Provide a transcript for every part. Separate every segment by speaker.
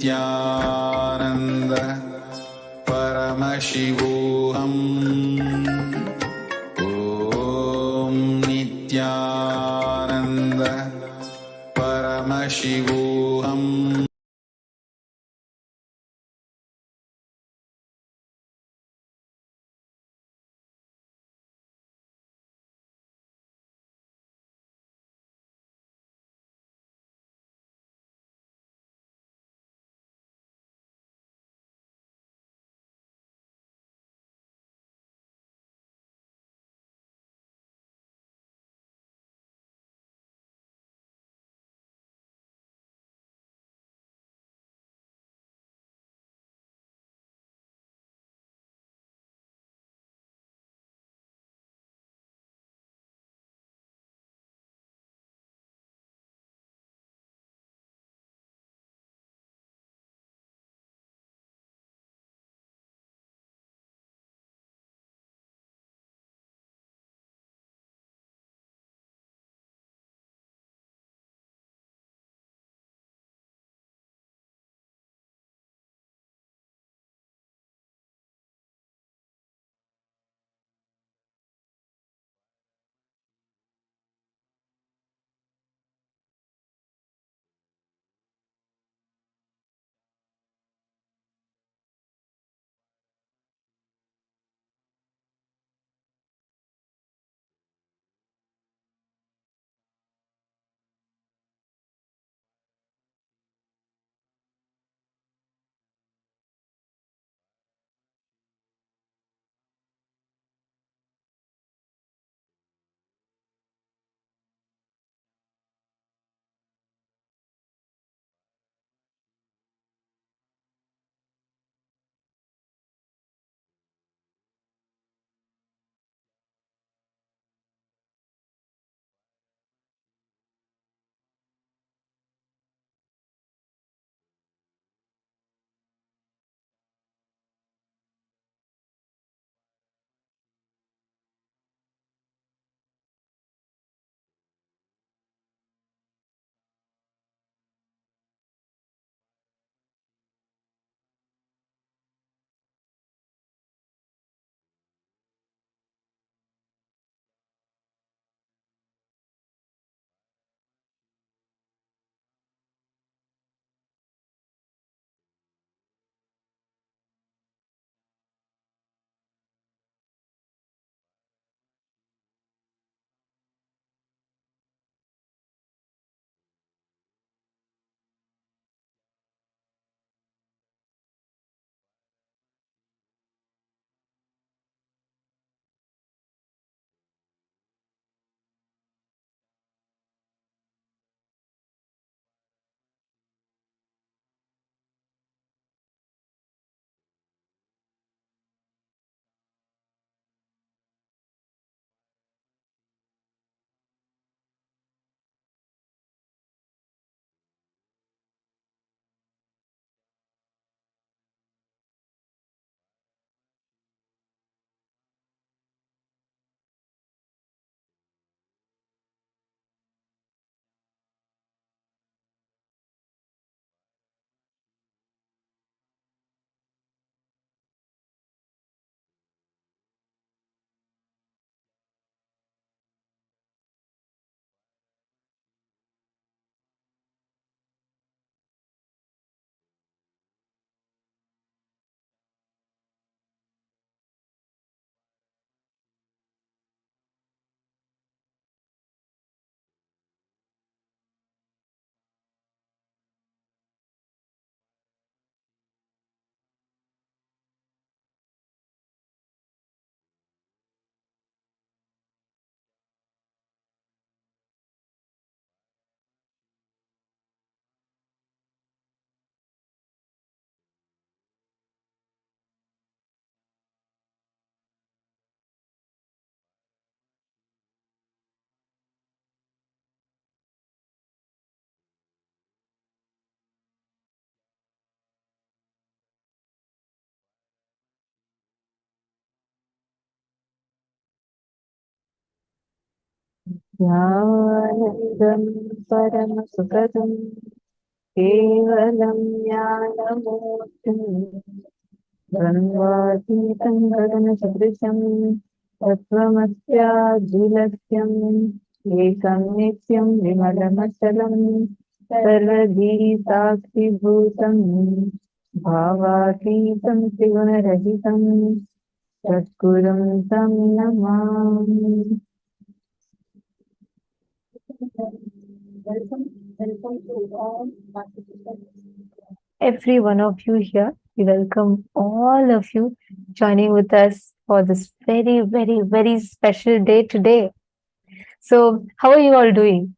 Speaker 1: Nithyananda Paramashivoham Om Nithyananda Paramashivoham.
Speaker 2: Jnanam Paramasukadam केवलं ज्ञानमूर्तिं ब्रह्मातीतं गगनसदृशं तत्त्वमस्यादिलक्ष्यम् एकं नित्यं विमलमचलं सर्वधी साक्षिभूतं भावातीतं त्रिगुणरहितं सद्गुरुं तं Namami. Welcome to all participants. Every one of you here. We welcome all of you joining with us for this very, very, very special day today. So, how are you all doing?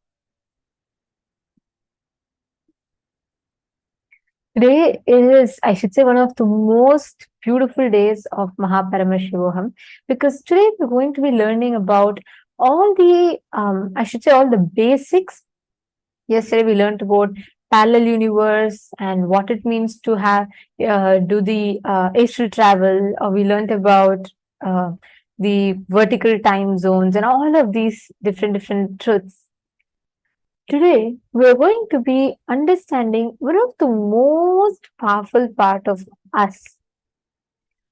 Speaker 2: Today is, I should say, one of the most beautiful days of Paramashivoham, because today we're going to be learning about all the, I should say, all the basics. Yesterday we learned about parallel universe and what it means to have do the astral travel, or we learned about the vertical time zones and all of these different truths. Today we are going to be understanding one of the most powerful part of us,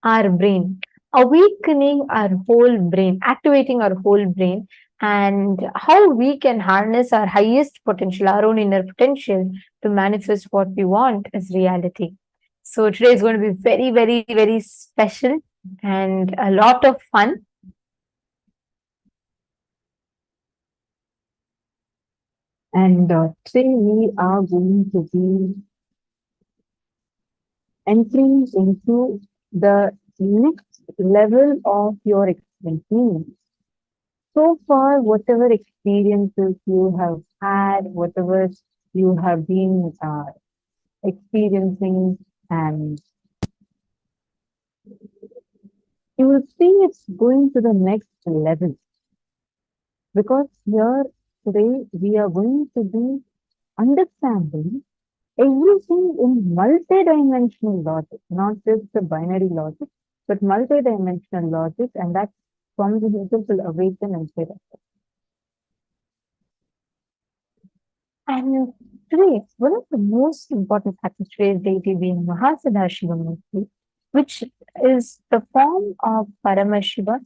Speaker 2: our brain, awakening our whole brain, activating our whole brain, and how we can harness our highest potential, our own inner potential, to manifest what we want as reality. So today is going to be very, very, very special and a lot of fun. And today we are going to be entering into the next level of your experience. So far, whatever experiences you have had, whatever you have been experiencing, and you will see it's going to the next level. Because here today we are going to be understanding everything in multi-dimensional logic, not just the binary logic, but multi-dimensional logic, and that's from the beautiful Awaken and Pervade. And today, one of the most important factors today is deity being Mahasadashiva, which is the form of Paramashiva,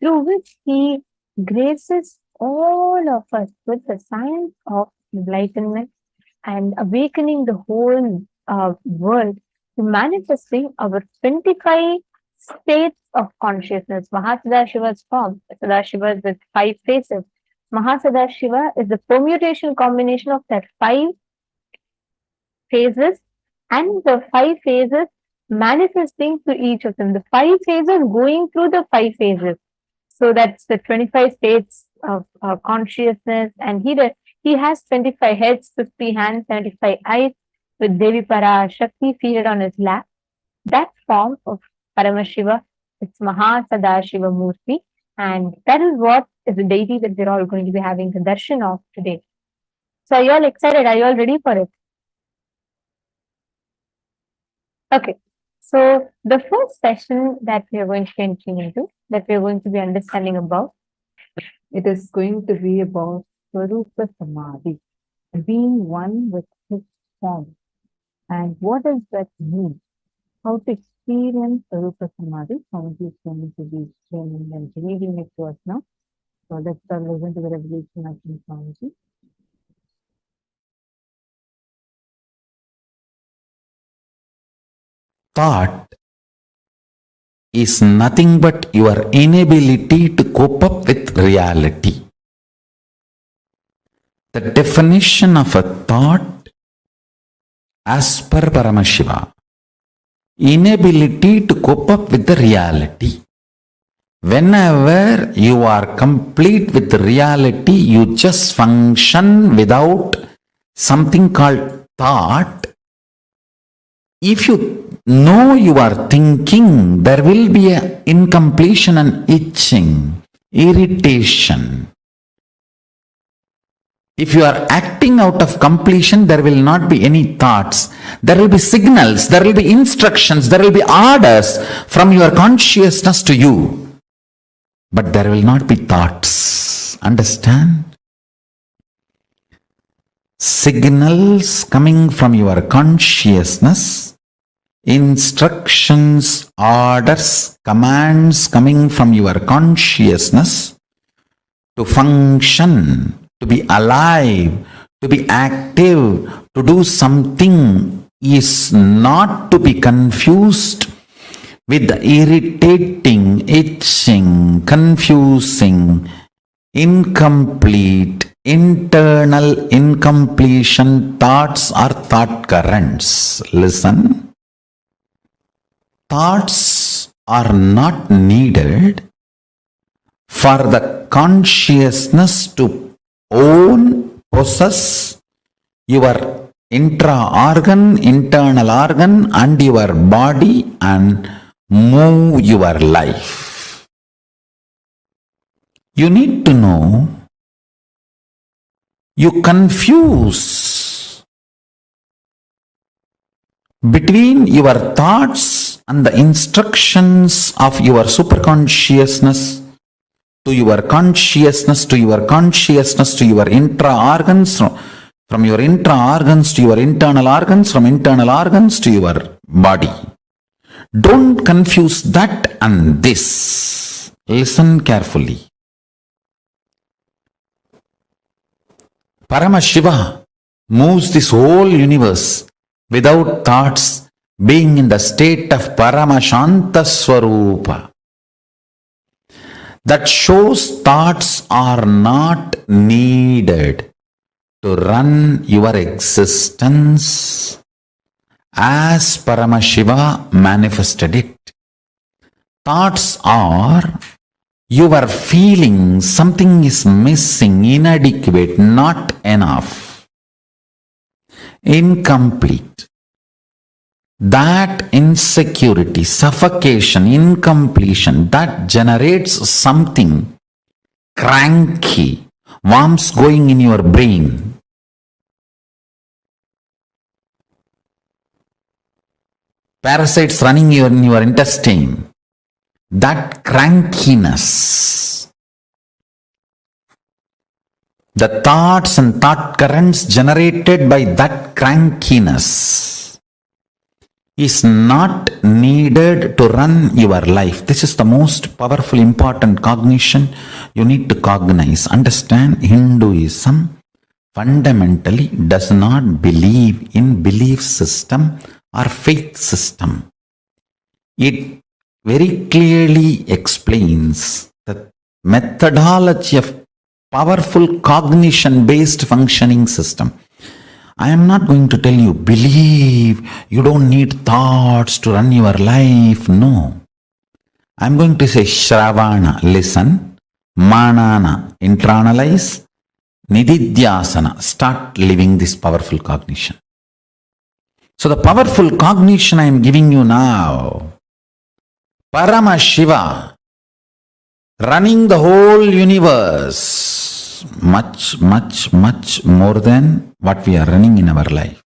Speaker 2: through which he graces all of us with the science of enlightenment and awakening the whole world to manifesting our 25 states of consciousness. Mahasadashiva's form, Sadashiva is with 5 faces. Mahasadashiva is the permutation combination of that 5 phases and the 5 phases manifesting through each of them. The 5 phases going through the 5 phases. So that's the 25 states of consciousness, and he has 25 heads, 50 hands, 75 eyes, with Devi Parashakti seated on his lap. That form of Paramashiva is Mahasadashiva Murti, and that is what is the deity that we're all going to be having the darshan of today. So are you all excited? Are you all ready for it? Okay. So the first session that we are going to be entering into, that we are going to be understanding about, it is going to be about Swarupa Samādhi, being one with his form. And what does that mean? How to experience Swarupa Samādhi? Swamiji is going to be explaining and reading it to us now. So let's listen to the revelation of Swamiji.
Speaker 1: Thought is nothing but your inability to cope up with reality. The definition of a thought as per Paramashiva, inability to cope up with the reality. Whenever you are complete with the reality, you just function without something called thought. If you know you are thinking, there will be an incompletion and itching, irritation. If you are acting out of completion, there will not be any thoughts. There will be signals, there will be instructions, there will be orders from your consciousness to you. But there will not be thoughts. Understand? signals coming from your consciousness, instructions, orders, commands coming from your consciousness to function, to be alive, to be active, to do something is not to be confused with the irritating, itching, confusing, incomplete, internal incompletion thoughts or thought currents. Listen. Thoughts are not needed for the consciousness to own, possess your intra-organ, internal organ and your body and move your life. You need to know, you confuse between your thoughts and the instructions of your superconsciousness to your consciousness, to your consciousness, to your intra-organs, from your intra-organs to your internal organs, from internal organs to your body. Don't confuse that and this. Listen carefully. Paramashiva moves this whole universe without thoughts, being in the state of Paramashanta Swarupa. That shows thoughts are not needed to run your existence as Paramashiva manifested it. Thoughts are your feeling something is missing, inadequate, not enough, incomplete. That insecurity, suffocation, incompletion, that generates something cranky, worms going in your brain. Parasites running in your intestine. That crankiness, the thoughts and thought currents generated by that crankiness is not needed to run your life. This is the most powerful, important cognition you need to cognize. Understand, Hinduism fundamentally does not believe in belief system or faith system. It very clearly explains the methodology of powerful cognition-based functioning system. I am not going to tell you, believe, you don't need thoughts to run your life. No. I am going to say, Shravana, listen, Manana, internalize, Nididhyasana, start living this powerful cognition. So the powerful cognition I am giving you now, Paramashiva, running the whole universe, much, much, much more than what we are running in our life.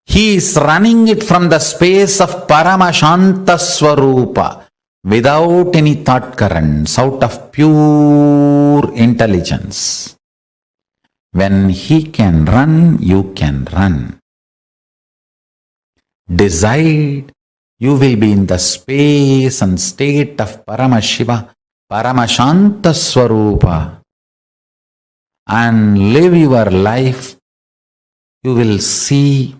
Speaker 1: He is running it from the space of Paramashanta Swarupa, without any thought currents, out of pure intelligence. When he can run, you can run. Decide, you will be in the space and state of Paramashiva, Paramashanta Swarupa, and live your life. You will see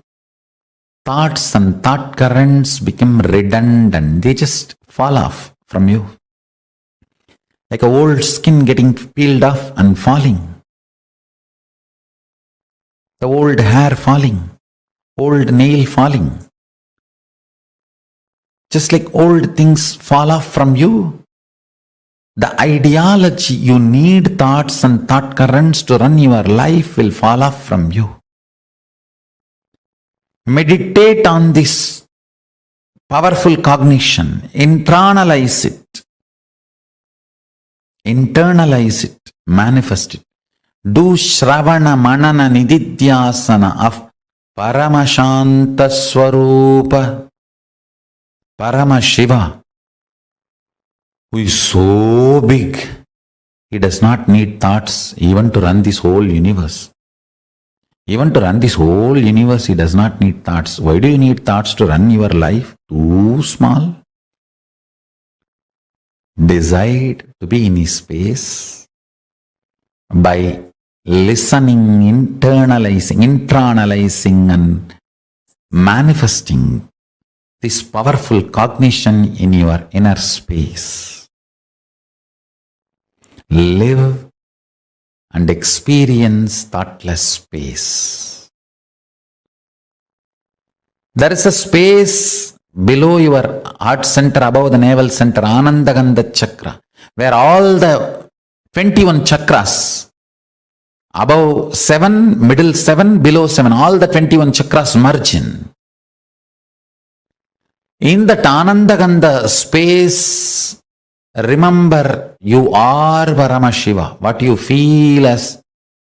Speaker 1: thoughts and thought currents become redundant. They just fall off from you. Like a old skin getting peeled off and falling. The old hair falling. Old nail falling. Just like old things fall off from you, the ideology you need thoughts and thought currents to run your life will fall off from you. Meditate on this powerful cognition. Internalize it. Internalize it. Manifest it. Do Shravana Manana Nididhyasana of Paramashanta Swarupa. Paramashiva, who is so big, he does not need thoughts even to run this whole universe. Even to run this whole universe, he does not need thoughts. Why do you need thoughts to run your life? Too small. Decide to be in his space by listening, internalizing and manifesting this powerful cognition in your inner space. Live and experience thoughtless space. There is a space below your heart center, above the navel center, Anandagandha chakra, where all the 21 chakras, above 7, middle 7, below 7, all the 21 chakras merge in. In that Anandagandha space, remember you are Paramashiva. What you feel as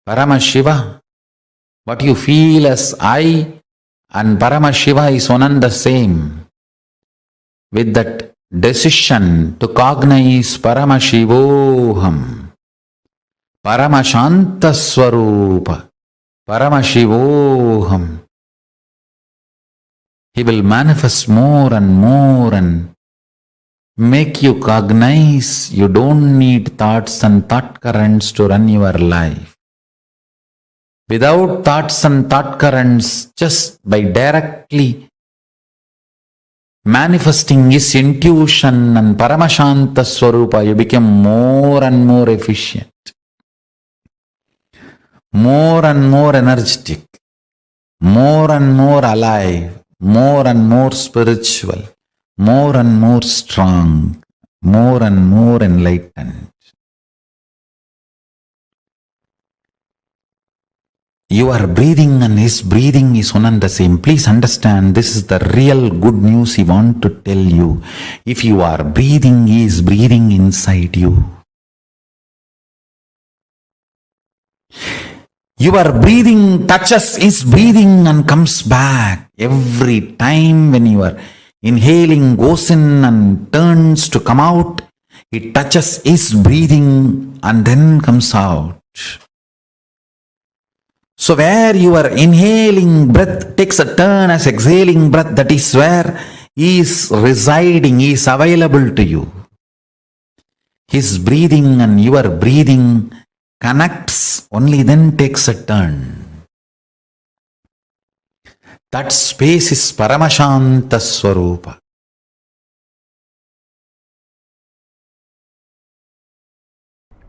Speaker 1: Paramashiva, what you feel as I and Paramashiva is one and the same. With that decision to cognize Paramashivoham, Paramashanta Swarupa, Paramashivoham, he will manifest more and make you cognize you don't need thoughts and thought currents to run your life. Without thoughts and thought currents, just by directly manifesting his intuition and Paramashanta Swarupa, you become more and more efficient, more and more energetic, more and more alive, more and more spiritual, more and more strong, more and more enlightened. Your breathing and his breathing is one and the same. Please understand, this is the real good news he wants to tell you. If you are breathing, he is breathing inside you. Your breathing touches his breathing and comes back. Every time when you are inhaling, goes in and turns to come out, it touches his breathing and then comes out. So where your inhaling breath takes a turn as exhaling breath, that is where he is residing, he is available to you. His breathing and your breathing connects, only then takes a turn. That space is Paramashanta Swarupa.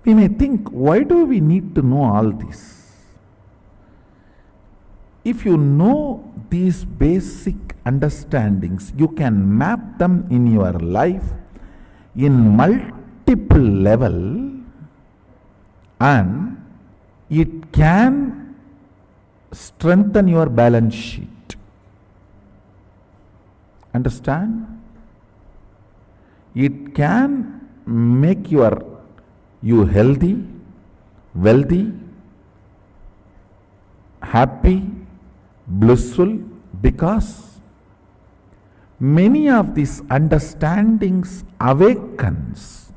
Speaker 1: We may think, why do we need to know all this? If you know these basic understandings, you can map them in your life in multiple level, and it can strengthen your balance sheet. Understand? It can make you healthy, wealthy, happy, blissful, because many of these understandings awakens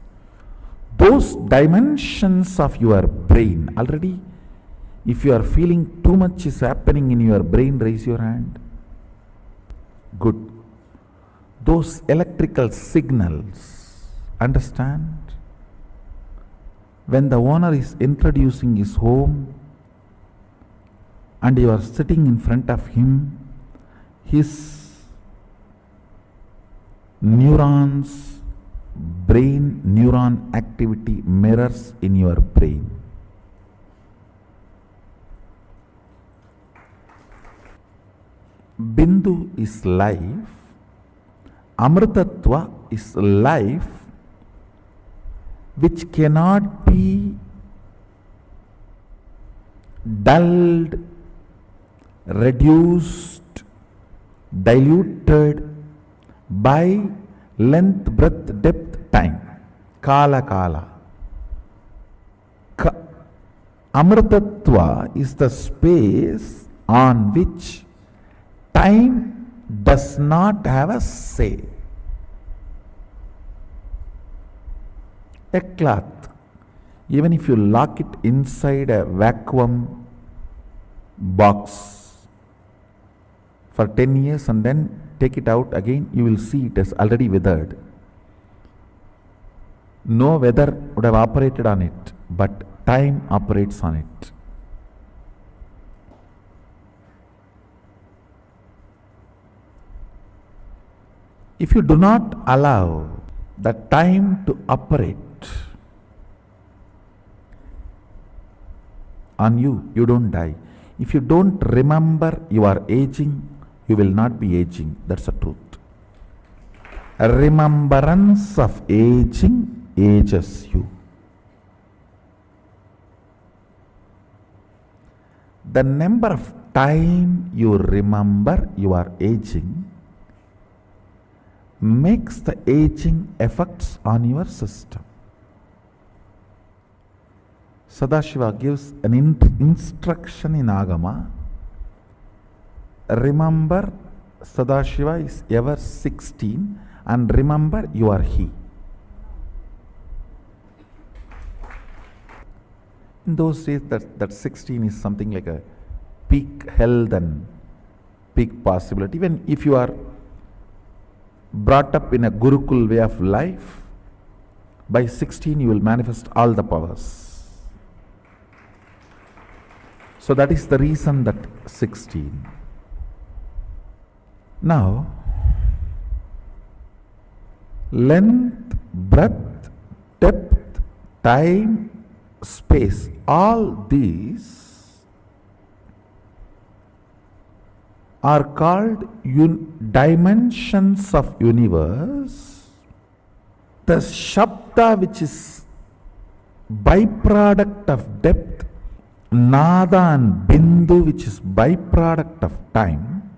Speaker 1: those dimensions of your brain. Already, if you are feeling too much is happening in your brain, raise your hand. Good. Those electrical signals, understand? When the owner is introducing his home and you are sitting in front of him, his neurons, brain neuron activity mirrors in your brain. Bindu is life, Amrtatva is life which cannot be dulled, reduced, diluted by length, breadth, depth, time. Kala. Amrtatva is the space on which time does not have a say. A cloth, even if you lock it inside a vacuum, box for 10 years and then take it out again, you will see it has already withered. No weather would have operated on it, but time operates on it. If you do not allow the time to operate on you, you don't die. If you don't remember you are aging, you will not be aging. That's the truth. A remembrance of aging ages you. The number of time you remember you are aging makes the aging effects on your system. Sadashiva gives an instruction in Agama. Remember, Sadashiva is ever 16, and remember you are he. In those days, that 16 is something like a peak health and peak possibility. Even if you are brought up in a Gurukul way of life, by 16 you will manifest all the powers. So that is the reason that 16. Now, length, breadth, depth, time, space, all these are called dimensions of universe. The Shabda, which is byproduct of depth, Nada and Bindu, which is byproduct of time,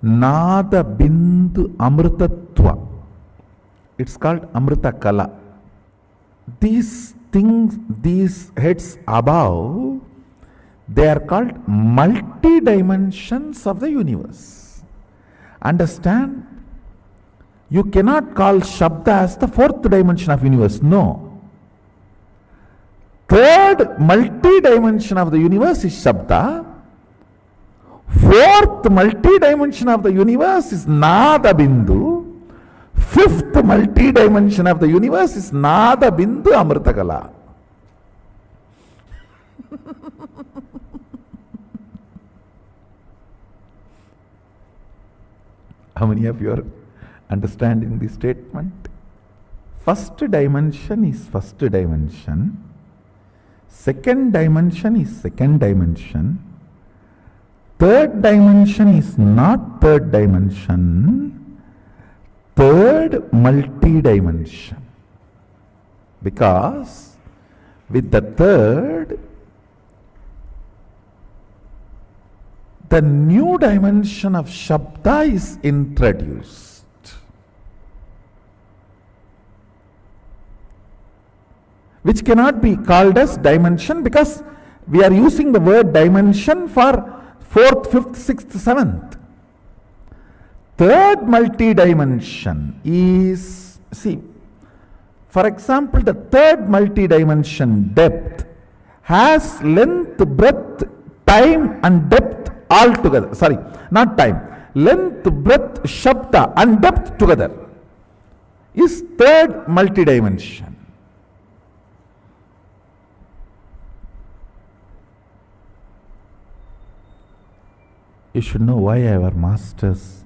Speaker 1: Nada Bindu Amritatva, it's called Amrita Kala. These things, these heads above, they are called multi-dimensions of the universe. Understand? You cannot call Shabda as the fourth dimension of universe. No. Third multi-dimension of the universe is Shabda. Fourth multi-dimension of the universe is Nada Bindu. Fifth multi-dimension of the universe is Nada Bindu Amritakala. How many of you are understanding this statement? First dimension is first dimension. Second dimension is second dimension. Third dimension is not third dimension. Third multi-dimension. Because with the third, the new dimension of Shabda is introduced. Which cannot be called as dimension, because we are using the word dimension for fourth, fifth, sixth, seventh. Third multi-dimension is, see, for example, the third multi-dimension depth has length, breadth, time and depth all together. Sorry, not time. Length, breadth, Shabda and depth together is third multi-dimension. You should know why our masters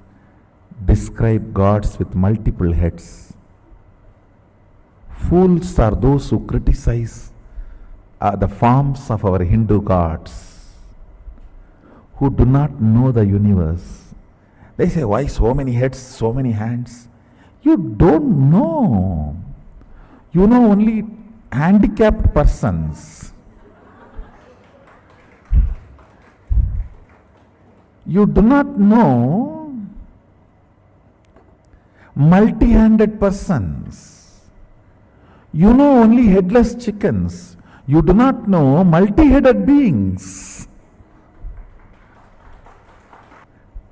Speaker 1: describe gods with multiple heads. Fools are those who criticize the forms of our Hindu gods, who do not know the universe. They say, why so many heads, so many hands? You don't know. You know only handicapped persons. You do not know multi-handed persons. You know only headless chickens. You do not know multi-headed beings.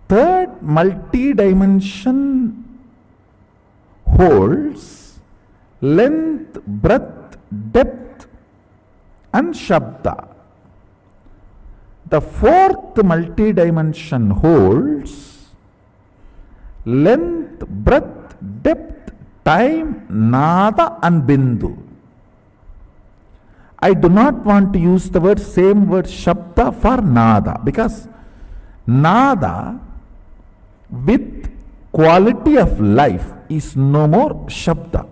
Speaker 1: Third multi-dimension holds length, breadth, depth and Shabda. The fourth multi-dimension holds length, breadth, depth, time, nada and bindu. I do not want to use the same word shabda for nada, because nada with quality of life is no more shabda.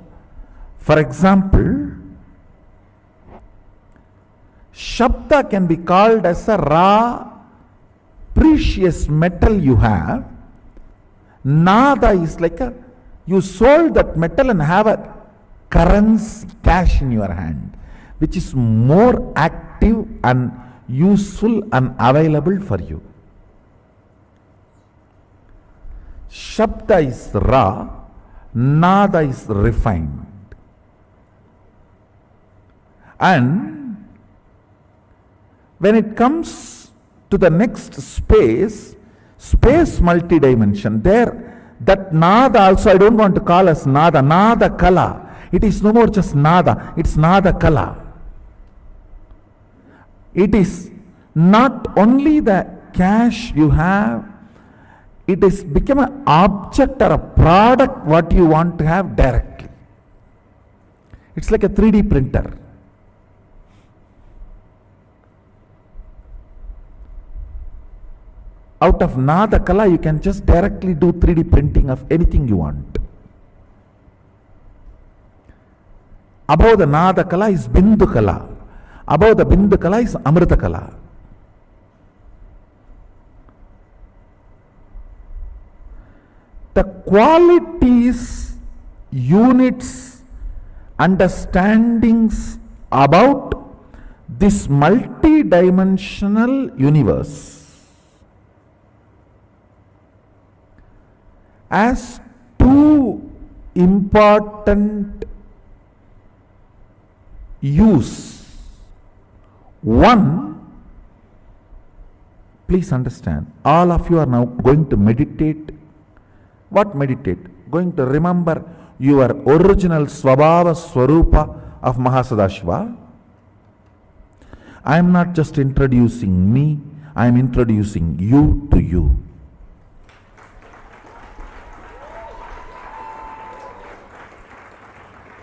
Speaker 1: For example, shabda can be called as a raw, precious metal you have. Nada is like you sold that metal and have a currency, cash in your hand, which is more active and useful and available for you. Shabda is raw, nada is refined. And when it comes to the next space multidimension, there that nada also I don't want to call as nada kala. It is no more just nada, it's nada kala. It is not only the cash you have, it is become an object or a product what you want to have directly. It's like a 3D printer. Out of nada kala, you can just directly do 3D printing of anything you want. Above the nada kala is bindu kala. Above the bindu kala is amrita kala. The qualities, units, understandings about this multi-dimensional universe as two important use. One, please understand, all of you are now going to meditate. What meditate? Going to remember your original Svabhava Swarupa of Mahasadashiva. I am not just introducing me, I am introducing you to you.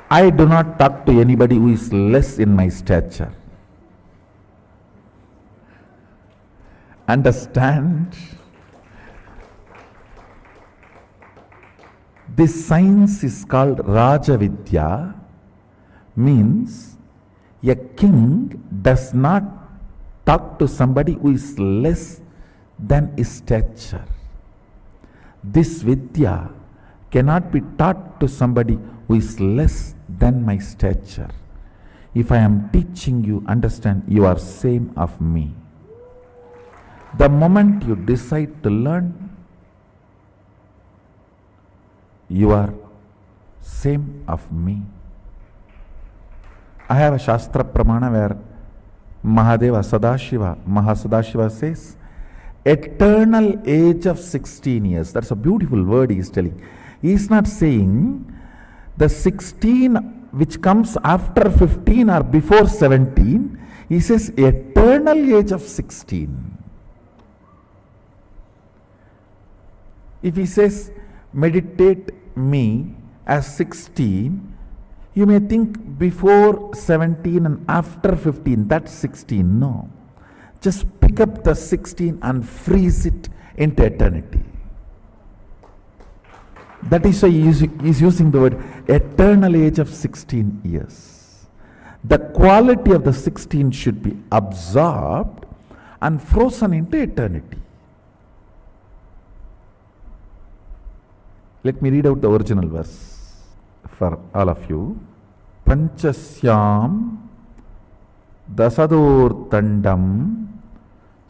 Speaker 1: I do not talk to anybody who is less in my stature. Understand? This science is called Rajavidya, means a king does not talk to somebody who is less than his stature. This Vidya cannot be taught to somebody who is less than my stature. If I am teaching you, understand, you are same of me. The moment you decide to learn, you are same of me. I have a Shastra Pramana where Mahasadashiva says, eternal age of 16 years. That's a beautiful word he is telling. He is not saying the 16 which comes after 15 or before 17. He says eternal age of 16. If he says meditate me as 16, you may think before 17 and after 15, that's 16. No. Just pick up the 16 and freeze it into eternity. That is why he is using the word eternal age of 16 years. The quality of the 16 should be absorbed and frozen into eternity. Let me read out the original verse for all of you. Panchasyam dasadur tandam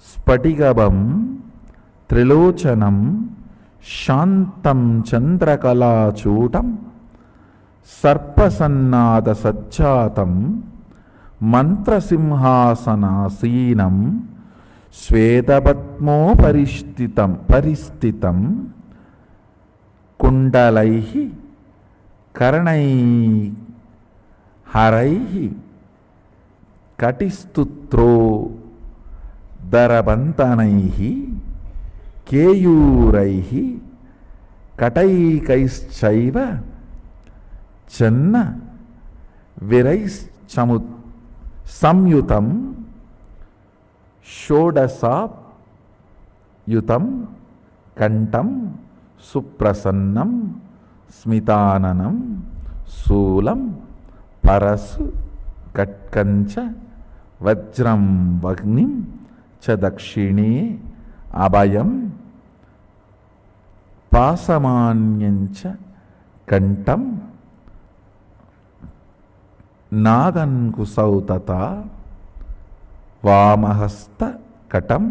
Speaker 1: spatigabam trilochanam shantam chandrakala chutam sarpasannada satchatam mantrasimhasanasinam swetabatmo paristitam kundalaihi karanai haraihi katistutro
Speaker 3: దరబంతనైః కేయూరైః కటైకైశ్చైవ చన్న విరైశ్చము సంయుతం షోడశాయుతం కంఠం సుప్రసన్నం స్మితాననం శూలం పరసు కట్కంచ వజ్రం వగ్నిం చ దక్షిణే అభయం పాసమాన్యంచ కంఠం నాగన్కుశౌ తథా వామహస్త కటం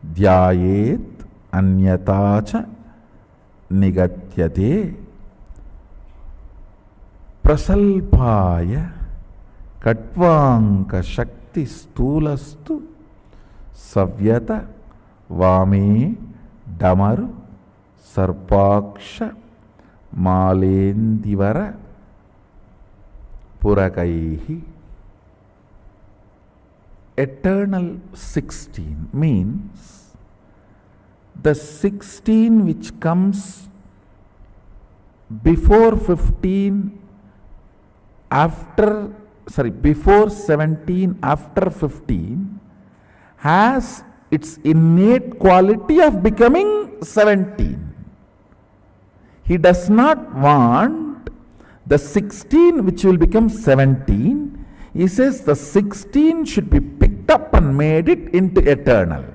Speaker 3: ధ్యాయేత్ అన్యతా చ నిగత్యతే ప్రసల్పాయ కట్వాంక శక్తి స్థూలస్తు సవ్యత వామే డమరు సర్పాక్ష మాలేందివర పురకైః. Eternal 16 means the 16 which comes before 15, before 17, after 15 has its innate quality of becoming 17. He does not want the 16 which will become 17. He says the 16 should be picked up and made it into eternal.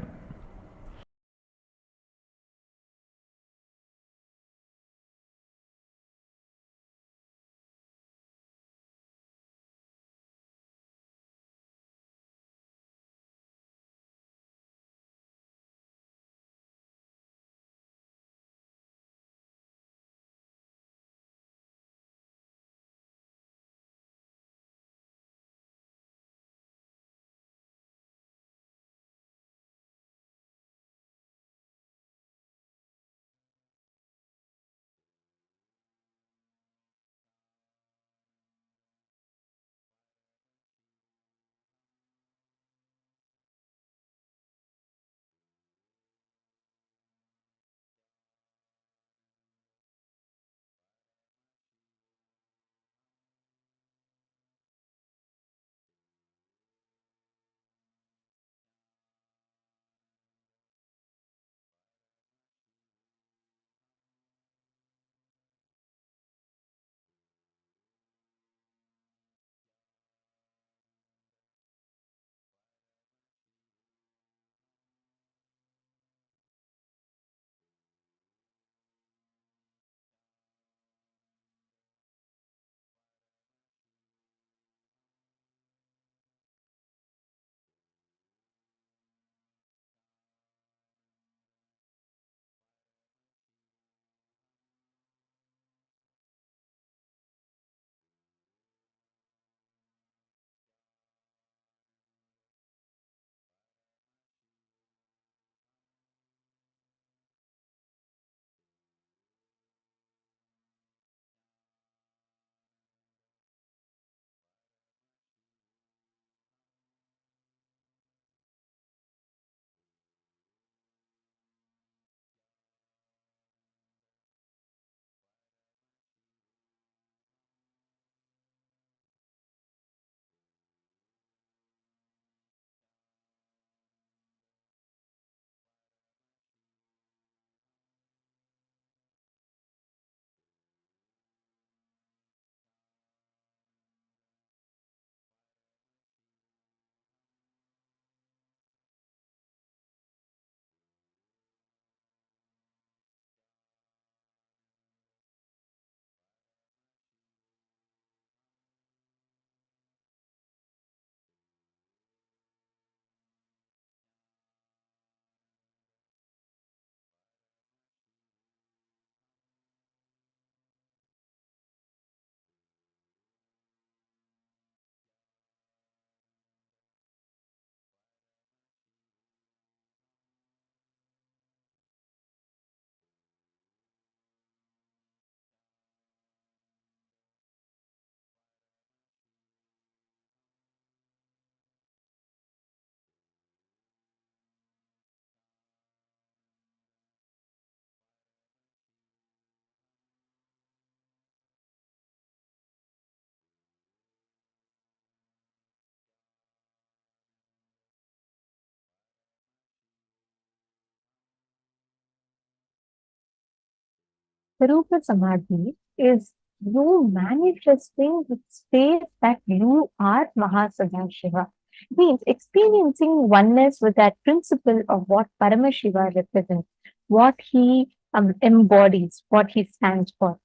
Speaker 2: Swarupa Samādhi is you manifesting the space that you are Mahasadashiva. Means experiencing oneness with that principle of what Paramashiva represents, what he embodies, what he stands for.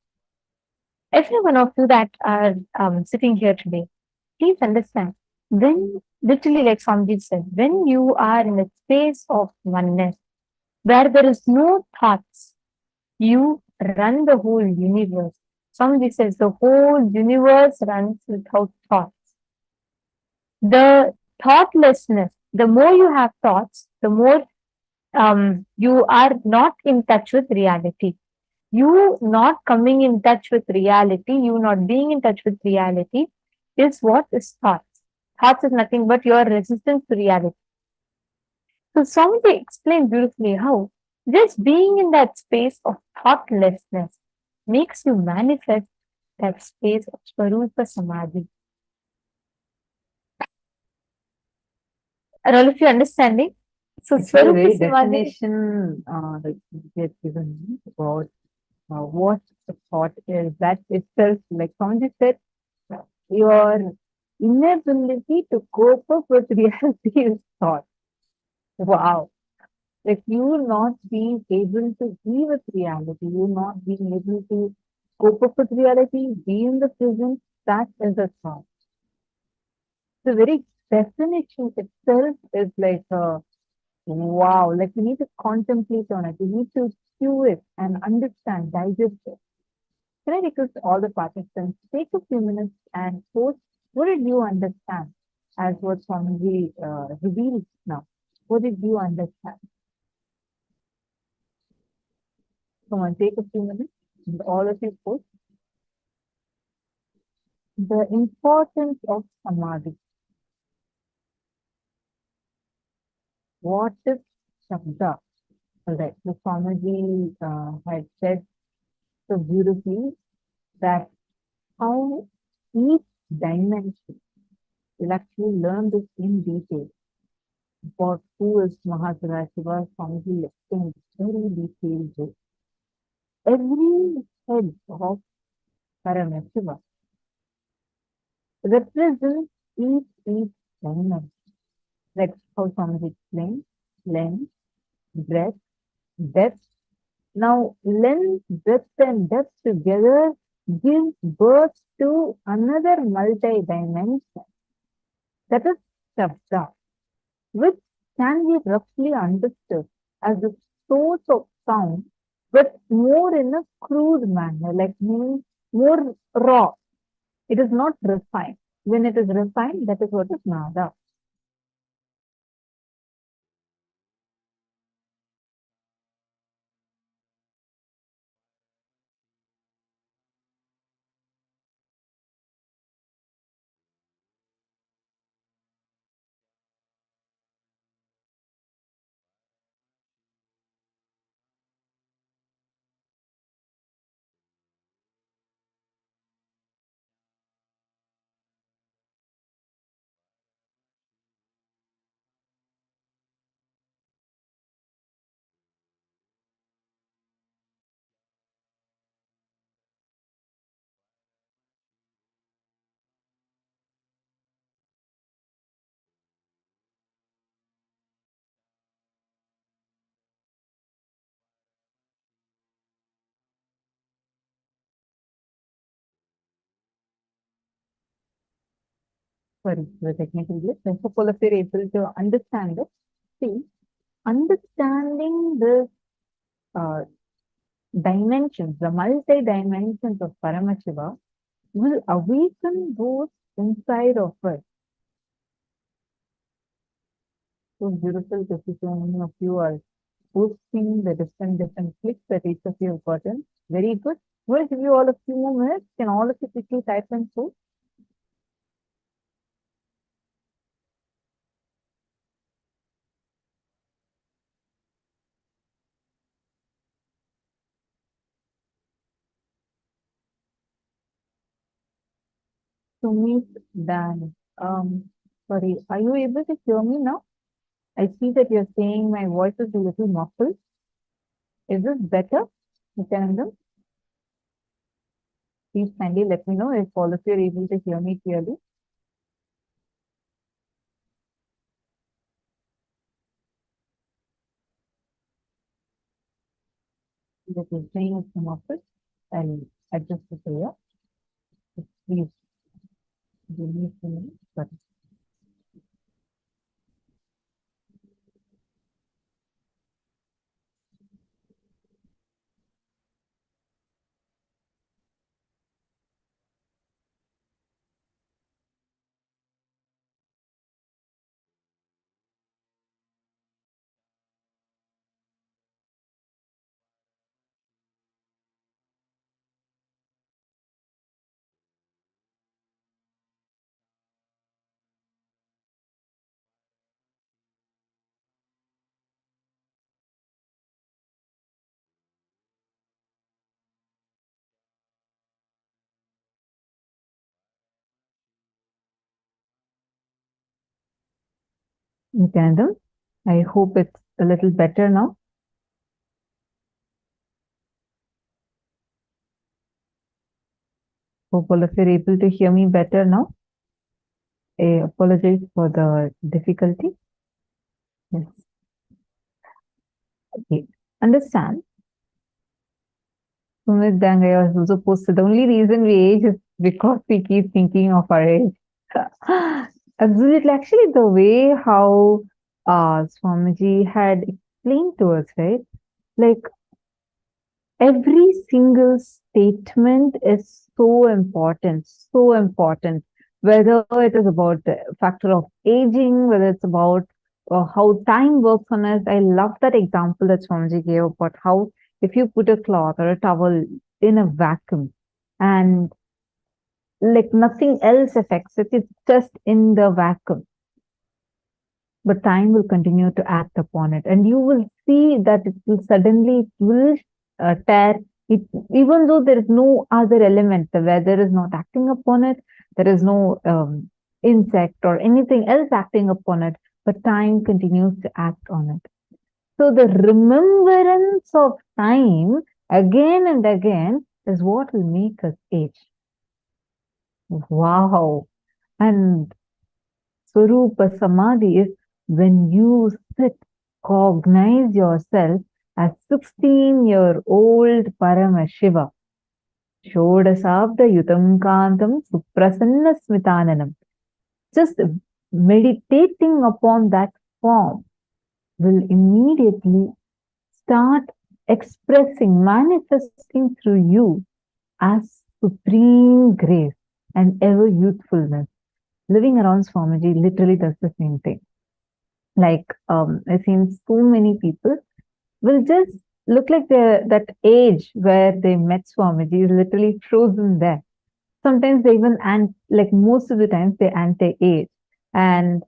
Speaker 2: Every one of you that are sitting here today, please understand, when, literally like Swamiji said, when you are in a space of oneness, where there is no thoughts, you run the whole universe. Swamiji says the whole universe runs without thoughts. The thoughtlessness, the more you have thoughts, the more you are not in touch with reality. You not coming in touch with reality, you not being in touch with reality is what is thoughts. Thoughts is nothing but your resistance to reality. So Swamiji explained beautifully how just being in that space of thoughtlessness makes you manifest that space of Swarupa Samādhi. Are all of you understanding? So
Speaker 4: It's a
Speaker 2: Swarupa
Speaker 4: very
Speaker 2: Samādhi.
Speaker 4: definition that we have given about what the thought is. That itself, like Swamiji said, your inability to cope up with reality is thought. Wow. Like you not being able to be with reality, you not being able to cope up with reality, be in the present, that is a thought. The very definition itself is like wow, like you need to contemplate on it, you need to chew it and understand, digest it. Can I request all the participants take a few minutes and post what did you understand as what Swamiji revealed now? What did you understand? Come on, take a few minutes and all of you post. The importance of Samadhi. What is Shabda? Alright, the Swamiji had said so beautifully that how each dimension, we'll actually learn this in detail. About who is Mahasadashiva, Swamiji explained very detailed way. Every head of Paramashiva represents each dimension. Like how Swamiji explained, length, breadth, depth. Now, length, breadth, and depth together gives birth to another multi-dimension. That is Shabda, which can be roughly understood as the source of sound, but more in a crude manner, like meaning more raw. It is not refined. When it is refined, that is what is Nada. Sorry, the technical glitch. I hope all of you are able to understand it. See, understanding this dimensions, the multi-dimensions of Paramashiva will awaken those inside of us. So beautiful to see so many of you are posting the different clicks that each of you have gotten. Very good. We'll give you all a few more minutes. Can all of you quickly type and post? Sumit Dan. Sorry, are you able to hear me now? I see that you're saying my voice is a little muffled. Is this better, Nithyananda? please kindly let me know if all of you are able to hear me clearly. This is saying some of it and adjust the prayer. Please release me. But Nithyananda, I hope it's a little better now. Hope all of you are able to hear me better now. I apologize for the difficulty. Yes. Okay. Understand. Sumit Dangaya was also posted. The only reason we age is because we keep thinking of our age. Absolutely. Actually, the way how Swamiji had explained to us, right? Like every single statement is so important, so important. Whether it is about the factor of aging, whether it's about how time works on us. I love that example that Swamiji gave about how if you put a cloth or a towel in a vacuum and like nothing else affects it, it's just in the vacuum. But time will continue to act upon it, and you will see that it will suddenly tear it, even though there is no other element. The weather is not acting upon it. There is no insect or anything else acting upon it, but time continues to act on it. So the remembrance of time again and again is what will make us age. Wow. And Swarupa Samādhi is when you sit, cognize yourself as 16-year-old Paramashiva. Shodasabda Yutam Kantam Suprasanna Smitananam. Just meditating upon that form will immediately start expressing, manifesting through you as supreme grace and ever youthfulness. Living around Swamiji literally does the same thing. Like, I've seen so many people will just look like that age where they met Swamiji is literally frozen there. Sometimes they even, like most of the times, they anti-age. And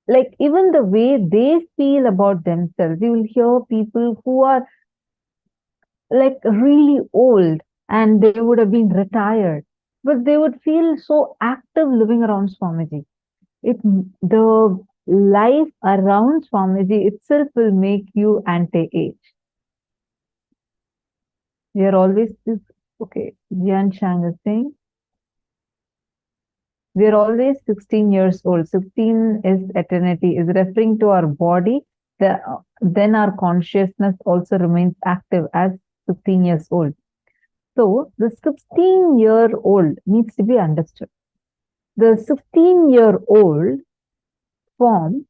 Speaker 4: like even the way they feel about themselves, you will hear people who are like really old and they would have been retired, but they would feel so active living around Swamiji. The life around Swamiji itself will make you anti-age. We are always this, okay, Jian Shang is saying, we are always 16 years old. 16 is eternity, is referring to our body. Then our consciousness also remains active as 16 years old. So the 16-year-old needs to be understood. The 16-year-old form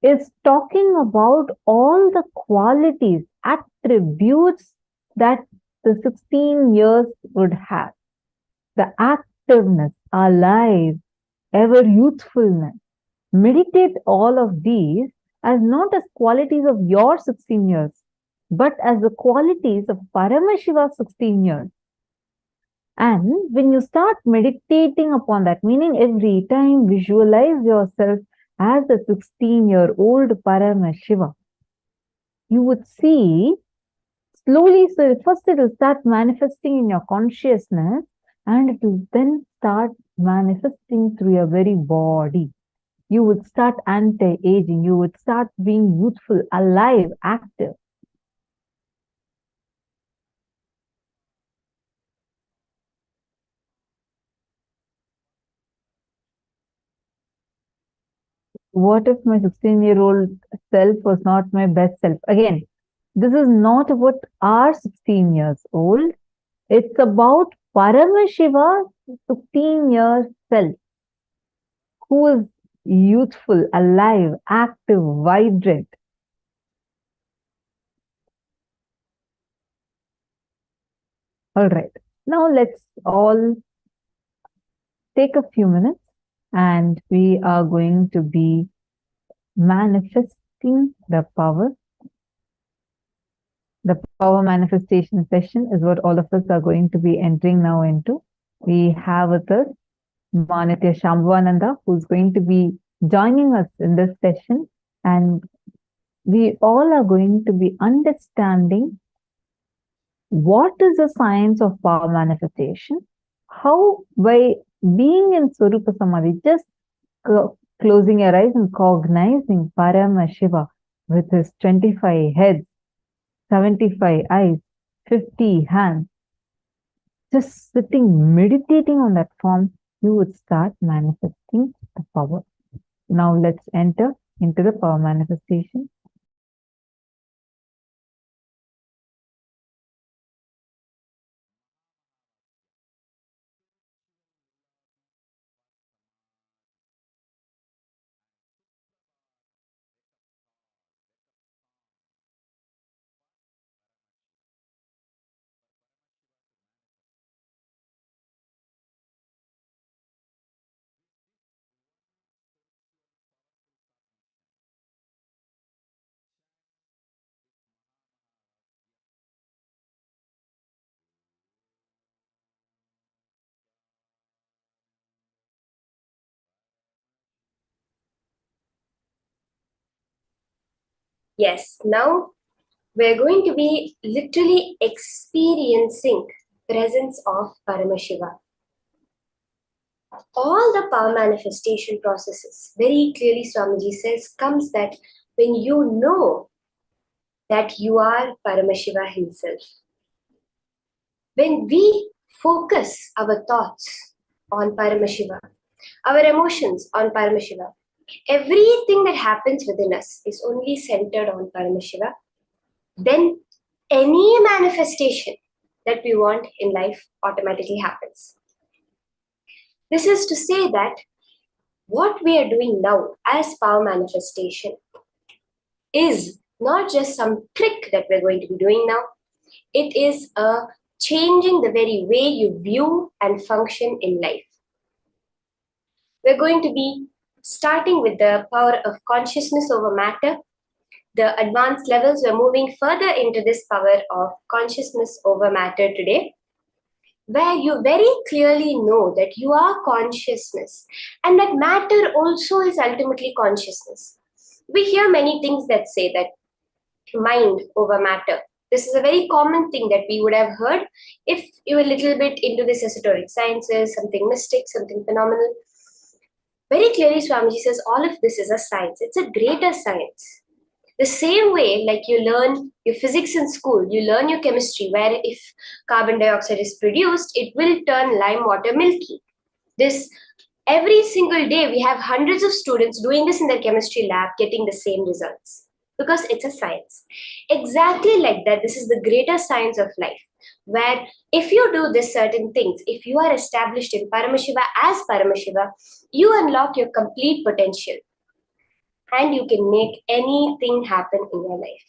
Speaker 4: is talking about all the qualities, attributes that the 16 years would have. The activeness, alive, ever youthfulness. Meditate all of these as not as qualities of your 16 years, but as the qualities of Paramashiva's 16 years. And when you start meditating upon that, meaning every time visualize yourself as a 16-year-old Paramashiva, you would see slowly, so first it will start manifesting in your consciousness and it will then start manifesting through your very body. You would start anti-aging, you would start being youthful, alive, active. What if my 16-year-old self was not my best self? Again, this is not about our 16 years old. It's about Paramashiva's 15 years self, who is youthful, alive, active, vibrant. All right. Now let's all take a few minutes and we are going to be manifesting the power. The power manifestation session is what all of us are going to be entering now into. We have with us Manitya Shambhavananda, who's going to be joining us in this session, and we all are going to be understanding what is the science of power manifestation, how by being in Swarupa Samādhi, just closing your eyes and cognizing Paramashiva with his 25 heads, 75 eyes, 50 hands, just sitting, meditating on that form, you would start manifesting the power. Now let's enter into the power manifestation.
Speaker 5: Yes, now we're going to be literally experiencing presence of Paramashiva. All the power manifestation processes, very clearly Swamiji says, comes that when you know that you are Paramashiva himself. When we focus our thoughts on Paramashiva, our emotions on Paramashiva, everything that happens within us is only centered on Paramashiva, then any manifestation that we want in life automatically happens. This is to say that what we are doing now as power manifestation is not just some trick that we're going to be doing now. It is a changing the very way you view and function in life. We're going to be starting with the power of consciousness over matter. The advanced levels, we're moving further into this power of consciousness over matter today, where you very clearly know that you are consciousness and that matter also is ultimately consciousness. We hear many things that say that mind over matter. This is a very common thing that we would have heard if you were a little bit into this esoteric sciences, something mystic, something phenomenal. Very clearly, Swamiji says all of this is a science. It's a greater science. The same way, like you learn your physics in school, you learn your chemistry, where if carbon dioxide is produced, it will turn lime water milky. This every single day, we have hundreds of students doing this in their chemistry lab, getting the same results because it's a science. Exactly like that, this is the greater science of life, where if you do this certain things, if you are established in Paramashiva as Paramashiva, you unlock your complete potential. And you can make anything happen in your life.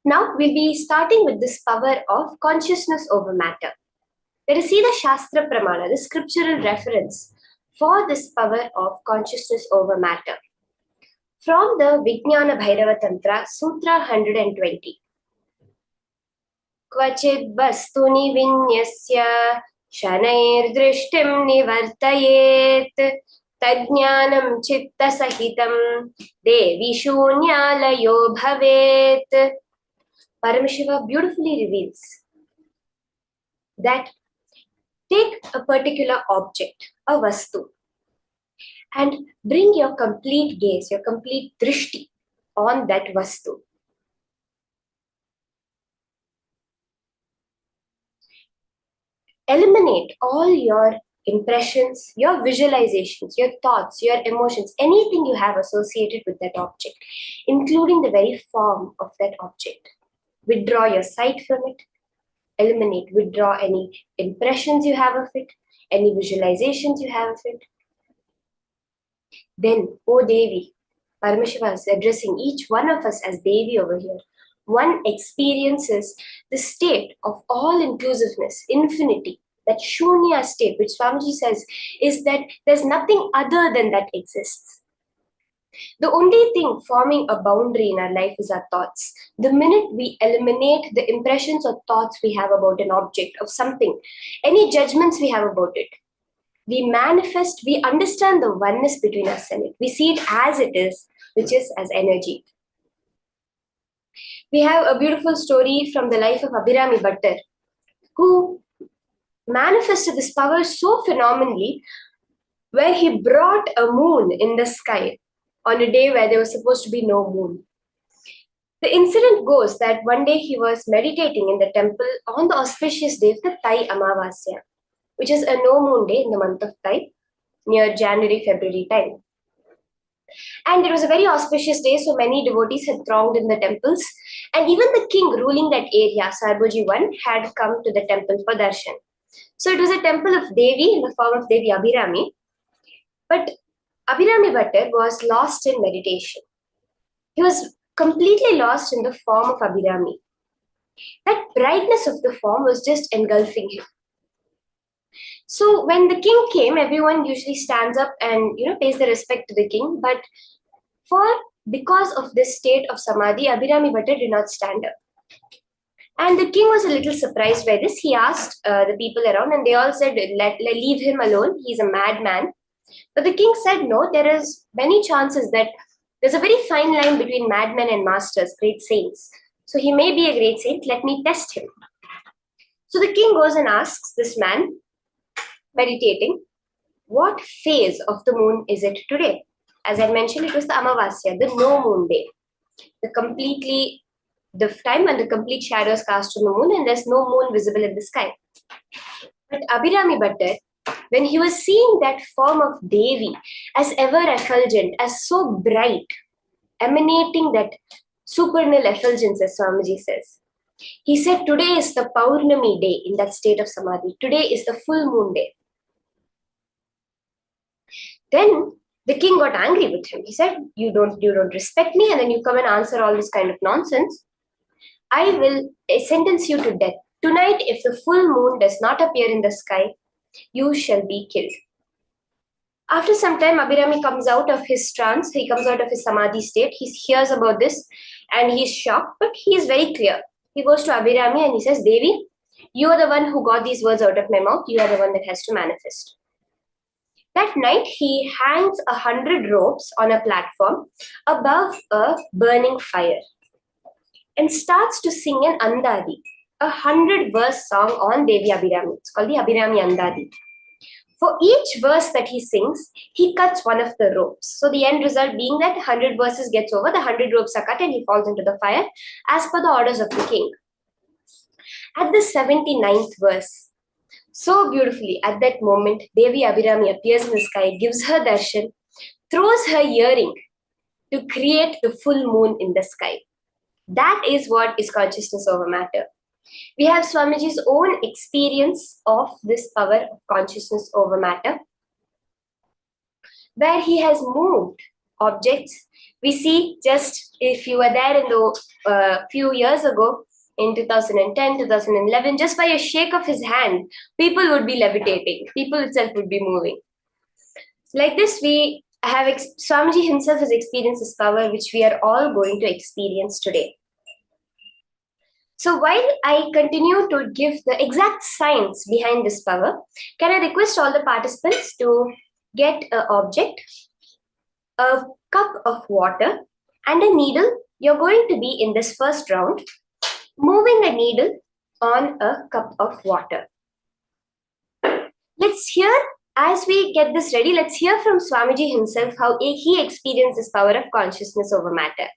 Speaker 5: Now we'll be starting with this power of consciousness over matter. Let us see the Shastra Pramana, the scriptural reference for this power of consciousness over matter. From the Vijnana Bhairava Tantra, Sutra 120. Kvachid vastuni vinyasya shanair drishtim nivartayet Tajnanam chitta sahitam devi shunyalayo bhavet. Paramashiva beautifully reveals that take a particular object, a vastu, and bring your complete gaze, your complete drishti on that vastu. Eliminate all your impressions, your visualizations, your thoughts, your emotions, anything you have associated with that object, including the very form of that object. Withdraw your sight from it, eliminate, withdraw any impressions you have of it, any visualizations you have of it. Then, O Devi, Paramashiva is addressing each one of us as Devi over here. One experiences the state of all inclusiveness, infinity, that shunya state, which Swamiji says is that there's nothing other than that exists. The only thing forming a boundary in our life is our thoughts. The minute we eliminate the impressions or thoughts we have about an object, of something, any judgments we have about it, we manifest, we understand the oneness between us and it. We see it as it is, which is as energy. We have a beautiful story from the life of Abhirami Bhattar, who manifested this power so phenomenally, where he brought a moon in the sky on a day where there was supposed to be no moon. The incident goes that one day he was meditating in the temple on the auspicious day of the Thai Amavasya, which is a no moon day in the month of Thai, near January, February time. And it was a very auspicious day, so many devotees had thronged in the temples, and even the king ruling that area, Sarboji I, had come to the temple for darshan. So it was a temple of Devi in the form of Devi Abhirami, but Abhirami Bhattar was lost in meditation. He was completely lost in the form of Abhirami. That brightness of the form was just engulfing him. So when the king came, everyone usually stands up and pays the respect to the king. But because of this state of samadhi, Abhirami Bhattar did not stand up. And the king was a little surprised by this. He asked the people around, and they all said, leave him alone. He's a madman. But the king said, no, there is many chances that there's a very fine line between madmen and masters, great saints. So he may be a great saint. Let me test him. So the king goes and asks this man, meditating, what phase of the moon is it today? As I mentioned, it was the Amavasya, the no moon day. The time when the complete shadow is cast on the moon and there's no moon visible in the sky. But Abhirami Bhattar, when he was seeing that form of Devi as ever effulgent, as so bright, emanating that supernal effulgence, as Swamiji says, he said, today is the Paurnami day in that state of Samadhi. Today is the full moon day. Then the king got angry with him. He said, you don't respect me, and then you come and answer all this kind of nonsense. I will sentence you to death. Tonight, if the full moon does not appear in the sky, you shall be killed. After some time, Abhirami comes out of his trance. He comes out of his samadhi state. He hears about this and he's shocked, but he is very clear. He goes to Abhirami and he says, Devi, you are the one who got these words out of my mouth. You are the one that has to manifest. That night, he hangs 100 ropes on a platform above a burning fire and starts to sing an Andadi, a 100-verse song on Devi Abhirami. It's called the Abhirami Andadi. For each verse that he sings, he cuts one of the ropes. So the end result being that 100 verses gets over, the 100 ropes are cut and he falls into the fire as per the orders of the king. At the 79th verse, so beautifully, at that moment, Devi Abhirami appears in the sky, gives her darshan, throws her earring to create the full moon in the sky. That is what is consciousness over matter. We have Swamiji's own experience of this power of consciousness over matter, where he has moved objects. We see, just if you were there in the few years ago, in 2010, 2011, just by a shake of his hand, people would be levitating. People itself would be moving. Like this, we have Swamiji himself has experienced this power, which we are all going to experience today. So while I continue to give the exact science behind this power, can I request all the participants to get an object, a cup of water, and a needle? You're going to be in this first round, moving a needle on a cup of water. Let's hear, as we get this ready, let's hear from Swamiji himself how he experienced this power of consciousness over matter.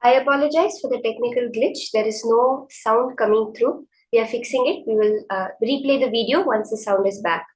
Speaker 5: I apologize for the technical glitch. There is no sound coming through. We are fixing it. We will replay the video once the sound is back.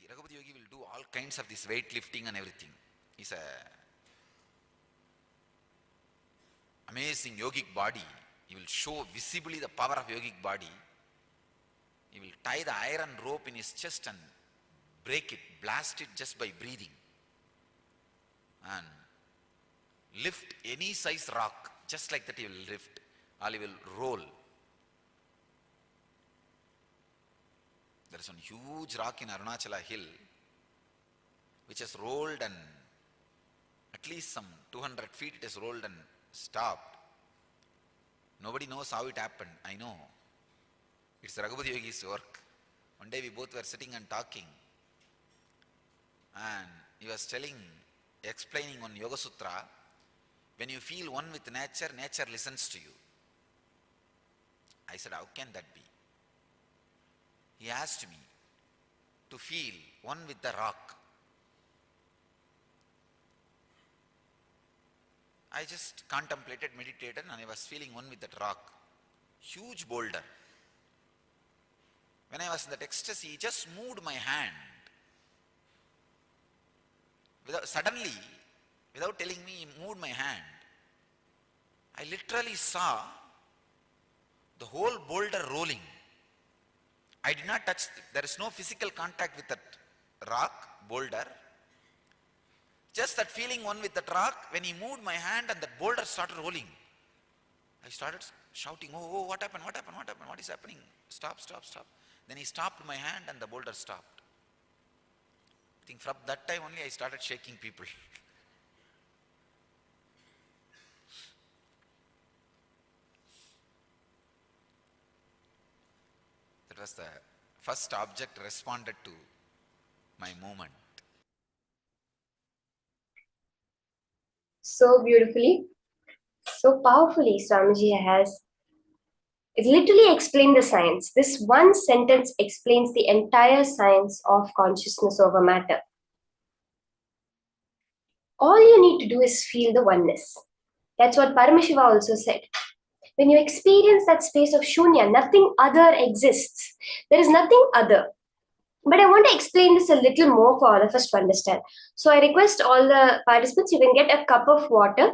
Speaker 1: Raghupada Yogi will do all kinds of this weightlifting and everything. He's a amazing yogic body. He will show visibly the power of yogic body. He will tie the iron rope in his chest and break it, blast it just by breathing. And lift any size rock, just like that he will lift, or he will roll. There is one huge rock in Arunachala hill which has rolled, and at least some 200 feet it has rolled and stopped. Nobody knows how it happened. I know. It's Raghupada Yogi's work. One day we both were sitting and talking, and he was explaining on Yoga Sutra, when you feel one with nature, nature listens to you. I said, how can that be? He asked me to feel one with the rock. I just contemplated, meditated, and I was feeling one with that rock. Huge boulder. When I was in that ecstasy, he just moved my hand. Suddenly, without telling me, he moved my hand. I literally saw the whole boulder rolling. I did not touch, there is no physical contact with that rock, boulder. Just that feeling one with that rock, when he moved my hand and that boulder started rolling, I started shouting, oh, what happened, what happened, what happened, what is happening? Stop, stop, stop. Then he stopped my hand and the boulder stopped. I think from that time only I started shaking people. That was the first object responded to my movement.
Speaker 5: So beautifully, so powerfully, Swamiji has literally explained the science. This one sentence explains the entire science of consciousness over matter. All you need to do is feel the oneness. That's what Paramashiva also said. When you experience that space of shunya, nothing other exists. There is nothing other. But I want to explain this a little more for all of us to understand. So I request all the participants, you can get a cup of water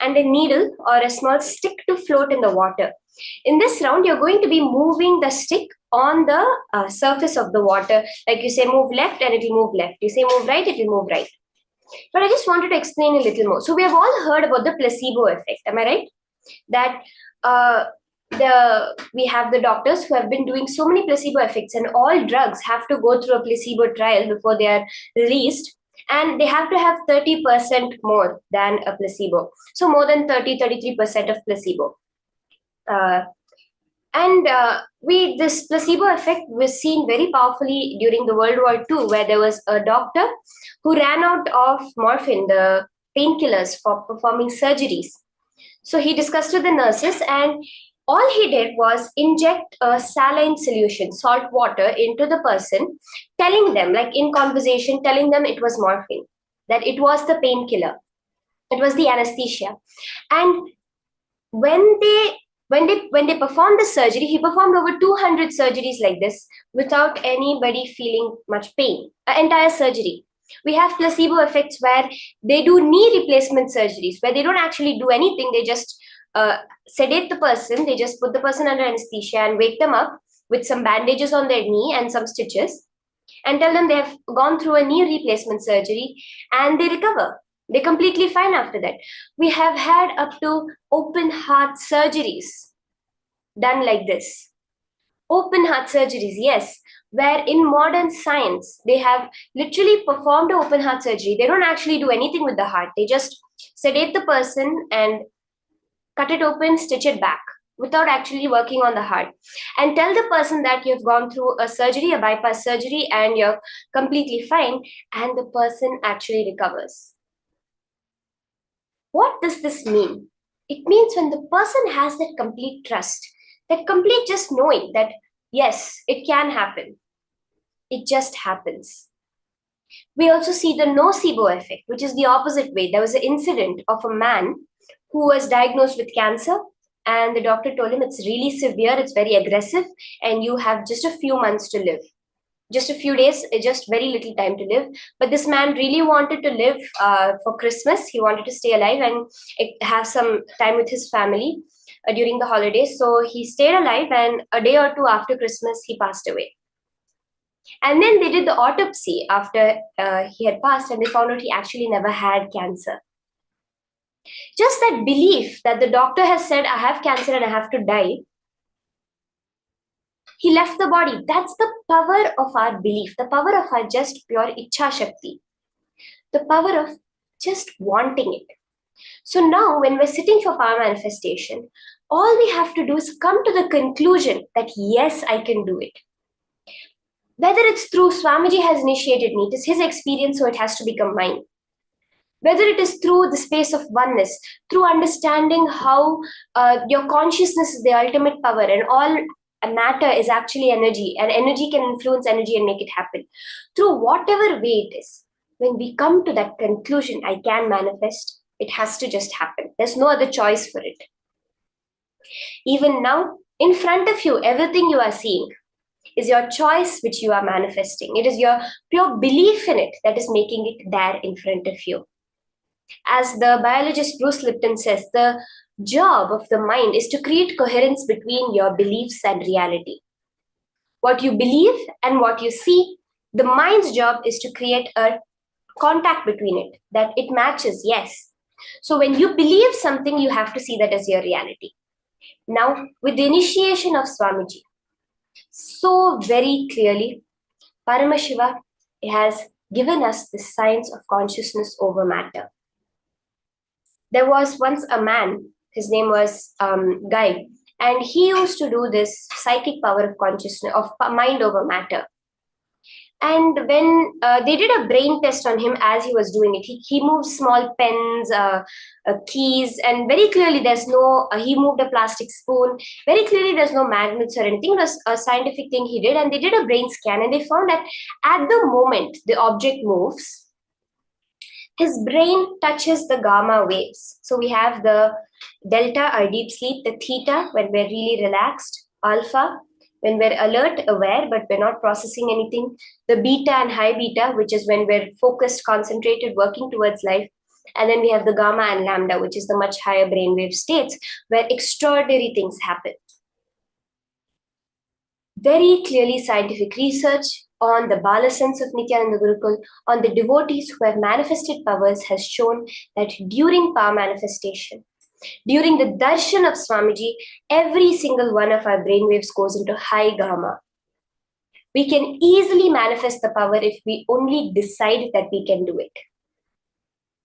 Speaker 5: and a needle or a small stick to float in the water. In this round, you're going to be moving the stick on the surface of the water. Like you say, move left and it will move left. You say move right, it will move right. But I just wanted to explain a little more. So we have all heard about the placebo effect. Am I right? That we have the doctors who have been doing so many placebo effects, and all drugs have to go through a placebo trial before they are released, and they have to have 30% more than a placebo. So more than 33% of placebo. This placebo effect was seen very powerfully during the World War II, where there was a doctor who ran out of morphine, the painkillers, for performing surgeries. So he discussed with the nurses, and all he did was inject a saline solution, salt water, into the person, telling them, like in conversation, telling them it was morphine, that it was the painkiller. It was the anesthesia. And when they performed the surgery, he performed over 200 surgeries like this without anybody feeling much pain. Entire surgery. We have placebo effects where they do knee replacement surgeries, where they don't actually do anything. They just sedate the person. They just put the person under anesthesia and wake them up with some bandages on their knee and some stitches, and tell them they have gone through a knee replacement surgery, and they recover. They're completely fine after that. We have had up to open heart surgeries done like this. Open heart surgeries, yes, where in modern science, they have literally performed an open heart surgery. They don't actually do anything with the heart. They just sedate the person and cut it open, stitch it back without actually working on the heart, and tell the person that you've gone through a surgery, a bypass surgery, and you're completely fine, and the person actually recovers. What does this mean? It means when the person has that complete trust, that complete just knowing that, yes, it can happen. It just happens. We also see the nocebo effect, which is the opposite way. There was an incident of a man who was diagnosed with cancer, and the doctor told him it's really severe, it's very aggressive, and you have just a few months to live. Just a few days, just very little time to live. But this man really wanted to live for Christmas. He wanted to stay alive and have some time with his family during the holidays. So he stayed alive, and a day or two after Christmas, he passed away. And then they did the autopsy after he had passed, and they found out he actually never had cancer. Just that belief that the doctor has said, I have cancer and I have to die, he left the body. That's the power of our belief, the power of our just pure Ichha Shakti, the power of just wanting it. So now, when we're sitting for power manifestation, all we have to do is come to the conclusion that yes, I can do it. Whether it's through Swamiji has initiated me, it is his experience, so it has to become mine. Whether it is through the space of oneness, through understanding how your consciousness is the ultimate power and all matter is actually energy, and energy can influence energy and make it happen. Through whatever way it is, when we come to that conclusion, I can manifest, it has to just happen. There's no other choice for it. Even now, in front of you, everything you are seeing is your choice which you are manifesting. It is your pure belief in it that is making it there in front of you. As the biologist Bruce Lipton says, the job of the mind is to create coherence between your beliefs and reality. What you believe and what you see, the mind's job is to create a contact between it, that it matches, yes. So when you believe something, you have to see that as your reality. Now, with the initiation of Swamiji, so very clearly, Paramashiva has given us the science of consciousness over matter. There was once a man, his name was Guy, and he used to do this psychic power of consciousness, of mind over matter. And when they did a brain test on him as he was doing it, he moved small pens, keys, and very clearly there's no, he moved a plastic spoon. Very clearly there's no magnets or anything. It was a scientific thing he did, and they did a brain scan, and they found that at the moment the object moves, his brain touches the gamma waves. So we have the delta, our deep sleep, the theta, when we're really relaxed, alpha, when we're alert, aware, but we're not processing anything, the beta and high beta, which is when we're focused, concentrated, working towards life. And then we have the gamma and lambda, which is the much higher brainwave states where extraordinary things happen. Very clearly scientific research on the Bala sense of Nithyananda Gurukul, on the devotees who have manifested powers, has shown that during power manifestation, during the darshan of Swamiji, every single one of our brainwaves goes into high gamma. We can easily manifest the power if we only decide that we can do it.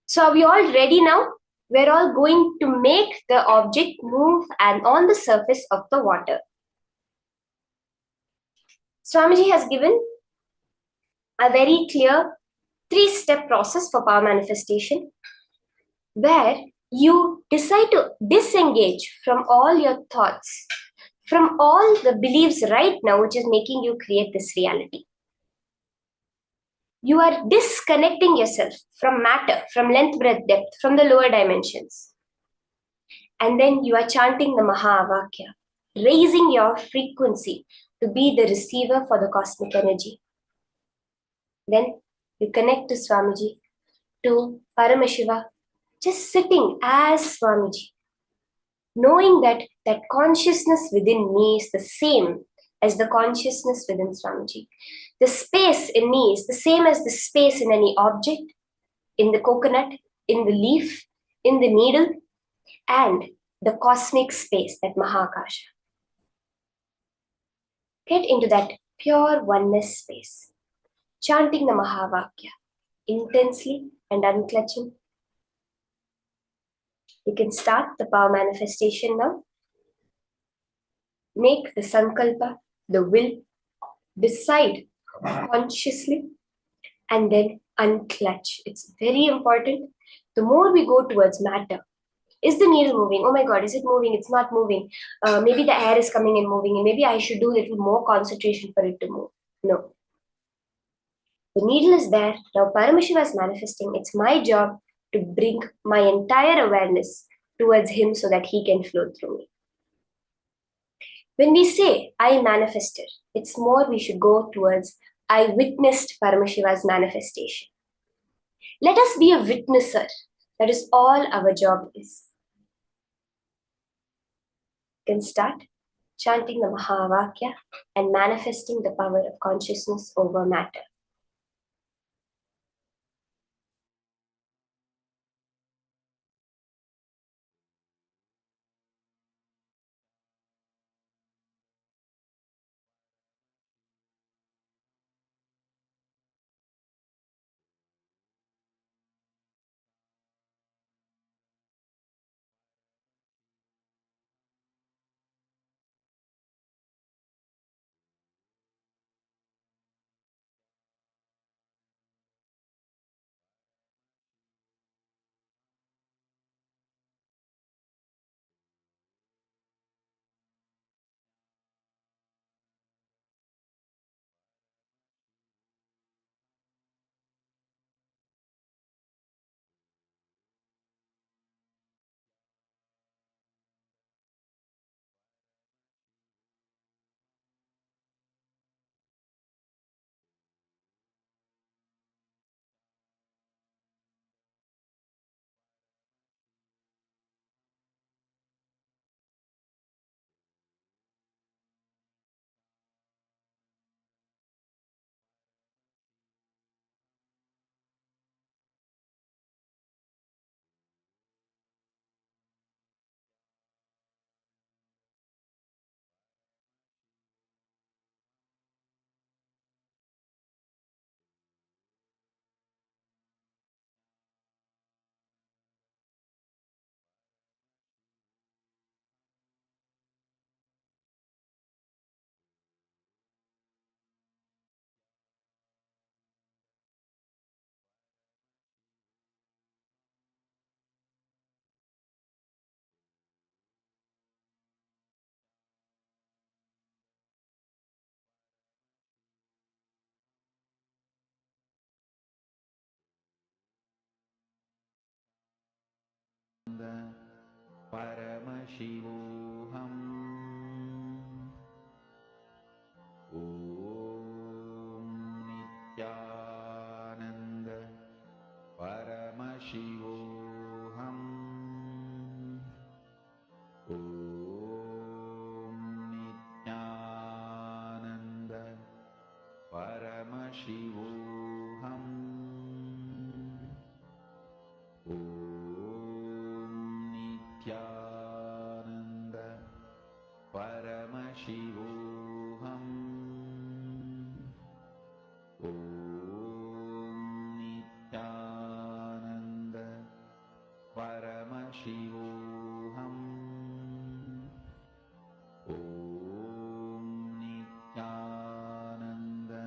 Speaker 5: So are we all ready now? We're all going to make the object move and on the surface of the water. Swamiji has given a very clear 3-step process for power manifestation, where you decide to disengage from all your thoughts, from all the beliefs right now, which is making you create this reality. You are disconnecting yourself from matter, from length, breadth, depth, from the lower dimensions. And then you are chanting the Mahavakya, raising your frequency to be the receiver for the cosmic energy. Then you connect to Swamiji, to Paramashiva, just sitting as Swamiji, knowing that that consciousness within me is the same as the consciousness within Swamiji. The space in me is the same as the space in any object, in the coconut, in the leaf, in the needle, and the cosmic space, that Mahakasha. Get into that pure oneness space, chanting the Mahavakya intensely and unclutching. You can start the power manifestation now. Make the sankalpa, the will, decide consciously, and then unclutch. It's very important. The more we go towards matter, is the needle moving? Oh my God, is it moving? It's not moving. Maybe the air is coming and moving, and maybe I should do a little more concentration for it to move. No. The needle is there. Now Paramashiva is manifesting. It's my job to bring my entire awareness towards him so that he can flow through me. When we say, I manifested, it's more we should go towards, I witnessed Paramashiva's manifestation. Let us be a witnesser. That is all our job is. You can start chanting the Mahavakya and manifesting the power of consciousness over matter.
Speaker 1: Paramashivoham. Om Nithyananda Paramashivoham. Om Nithyananda Paramashivoham. Om Nithyananda Paramashivoham. Om Nithyananda Paramashivoham. Om Nithyananda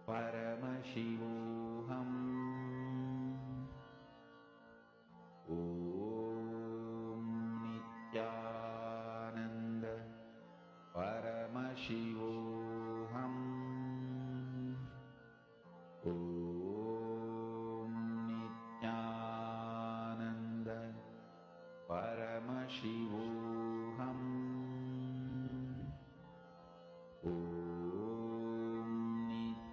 Speaker 1: Paramashivoham. Om Nithyananda Paramashivoham. Om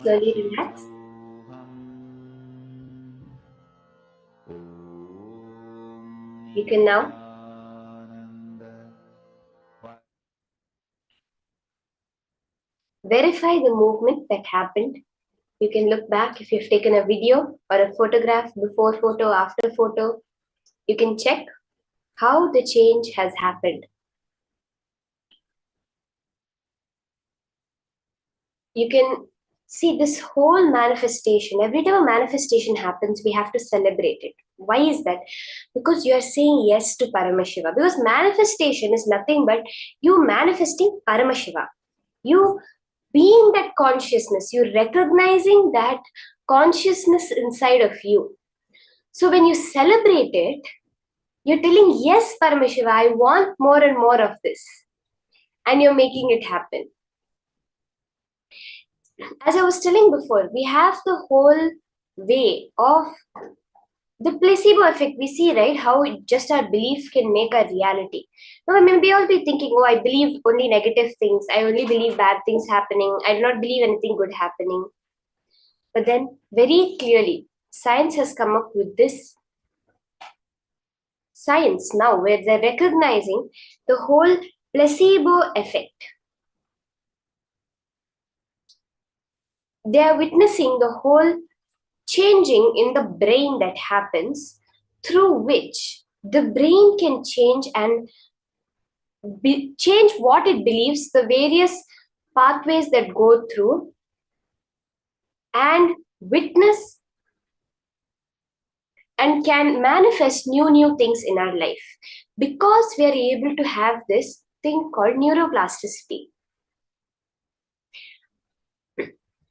Speaker 5: Slowly relax. You can now verify the movement that happened. You can look back if you've taken a video or a photograph, before photo, after photo. You can check how the change has happened. You can see this whole manifestation. Every time a manifestation happens, we have to celebrate it. Why is that? Because you are saying yes to Paramashiva. Because manifestation is nothing but you manifesting Paramashiva. You being that consciousness, you recognizing that consciousness inside of you. So when you celebrate it, you're telling, yes, Paramashiva, I want more and more of this. And you're making it happen. As I was telling before, we have the whole way of the placebo effect. We see, right, how just our belief can make a reality. Now, I mean, we all be thinking, oh, I believe only negative things. I only believe bad things happening. I do not believe anything good happening. But then, very clearly, science has come up with this science now where they're recognizing the whole placebo effect. They are witnessing the whole changing in the brain that happens, through which the brain can change and change what it believes, the various pathways that go through, and witness and can manifest new things in our life, because we are able to have this thing called neuroplasticity.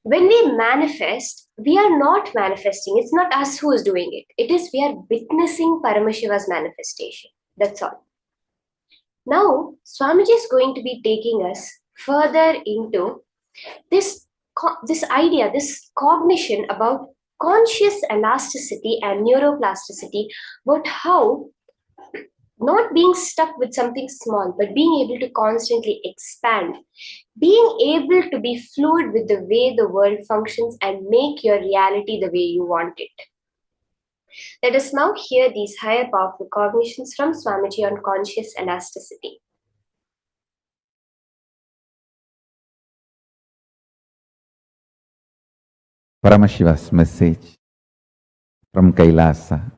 Speaker 5: When we manifest, we are not manifesting. It's not us who is doing it. It is we are witnessing Paramashiva's manifestation. That's all. Now, Swamiji is going to be taking us further into this idea, this cognition about conscious elasticity and neuroplasticity, about how not being stuck with something small, but being able to constantly expand, being able to be fluid with the way the world functions and make your reality the way you want it. Let us now hear these higher powerful cognitions from Swamiji on conscious elasticity.
Speaker 3: Paramashiva's message from Kailasa.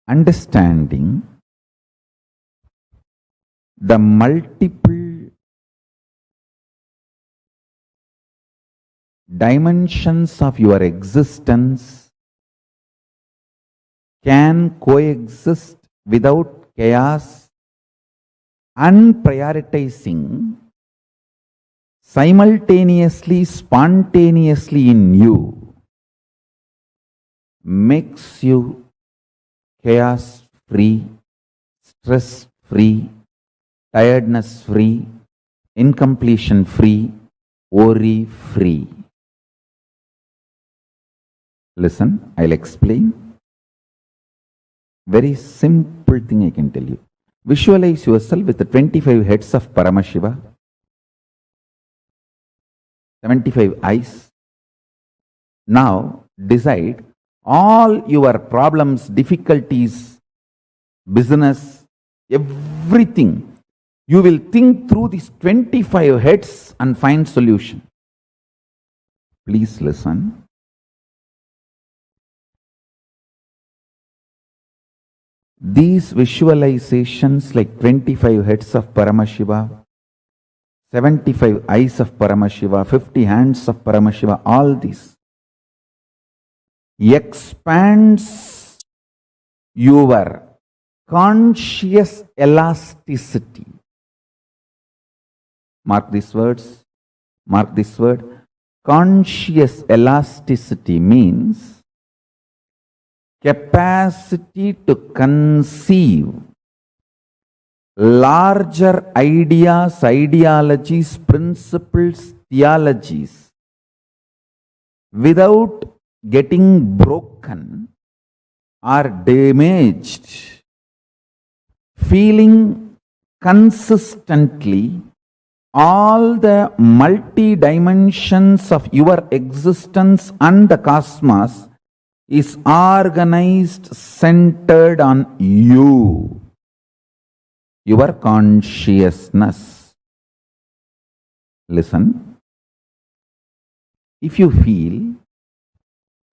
Speaker 3: understanding the multiple dimensions of your existence can coexist without chaos and prioritizing simultaneously, spontaneously in you makes you chaos free, stress free, tiredness free, incompletion free, worry free. Listen, I'll explain. Very simple thing I can tell you. Visualize yourself with the 25 heads of Paramashiva, 75 eyes. Now decide all your problems, difficulties, business, everything. You will think through these 25 heads and find solution. Please listen. These visualizations like 25 heads of Paramashiva, 75 eyes of Paramashiva, 50 hands of Paramashiva, all these expands your conscious elasticity. Mark these words. Mark this word. Conscious elasticity means capacity to conceive larger ideas, ideologies, principles, theologies without getting broken or damaged, feeling consistently all the multi-dimensions of your existence and the cosmos is organized, centered on you, your consciousness. Listen. If you feel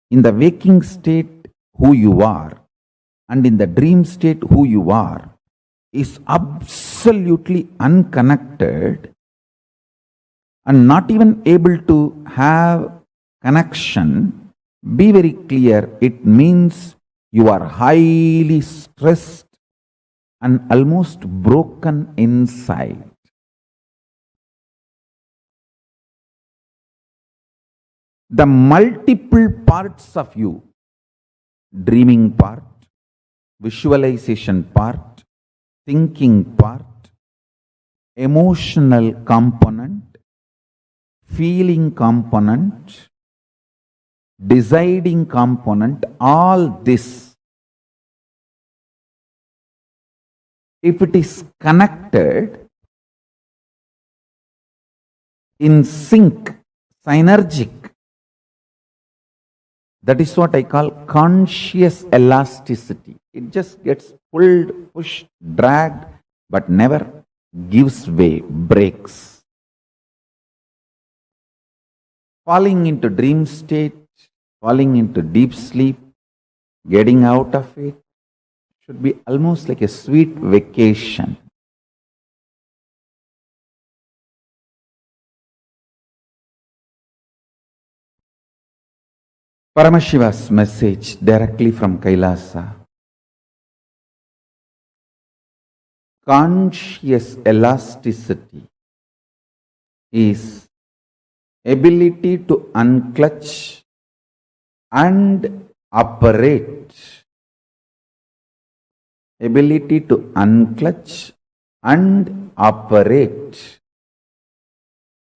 Speaker 3: in the waking state who you are and in the dream state who you are is absolutely unconnected and not even able to have connection, be very clear, it means you are highly stressed and almost broken inside. The multiple parts of you, dreaming part, visualization part, thinking part, emotional component, feeling component, deciding component, all this, if it is connected in sync, synergic, that is what I call conscious elasticity. It just gets pulled, pushed, dragged, but never gives way, breaks. Falling into dream state, falling into deep sleep, getting out of it should be almost like a sweet vacation. Paramashiva's message directly from Kailasa. Conscious elasticity is ability to unclutch and operate. Ability to unclutch and operate.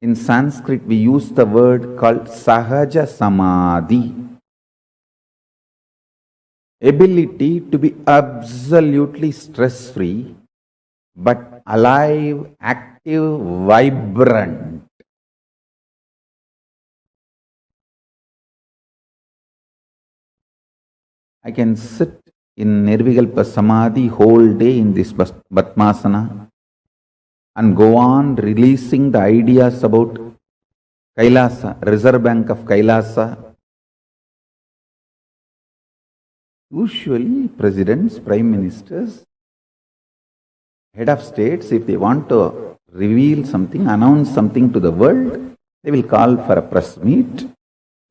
Speaker 3: In Sanskrit, we use the word called Sahaja Samadhi. Ability to be absolutely stress-free, but alive, active, vibrant. I can sit in Nirvikalpa Samadhi whole day in this Batmasana and go on releasing the ideas about Kailasa, Reserve Bank of Kailasa.
Speaker 1: Usually, presidents, prime ministers, head of states, if they want to reveal something, announce something to the world, they will call for a press meet.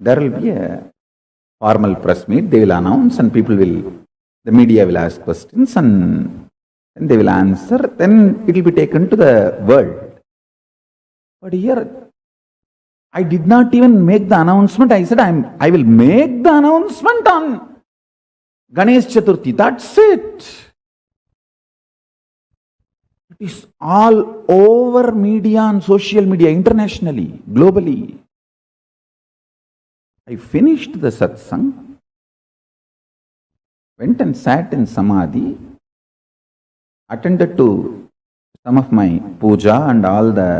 Speaker 1: There will be a formal press meet. They will announce and the media will ask questions and they will answer. Then it will be taken to the world. But here, I did not even make the announcement. I said, I will make the announcement on Ganesh Chaturthi. That's it. It is all over media and social media, internationally, globally. I finished the satsang, went and sat in Samadhi, attended to some of my puja and all the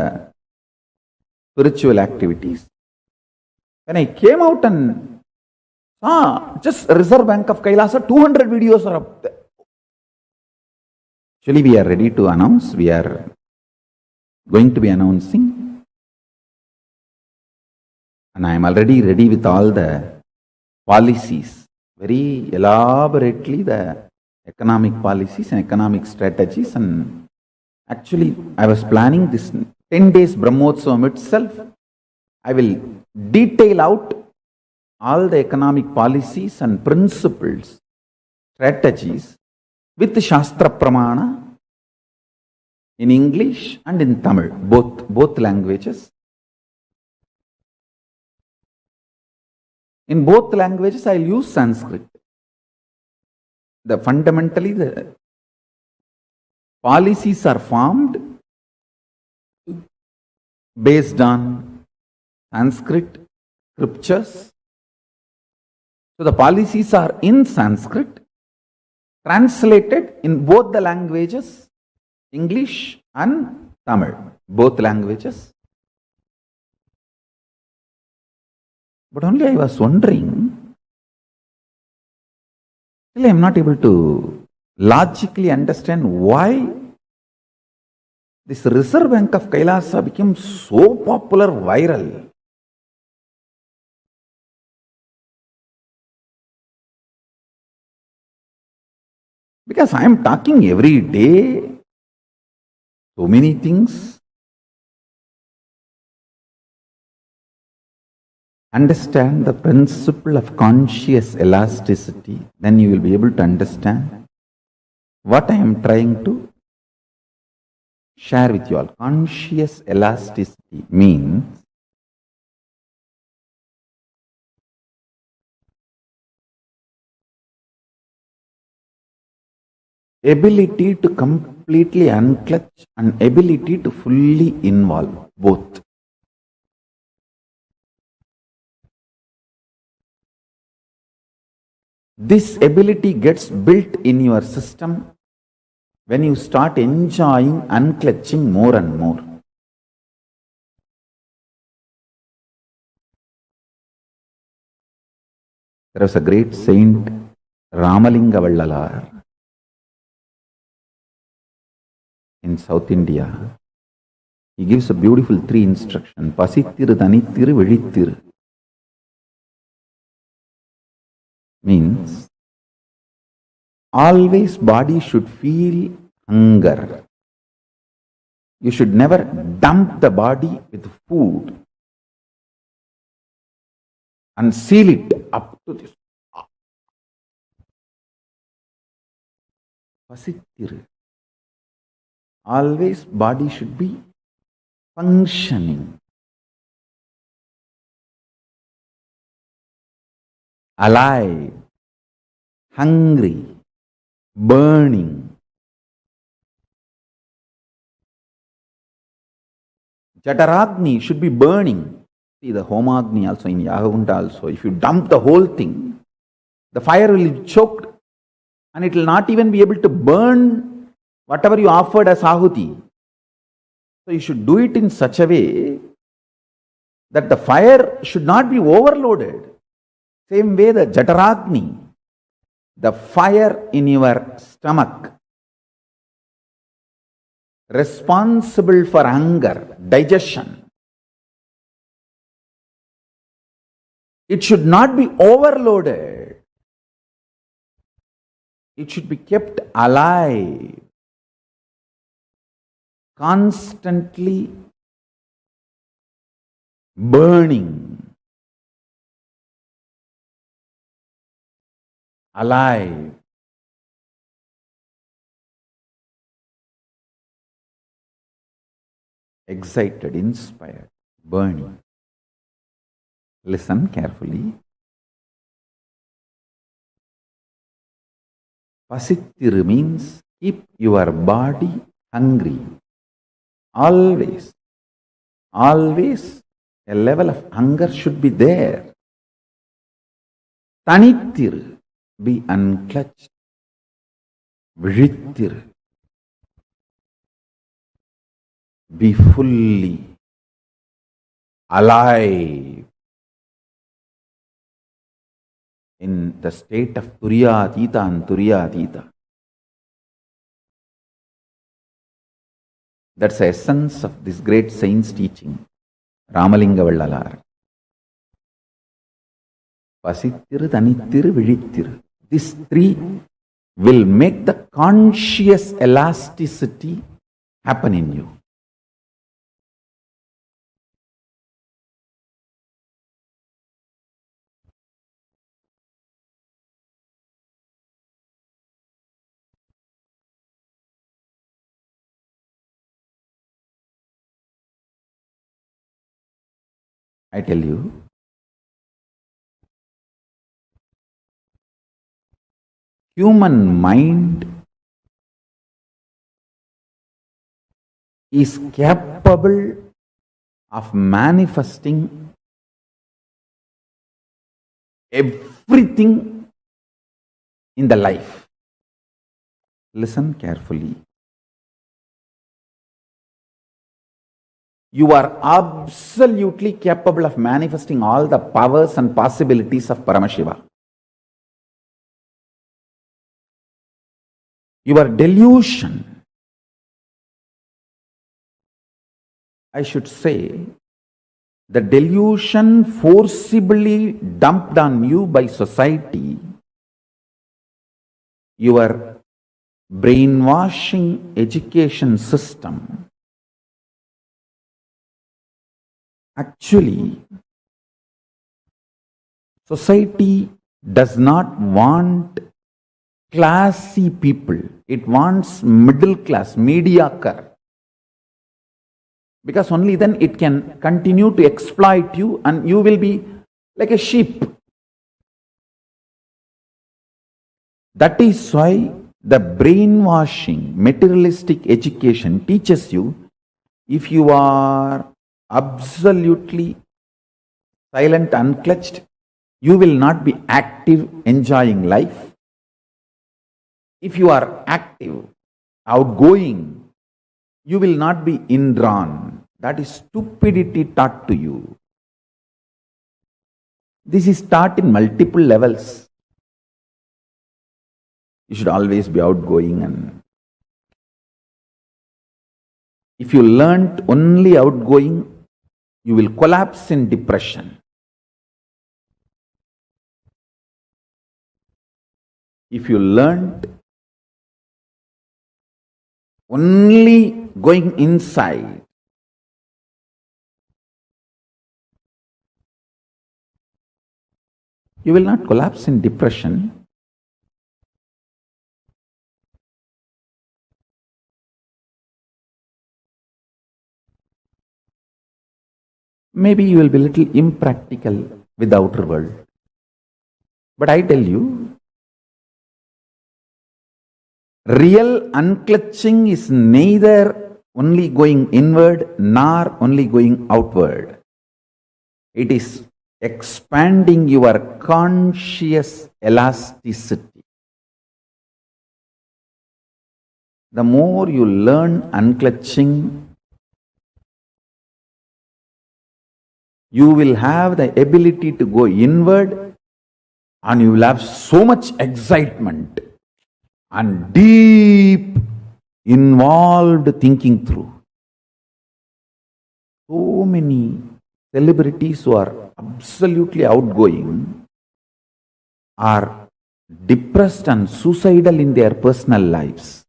Speaker 1: spiritual activities. When I came out and saw just Reserve Bank of Kailasa, 200 videos are up there. Actually, we are ready to announce. We are going to be announcing. And I am already ready with all the policies. Very elaborately, the economic policies and economic strategies. And actually, I was planning this 10 days Brahmotsavam itself. I will detail out all the economic policies and principles, strategies with Shastra Pramana in English and in Tamil, both languages. In both languages, I will use Sanskrit. Fundamentally, the policies are formed based on Sanskrit scriptures. So the policies are in Sanskrit, translated in both the languages, English and Tamil, both languages. But only I was wondering, still I am not able to logically understand why this Reserve Bank of Kailasa became so popular, viral. Because I am talking every day, so many things. Understand the principle of conscious elasticity, then you will be able to understand what I am trying to share with you all. Conscious elasticity means ability to completely unclutch and ability to fully involve both. This ability gets built in your system when you start enjoying unclutching more and more. There was a great saint, Ramalinga Vallalar, in South India. He gives a beautiful 3 instruction. Pasittiru, Thanittiru, Velittiru. Means, always body should feel hunger. You should never dump the body with food and seal it up to this. Pasittiru. Always body should be functioning, alive, hungry, burning. Jataragni should be burning. See the Homagni also in Yagavanta also. If you dump the whole thing, the fire will be choked and it will not even be able to burn whatever you offered as ahuti. So you should do it in such a way that the fire should not be overloaded. Same way the Jataragni, the fire in your stomach, responsible for hunger, digestion. It should not be overloaded. It should be kept alive, constantly burning, alive. Excited, inspired, burning. Listen carefully. Pasittiru means keep your body hungry. Always, always a level of hunger should be there. Tanittiru, be unclutched. Vizhittiru, be fully alive in the state of Turyatita and Turyatita. That's the essence of this great saint's teaching, Ramalinga Vallalar. Pasittiru, Tanittiru, Vizhittiru. These three will make the conscious elasticity happen in you. I tell you, human mind is capable of manifesting everything in the life. Listen carefully. You are absolutely capable of manifesting all the powers and possibilities of Paramashiva. Your delusion, I should say, the delusion forcibly dumped on you by society, your brainwashing education system, actually, society does not want classy people. It wants middle class, mediocre. Because only then it can continue to exploit you and you will be like a sheep. That is why the brainwashing, materialistic education teaches you, if you are absolutely silent, unclutched, you will not be active, enjoying life. If you are active, outgoing, you will not be indrawn. That is stupidity taught to you. This is taught in multiple levels. You should always be outgoing, and if you learnt only outgoing, you will collapse in depression. If you learnt only going inside, you will not collapse in depression. Maybe you will be a little impractical with the outer world. But I tell you, real unclutching is neither only going inward nor only going outward. It is expanding your conscious elasticity. The more you learn unclutching, you will have the ability to go inward and you will have so much excitement and deep involved thinking through. So many celebrities who are absolutely outgoing are depressed and suicidal in their personal lives.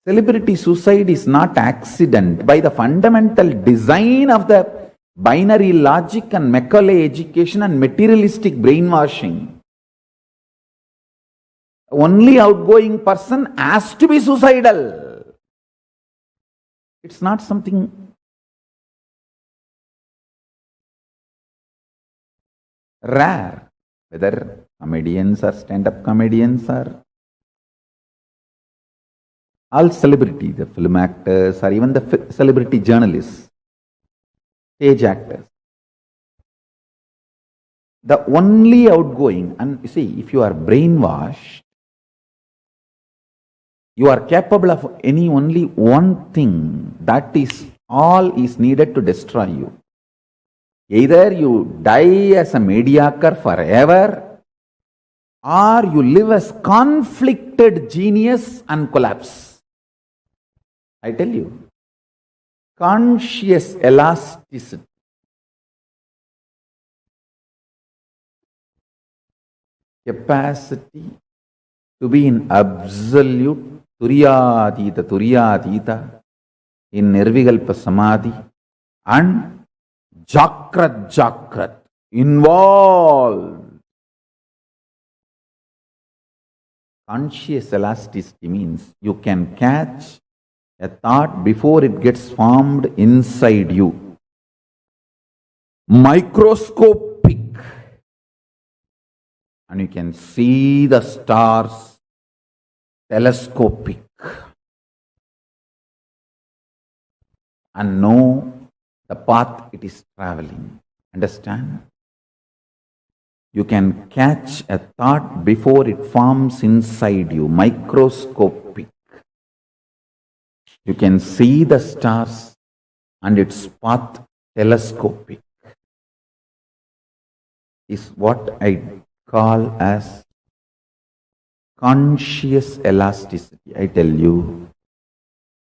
Speaker 1: Celebrity suicide is not accident. By the fundamental design of the binary logic and Macaulay education and materialistic brainwashing, only outgoing person has to be suicidal. It's not something rare, whether comedians or stand-up comedians or all celebrity, the film actors or even the celebrity journalists, stage actors. The only outgoing, and you see, if you are brainwashed, you are capable of only one thing, that is all is needed to destroy you. Either you die as a mediocre forever, or you live as conflicted genius and collapse. I tell you, conscious elasticity. Capacity to be in absolute Turyatita, in Nirvikalpa Samadhi, and Jakrat, involved. Conscious elasticity means you can catch a thought before it gets formed inside you. Microscopic. And you can see the stars. Telescopic, and know the path it is traveling. Understand? You can catch a thought before it forms inside you. Microscopic. You can see the stars and its path. Telescopic is what I call as conscious elasticity. I tell you,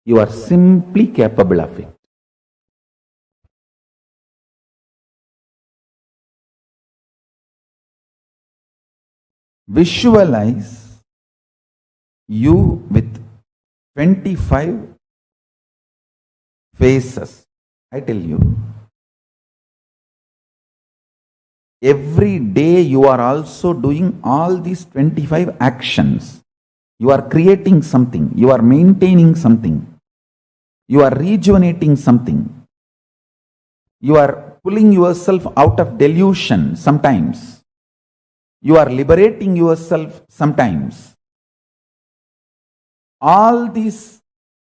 Speaker 1: you are simply capable of it. Visualize you with 25 faces. I tell you, every day you are also doing all these 25 actions. You are creating something. You are maintaining something. You are rejuvenating something. You are pulling yourself out of delusion sometimes. You are liberating yourself sometimes. All these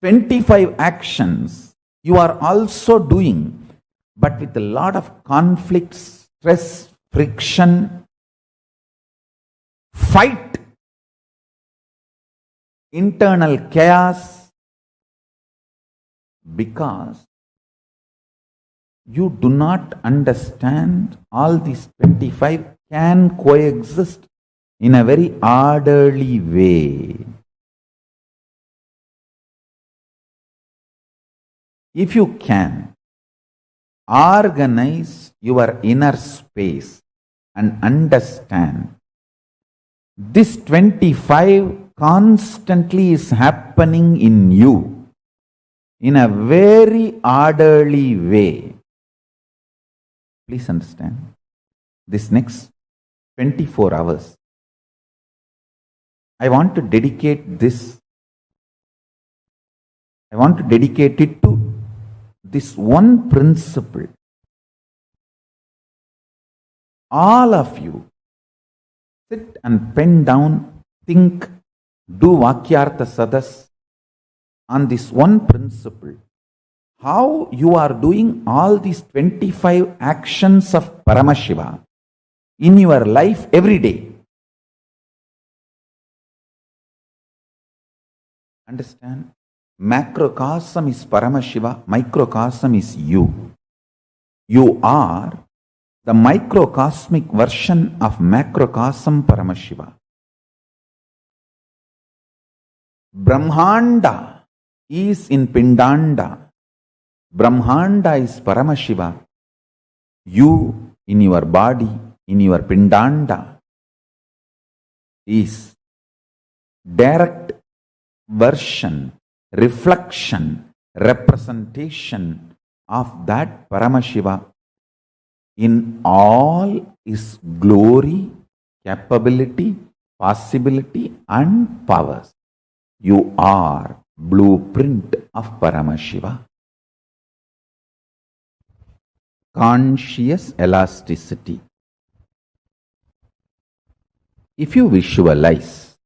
Speaker 1: 25 actions you are also doing, but with a lot of conflicts, stress, friction, fight, internal chaos, because you do not understand all these 25 can coexist in a very orderly way. If you can organize your inner space and understand this 25 constantly is happening in you in a very orderly way. Please understand, this next 24 hours, I want to dedicate this. I want to dedicate it to this one principle. All of you sit and pen down, think, do Vakyartha Sadas on this one principle. How you are doing all these 25 actions of Paramashiva in your life every day. Understand? Macrocosm is Paramashiva, microcosm is you. You are the microcosmic version of macrocosm Paramashiva. Brahmanda is in Pindanda. Brahmanda is Paramashiva. You in your body, in your Pindanda.
Speaker 3: is direct version, reflection, representation of that Paramashiva in all his glory, capability, possibility and powers. You are blueprint of Paramashiva. Conscious elasticity. If you visualize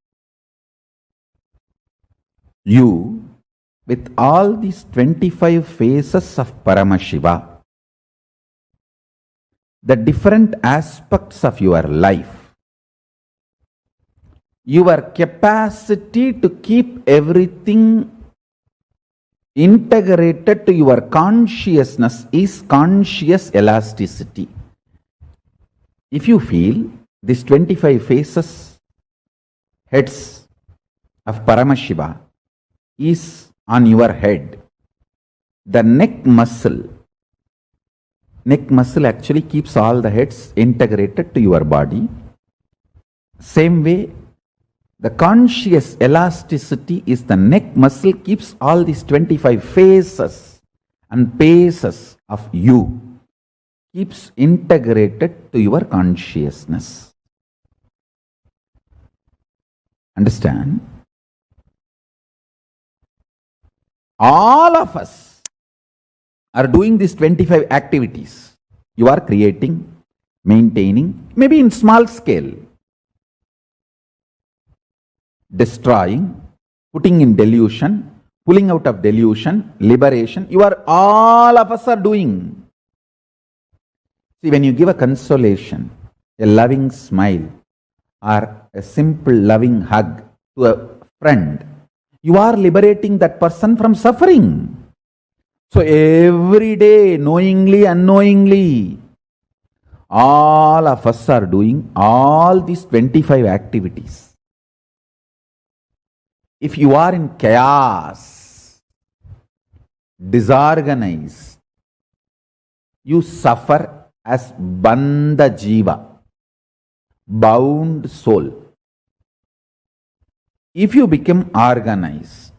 Speaker 3: you with all these 25 phases of Paramashiva, the different aspects of your life, your capacity to keep everything integrated to your consciousness is conscious elasticity. If you feel these 25 phases, heads of Paramashiva is on your head, the neck muscle actually keeps all the heads integrated to your body. Same way, the conscious elasticity is the neck muscle keeps all these 25 phases and paces of you, keeps integrated to your consciousness. Understand? All of us are doing these 25 activities. You are creating, maintaining, maybe in small scale, destroying, putting in delusion, pulling out of delusion, liberation. All of us are doing. See, when you give a consolation, a loving smile, or a simple loving hug to a friend, you are liberating that person from suffering. So every day, knowingly, unknowingly, all of us are doing all these 25 activities. If you are in chaos, disorganized, you suffer as bandha jiva, bound soul. If you become organized,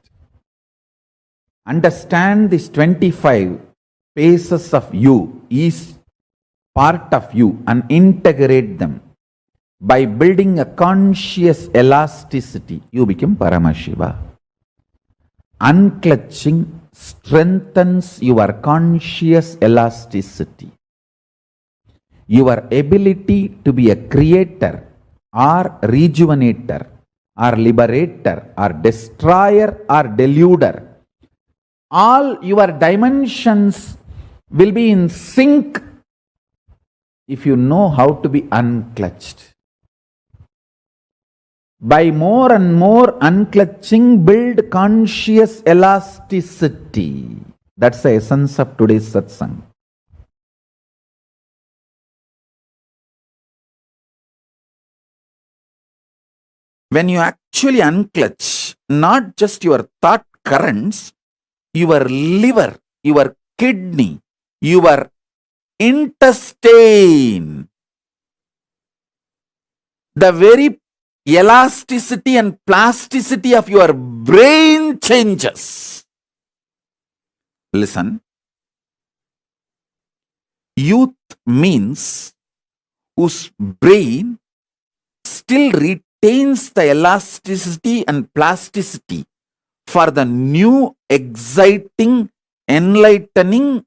Speaker 3: understand these 25 phases of you is part of you and integrate them. By building a conscious elasticity, you become Paramashiva. Unclutching strengthens your conscious elasticity. Your ability to be a creator or rejuvenator or liberator or destroyer or deluder, all your dimensions will be in sync if you know how to be unclutched. By more and more unclutching, build conscious elasticity. That's the essence of today's satsang. When you actually unclutch, not just your thought currents, your liver, your kidney, your intestine, the very elasticity and plasticity of your brain changes. Listen. Youth means whose brain still retains the elasticity and plasticity for the new, exciting, enlightening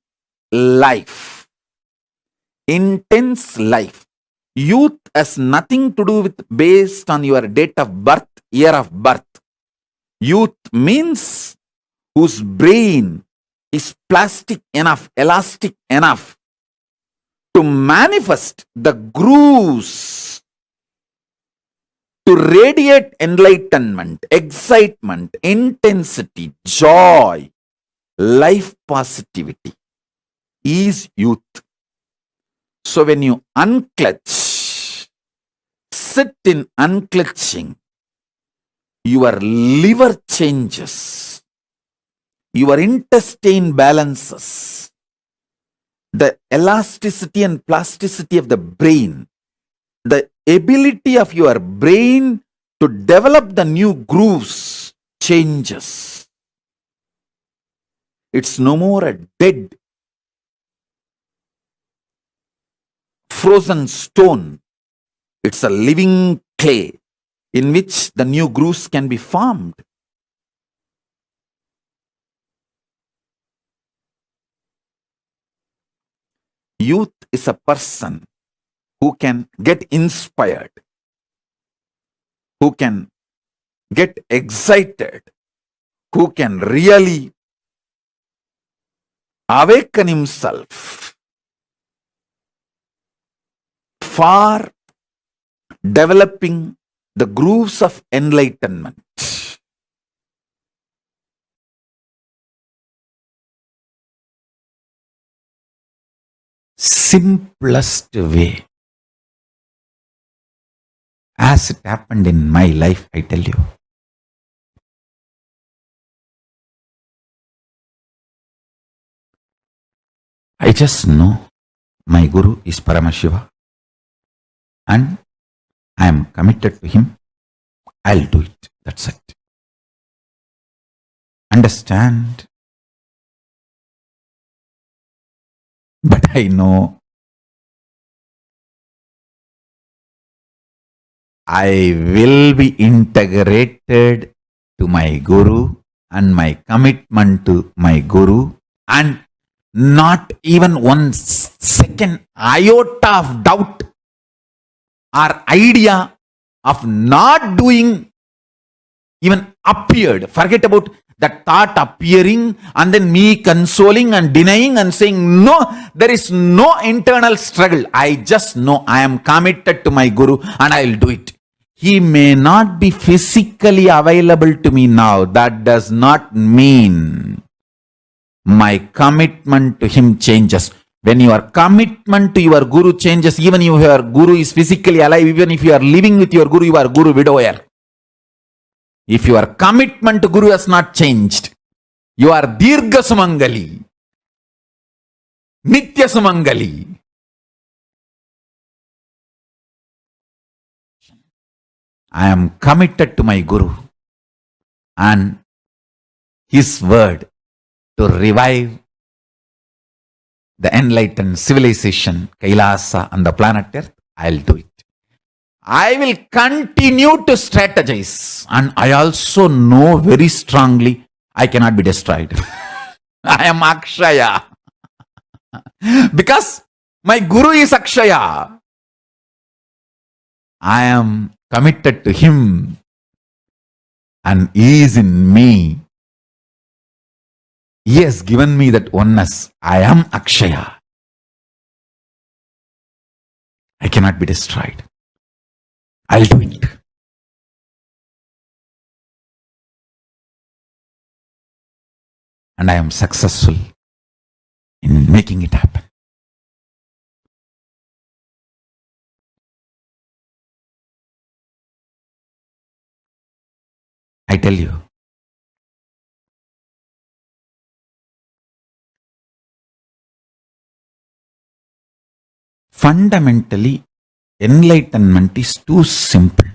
Speaker 3: life. Intense life. Youth has nothing to do with based on your date of birth, year of birth. Youth means whose brain is plastic enough, elastic enough to manifest the grooves, to radiate enlightenment, excitement, intensity, joy, life positivity is youth. So when you unclutch, sit in unclutching, your liver changes, your intestine balances, the elasticity and plasticity of the brain, the ability of your brain
Speaker 1: to develop the new grooves changes. It's no more a dead, frozen stone. It's a living clay in which the new grooves can be formed. Youth is a person who can get inspired, who can get excited, who can really awaken himself for developing the grooves of enlightenment. Simplest way, as it happened in my life, I tell you. I just know my Guru is Paramashiva and I am committed to him. I'll do it. That's it. Understand? But I know I will be integrated to my Guru and my commitment to my Guru, and not even one second iota of doubt or idea of not doing even appeared. Forget about that thought appearing and then me consoling and denying and saying, no, there is no internal struggle. I just know I am committed to my Guru and I will do it. He may not be physically available to me now. That does not mean my commitment to him changes. When your commitment to your Guru changes, even if your Guru is physically alive, even if you are living with your Guru, you are Guru widower. If your commitment to Guru has not changed, you are Dirgha Sumangali, Nitya Sumangali. I am committed to my Guru and his word to revive the enlightened civilization, Kailasa and the planet Earth. I'll do it. I will continue to strategize, and I also know very strongly I cannot be destroyed. I am Akshaya. Because my Guru is Akshaya. I am committed to him and he is in me. He has given me that oneness. I am Akshaya. I cannot be destroyed. I'll do it. And I am successful in making it happen. I tell you, fundamentally, enlightenment is too simple.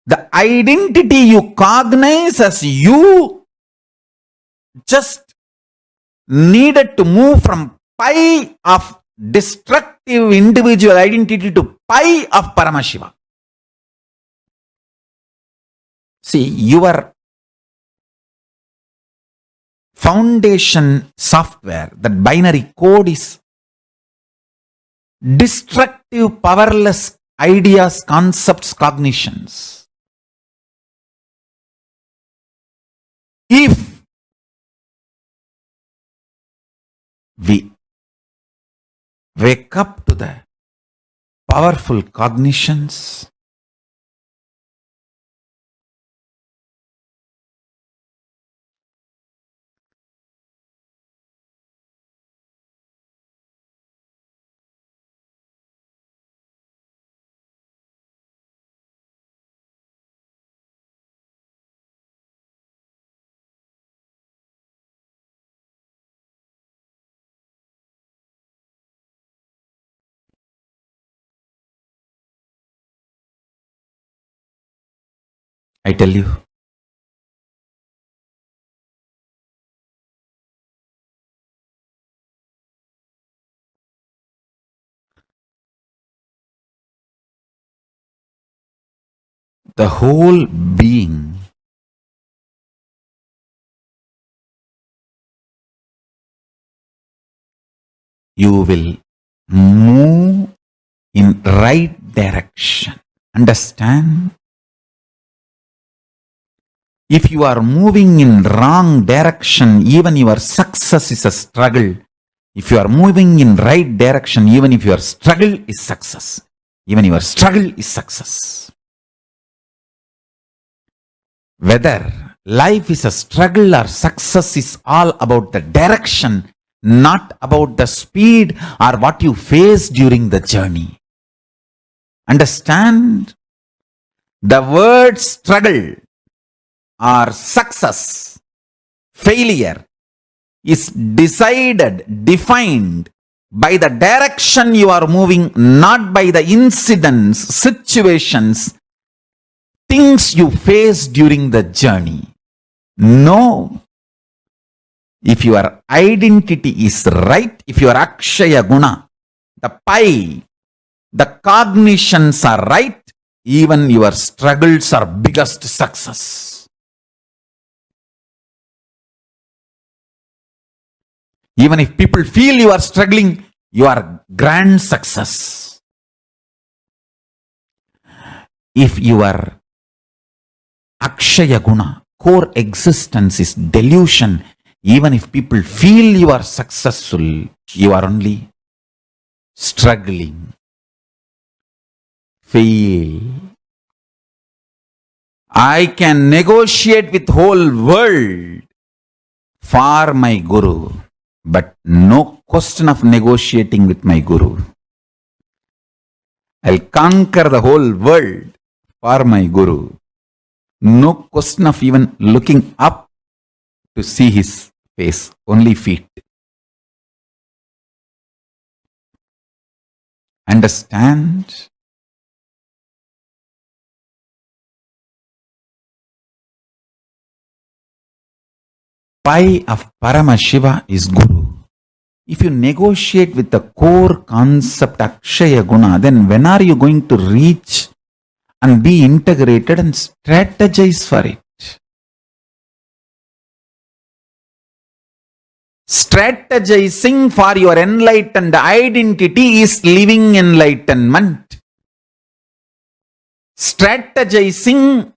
Speaker 1: The identity you cognize as you just needed to move from pi of destructive individual identity to pi of Paramashiva. See, your foundation software, that binary code is destructive, powerless ideas, concepts, cognitions. If we wake up to the powerful cognitions, I tell you. The whole being you will move in right direction. Understand? If you are moving in wrong direction, even your success is a struggle. If you are moving in right direction, even if your struggle is success. Even your struggle is success. Whether life is a struggle or success is all about the direction, not about the speed or what you face during the journey. Understand? The word struggle or success, failure is defined by the direction you are moving, not by the incidents, situations, things you face during the journey. No. If your identity is right, if your Akshaya Guna, the pi, the cognitions are right, even your struggles are biggest success. Even if people feel you are struggling, you are grand success. If your Akshaya Guna, core existence is delusion, even if people feel you are successful, you are only struggling. Fail. I can negotiate with whole world for my Guru, but no question of negotiating with my Guru. I'll conquer the whole world for my Guru. No question of even looking up to see his face, only feet. Understand? Pi of Paramashiva is Guru. If you negotiate with the core concept Akshaya Guna, then when are you going to reach and be integrated and strategize for it? Strategizing for your enlightened identity is living enlightenment. Strategizing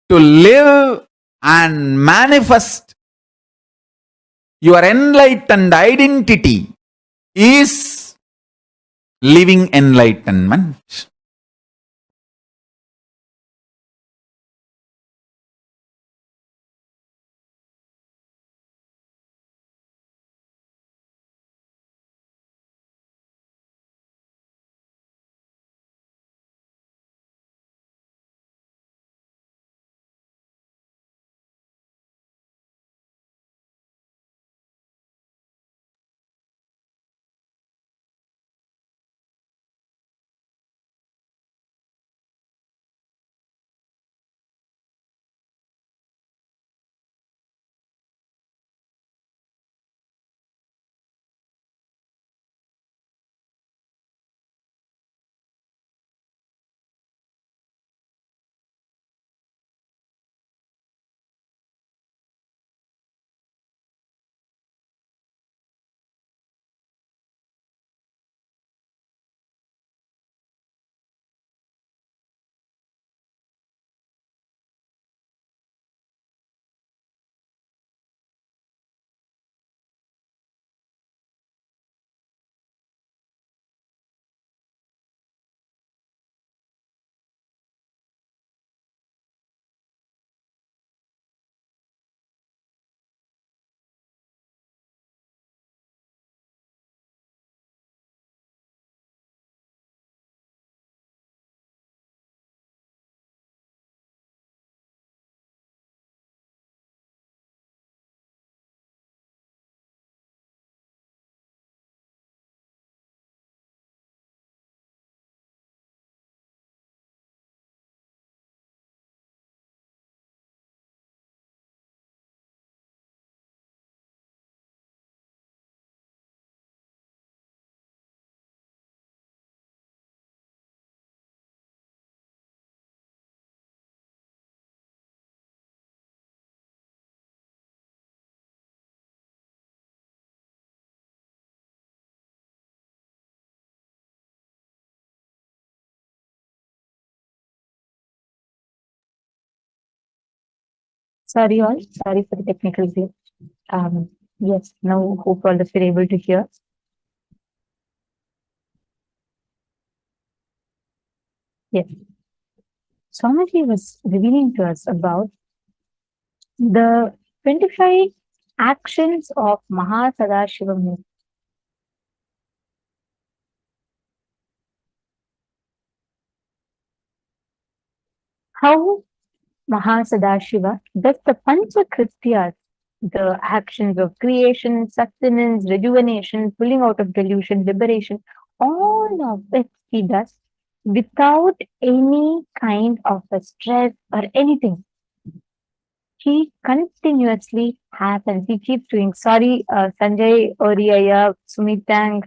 Speaker 1: to live and manifest your enlightened identity is living enlightenment.
Speaker 2: Sorry all, sorry for the technical glitch. Yes, now hope all of you are able to hear. Yes. Swamiji was revealing to us about the 25 actions of Mahasadashiva. How Mahasadashiva does the Panchakrityas, the actions of creation, sustenance, rejuvenation, pulling out of delusion, liberation, all of it he does without any kind of a stress or anything. He continuously happens. He keeps doing. Sorry, Sanjay, Oriaya, Sumitang,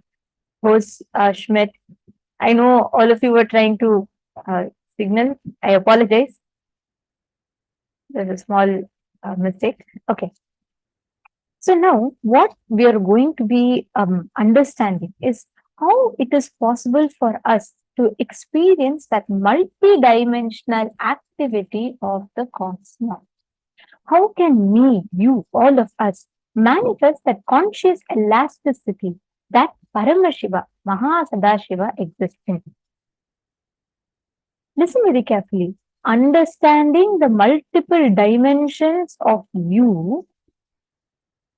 Speaker 2: host Schmidt. I know all of you were trying to signal. I apologize. There's a small mistake. Okay. So now what we are going to be understanding is how it is possible for us to experience that multidimensional activity of the cosmos. How can me, you, all of us manifest that conscious elasticity that Paramashiva, Mahasadashiva exists in? Listen very carefully. Understanding the multiple dimensions of you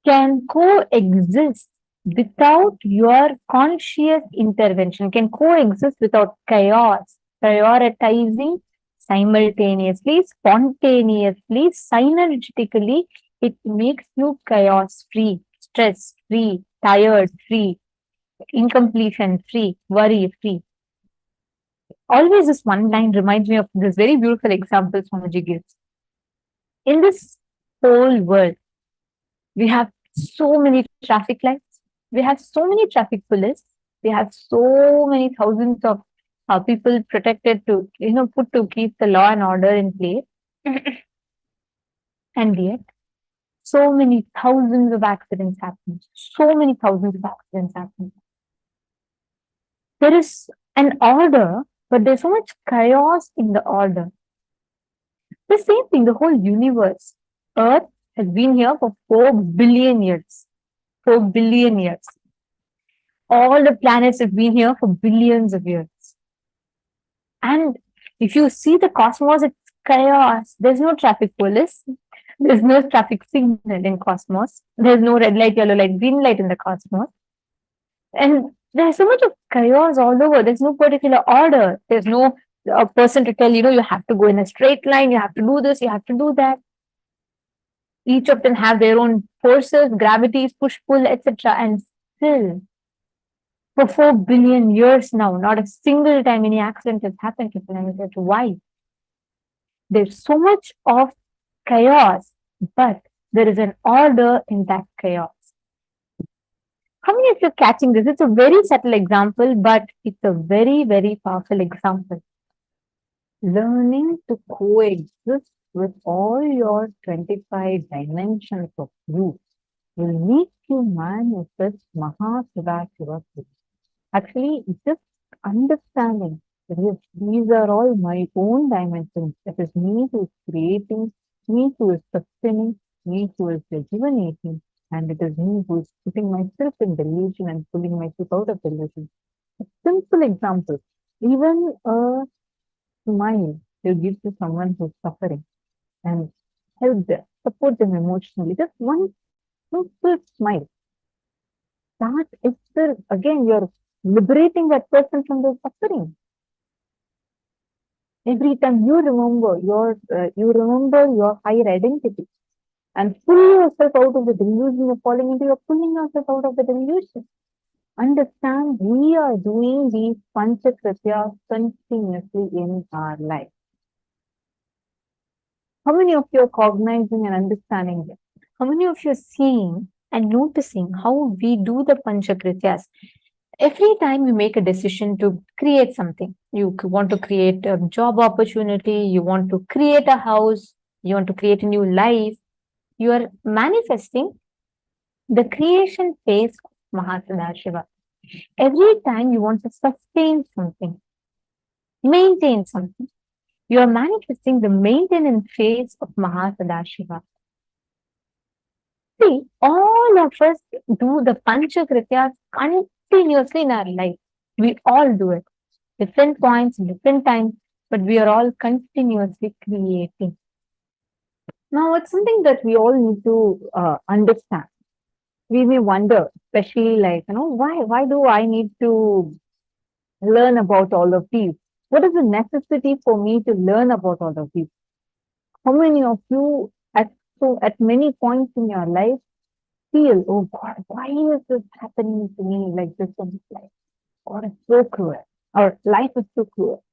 Speaker 2: can coexist without your conscious intervention, can coexist without chaos, prioritizing simultaneously, spontaneously, synergetically. It makes you chaos free, stress free, tired free, incompletion free, worry free. Always this one line reminds me of this very beautiful example Swamiji gives. In this whole world, we have so many traffic lights, we have so many traffic police, we have so many thousands of people protected to, put to keep the law and order in place. And yet, so many thousands of accidents happen. So many thousands of accidents happen. There is an order, but there's so much chaos in the order. The same thing, the whole universe. Earth has been here for 4 billion years. 4 billion years. All the planets have been here for billions of years. And if you see the cosmos, it's chaos. There's no traffic police. There's no traffic signal in cosmos. There's no red light, yellow light, green light in the cosmos. And there's so much of chaos all over. There's no particular order. There's no person to tell, you have to go in a straight line, you have to do this, you have to do that. Each of them have their own forces, gravities, push, pull, etc. And still, for 4 billion years now, not a single time any accident has happened to planet. Why? There's so much of chaos, but there is an order in that chaos. How many of you are catching this? It's a very subtle example, but it's a very, very powerful example. Learning to coexist with all your 25 dimensions of you will make you manifest Mahasadashiva. Actually, just understanding that yes, these are all my own dimensions. It is me who is creating, me who is sustaining, me who is rejuvenating, and it is me who is putting myself in delusion and pulling myself out of delusion. A simple example, even a smile you give to someone who's suffering and help them, support them emotionally. Just one simple smile. That itself, again, you're liberating that person from their suffering. Every time you remember your higher identity and pull yourself out of the delusion you're falling into, you're pulling yourself out of the delusion. Understand, we are doing these panchakrityas continuously in our life. How many of you are cognizing and understanding this? How many of you are seeing and noticing how we do the panchakrityas? Every time you make a decision to create something, you want to create a job opportunity, you want to create a house, you want to create a new life, you are manifesting the creation phase of Mahasadashiva. Every time you want to sustain something, maintain something, You are manifesting the maintenance phase of Mahasadashiva. See, all of us do the Panchakrityas continuously in our life. We all do it. Different points, different times, but we are all continuously creating. Now, it's something that we all need to understand. We may wonder, especially like, why do I need to learn about all of these? What is the necessity for me to learn about all of these? How many of you at many points in your life feel, oh God, why is this happening to me like this in this life? Or it's so cruel, or life is so cruel.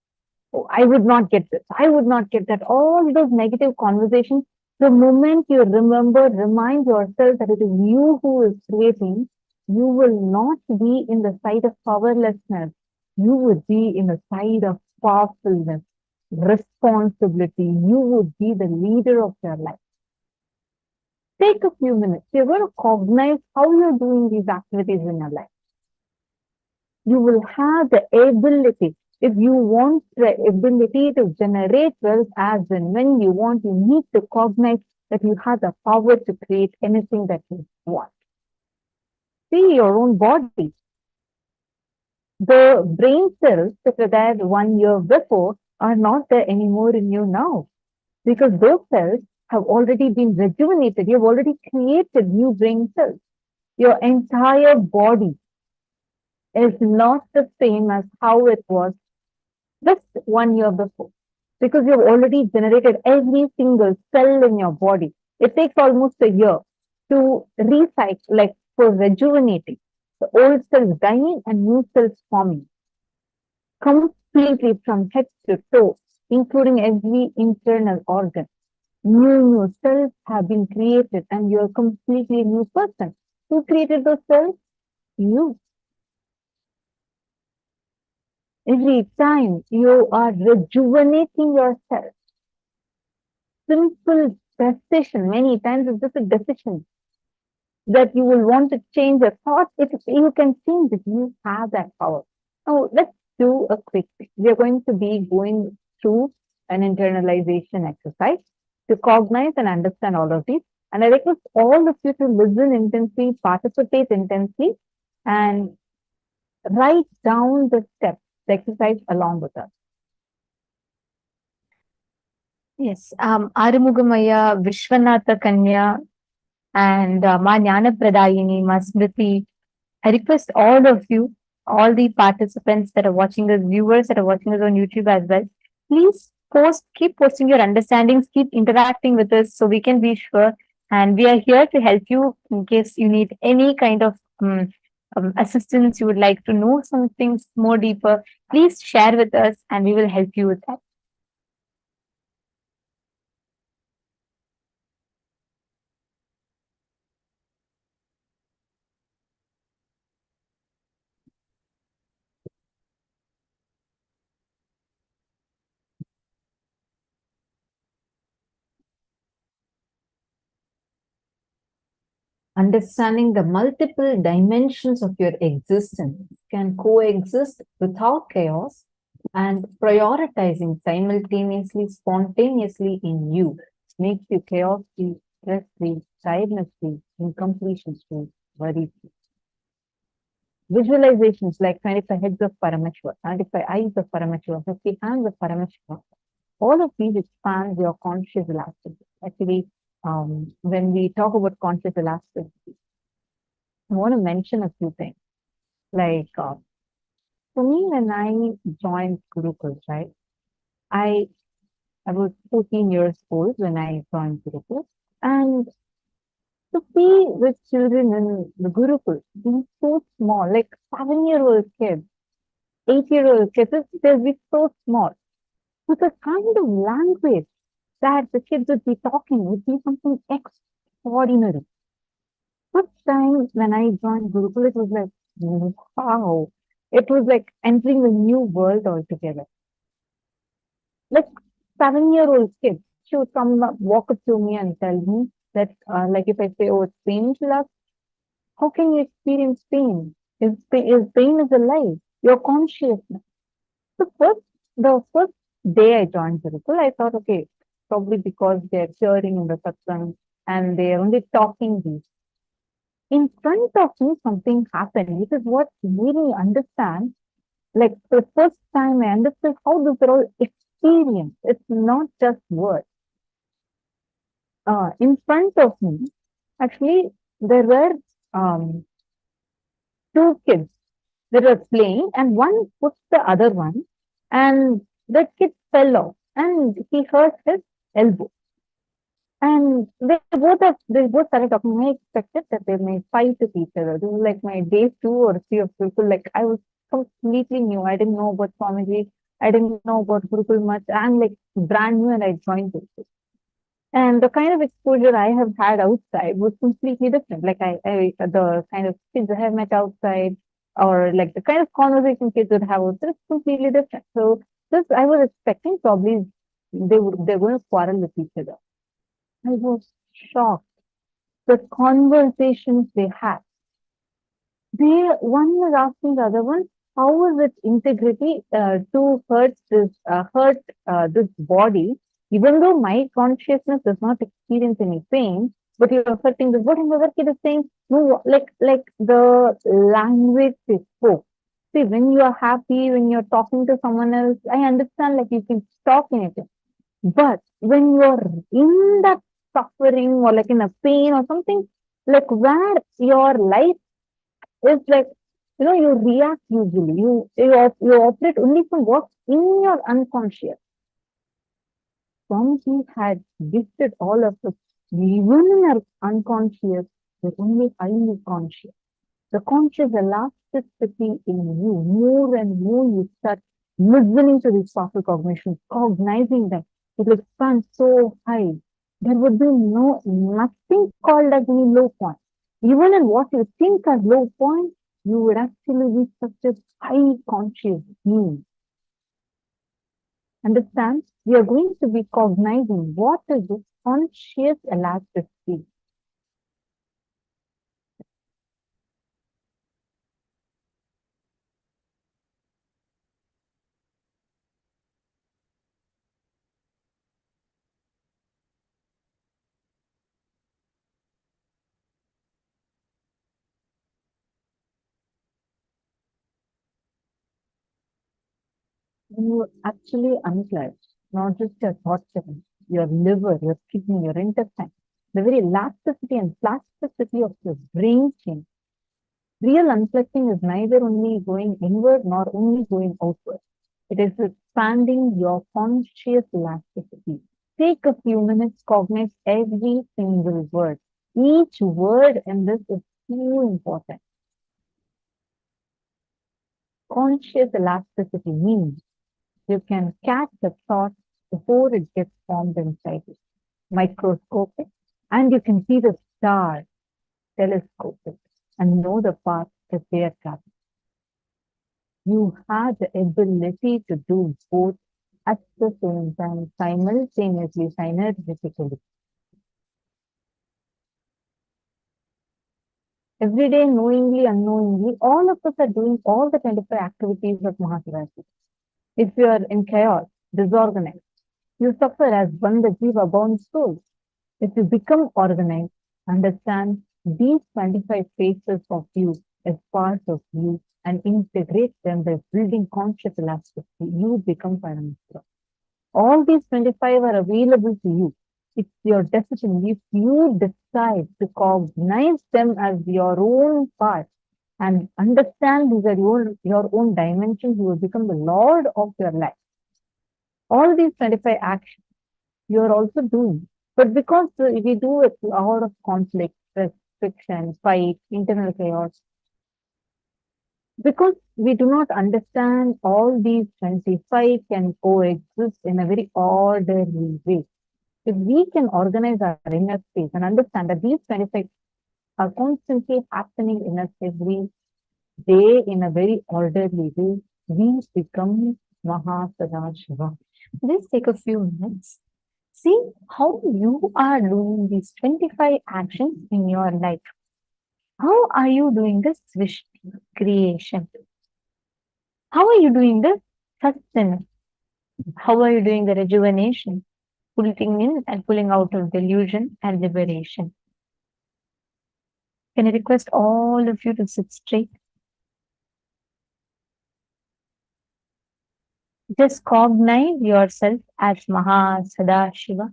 Speaker 2: Oh, I would not get this. I would not get that. All those negative conversations, the moment you remind yourself that it is you who is creating, you will not be in the side of powerlessness. You would be in the side of powerfulness, responsibility. You would be the leader of your life. Take a few minutes. You're going to cognize how you're doing these activities in your life. You will have the ability. If you want the ability to generate wealth as and when you want, you need to cognize that you have the power to create anything that you want. See your own body. The brain cells that were there 1 year before are not there anymore in you now, because those cells have already been rejuvenated. You've already created new brain cells. Your entire body is not the same as how it was just 1 year before, because you've already generated every single cell in your body. It takes almost a year to recycle, like for rejuvenating. The old cells dying and new cells forming completely from head to toe, including every internal organ. New cells have been created and you're a completely new person. Who created those cells? You. Every time you are rejuvenating yourself, simple decision, many times it's just a decision that you will want to change your thoughts. If you can change it, you have that power. Now, let's do a quick thing. We are going to be going through an internalization exercise to cognize and understand all of these. And I request all of you to listen intensely, participate intensely, and write down the steps, the exercise along with us. Yes, Arumugamaya, Vishwanatha Kanya, and Ma Jnana Pradayini, Ma Smriti. I request all of you, all the participants that are watching us, viewers that are watching us on YouTube as well, please keep posting your understandings, keep interacting with us so we can be sure. And we are here to help you in case you need any kind of assistance, you would like to know some things more deeper. Please share with us and we will help you with that. Understanding the multiple dimensions of your existence can coexist without chaos, and prioritizing simultaneously, spontaneously in you makes you chaos-free, stress-free, tiredness-free, incompletion-free, worry-free. Visualizations like 25 heads of Paramashiva, 25 eyes of Paramashiva, 50 hands of Paramashiva, all of these expand your conscious elasticity. Actually, when we talk about conscious elasticity, I want to mention a few things. Like, for me, when I joined Gurukul, right, I was 14 years old when I joined Gurukul, and to see the children in the Gurukul being so small, like 7-year-old kids, 8-year-old kids, they'll be so small. With the kind of language that the kids would be talking would be something extraordinary. First time when I joined Gurukul, it was like, wow. It was like entering a new world altogether. Like 7-year-old kids, she would come walk up to me and tell me that, like if I say, oh, it's painful, how can you experience pain? Is pain is alive? You're conscious. The first
Speaker 4: day I joined Gurukul, I thought, okay, probably because they're cheering in the satsang and they're only talking these. In front of me, something happened, which is what made me understand. Like the first time I understood how this are all experience. It's not just words. In front of me, actually, there were two kids that were playing, and one pushed the other one, and the kid fell off, and he hurt his elbow. And they both started talking. I expected that they may fight with each other. This was like my day 2 or 3 of Gurukul. Like I was completely new. I didn't know about Swamiji. I didn't know about Gurukul much. I'm like brand new and I joined Gurukul. And the kind of exposure I have had outside was completely different. Like the kind of kids I have met outside, or like the kind of conversation kids would have outside is completely different. So this I was expecting probably they're going to quarrel with each other. I was shocked. The conversations they had. One was asking the other one, how is it integrity to hurt this body, even though my consciousness does not experience any pain, but you're hurting this body. And the other kid is saying, no, like the language they spoke. See, when you are happy, when you're talking to someone else, I understand like you can talk anything. But when you're in that suffering or like in a pain or something, like where your life is like, you react usually. You operate only from what's in your unconscious. Swamiji had gifted all of us, even in our unconscious, we're only highly conscious. The conscious elasticity in you, more and more you start listening to these powerful cognitions, cognizing them, it will expand so high. There would be nothing called as any low point. Even in what you think as low point, you would actually be such a high conscious being. Understand? We are going to be cognizing what is this conscious elasticity. You actually unclench not just your thought channel, your liver, your kidney, your intestine, the very elasticity and plasticity of your brain change. Real unclenching is neither only going inward nor only going outward. It is expanding your conscious elasticity. Take a few minutes, cognize every single word. Each word in this is so important. Conscious elasticity means you can catch the thought before it gets formed inside you. Microscopic, and you can see the star, telescopic, and know the path that they are traveling. You have the ability to do both at the same time, simultaneously, synergetically. Every day, knowingly, unknowingly, all of us are doing all the 25 activities of Mahasadashiva. If you are in chaos, disorganized, you suffer as Bandha Jiva, bound soul. If you become organized, understand these 25 phases of you as part of you and integrate them by building conscious elasticity, you become Paramashivam. All these 25 are available to you. It's your decision. If you decide to cognize them as your own part and understand these are your own dimensions, you will become the Lord of your life. All these 25 actions you are also doing. But because we do it out of conflict, restriction, fight, internal chaos, because we do not understand all these 25 can coexist in a very orderly way. If we can organize our inner space and understand that these 25 are constantly happening in us every day in a very orderly way, we become Mahasadashiva. Let's take a few minutes. See how you are doing these 25 actions in your life. How are you doing this Srishti, creation? How are you doing this sustenance?
Speaker 2: How are you doing the rejuvenation? Pulling in and pulling out of delusion and liberation. Can I request all of you to sit straight? Just cognize yourself as Mahasadashiva.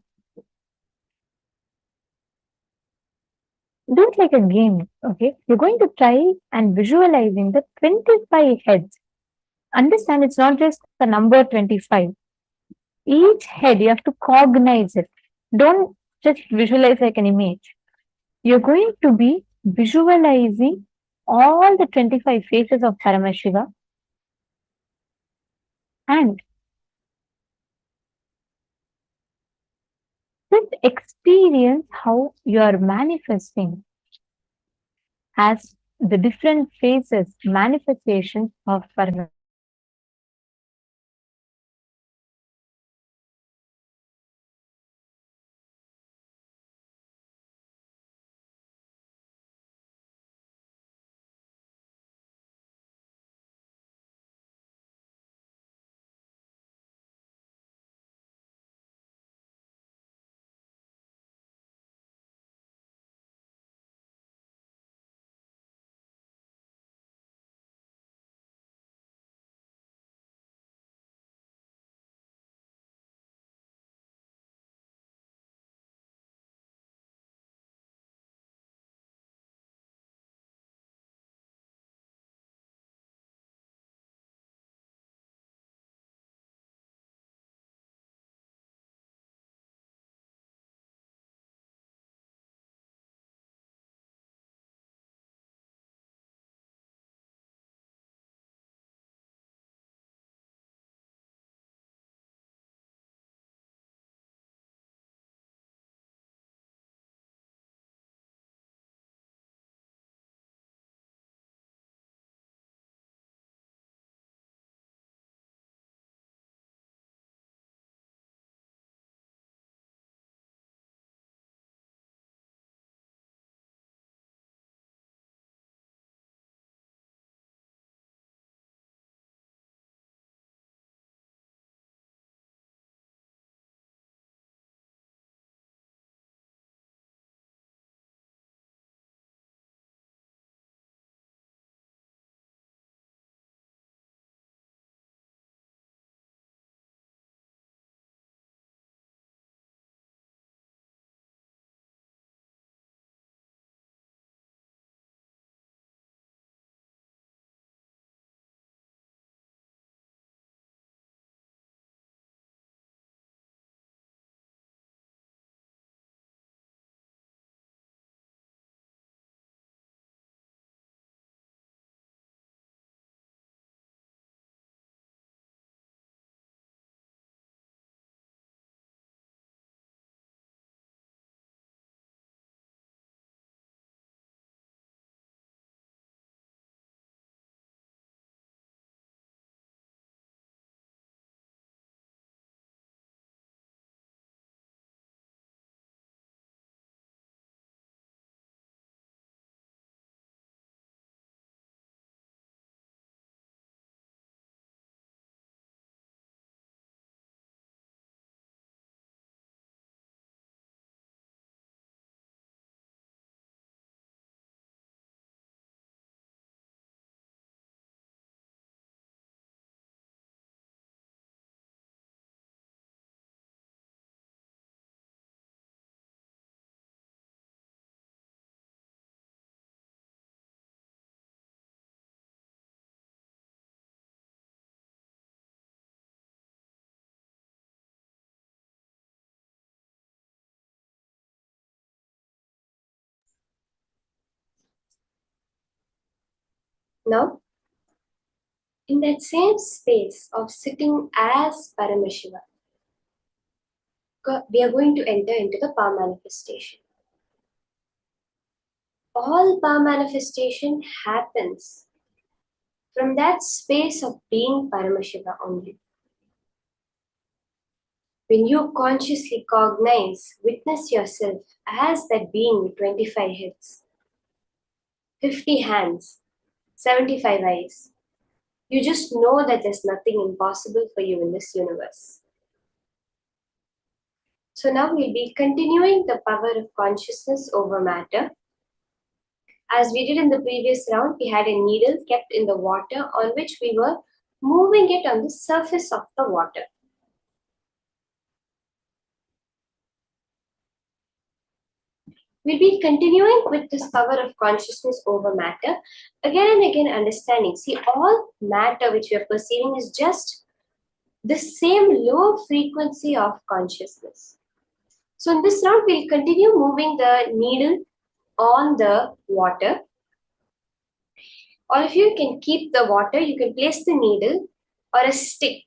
Speaker 2: Do it like a game, okay? You're going to try and visualizing the 25 heads. Understand it's not just the number 25. Each head, you have to cognize it. Don't just visualize like an image. You're going to be visualizing all the 25 faces of Paramashiva and just experience how you are manifesting as the different phases, manifestations of Paramashiva.
Speaker 5: Now, in that same space of sitting as Paramashiva, we are going to enter into the power manifestation. All power manifestation happens from that space of being Paramashiva only. When you consciously cognize, witness yourself as that being with 25 heads, 50 hands, 75 eyes, You just know that there's nothing impossible for you in this universe. So now we'll be continuing the power of consciousness over matter. As we did in the previous round, we had a needle kept in the water on which we were moving it on the surface of the water. We'll be continuing with this power of consciousness over matter, again and again understanding. See, all matter which we are perceiving is just the same low frequency of consciousness. So in this round, we'll continue moving the needle on the water. Or if you can keep the water, you can place the needle or a stick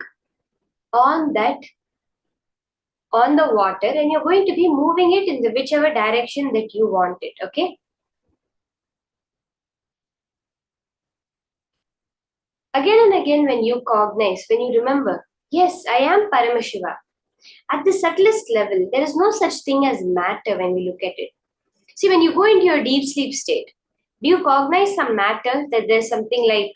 Speaker 5: on that, on the water, and you're going to be moving it in the whichever direction that you want it, okay? Again and again, when you cognize, when you remember, yes, I am Paramashiva. At the subtlest level, there is no such thing as matter when we look at it. See, when you go into your deep sleep state, do you cognize some matter, that there's something like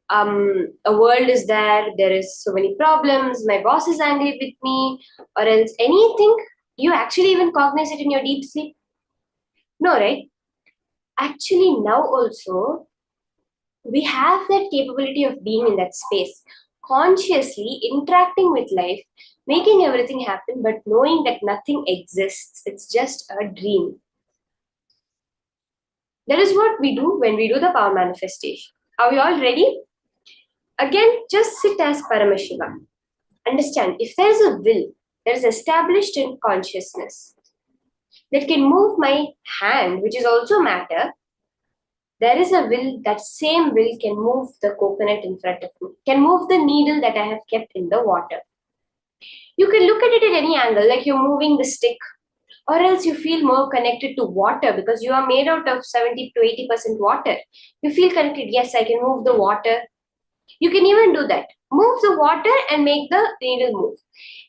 Speaker 5: a world is there, there is so many problems, my boss is angry with me, or else anything? You actually even cognize it in your deep sleep? No, right? Actually, now also, we have that capability of being in that space, consciously interacting with life, making everything happen, but knowing that nothing exists. It's just a dream. That is what we do when we do the power manifestation. Are we all ready? Again, just sit as Paramashiva. Understand, if there is a will that is established in consciousness that can move my hand, which is also matter, there is a will, that same will can move the coconut in front of me, can move the needle that I have kept in the water. You can look at it at any angle, like you're moving the stick, or else you feel more connected to water because you are made out of 70 to 80% water. You feel connected, yes, I can move the water. You can even do that. Move the water and make the needle move.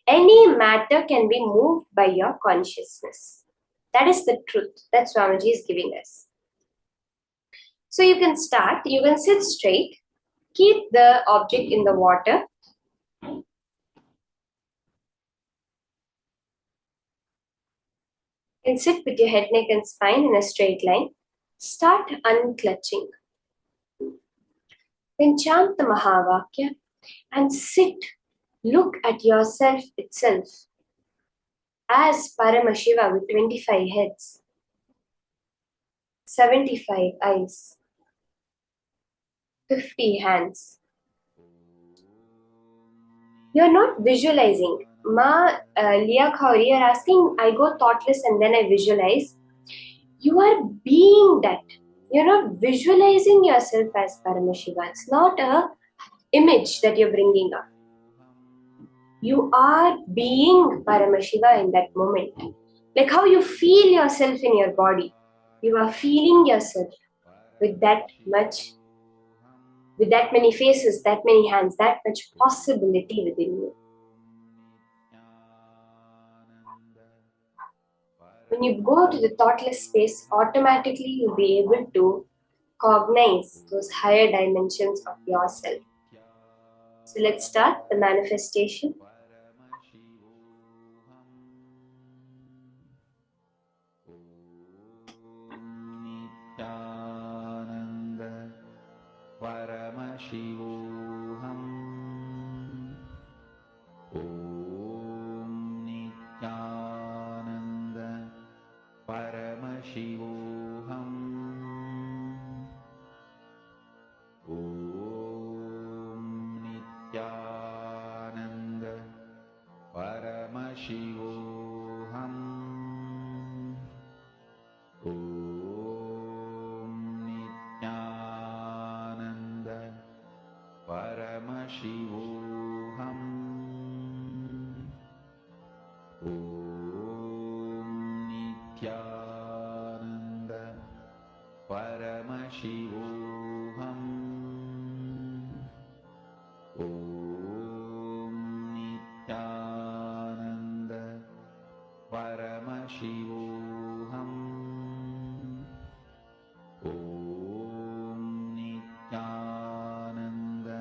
Speaker 5: Any matter can be moved by your consciousness. That is the truth that Swamiji is giving us. So you can start, you can sit straight, keep the object in the water. And sit with your head, neck, and spine in a straight line. Start unclutching. Then chant the Mahavakya and sit. Look at yourself itself as Paramashiva with 25 heads, 75 eyes, 50 hands. You're not visualizing. Leah Khoury, you're asking, I go thoughtless and then I visualize. You are being that. You're not visualizing yourself as Paramashiva. It's not a image that you're bringing up. You are being Paramashiva in that moment. Like how you feel yourself in your body. You are feeling yourself with that much, with that many faces, that many hands, that much possibility within you. When you go to the thoughtless space, automatically you'll be able to cognize those higher dimensions of yourself. So let's start the manifestation.
Speaker 1: Nithyananda Paramashivoham Om Nithyananda Paramashivoham Om Nithyananda Paramashivoham Om Nithyananda Paramashivoham Om Nithyananda Paramashivoham Om Nithyananda Paramashivoham Om Nithyananda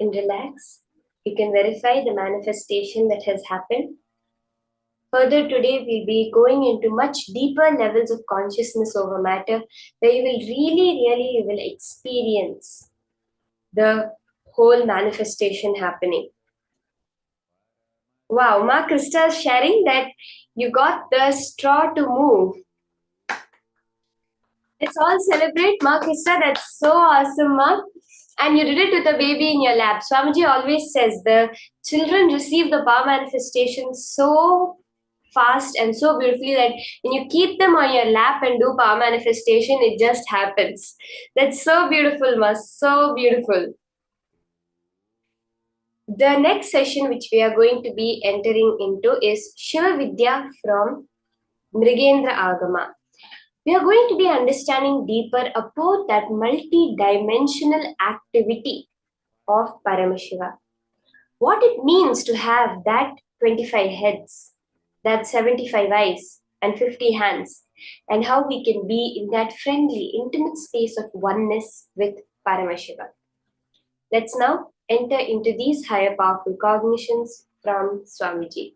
Speaker 5: can relax. You can verify the manifestation that has happened. Further today, we'll be going into much deeper levels of consciousness over matter, where you will really will experience the whole manifestation happening. Wow, Ma Krista is sharing that you got the straw to move. Let's all celebrate, Ma Krista. That's so awesome, Ma. And you did it with a baby in your lap. Swamiji always says the children receive the power manifestation so fast and so beautifully that when you keep them on your lap and do power manifestation, it just happens. That's so beautiful, Ma. So beautiful. The next session which we are going to be entering into is Shiva Vidya from Mrigendra Agama. We are going to be understanding deeper about that multi-dimensional activity of Paramashiva. What it means to have that 25 heads, that 75 eyes and 50 hands, and how we can be in that friendly, intimate space of oneness with Paramashiva. Let's now enter into these higher powerful cognitions from Swamiji.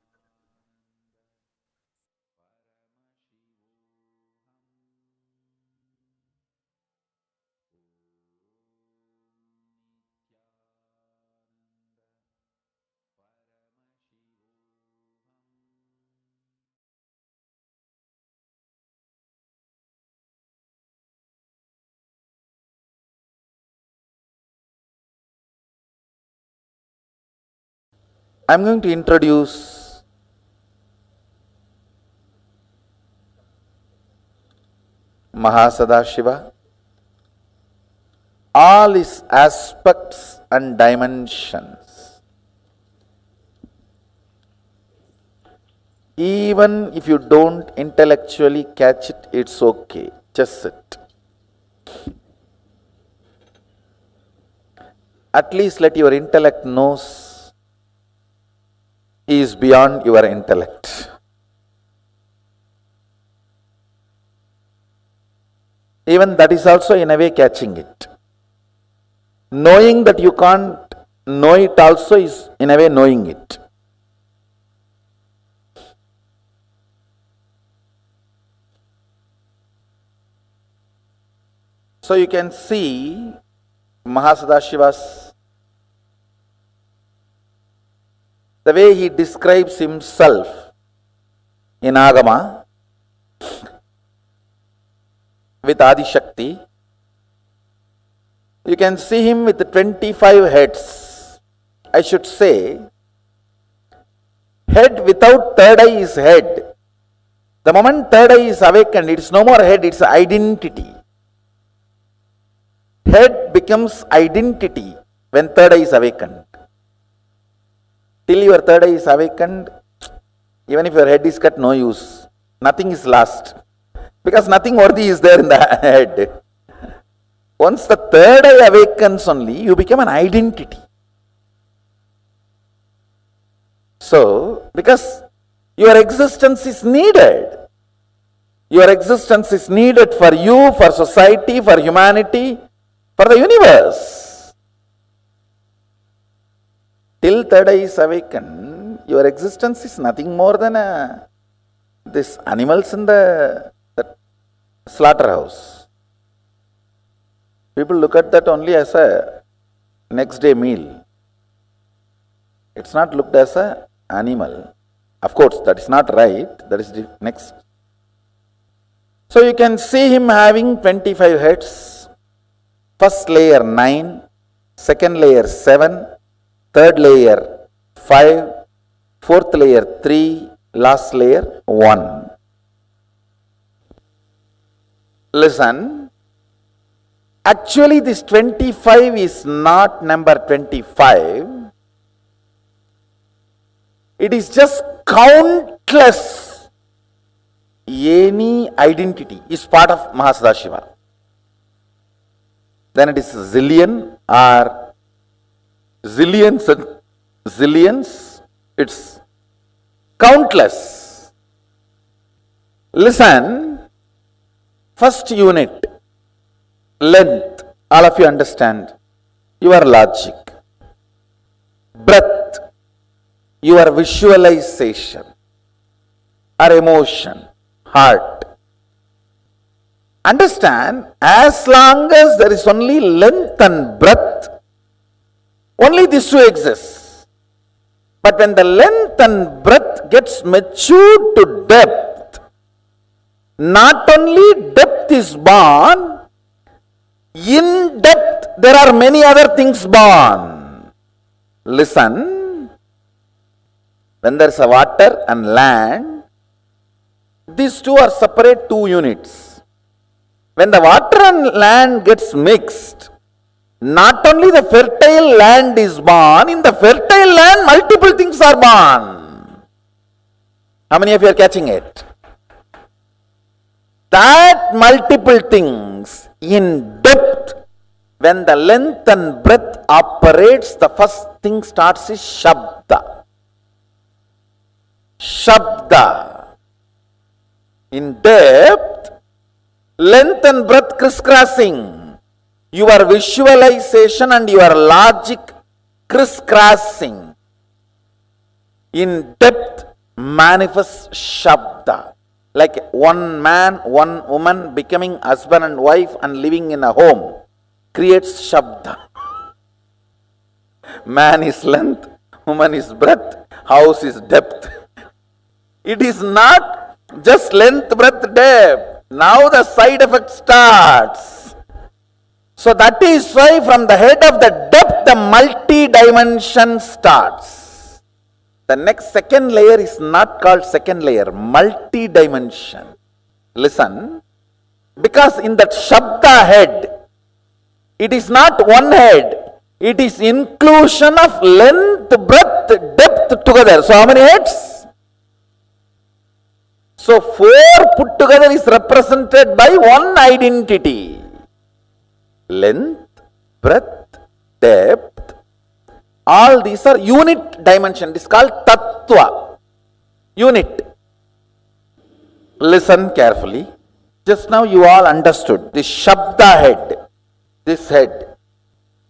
Speaker 3: I'm going to introduce Mahasadashiva, all his aspects and dimensions. Even if you don't intellectually catch it, it's okay. Just sit. At least let your intellect knows he is beyond your intellect. Even that is also in a way catching it. Knowing that you can't know it also is in a way knowing it. So you can see Mahasadashiva's, the way he describes himself in Agama with Adi Shakti. You can see him with 25 heads. I should say, head without third eye is head. The moment third eye is awakened, it's no more head, it's identity. Head becomes identity when third eye is awakened. Till your third eye is awakened, even if your head is cut, no use. Nothing is lost. Because nothing worthy is there in the head. Once the third eye awakens only, you become an identity. So, because your existence is needed. Your existence is needed for you, for society, for humanity, for the universe. Till third eye is awakened, your existence is nothing more than this animals in the slaughterhouse. People look at that only as a next day meal. It's not looked as an animal. Of course, that is not right. That is the next. So you can see him having 25 heads. First layer 9, second layer 7, third layer 5, fourth layer 3, last layer 1. Listen, actually this 25 is not number 25. It is just countless. Any identity is part of Mahasadashiva. Then it is zillion or zillions and zillions. It's countless. Listen, first unit, length, all of you understand. Your logic. breath, your visualization or emotion, heart. Understand, as long as there is only length and breadth, only these two exist. But when the length and breadth gets matured to depth, not only depth is born, in depth there are many other things born. Listen, when there is a water and land, these two are separate two units. When the water and land gets mixed, not only the fertile land is born, in the fertile land multiple things are born. How many of you are catching it? That multiple things in depth, when the length and breadth operates, the first thing starts is Shabda. Shabda. In depth, length and breadth crisscrossing. Your visualization and your logic crisscrossing. In depth manifests Shabda. Like one man, one woman becoming husband and wife and living in a home creates Shabda. Man is length, woman is breadth, house is depth. It is not just length, breadth, depth. Now the side effect starts. So that is why from the head of the depth, the multi-dimension starts. The next second layer is not called second layer, multi-dimension. Listen, because in that Shabda head, it is not one head, it is inclusion of length, breadth, depth together. So how many heads? So 4 put together is represented by one identity. Length, breadth, depth, all these are unit dimension. It is called Tattva. Unit. Listen carefully. Just now you all understood this Shabda head. This head.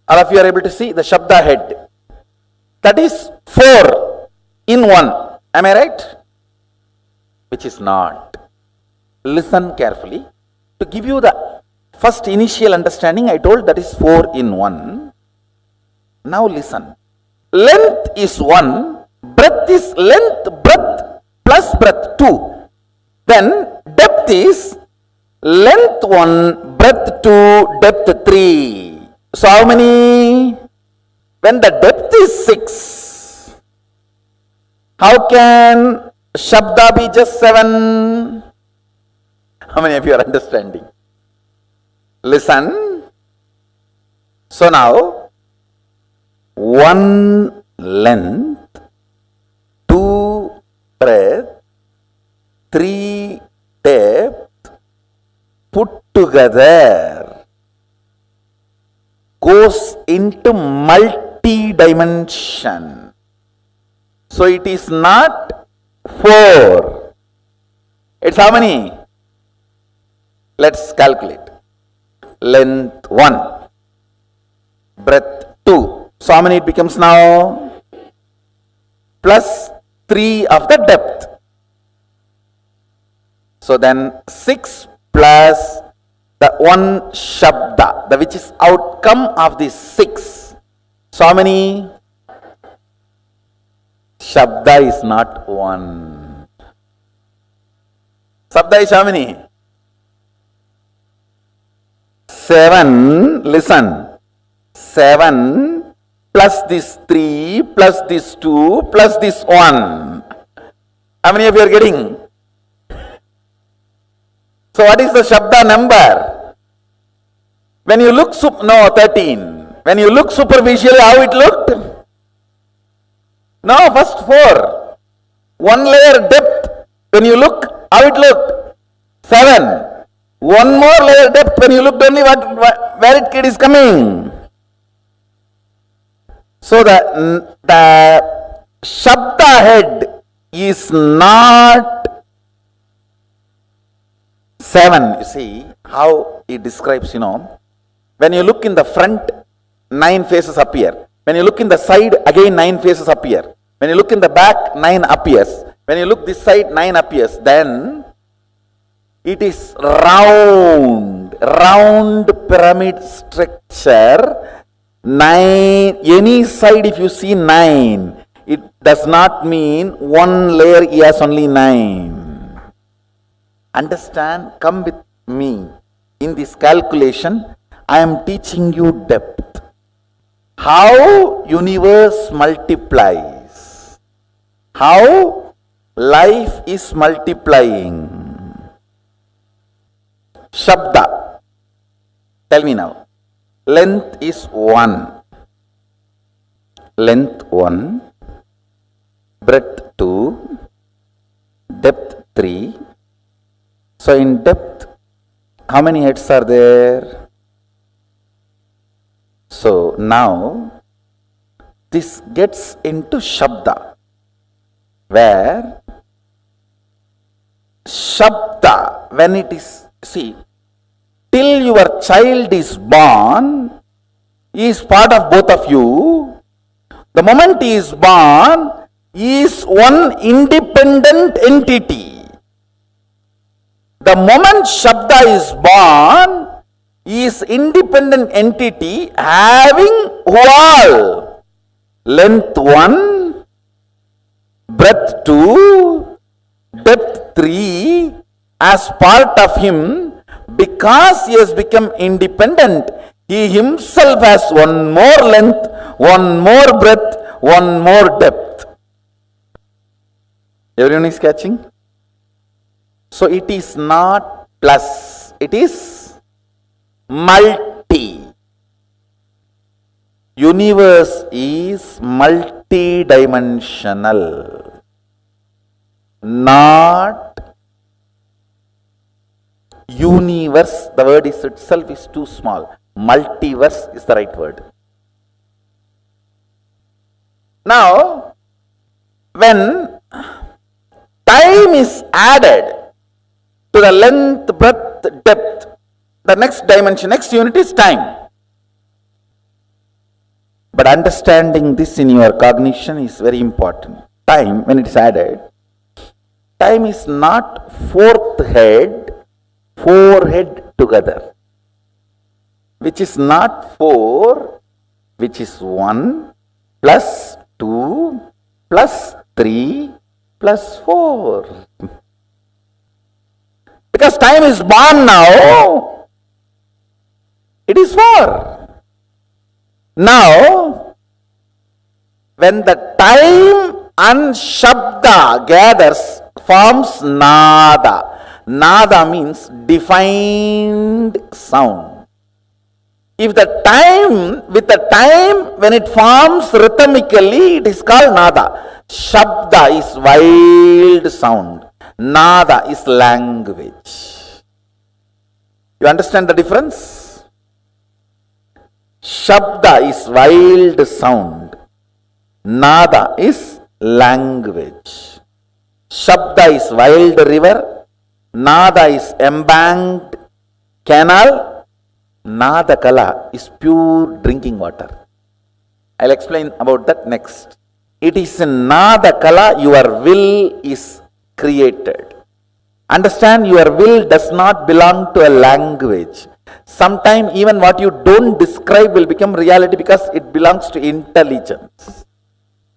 Speaker 3: All of you are able to see the Shabda head. That is 4 in 1. Am I right? Which is not. Listen carefully. To give you the first initial understanding, I told that is 4 in 1. Now listen. Length is 1, breadth is length, breadth plus breadth 2. Then depth is length 1, breadth 2, depth 3. So how many? When the depth is 6, how can Shabda be just 7? How many of you are understanding? Listen. So now, 1 length, 2 breadth, 3 depth, put together goes into multi-dimension. So it is not 4. It's how many? Let's calculate. Length 1, breadth 2. So how many it becomes now? Plus 3 of the depth. So then 6 plus the 1 Shabda, the which is outcome of the 6. So how many? Shabda is not 1. Shabda is how many? 7. Listen. 7 plus this 3 plus this 2 plus this 1. How many of you are getting? So what is the Shabda number? When you look 13. When you look superficially, how it looked? No, first 4. 1 layer depth. When you look, how it looked? 7. 1 more layer depth. When you looked only where it is coming. So the Shabda head is not 7. You see how he describes, when you look in the front, 9 faces appear. When you look in the side, again 9 faces appear. When you look in the back, 9 appears. When you look this side, 9 appears. Then it is round pyramid structure. 9, any side if you see 9, it does not mean one layer has only 9. Understand? Come with me. In this calculation, I am teaching you depth. How universe multiplies. How life is multiplying. Shabda. Tell me now. Length is 1. Length 1. Breadth 2. Depth 3. So in depth, how many heads are there? So now, this gets into Shabda, where Shabda, when it is, see, till your child is born, he is part of both of you. The moment he is born, he is one independent entity. The moment Shabda is born, he is independent entity having all. Length 1, breadth 2, depth 3 as part of him. Because he has become independent, he himself has one more length, one more breadth, one more depth. Everyone is catching? So it is not plus, it is multi. Universe is multi-dimensional, not universe. The word is itself is too small. Multiverse is the right word. Now, when time is added to the length, breadth, depth, the next dimension, next unit is time. But understanding this in your cognition is very important. Time, when it is added, time is not fourth head, four head together, which is not 4, which is 1 plus 2 plus 3 plus 4. Because time is born now, it is 4. Now, when the time and Shabda gathers, forms Nada. Nada means defined sound. If the time, with the time when it forms rhythmically, it is called Nada. Shabda is wild sound. Nada is language. You understand the difference? Shabda is wild sound. Nada is language. Shabda is wild river. Nada is embanked canal. Nada kala is pure drinking water. I'll explain about that next. It is in Nada kala your will is created. Understand, your will does not belong to a language. Sometimes even what you don't describe will become reality because it belongs to intelligence.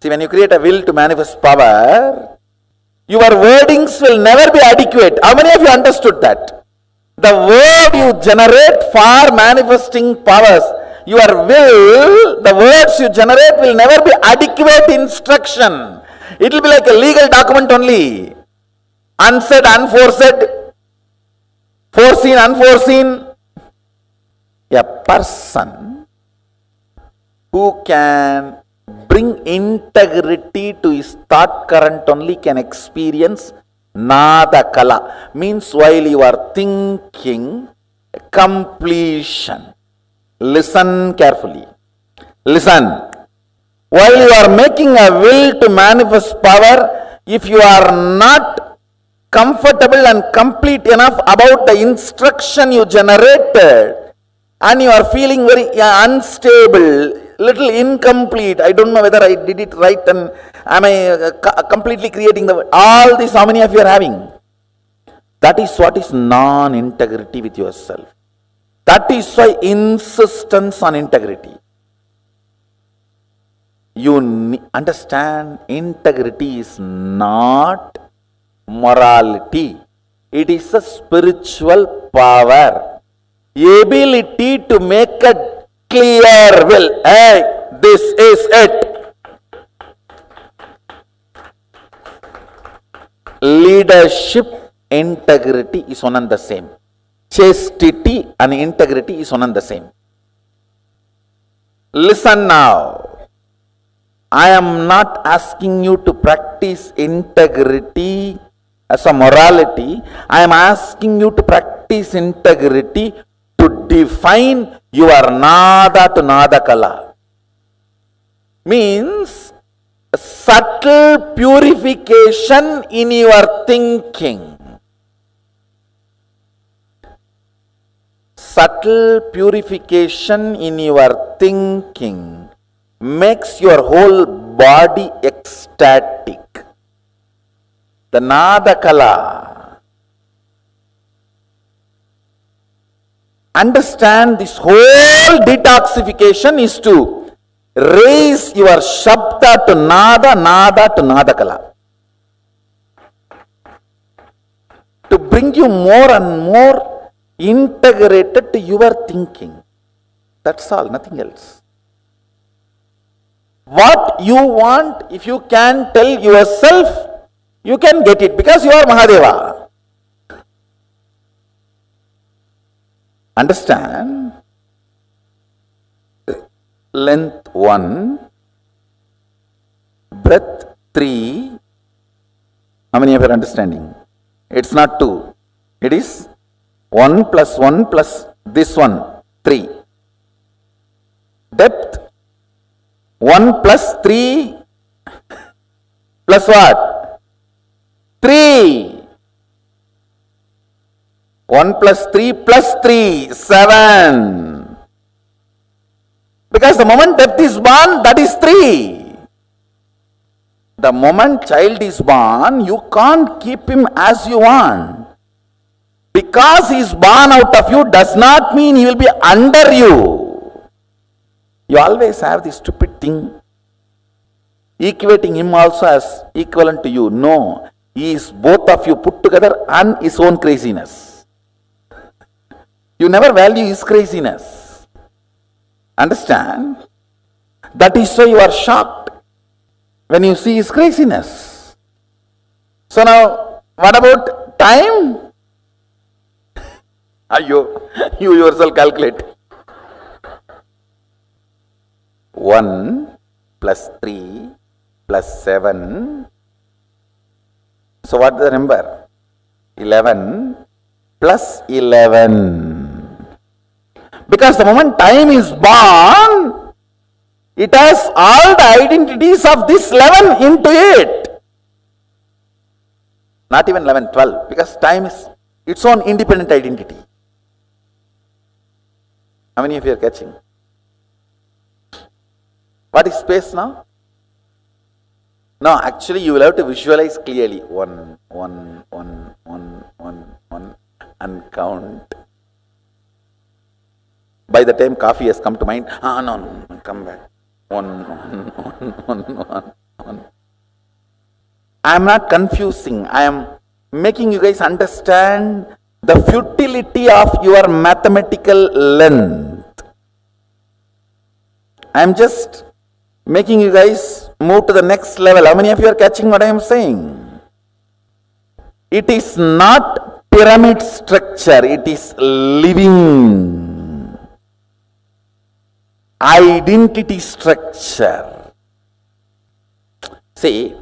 Speaker 3: See, when you create a will to manifest power, your wordings will never be adequate. How many of you understood that? The word you generate for manifesting powers, your will, the words you generate will never be adequate instruction. It will be like a legal document only. Unsaid, unforesaid, foreseen, unforeseen. A person who can bring integrity to his thought current only can experience Nada kala. Means while you are thinking, completion. Listen carefully. Listen. While you are making a will to manifest power, if you are not comfortable and complete enough about the instruction you generated, and you are feeling very unstable, little incomplete. I don't know whether I did it right and am I completely creating the word. All this, how many of you are having? That is what is non-integrity with yourself. That is why insistence on integrity. You understand, integrity is not morality. It is a spiritual power. Ability to make a clear will. Hey, this is it. Leadership, integrity is one and the same. Chastity and integrity is one and the same. Listen now. I am not asking you to practice integrity as a morality. I am asking you to practice integrity to define your nada to nada kala. Means subtle purification in your thinking. Subtle purification in your thinking makes your whole body ecstatic. The nada kala. Understand, this whole detoxification is to raise your shabda to nada, nada to nada kala. To bring you more and more integrated to your thinking. That's all, nothing else. What you want, if you can tell yourself, you can get it because you are Mahadeva. Understand? Length 1, breadth 3. How many of you are understanding? It's not 2. It is 1 plus 1 plus this one, 3. Depth 1 plus 3 plus what? 3. 1 plus 3 plus 3, 7. Because the moment depth is born, that is 3. The moment child is born, you can't keep him as you want. Because he is born out of you does not mean he will be under you. You always have this stupid thing, equating him also as equivalent to you. No, he is both of you put together and his own craziness. You never value his craziness. Understand? That is why you are shocked when you see his craziness. So now, what about time? You yourself calculate. 1 plus 3 plus 7. So what is the number? 11 plus 11. Because the moment time is born, it has all the identities of this 11 into it. Not even 11, 12. Because time is its own independent identity. How many of you are catching? What is space now? No, actually you will have to visualize clearly. 1, 1, 1, 1, 1, 1 and count. By the time coffee has come to mind, no, come back. 1, 1, 1, 1, 1, 1. I am not confusing. I am making you guys understand the futility of your mathematical length. I am just making you guys move to the next level. How many of you are catching what I am saying? It is not pyramid structure, it is living identity structure. See,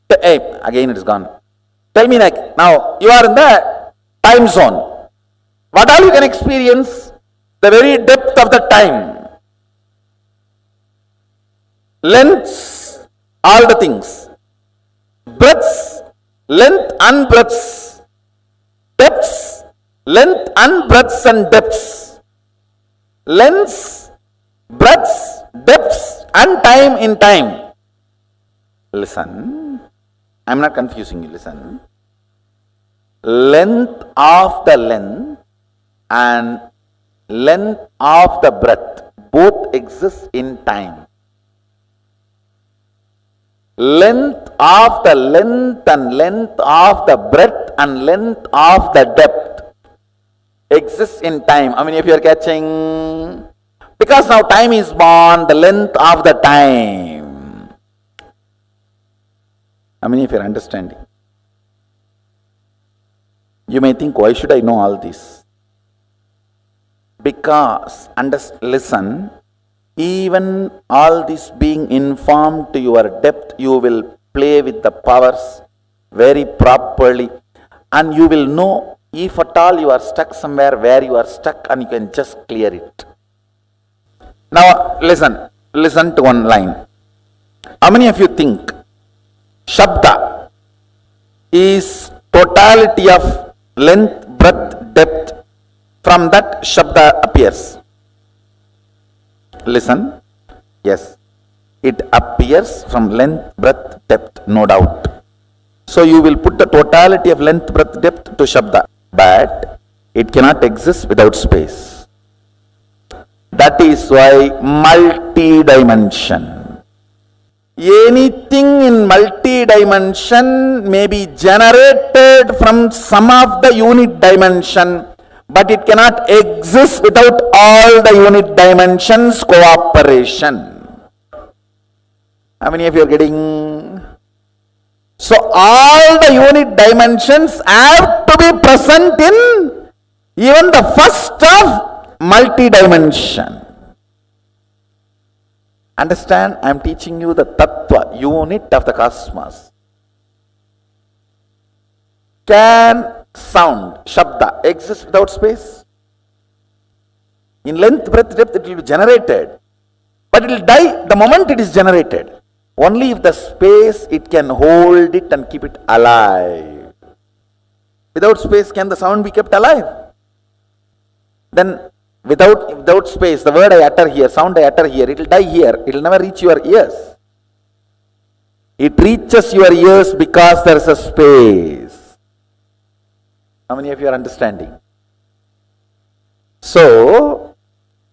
Speaker 3: again it is gone. Tell me, like, now you are in the time zone. What all you can experience? The very depth of the time. Lengths, all the things. Breadths, length and breadths. Depths, length and breadths and depths. Lengths, breadths, depths and time in time. Listen, I am not confusing you, listen. Length of the length and length of the breadth both exist in time. Length of the length and length of the breadth and length of the depth exists in time. I mean, if you are catching, because now time is born, the length of the time. I mean, if you are understanding. You may think, why should I know all this? Because, listen, even all this being informed to your depth, you will play with the powers very properly, and you will know if at all you are stuck somewhere where you are stuck, and you can just clear it. Now listen to one line. How many of you think Shabda is totality of length, breadth, depth? From that Shabda appears. Listen, yes, it appears from length, breadth, depth, no doubt. So you will put the totality of length, breadth, depth to Shabda, but it cannot exist without space. That is why multi-dimension. Anything in multi-dimension may be generated from some of the unit dimension, but it cannot exist without all the unit dimensions cooperation. How many of you are getting? So all the unit dimensions have to be present in even the first of multi-dimension. Understand? I am teaching you the tattva, unit of the cosmos. Can sound, shabda, exist without space? In length, breadth, depth, it will be generated, but it will die the moment it is generated. Only if the space, it can hold it and keep it alive. Without space, can the sound be kept alive? Then without space, the word I utter here, sound I utter here, it will die here. It will never reach your ears. It reaches your ears because there is a space. How many of you are understanding? So,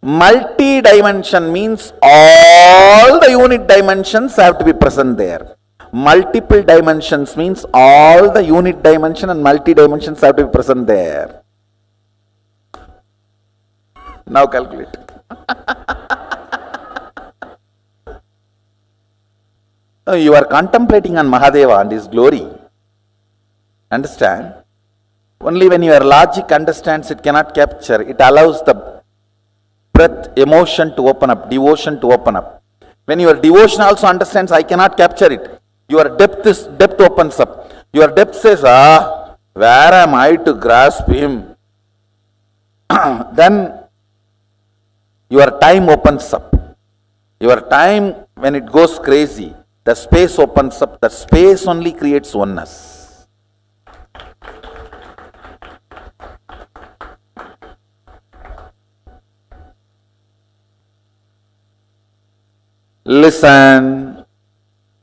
Speaker 3: multi-dimension means all the unit dimensions have to be present there. Multiple dimensions means all the unit dimension and multi-dimensions have to be present there. Now calculate. You are contemplating on Mahadeva and his glory. Understand? Only when your logic understands, it cannot capture. It allows the breath, emotion to open up, devotion to open up. When your devotion also understands, I cannot capture it. Your depth opens up. Your depth says, where am I to grasp him? Then your time opens up. Your time, when it goes crazy, the space opens up. The space only creates oneness. Listen,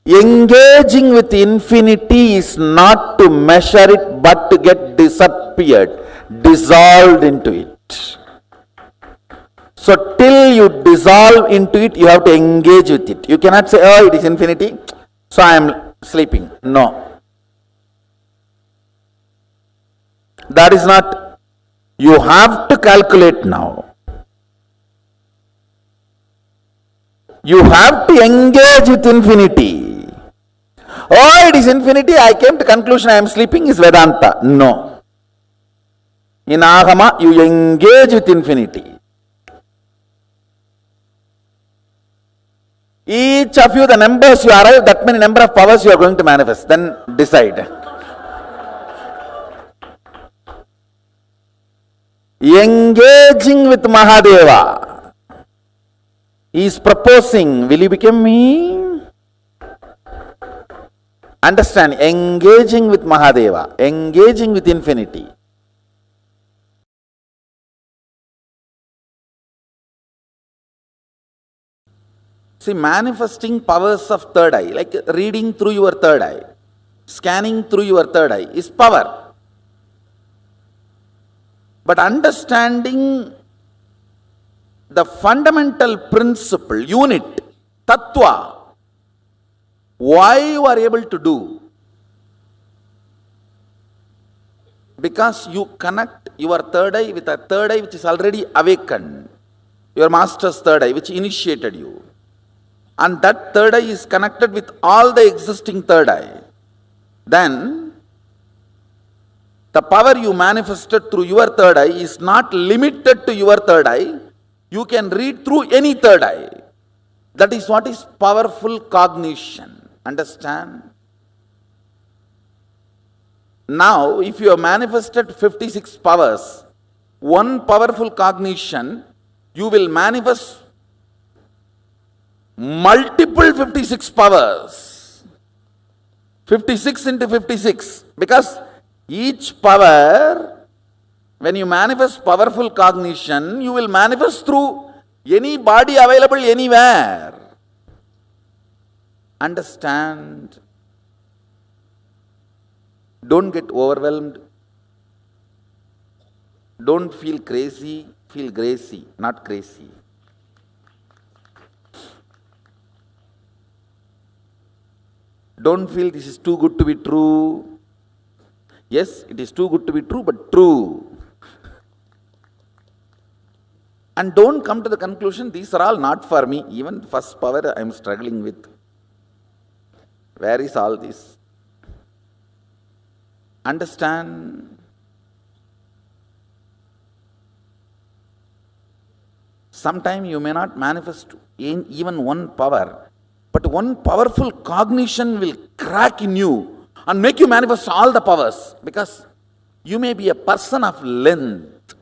Speaker 3: engaging with infinity is not to measure it, but to get disappeared, dissolved into it. So till you dissolve into it, you have to engage with it. You cannot say, oh, it is infinity, so I am sleeping. No. That is not, you have to calculate now. You have to engage with infinity. Oh, it is infinity, I came to conclusion I am sleeping is Vedanta. No. In Agama, you engage with infinity. Each of you, the numbers you arrive, that many number of powers you are going to manifest. Then decide. Engaging with Mahadeva. He is proposing, will you become me? Understand, engaging with Mahadeva, engaging with infinity. See, manifesting powers of third eye, like reading through your third eye, scanning through your third eye, is power. But understanding the fundamental principle, unit, tattva, why you are able to do? Because you connect your third eye with a third eye which is already awakened, your master's third eye which initiated you. And that third eye is connected with all the existing third eye. Then the power you manifested through your third eye is not limited to your third eye. You can read through any third eye. That is what is powerful cognition. Understand? Now, if you have manifested 56 powers, one powerful cognition, you will manifest multiple 56 powers. 56 into 56. Because each power, when you manifest powerful cognition, you will manifest through any body available anywhere. Understand? Don't get overwhelmed. Don't feel crazy. Feel gracie, not crazy. Don't feel this is too good to be true. Yes, it is too good to be true, but true. And don't come to the conclusion, these are all not for me. Even the first power I am struggling with. Where is all this? Understand? Sometime you may not manifest in even one power, but one powerful cognition will crack in you and make you manifest all the powers, because you may be a person of length.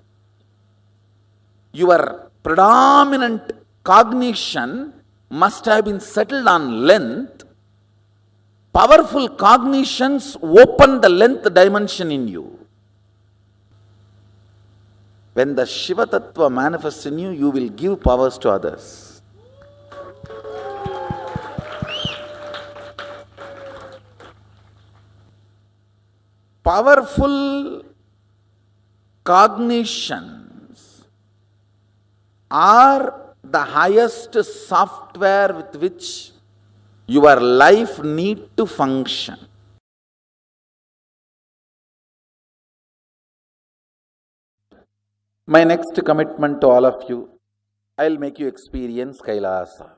Speaker 3: Your predominant cognition must have been settled on length. Powerful cognitions open the length dimension in you. When the Shiva Tattva manifests in you, you will give powers to others. Powerful cognitions are the highest software with which your life needs to function. My next commitment to all of you, I'll make you experience Kailasa.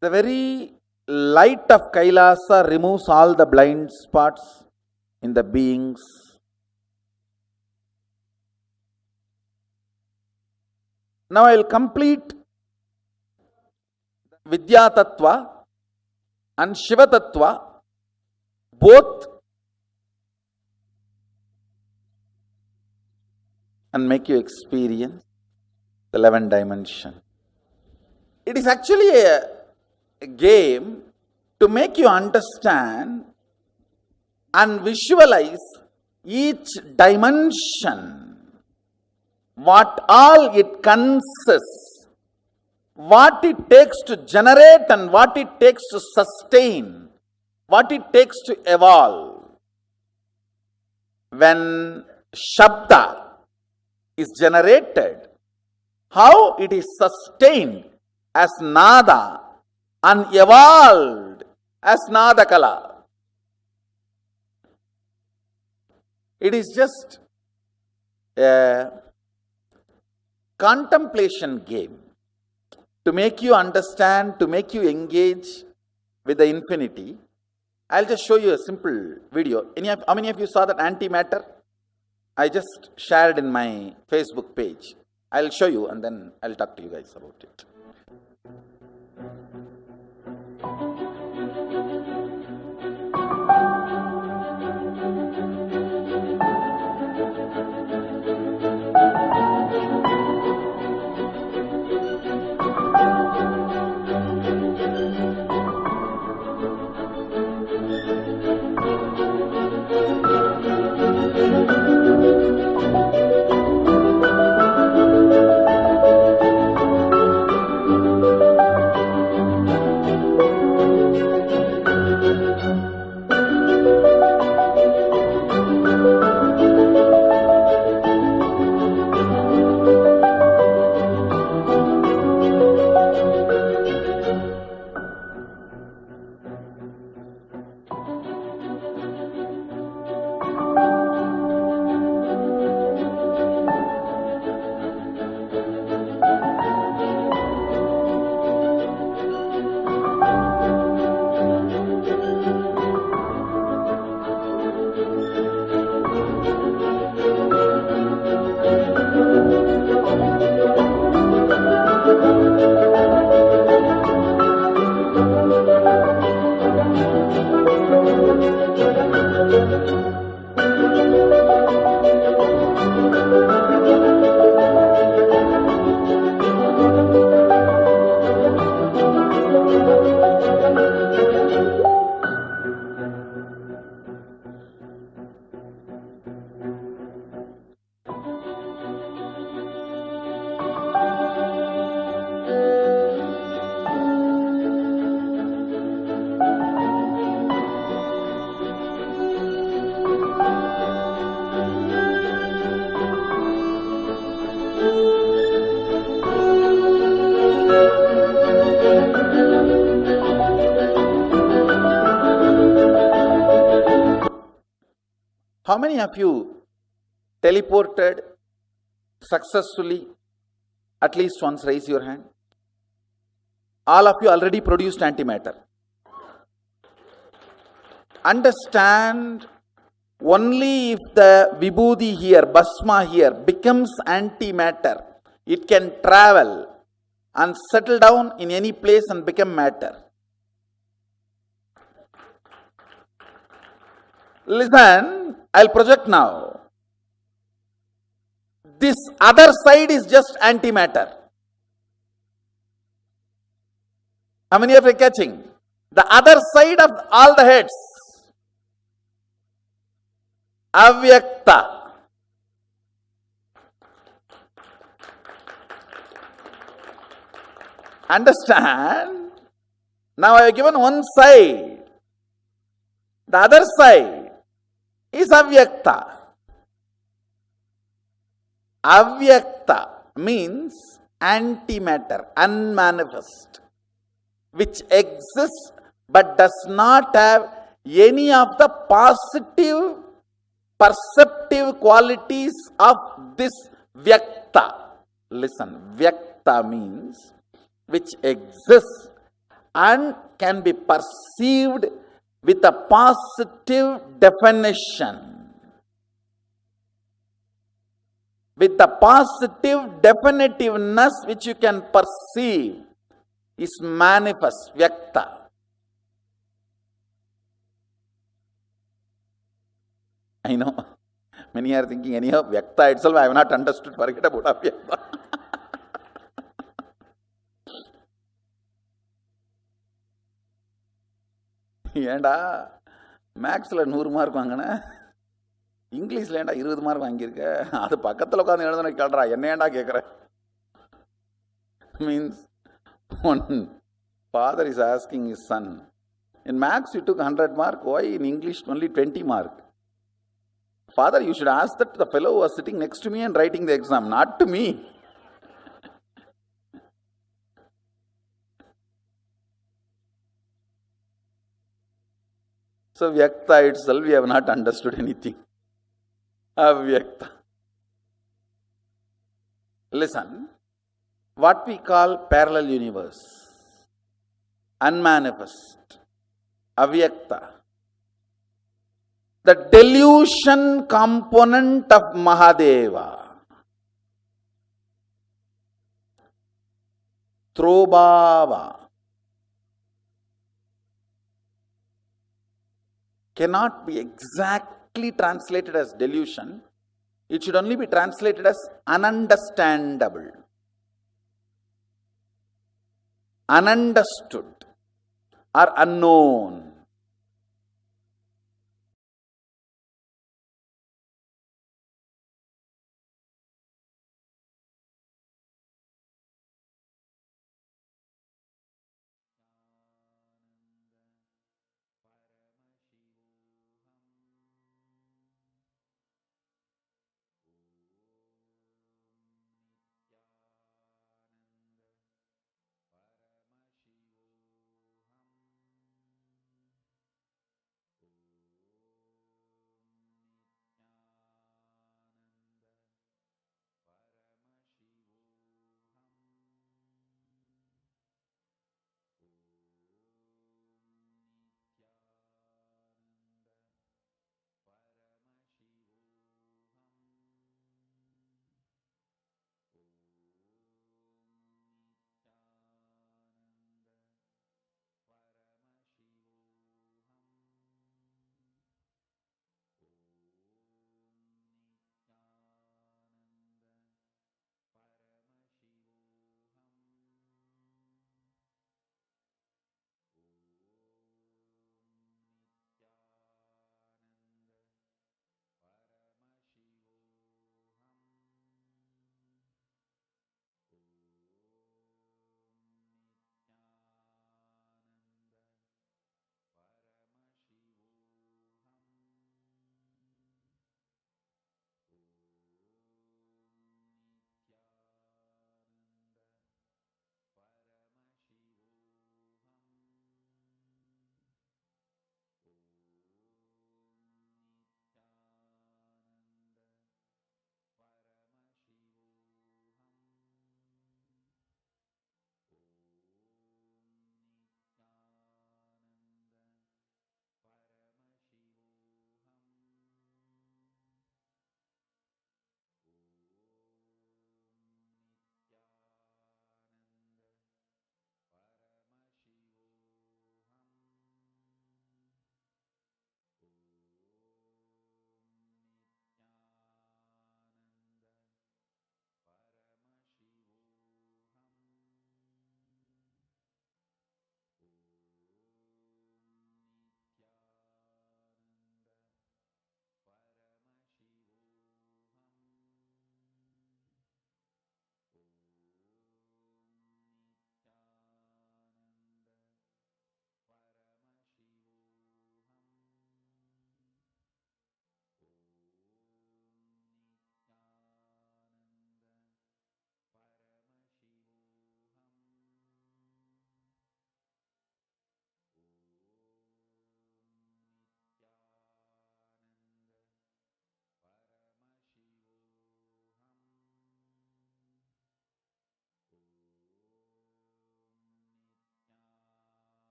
Speaker 3: The very light of Kailasa removes all the blind spots in the beings. Now I will complete Vidya Tattva and Shiva Tattva, both, and make you experience the 11th dimension. It is actually a game to make you understand and visualize each dimension, what all it consists, what it takes to generate and what it takes to sustain, what it takes to evolve. When Shabda is generated, how it is sustained as Nada and evolved as Nadakala. It is just a contemplation game to make you understand, to make you engage with the infinity. I'll just show you a simple video. How many of you saw that antimatter? I just shared in my Facebook page. I'll show you and then I'll talk to you guys about it. How many of you teleported successfully at least once? Raise your hand. All of you already produced antimatter. Understand, only if the vibhuti here, bhasma here becomes antimatter, it can travel and settle down in any place and become matter. Listen, I'll project now. This other side is just antimatter. How many of you are catching? The other side of all the heads. Avyakta. Understand? Now I have given one side. The other side is avyakta. Avyakta means antimatter, unmanifest, which exists but does not have any of the positive perceptive qualities of this vyakta. Listen, vyakta means which exists and can be perceived with a positive definition. With the positive definitiveness which you can perceive is manifest, vyakta. I know, many are thinking, anyhow, vyakta itself I have not understood, forget about avyakta. ஏண்டா மேக்ஸில் 100 mark வாங்கின, இங்கிலீஷில் ஏண்டா 20 mark வாங்கியிருக்க, அது பக்கத்தில் உட்காந்து எழுதுன கேள்றா, என்ன ஏண்டா கேட்குற? Means one father is asking his son, in maths you took 100 mark, why in English only 20 mark? Father, you should ask that to the fellow who was sitting next to me and writing the exam, not to me. So vyakta itself, we have not understood anything. Avyakta. Listen, what we call parallel universe, unmanifest, avyakta, the delusion component of Mahadeva, Throbhava, cannot be exactly translated as delusion. It should only be translated as ununderstandable, ununderstood, or unknown.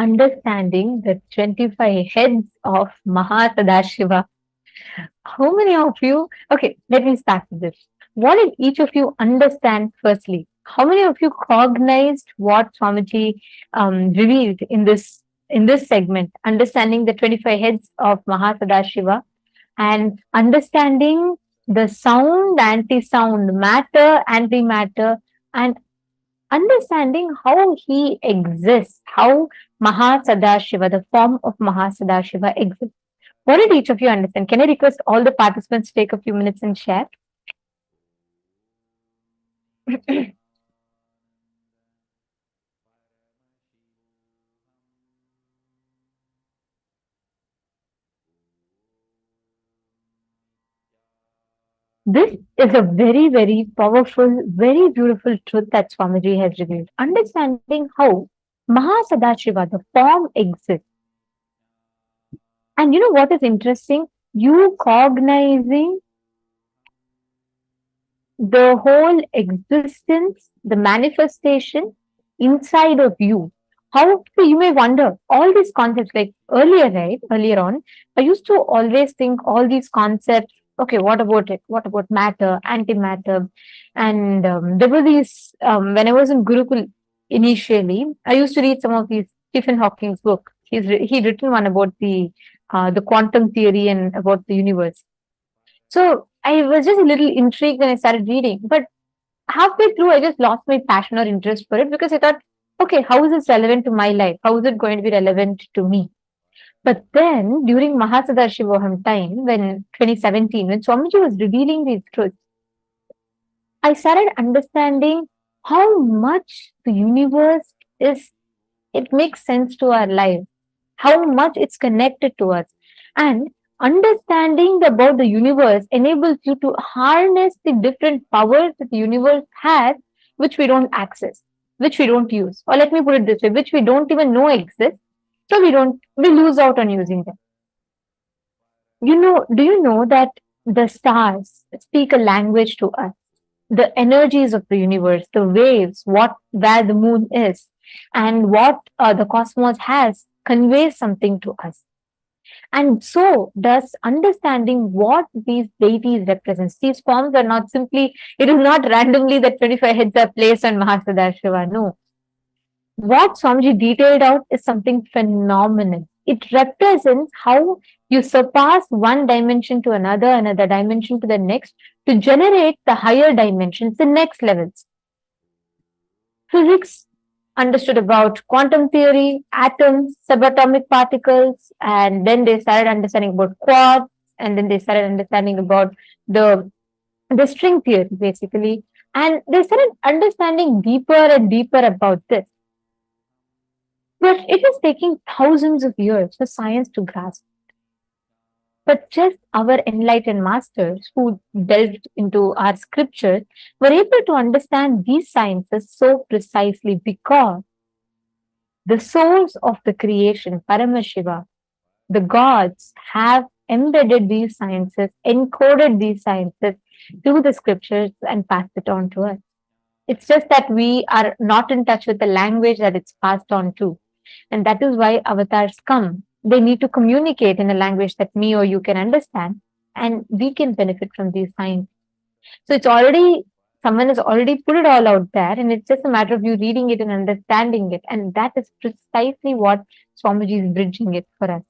Speaker 2: understanding the 25 heads of Mahasadashiva. How many of you? Okay, let me start with this. What did each of you understand firstly? How many of you cognized what Swamiji revealed in this segment, understanding the 25 heads of Mahasadashiva and understanding the sound, anti-sound, matter, antimatter, and understanding how he exists, how Mahasadashiva, the form of Mahasadashiva exists. What did each of you understand? Can I request all the participants to take a few minutes and share? This is a very, very powerful, very beautiful truth that Swamiji has revealed. Understanding how Mahasadashiva, the form, exists. And you know what is interesting? You cognizing the whole existence, the manifestation inside of you. How you may wonder all these concepts, like earlier, right? Earlier on, I used to always think all these concepts. Okay, what about it? What about matter, antimatter? And there were these when I was in Gurukul initially. I used to read some of these Stephen Hawking's book. He'd written one about the quantum theory and about the universe. So I was just a little intrigued when I started reading, but halfway through, I just lost my passion or interest for it because I thought, okay, how is this relevant to my life? How is it going to be relevant to me? But then during Mahasadashivoham time, when 2017, when Swamiji was revealing these truths, I started understanding how much the universe is, it makes sense to our life, how much it's connected to us. And understanding about the universe enables you to harness the different powers that the universe has, which we don't access, which we don't use. Or let me put it this way, which we don't even know exist. So we lose out on using them. Do you know that the stars speak a language to us? The energies of the universe, the waves, where the moon is, and what the cosmos has conveys something to us. And so does understanding what these deities represent. These forms are not simply, it is not randomly that 25 heads are placed on Mahasadashiva. No. What Swamiji detailed out is something phenomenal. It represents how you surpass one dimension to another dimension to the next, to generate the higher dimensions, the next levels. Physics understood about quantum theory, atoms, subatomic particles, and then they started understanding about quarks, and then they started understanding about the string theory, basically. And they started understanding deeper and deeper about this. But it is taking thousands of years for science to grasp. But just our enlightened masters who delved into our scriptures were able to understand these sciences so precisely because the source of the creation, Paramashiva, the gods have embedded these sciences, encoded these sciences through the scriptures and passed it on to us. It's just that we are not in touch with the language that it's passed on to. And that is why avatars come. They need to communicate in a language that me or you can understand, and we can benefit from these signs. So someone has already put it all out there, and it's just a matter of you reading it and understanding it. And that is precisely what Swamiji is bridging it for us.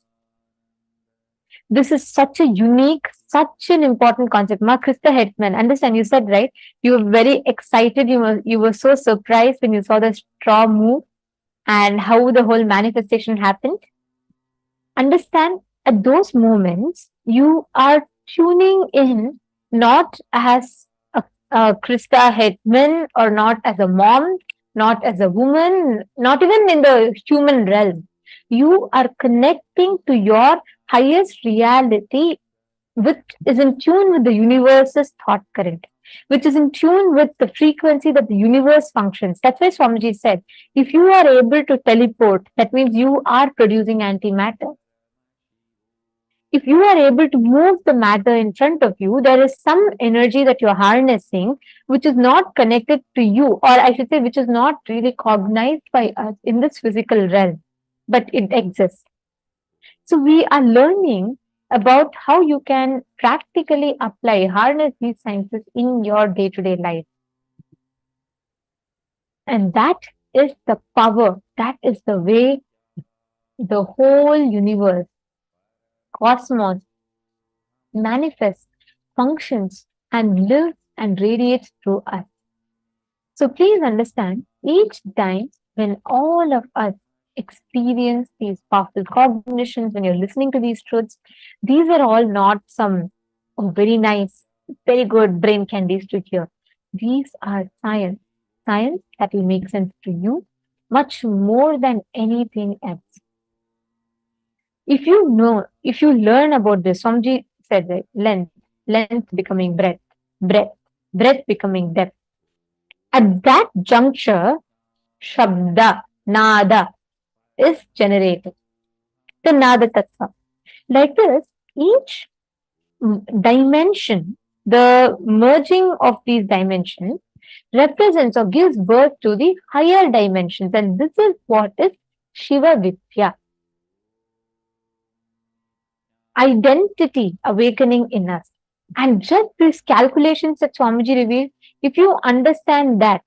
Speaker 2: This is such a unique, such an important concept. Ma Krista Hetman, understand, you said, right? You were very excited. You were so surprised when you saw the straw move and how the whole manifestation happened. Understand, at those moments, you are tuning in not as a Krista Hetman, or not as a mom, not as a woman, not even in the human realm. You are connecting to your highest reality, which is in tune with the universe's thought current, which is in tune with the frequency that the universe functions. That's why Swamiji said, if you are able to teleport, that means you are producing antimatter. If you are able to move the matter in front of you, there is some energy that you're harnessing, which is not connected to you, or I should say, which is not really cognized by us in this physical realm. but it exists. So we are learning about how you can practically apply, harness these sciences in your day-to-day life. And that is the power, that is the way the whole universe, cosmos, manifests, functions, and lives and radiates through us. So please understand, each time when all of us experience these powerful cognitions, when you're listening to these truths, these are all not some very nice, very good brain candies to hear. These are science, science that will make sense to you much more than anything else. If you know, if you learn about this, Swamiji said that length becoming breadth, breadth becoming depth. At that juncture, Shabda, Nada is generated. The Nada Tattva. Like this, each dimension, the merging of these dimensions represents or gives birth to the higher dimensions. And this is what is Shiva Vidya. Identity awakening in us. And just these calculations that Swamiji revealed, if you understand that,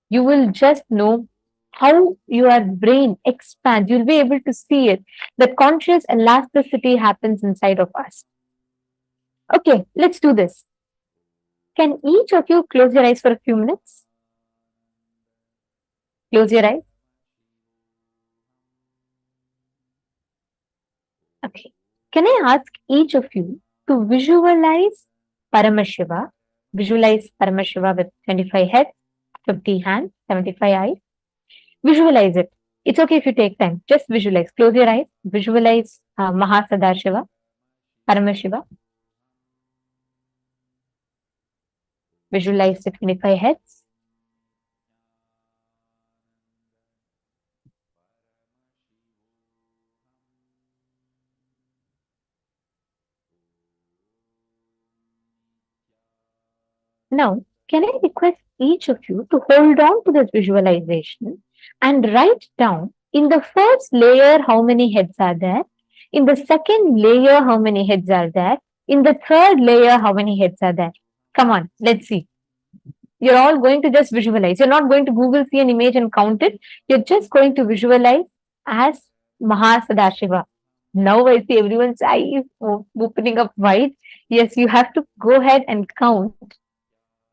Speaker 2: you will just know how your brain expands. You'll be able to see it. The conscious elasticity happens inside of us. Okay, let's do this. Can each of you close your eyes for a few minutes? Close your eyes. Okay. Can I ask each of you to visualize Paramashiva? Visualize Paramashiva with 25 heads, 50 hands, 75 eyes. Visualize it. It's okay if you take time. Just visualize. Close your eyes. Visualize Mahasadashiva, Paramashiva. Visualize the 25 heads. Now, can I request each of you to hold on to this visualization and write down in the first layer how many heads are there, in the second layer how many heads are there, in the third layer how many heads are there. Come on, let's see. You're all going to just visualize. You're not going to Google see an image and count it. You're just going to visualize as Mahasadashiva. Now I see everyone's eyes opening up wide. Yes, you have to go ahead and count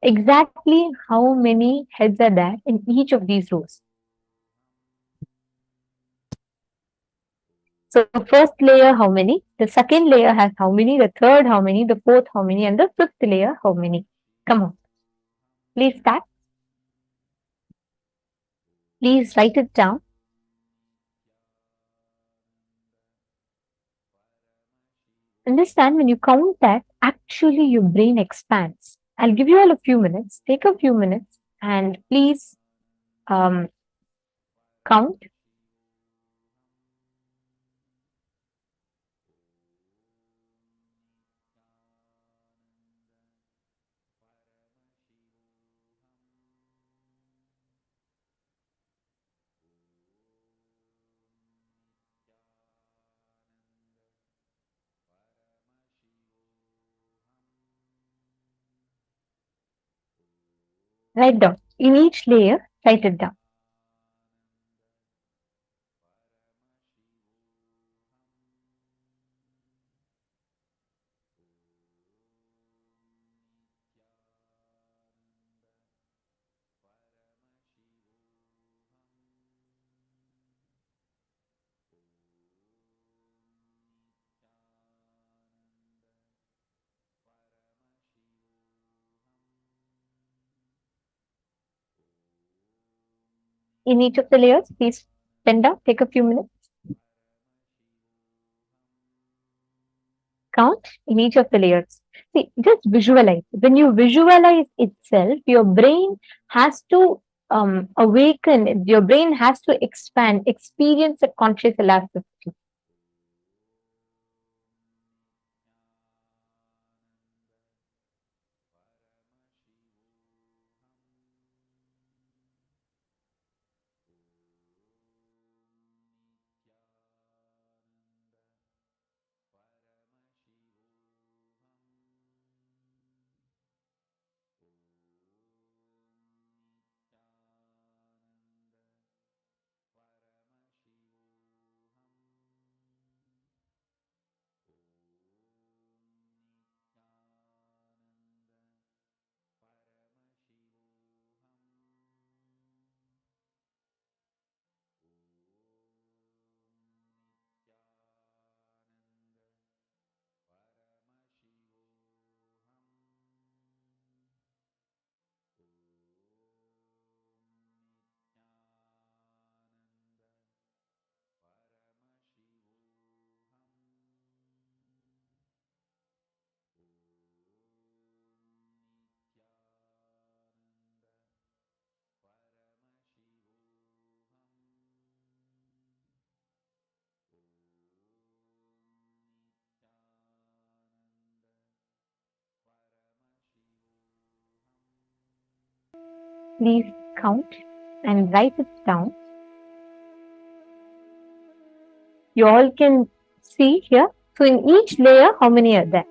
Speaker 2: exactly how many heads are there in each of these rows. So the first layer, how many? The second layer has how many? The third, how many? The fourth, how many? And the fifth layer, how many? Come on. Please start. Please write it down. Understand when you count that, actually your brain expands. I'll give you all a few minutes. Take a few minutes and please count. Write down. In each layer, write it down. In each of the layers, please pen down. Take a few minutes. Count in each of the layers. See, just visualize. When you visualize itself, your brain has to awaken. Your brain has to expand, experience a conscious elasticity. Please count and write it down. You all can see here. So in each layer, how many are there?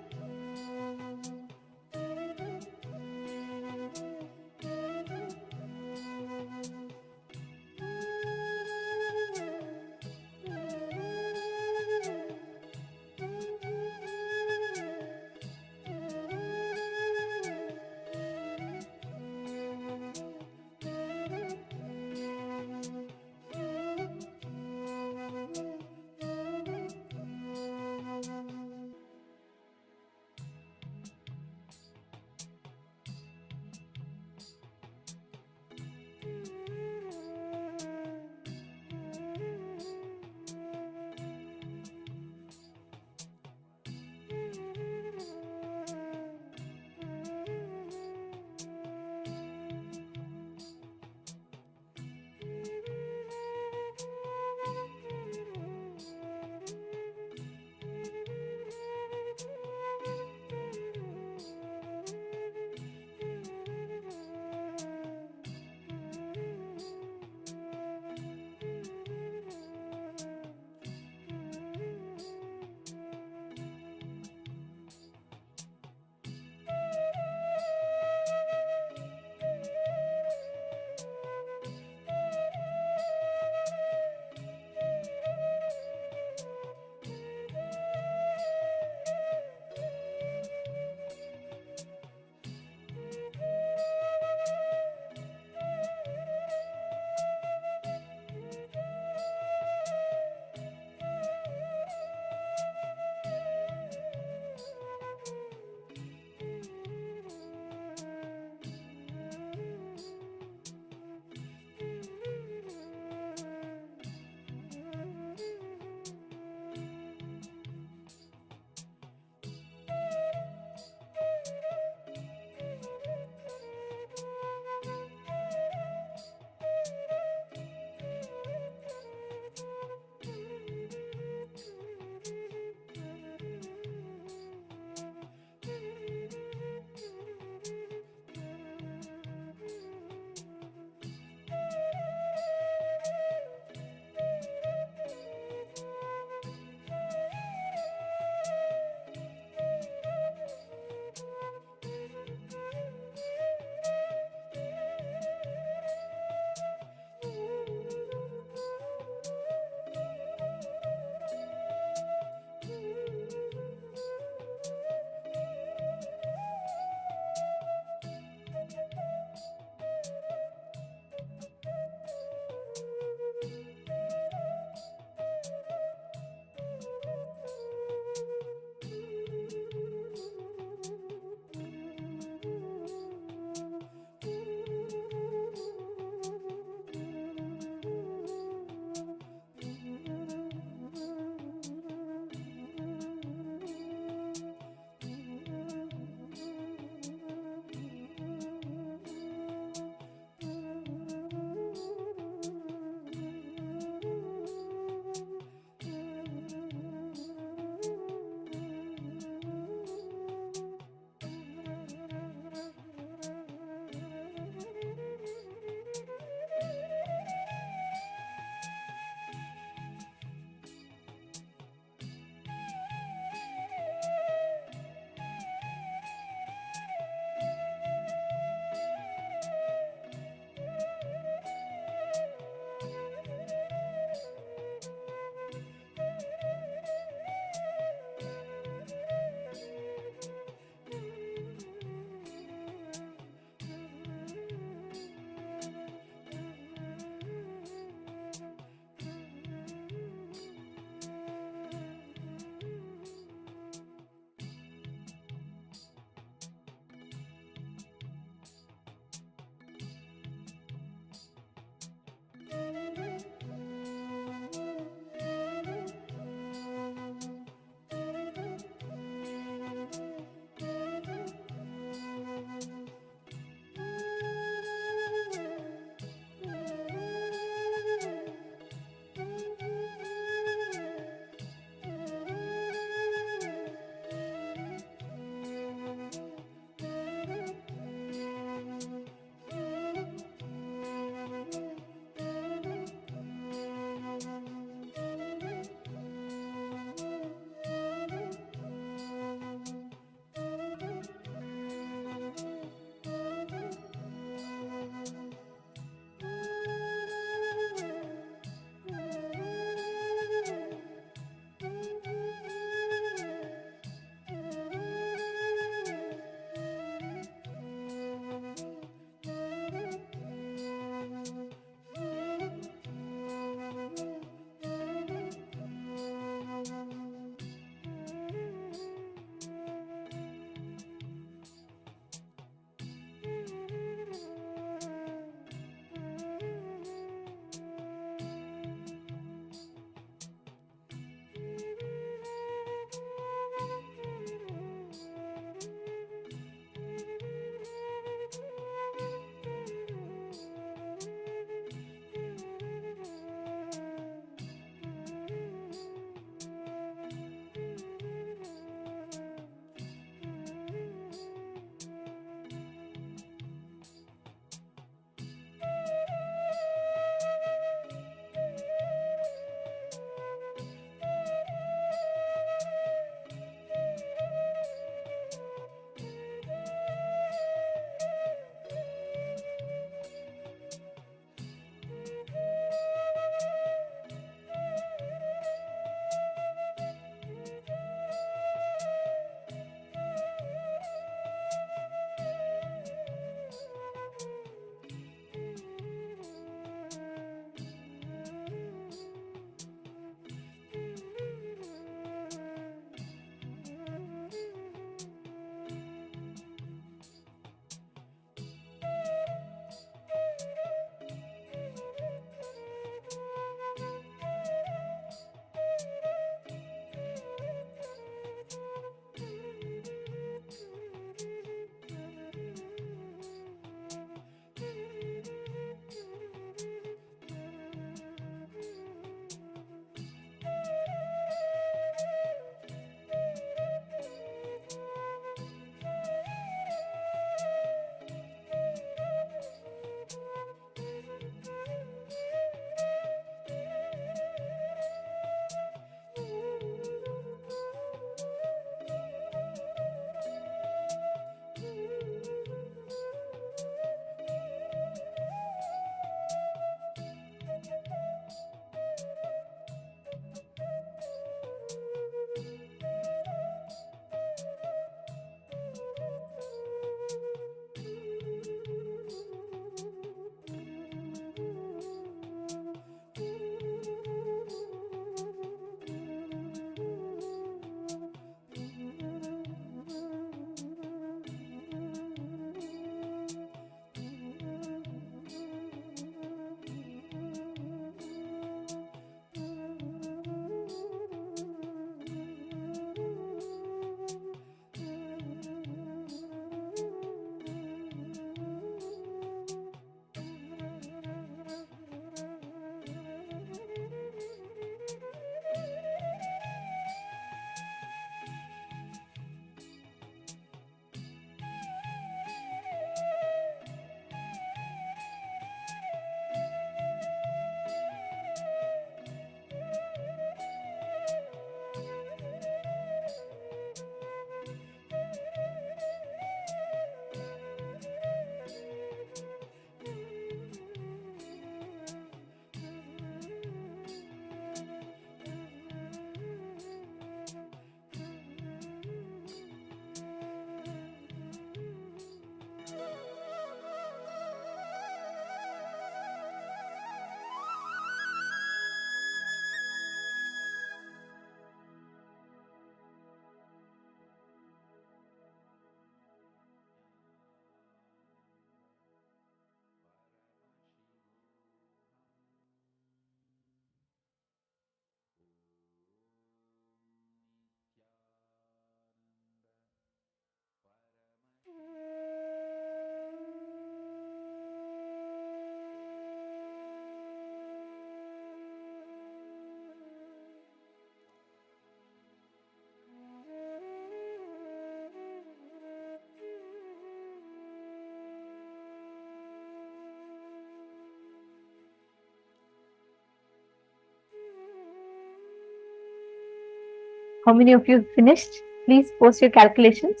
Speaker 2: How many of you finished? Please post your calculations.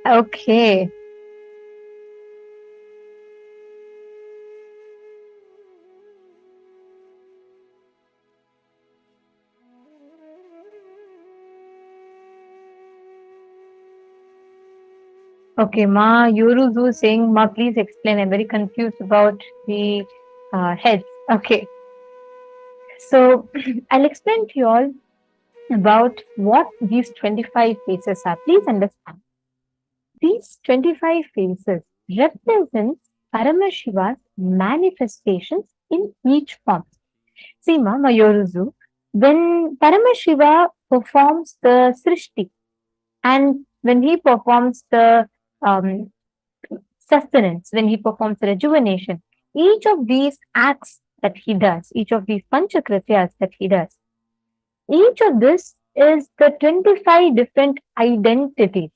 Speaker 2: Okay. Okay, Ma Yoruzu is saying, Ma, please explain. I'm very confused about the heads. Okay. So I'll explain to you all about what these 25 faces are. Please understand. These 25 faces represent Paramashiva's manifestations in each form. See, Ma, Mayoruzu, when Paramashiva performs the Srishti and when he performs the um, sustenance, when he performs rejuvenation, each of these acts that he does, each of these panchakrityas that he does, each of this is the 25 different identities.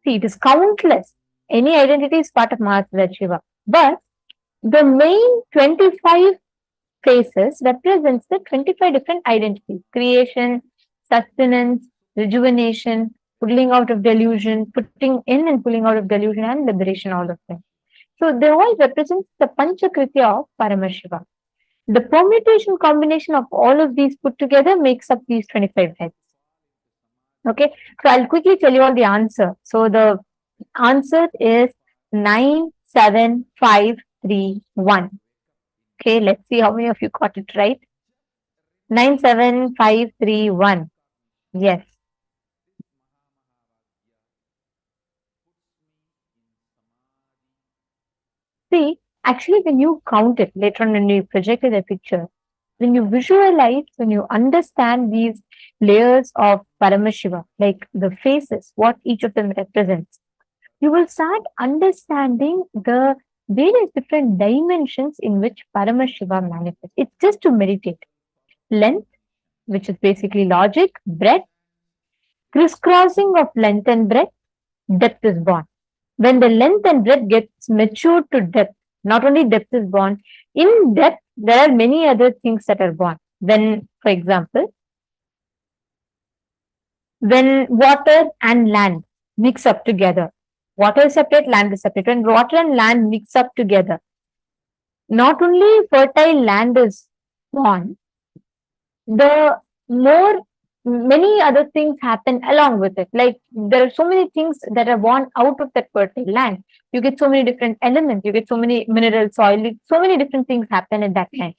Speaker 2: See, it is countless. Any identity is part of Mahasadashiva. But the main 25 faces represents the 25 different identities: creation, sustenance, rejuvenation, pulling out of delusion, putting in and pulling out of delusion, and liberation, all of them. So they all represent the Panchakritya of Paramashiva. The permutation combination of all of these put together makes up these 25 heads. Okay, so I'll quickly tell you all the answer. So the answer is 97531. Okay, let's see how many of you got it right. 97531. Yes. See, actually, when you count it later on, when you projected a picture, when you visualize, when you understand these layers of Paramashiva, like the faces, what each of them represents, you will start understanding the various different dimensions in which Paramashiva manifests. It's just to meditate. Length, which is basically logic, breadth, crisscrossing of length and breadth, depth is born. When the length and breadth gets matured to depth, not only depth is born, in depth, there are many other things that are born. When, for example, when water and land mix up together, water is separate, land is separate. When water and land mix up together, not only fertile land is born, the more many other things happen along with it. Like there are so many things that are born out of that fertile land. You get so many different elements, you get so many mineral soil, so many different things happen at that time.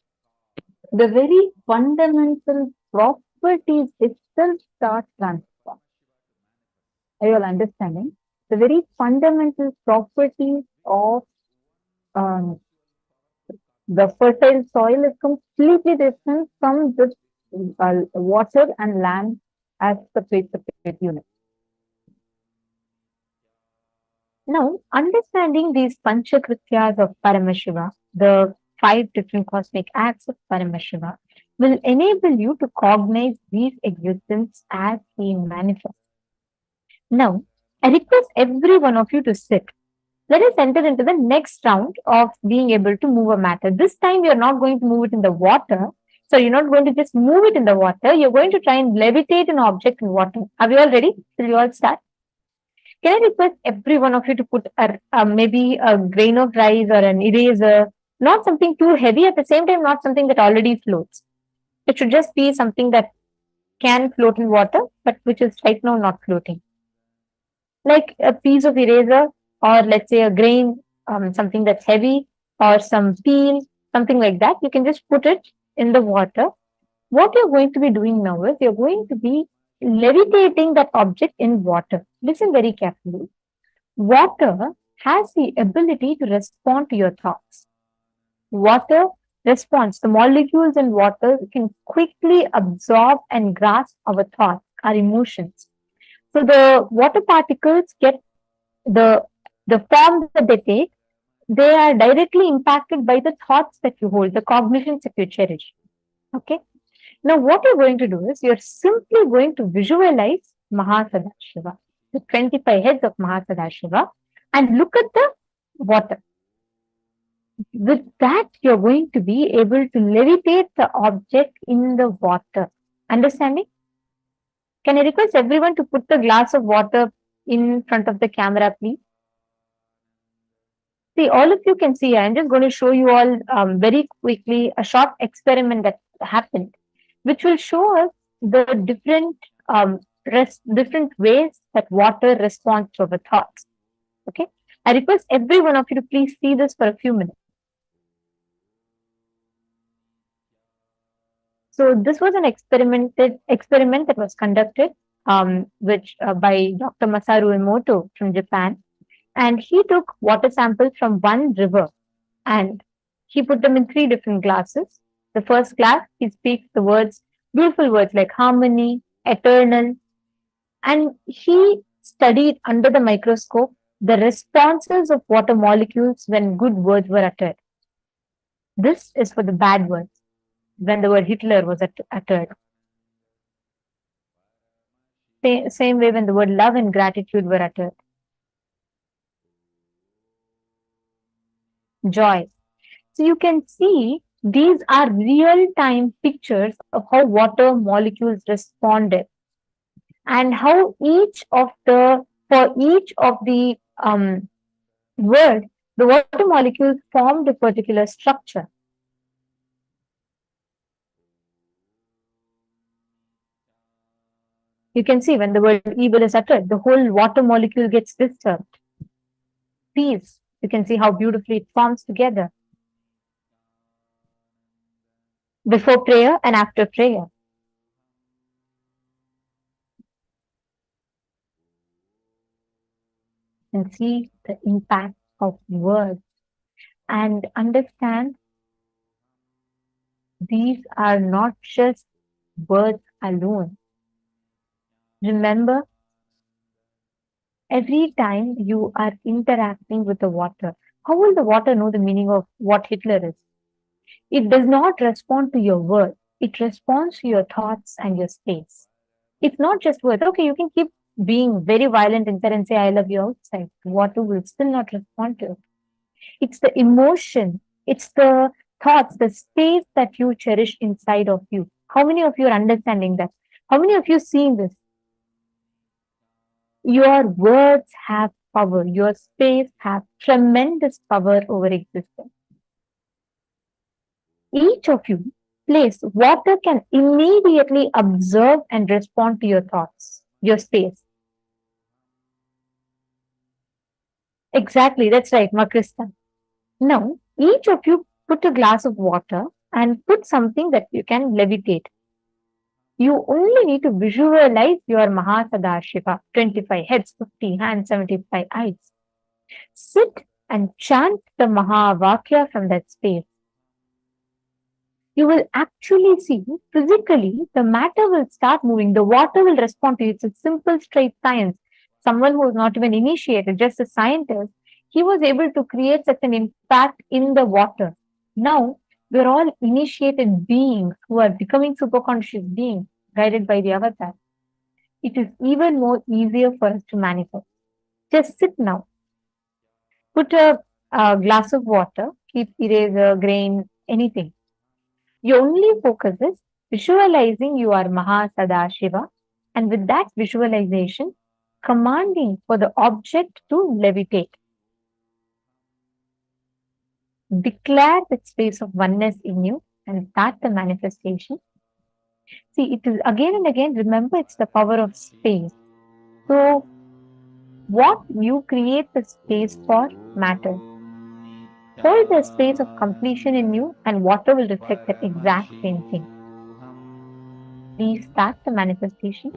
Speaker 2: The very fundamental properties itself start transforming. Are you all understanding? The very fundamental properties of the fertile soil is completely different from this water and land as separate units. Now, understanding these panchakrityas of Paramashiva, the 5 different cosmic acts of Paramashiva, will enable you to cognize these existence as he manifests. Now, I request every one of you to sit. Let us enter into the next round of being able to move a matter. This time, you're not going to move it in the water. So, you're not going to just move it in the water. You're going to try and levitate an object in water. Are we all ready? Will you all start? Can I request every one of you to put maybe a grain of rice or an eraser, not something too heavy, at the same time, not something that already floats. It should just be something that can float in water, but which is right now not floating. Like a piece of eraser, or let's say a grain, something that's heavy, or some peel, something like that. You can just put it in the water. What you're going to be doing now is you're going to be levitating that object in water. Listen very carefully. Water has the ability to respond to your thoughts. Water responds. The molecules in water can quickly absorb and grasp our thoughts, our emotions. So the water particles get the form that they take, they are directly impacted by the thoughts that you hold, the cognitions that you cherish. Okay. Now, what you're going to do is you're simply going to visualize Mahasadashiva, the 25 heads of Mahasadashiva, and look at the water. With that, you're going to be able to levitate the object in the water. Understanding? Can I request everyone to put the glass of water in front of the camera, please? See, all of you can see. I'm just going to show you all very quickly a short experiment that happened, which will show us the different ways that water responds to our thoughts. Okay, I request every one of you to please see this for a few minutes. So this was an experiment that was conducted, which by Dr. Masaru Emoto from Japan, and he took water samples from one river and he put them in three different glasses. The first glass, he speaks the words, beautiful words like harmony, eternal, and he studied under the microscope the responses of water molecules when good words were uttered. This is for the bad words, when the word Hitler was uttered. Same way when the word love and gratitude were uttered. Joy. So you can see these are real-time pictures of how water molecules responded and how for each of the word, the water molecules formed a particular structure. You can see when the word evil is uttered, the whole water molecule gets disturbed. Peace, you can see how beautifully it forms together. Before prayer and after prayer. And see the impact of words and understand these are not just words alone. Remember, every time you are interacting with the water, how will the water know the meaning of what Hitler is? It does not respond to your words, it responds to your thoughts and your space. It's not just words. Okay, you can keep being very violent inside and say, I love you outside. Water will still not respond to it. It's the emotion, it's the thoughts, the space that you cherish inside of you. How many of you are understanding that? How many of you seeing this? Your words have power. Your space has tremendous power over existence. Each of you place water can immediately observe and respond to your thoughts, your space. Exactly, that's right, Makrista. Now, each of you put a glass of water and put something that you can levitate. You only need to visualize your Mahasadashiva, 25 heads, 50 hands, 75 eyes. Sit and chant the Mahavakya from that space. You will actually see physically the matter will start moving. The water will respond to you. It's a simple, straight science. Someone who is not even initiated, just a scientist, he was able to create such an impact in the water. Now, we're all initiated beings who are becoming superconscious beings guided by the avatar. It is even more easier for us to manifest. Just sit now. Put a glass of water, keep eraser, grain, anything. Your only focus is visualizing you are Mahasadashiva, and with that visualization, commanding for the object to levitate. Declare that space of oneness in you and start the manifestation. See, it is again and again, remember, it's the power of space. So, what you create the space for matters. Hold the space of completion in you, and water will reflect that exact same thing. Please start the manifestation.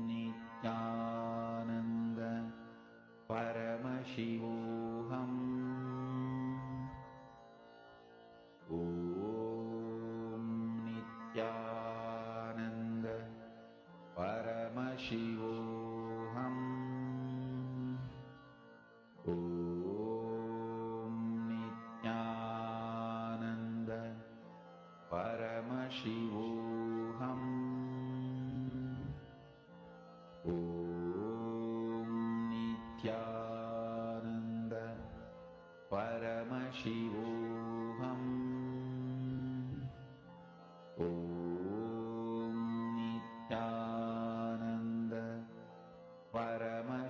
Speaker 1: Nithyananda Paramashivoham Om Nithyananda Paramashivoham Om Nithyananda Paramashivoham Om Nithyananda Paramashivoham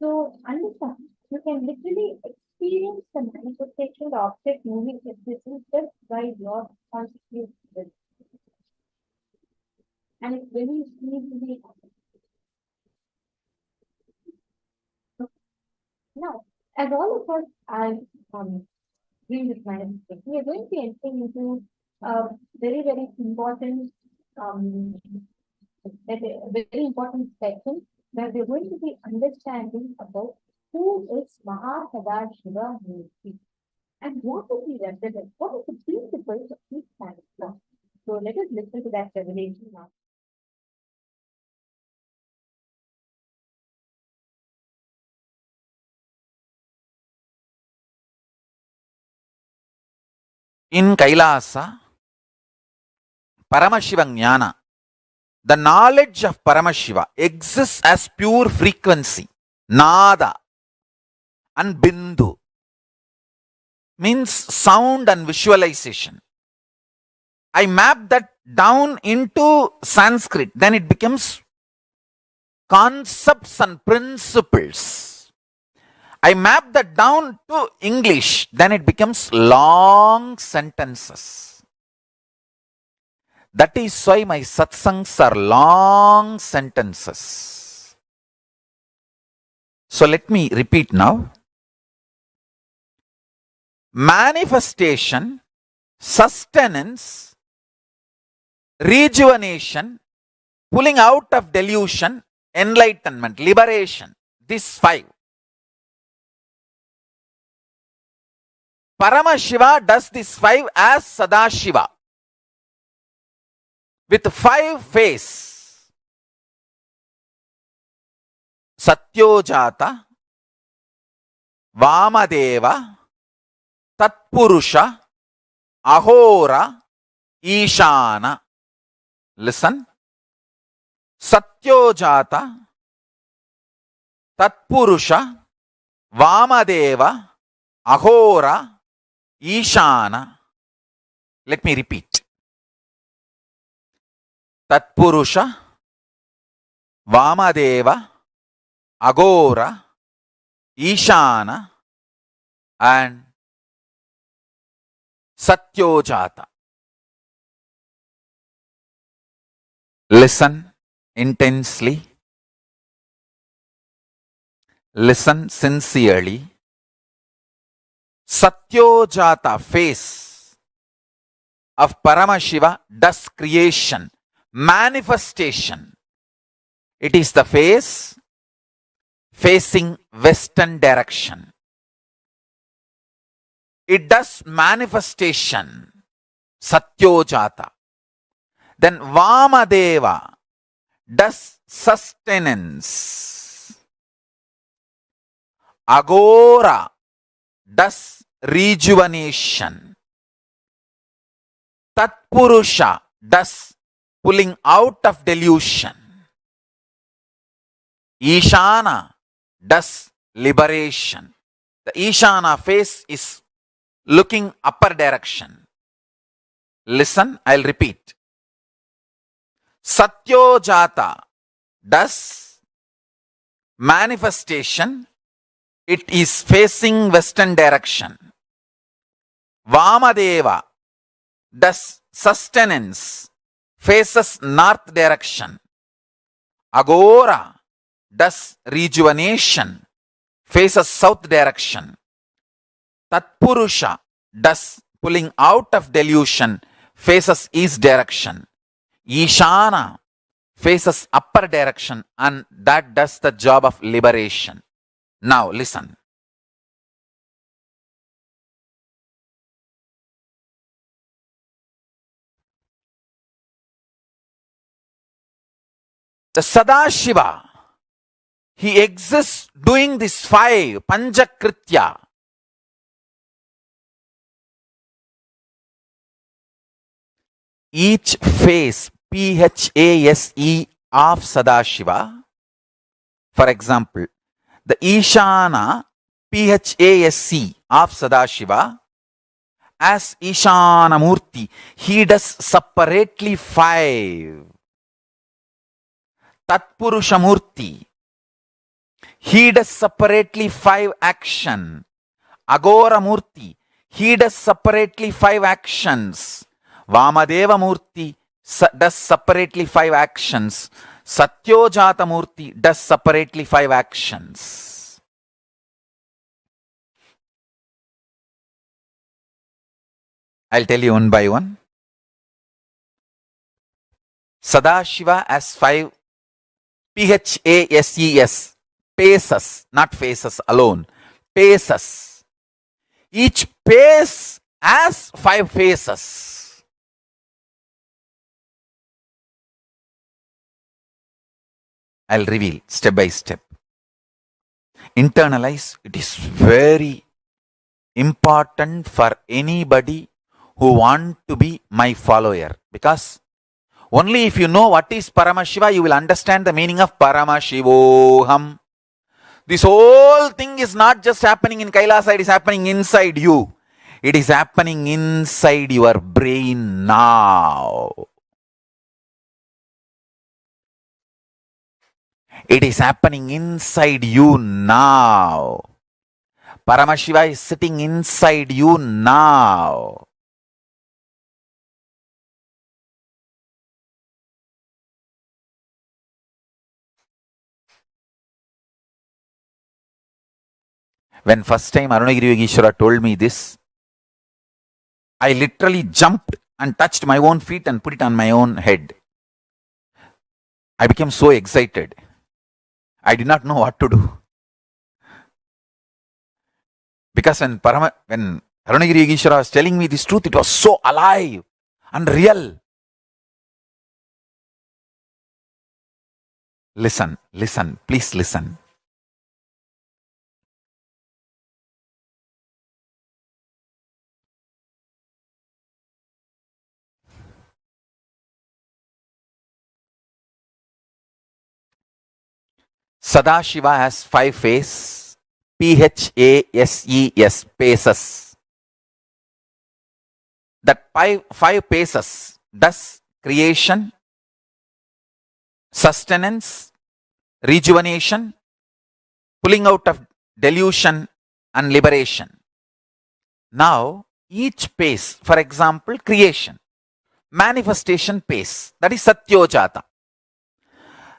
Speaker 2: So understand, you can literally experience the manifestation, the object moving existence just by your consciousness. And it's very easily. Now, as all of us are doing this manifestation, we are going to be entering into a very, very important a very important section where we're going to be understanding about who is Mahasadashiva Murti and what does he represent? What is the principles of his stands for? So let us listen to that revelation now.
Speaker 1: In Kailasa, Paramashiva Jnana, the knowledge of Paramashiva exists as pure frequency, Nada and Bindu, means sound and visualization. I map that down into Sanskrit, then it becomes concepts and principles. I map that down to English, then it becomes long sentences. That is why my satsangs are long sentences. So let me repeat now. Manifestation, sustenance, rejuvenation, pulling out of delusion, enlightenment, liberation. These 5. Paramashiva does these 5 as Sadashiva with 5 faces. Satyojata, Vamadeva, Tatpurusha, Ahora, Ishana. Listen. Satyojata, Tatpurusha, Vamadeva, Ahora, Ishana. Let me repeat. Tatpurusha, Vamadeva, Agora, Ishana, and Satyojata. Listen intensely. Listen sincerely. Satyojata face of Paramashiva does creation, manifestation. It is the face facing western direction. It does manifestation, Satyojata. Then Vamadeva does sustenance. Agora does rejuvenation. Tatpurusha does pulling out of delusion. Ishana does liberation. The Ishana face is looking upper direction. Listen, I'll repeat. Satyojata does manifestation. It is facing western direction. Vamadeva does sustenance, faces north direction. Agora does rejuvenation, faces south direction. Tatpurusha does pulling out of delusion, faces east direction. Ishana faces upper direction, and that does the job of liberation. Now listen. The Sadashiva, he exists doing these 5 Panchakritya. Each phase, Phase of Sadashiva. For example, the Ishana, Phase of Sadashiva, as Ishana Murti, he does separately 5. Tatpurusha Murti, he does separately 5 action. Agora Murti, he does separately 5 actions. Vamadeva Murti does separately 5 actions. Satyojata Murti does separately 5 actions. I'll tell you one by one. Sadashiva has 5 PHASES, paces, not faces alone, paces. Each pace has 5 faces. I'll reveal step by step. Internalize. It is very important for anybody who want to be my follower, because only if you know what is Paramashiva, you will understand the meaning of Paramashivoham. This whole thing is not just happening in Kailasa, it is happening inside you. It is happening inside your brain now. It is happening inside you now. Paramashiva is sitting inside you now. When first time Arunagiri Yogeshwara told me this, I literally jumped and touched my own feet and put it on my own head. I became so excited. I did not know what to do. Because when Arunagiri Yogeshwara was telling me this truth, it was so alive and real. Listen, please listen. Sadashiva has 5 faces, PHASES, paces. That 5 paces does creation, sustenance, rejuvenation, pulling out of delusion, and liberation. Now, each pace, for example, creation, manifestation pace, that is Satyojata.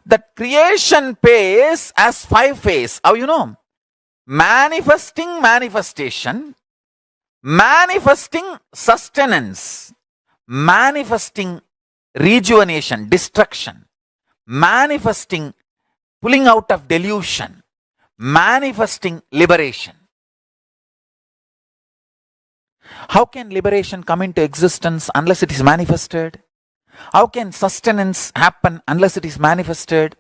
Speaker 1: That creation pace has 5 phases. How you know? Manifesting manifestation, manifesting sustenance, manifesting rejuvenation, destruction, manifesting pulling out of delusion, manifesting liberation. How can liberation come into existence unless it is manifested? How can sustenance happen unless it is manifested?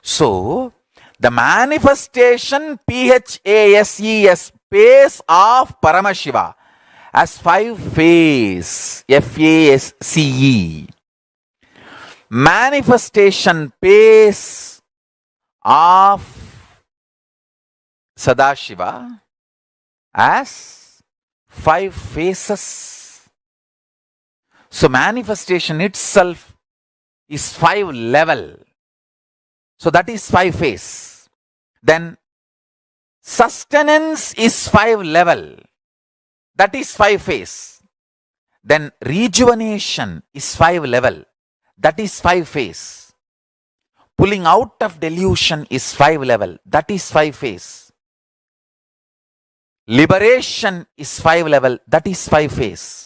Speaker 1: So, the manifestation PHASES, pace of Paramashiva, has 5 phases, FASCE. Manifestation pace of Sadashiva has 5 phases. So manifestation itself is 5 level. So that is 5 phase. Then sustenance is 5 level. That is 5 phase. Then rejuvenation is 5 level. That is 5 phase. Pulling out of delusion is 5 level. That is 5 phase. Liberation is 5 level. That is 5 phase.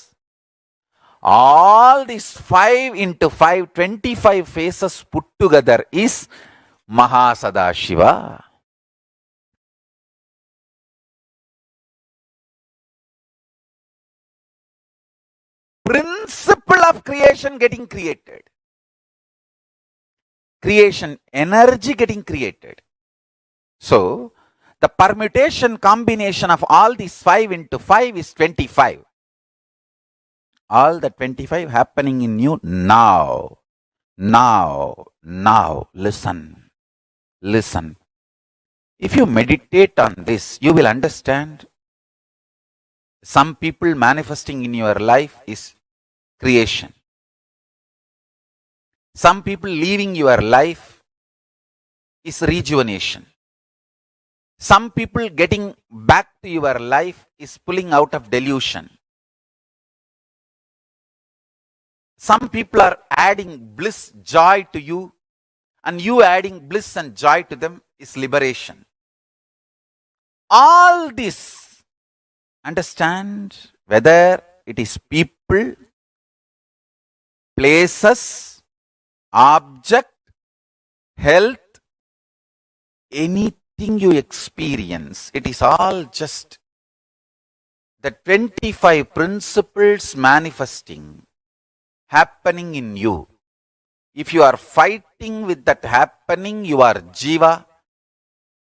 Speaker 1: All these 5 into 5, 25 phases put together is Mahasadashiva. Principle of creation getting created. Creation energy getting created. So, the permutation combination of all these 5 into 5 is 25. All the 25 happening in you now. Listen. If you meditate on this, you will understand. Some people manifesting in your life is creation. Some people leaving your life is rejuvenation. Some people getting back to your life is pulling out of delusion. Some people are adding bliss, joy to you, and you adding bliss and joy to them is liberation. All this, understand, whether it is people, places, object, health, anything you experience, it is all just the 25 principles manifesting, happening in you. If you are fighting with that happening, you are Jiva.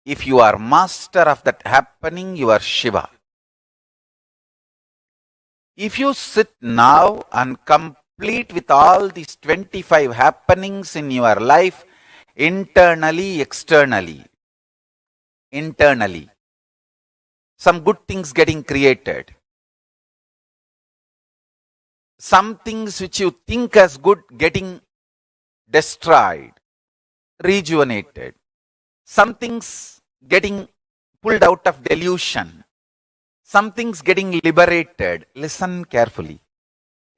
Speaker 1: If you are master of that happening, you are Shiva. If you sit now and complete with all these 25 happenings in your life, internally, externally, internally, some good things getting created. Some things which you think as good getting destroyed, rejuvenated. Some things getting pulled out of delusion. Some things getting liberated. Listen carefully.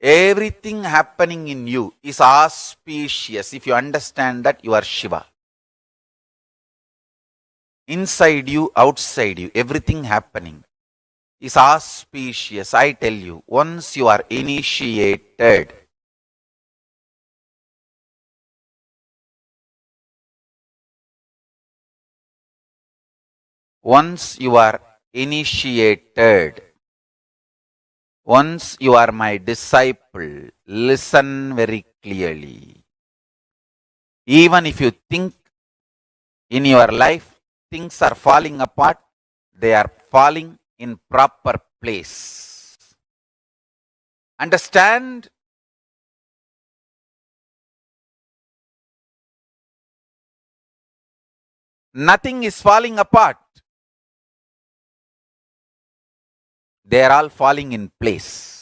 Speaker 1: Everything happening in you is auspicious. If you understand that, you are Shiva. Inside you, outside you, everything happening is auspicious. I tell you, once you are initiated, once you are initiated, once you are my disciple, listen very clearly. Even if you think in your life things are falling apart, they are falling in proper place. Understand? Nothing is falling apart. They are all falling in place.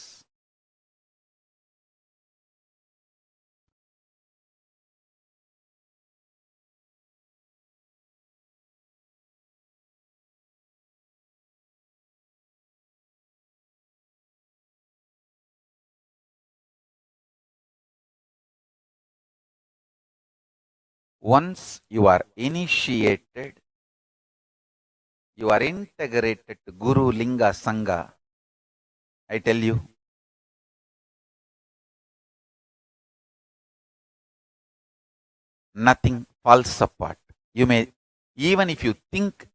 Speaker 1: Once you are initiated, you are integrated to Guru, Linga, Sangha. I tell you, nothing falls apart. You may, even if you think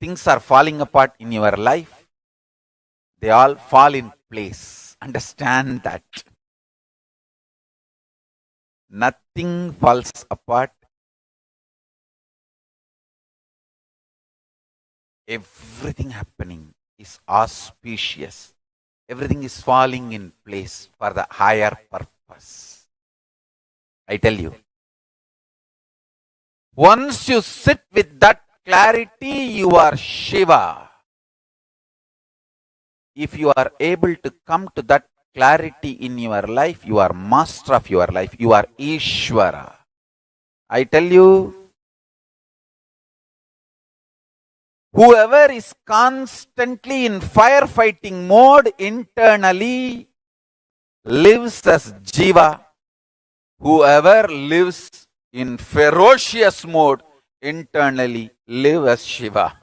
Speaker 1: things are falling apart in your life, they all fall in place. Understand that. Nothing falls apart. Everything happening is auspicious. Everything is falling in place for the higher purpose. I tell you. Once you sit with that clarity, you are Shiva. If you are able to come to that clarity in your life, you are master of your life. You are Ishvara. I tell you, whoever is constantly in firefighting mode internally lives as Jiva. Whoever lives in ferocious mode internally lives as Shiva.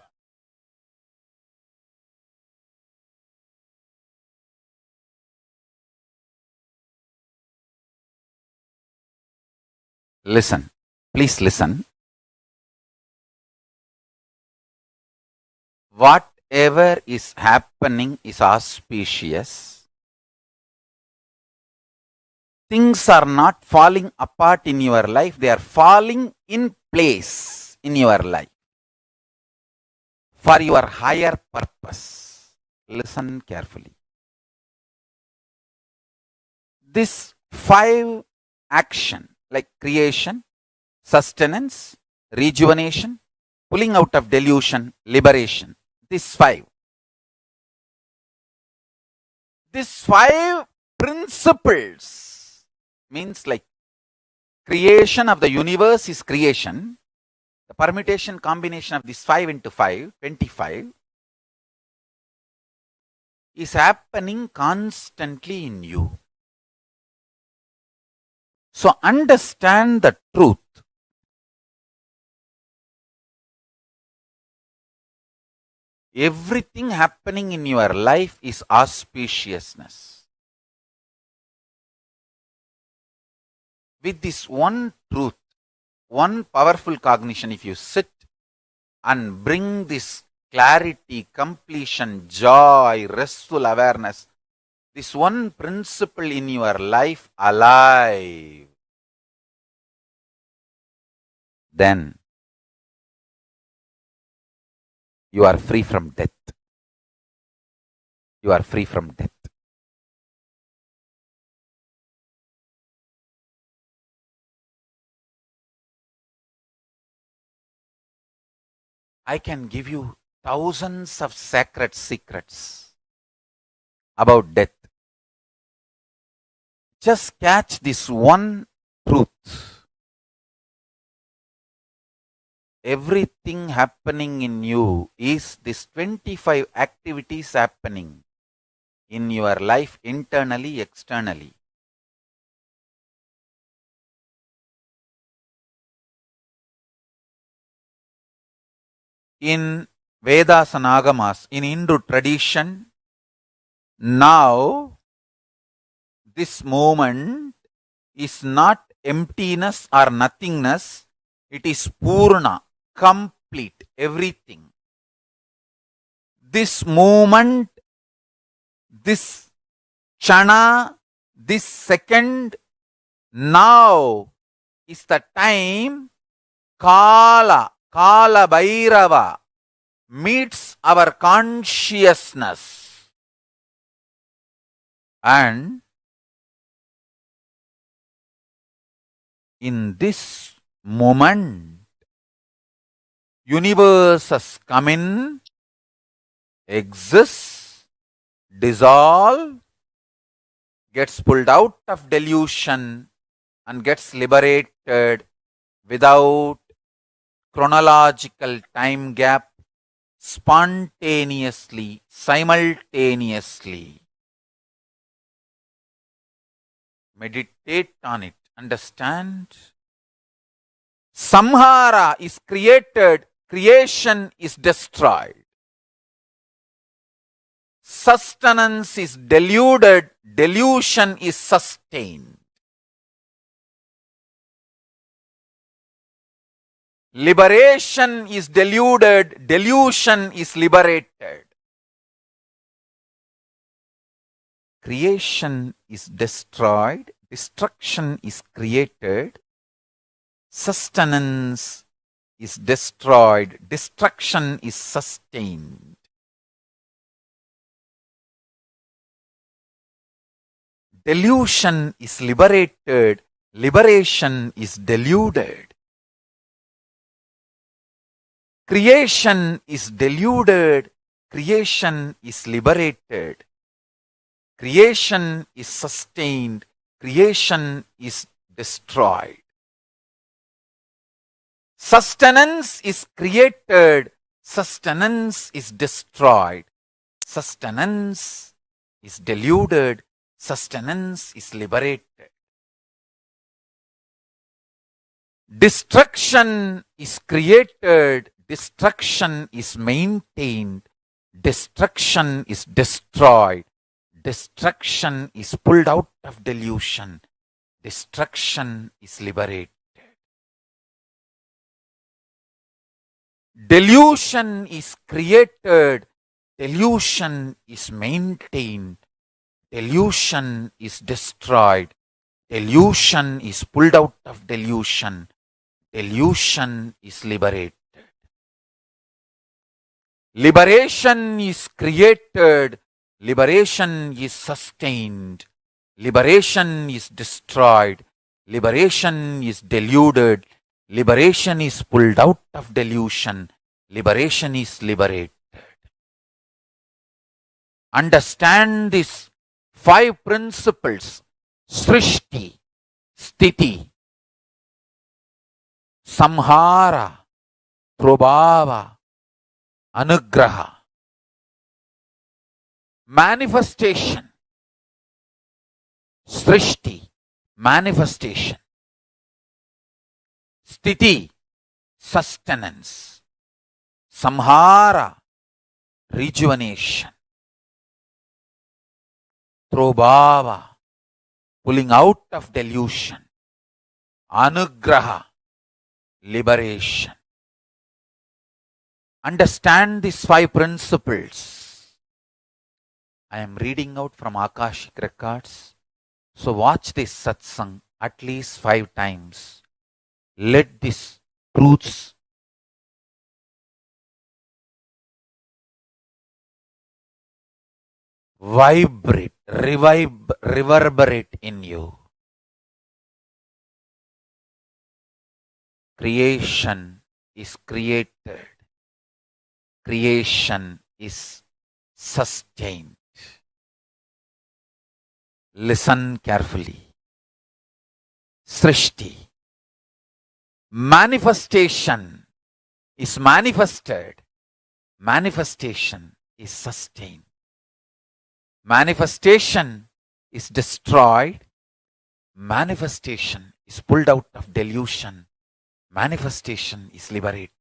Speaker 1: Listen, please listen. Whatever is happening is auspicious. Things are not falling apart in your life, they are falling in place in your life for your higher purpose. Listen carefully. This 5 action like creation, sustenance, rejuvenation, pulling out of delusion, liberation. These 5 principles means like creation of the universe is creation. The permutation combination of this 5 into 5, 25, is happening constantly in you. So understand the truth. Everything happening in your life is auspiciousness. With this one truth, one powerful cognition, if you sit and bring this clarity, completion, joy, restful awareness, this one principle in your life alive, then you are free from death. You are free from death. I can give you thousands of sacred secrets about death. Just catch this one truth. Everything happening in you is this 25 activities happening in your life, internally, externally. In Vedas and Agamas, in Hindu tradition, now this moment is not emptiness or nothingness, it is Purna, complete, everything. This moment, this Chana, this second, now is the time Kala Bhairava meets our consciousness, and in this moment universes come in, exists, dissolve, gets pulled out of delusion and gets liberated without chronological time gap, spontaneously, simultaneously. Meditate on it, understand. Samhara is created, creation is destroyed. Sustenance is deluded, delusion is sustained. Liberation is deluded, delusion is liberated. Creation is destroyed, destruction is created. Sustenance is destroyed, destruction is sustained. Delusion is liberated, liberation is deluded. Creation is deluded, creation is liberated. Creation is sustained, creation is destroyed. Sustenance is created, sustenance is destroyed. Sustenance is deluded, sustenance is liberated. Destruction is created, destruction is maintained. Destruction is destroyed. Destruction is pulled out of delusion. Destruction is liberated. Delusion is created, delusion is maintained. Delusion is destroyed. Delusion is pulled out of delusion. Delusion is liberated. Liberation is created. Liberation is sustained. Liberation is destroyed. Liberation is deluded. Liberation is pulled out of delusion. Liberation is liberated. Understand these 5 principles. Srishti, Sthiti, Samhara, Prabhava, Anugraha, manifestation, Srishti, manifestation, Sthiti, sustenance, Samhara, rejuvenation, Prabhava, pulling out of delusion, Anugraha, liberation. Understand these 5 principles. I am reading out from Akashic records. So watch this satsang at least 5 times. Let these truths vibrate, reverberate in you. Creation is created. Creation is sustained. Listen carefully. Srishti. Manifestation is manifested. Manifestation is sustained. Manifestation is destroyed. Manifestation is pulled out of delusion. Manifestation is liberated.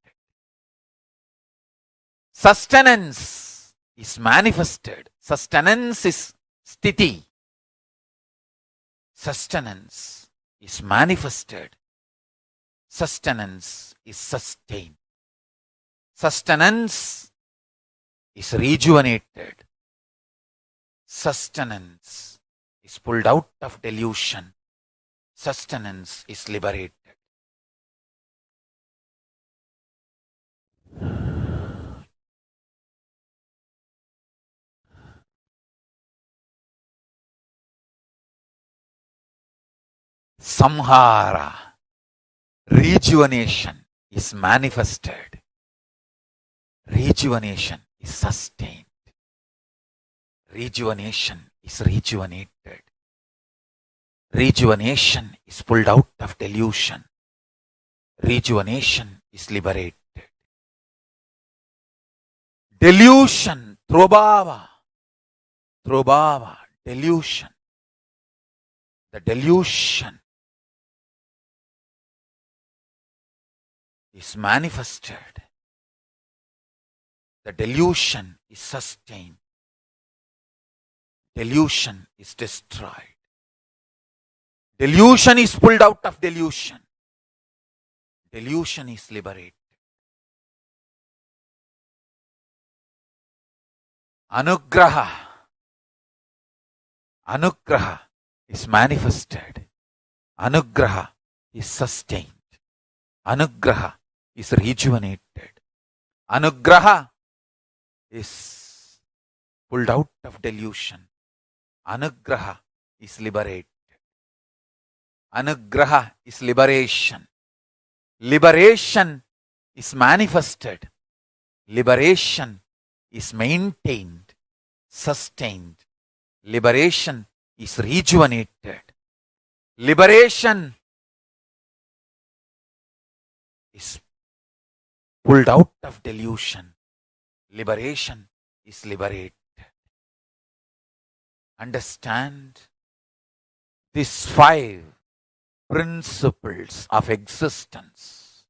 Speaker 1: Sustenance is manifested. Sustenance is sthiti. Sustenance is manifested. Sustenance is sustained. Sustenance is rejuvenated. Sustenance is pulled out of delusion. Sustenance is liberated. Samhara, rejuvenation is manifested. Rejuvenation is sustained. Rejuvenation is rejuvenated. Rejuvenation is pulled out of delusion. Rejuvenation is liberated. Delusion, Trobhava, delusion. The delusion is manifested. The delusion is sustained. Delusion is destroyed. Delusion is pulled out of delusion. Delusion is liberated. Anugraha. Anugraha is manifested. Anugraha is sustained. Anugraha is rejuvenated. Anugraha is pulled out of delusion. Anugraha is liberated. Anugraha is liberation. Liberation is manifested. Liberation is maintained, sustained. Liberation is rejuvenated. Liberation is pulled out of delusion. Liberation is liberated. Understand these 5 principles of existence.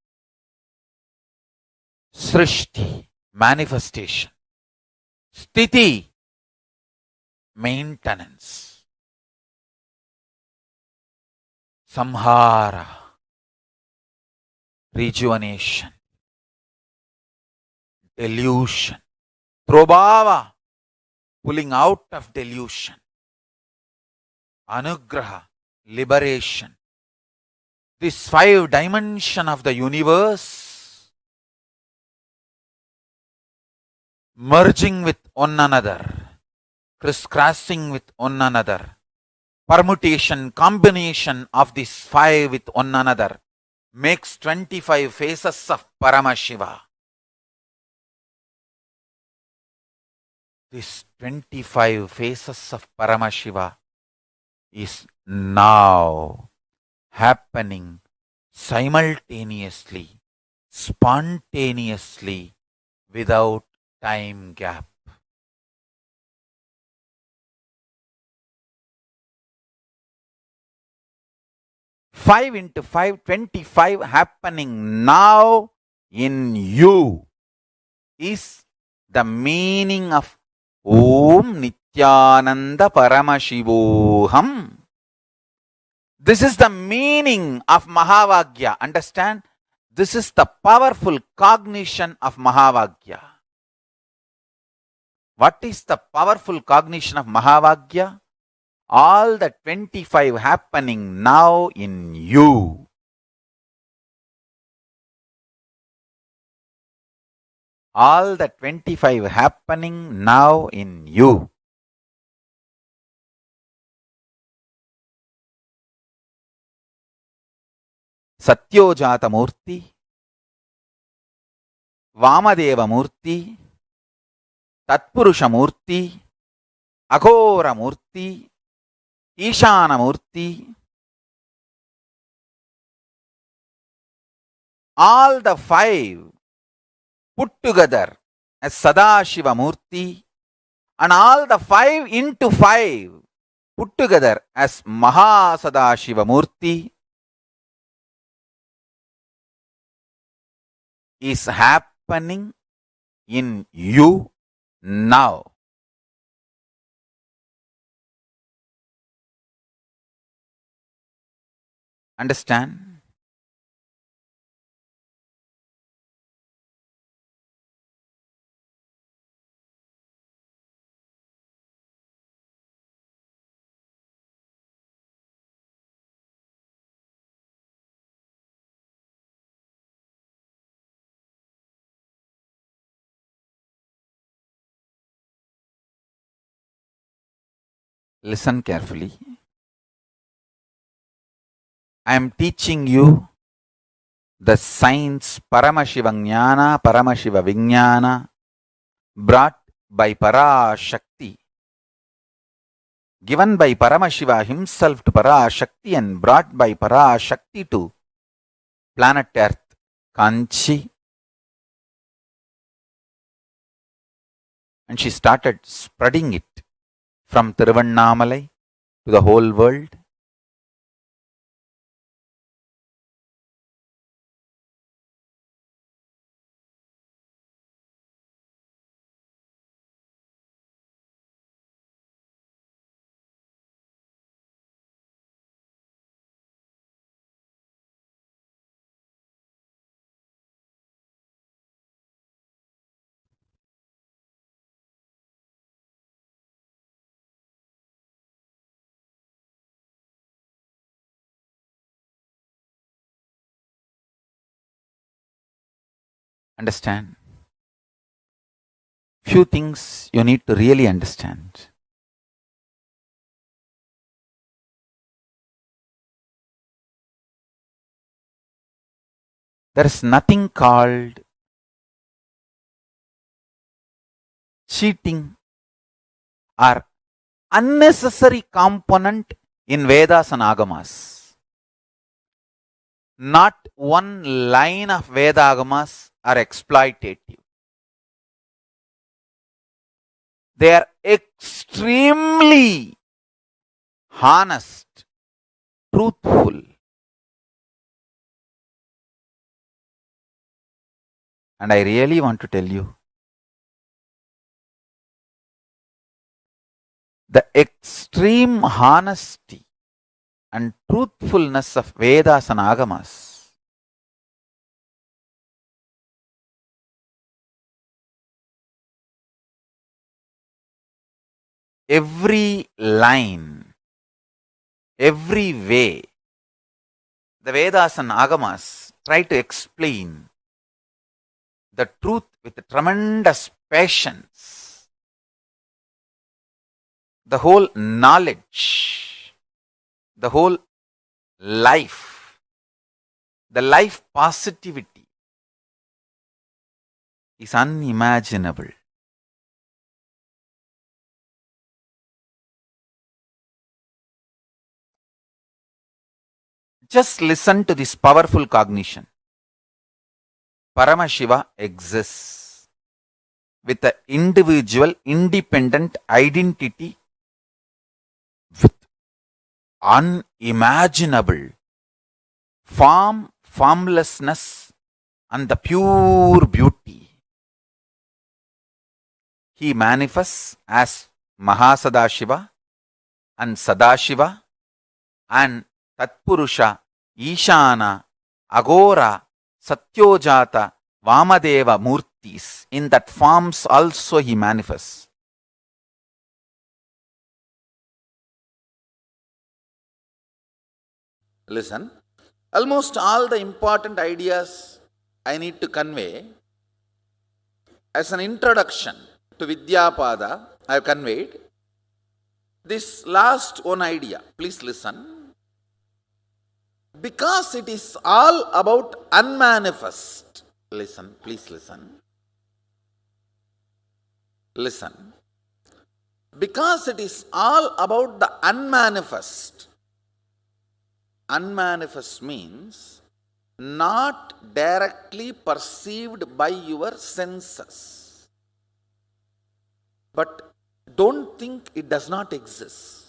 Speaker 1: Srishti, manifestation. Sthiti, maintenance. Samhara, rejuvenation. Delusion. Prabhava, pulling out of delusion. Anugraha, liberation. This 5 dimension of the universe merging with one another, crisscrossing with one another, permutation, combination of these 5 with one another makes 25 faces of Paramashiva. This 25 faces of Paramashiva is now happening simultaneously, spontaneously without time gap. 5 into 5, 25 happening now in you is the meaning of Om Nithyananda Paramashivoham. This is the meaning of Mahavagya. Understand? This is the powerful cognition of Mahavagya. What is the powerful cognition of Mahavagya? All the 25 happening now in you. All the 25 happening now in you. Satyojata Murti, Vamadeva Murti, Tatpurusha Murti, Aghora Murti, Ishana Murti, all the 5 put together as Sadashiva Murti, and all the 5 into 5 put together as Mahasadashiva Murti is happening in you now. Understand? Listen carefully. I am teaching you the science Paramashiva Jnana, Paramashiva Vijnana, brought by Parashakti, given by Paramashiva himself to Parashakti and brought by Parashakti to planet Earth, Kanchi. And she started spreading it from Tiruvannamalai to the whole world. Understand? Few things you need to really understand. There is nothing called cheating or unnecessary component in Vedas and Agamas. Not one line of Veda Agamas are exploitative. They are extremely honest, truthful. And I really want to tell you, the extreme honesty and truthfulness of Vedas and Agamas every line, every way, the Vedas and Agamas try to explain the truth with tremendous patience. The whole knowledge, the whole life, the life positivity is unimaginable. Just listen to this powerful cognition. Paramashiva exists with an individual, independent identity with unimaginable form, formlessness, and the pure beauty. He manifests as Mahasadashiva and Sadashiva and Tatpurusha, Ishana, Agora, Satyojata, Vamadeva Murtis. In that forms also he manifests. Listen, almost all the important ideas I need to convey as an introduction to Vidyapada, I have conveyed. This last one idea, please listen. Because it is all about unmanifest. Listen, please listen. Listen. Because it is all about the unmanifest. Unmanifest means not directly perceived by your senses. But don't think it does not exist.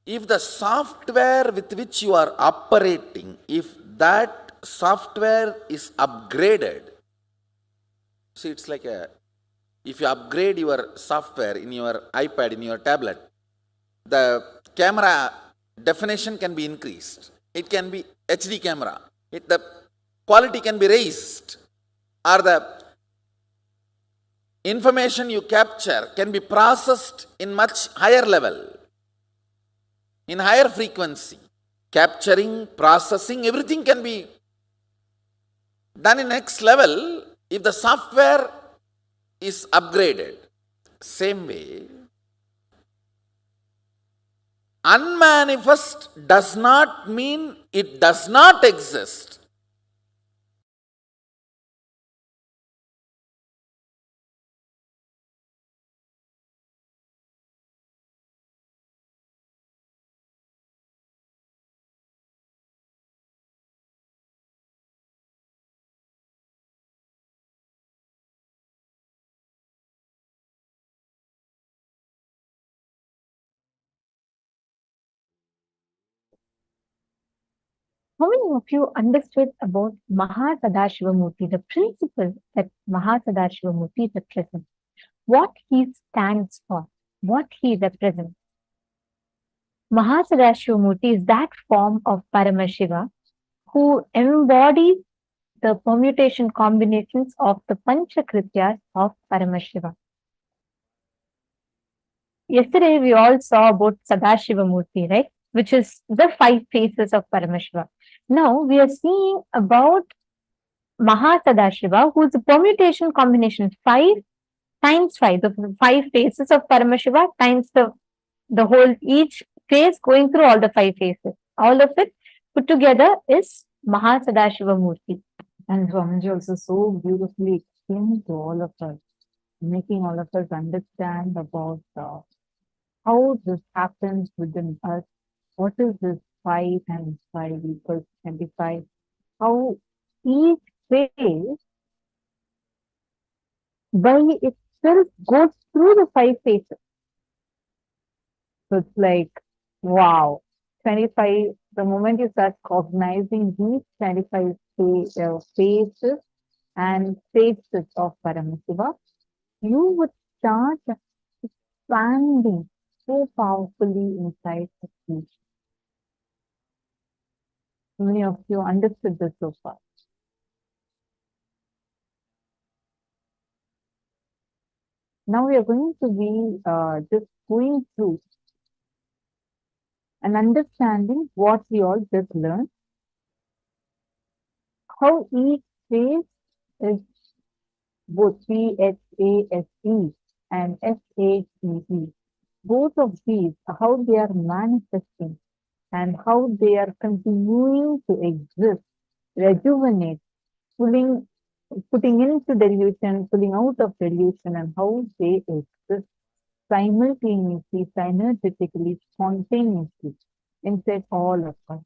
Speaker 1: If the software with which you are operating, if that software is upgraded, see, it's like if you upgrade your software in your iPad, in your tablet, the camera definition can be increased. It can be HD camera. The quality can be raised, or the information you capture can be processed in much higher level, in higher frequency. Capturing, processing, everything can be done in next level if the software is upgraded. Same way, unmanifest does not mean it does not exist.
Speaker 2: How many of you understood about Mahasadashiva Murti, the principle that Mahasadashiva Murti represents? What he stands for, what he represents? Mahasadashiva Murti is that form of Paramashiva who embodies the permutation combinations of the Panchakrityas of Paramashiva. Yesterday, we all saw about Sadashiva Murti, right? Which is the 5 faces of Paramashiva. Now, we are seeing about Mahasadashiva, who is a permutation combination 5 times 5, the 5 faces of Paramashiva times the whole, each phase going through all the 5 phases. All of it put together is Mahasadashiva Murti.
Speaker 4: And Swamiji also so beautifully explained to all of us, making all of us understand about how this happens within us. What is this 5 times 5 equals 25? How each phase by itself goes through the 5 phases. So it's like, wow, 25, the moment you start cognizing these 25 phases and stages of Paramashiva, you would start expanding so powerfully inside the speech. Many of you understood this so far. Now we are going to be just going through and understanding what we all just learned, how each phase is both PHASE and SHEE. Both of these, how they are manifesting and how they are continuing to exist, rejuvenate, putting into delusion, pulling out of delusion, and how they exist simultaneously, synergetically, spontaneously inside all of us.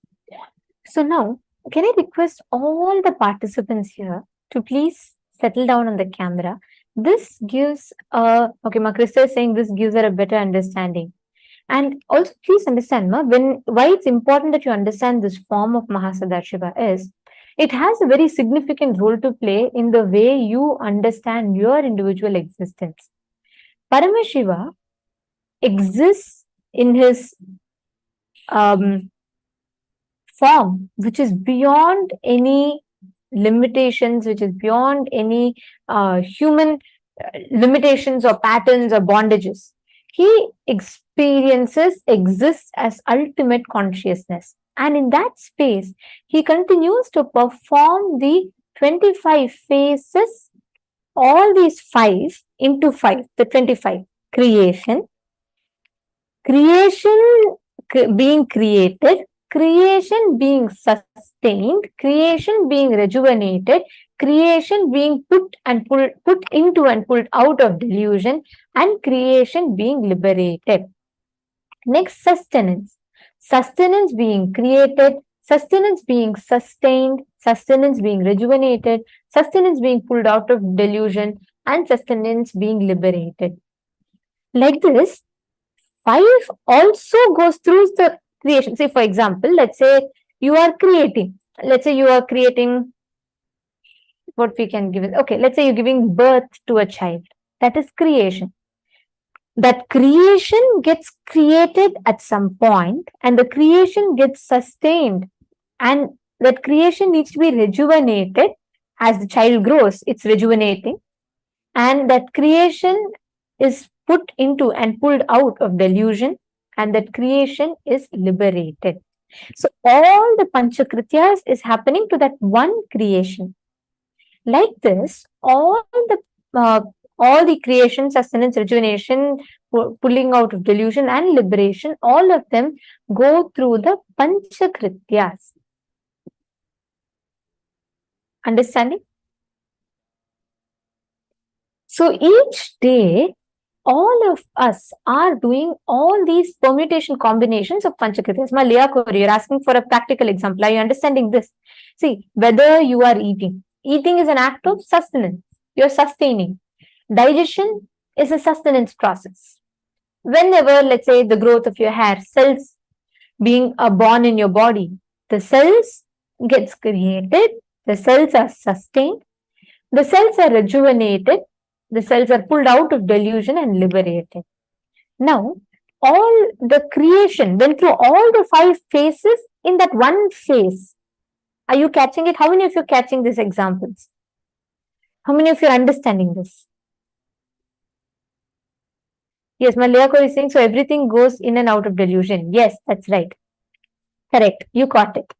Speaker 2: So now, Can I request all the participants here to please settle down on the camera? This gives okay, Ma Krista is saying this gives her a better understanding. And also please understand, Ma, why it's important that you understand this form of Mahasadashiva is it has a very significant role to play in the way you understand your individual existence. Paramashiva exists in his form which is beyond any limitations, which is beyond any human limitations or patterns or bondages. He exists as ultimate consciousness. And in that space, he continues to perform the 25 phases, all these 5 into 5, the 25. Creation being created, creation being sustained, creation being rejuvenated, creation being put into and pulled out of delusion, and creation being liberated. Next, sustenance. Sustenance being created, sustenance being sustained, sustenance being rejuvenated, sustenance being pulled out of delusion, and sustenance being liberated. Like this, 5 also goes through the creation. Say, for example, let's say you are creating. Let's say you are creating what we can give it. Okay, let's say you're giving birth to a child. That is creation. That creation gets created at some point, and the creation gets sustained, and that creation needs to be rejuvenated as the child grows. It's rejuvenating, and that creation is put into and pulled out of delusion, and that creation is liberated. So all the Panchakrityas is happening to that one creation. Like this, all the creation, sustenance, rejuvenation, pulling out of delusion and liberation, all of them go through the Panchakrityas. Understanding? So each day, all of us are doing all these permutation combinations of Panchakrityas. Malaya Kori, you're asking for a practical example. Are you understanding this? See, whether you are eating is an act of sustenance. You're sustaining. Digestion is a sustenance process. Whenever, let's say, the growth of your hair, cells being born in your body, the cells gets created, the cells are sustained, the cells are rejuvenated, the cells are pulled out of delusion and liberated. Now, all the creation went through all the 5 phases in that one phase. Are you catching it? How many of you are catching these examples? How many of you are understanding this? Yes, Malayako is saying, so everything goes in and out of delusion. Yes, that's right. Correct. You caught it.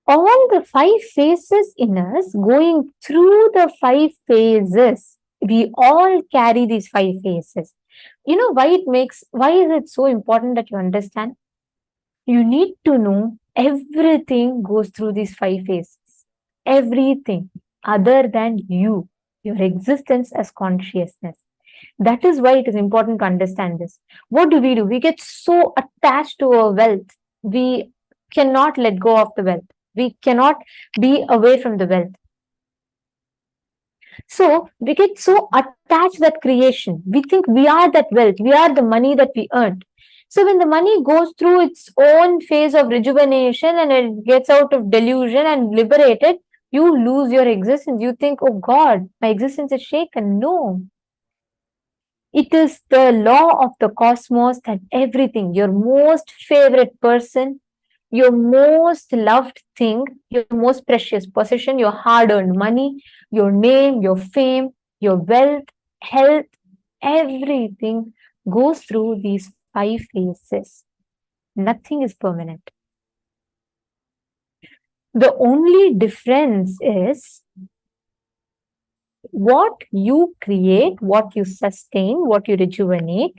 Speaker 2: All the 5 phases in us, going through the 5 phases, we all carry these 5 phases. You know why is it so important that you understand? You need to know everything goes through these 5 phases. Everything other than you, your existence as consciousness. That is why it is important to understand this. What do? We get so attached to our wealth. We cannot let go of the wealth. We cannot be away from the wealth. So we get so attached to that creation. We think we are that wealth. We are the money that we earned. So when the money goes through its own phase of rejuvenation and it gets out of delusion and liberated, you lose your existence. You think, oh God, my existence is shaken. No. It is the law of the cosmos that everything, your most favorite person, your most loved thing, your most precious possession, your hard-earned money, your name, your fame, your wealth, health, everything goes through these 5 phases. Nothing is permanent. The only difference is what you create, what you sustain, what you rejuvenate.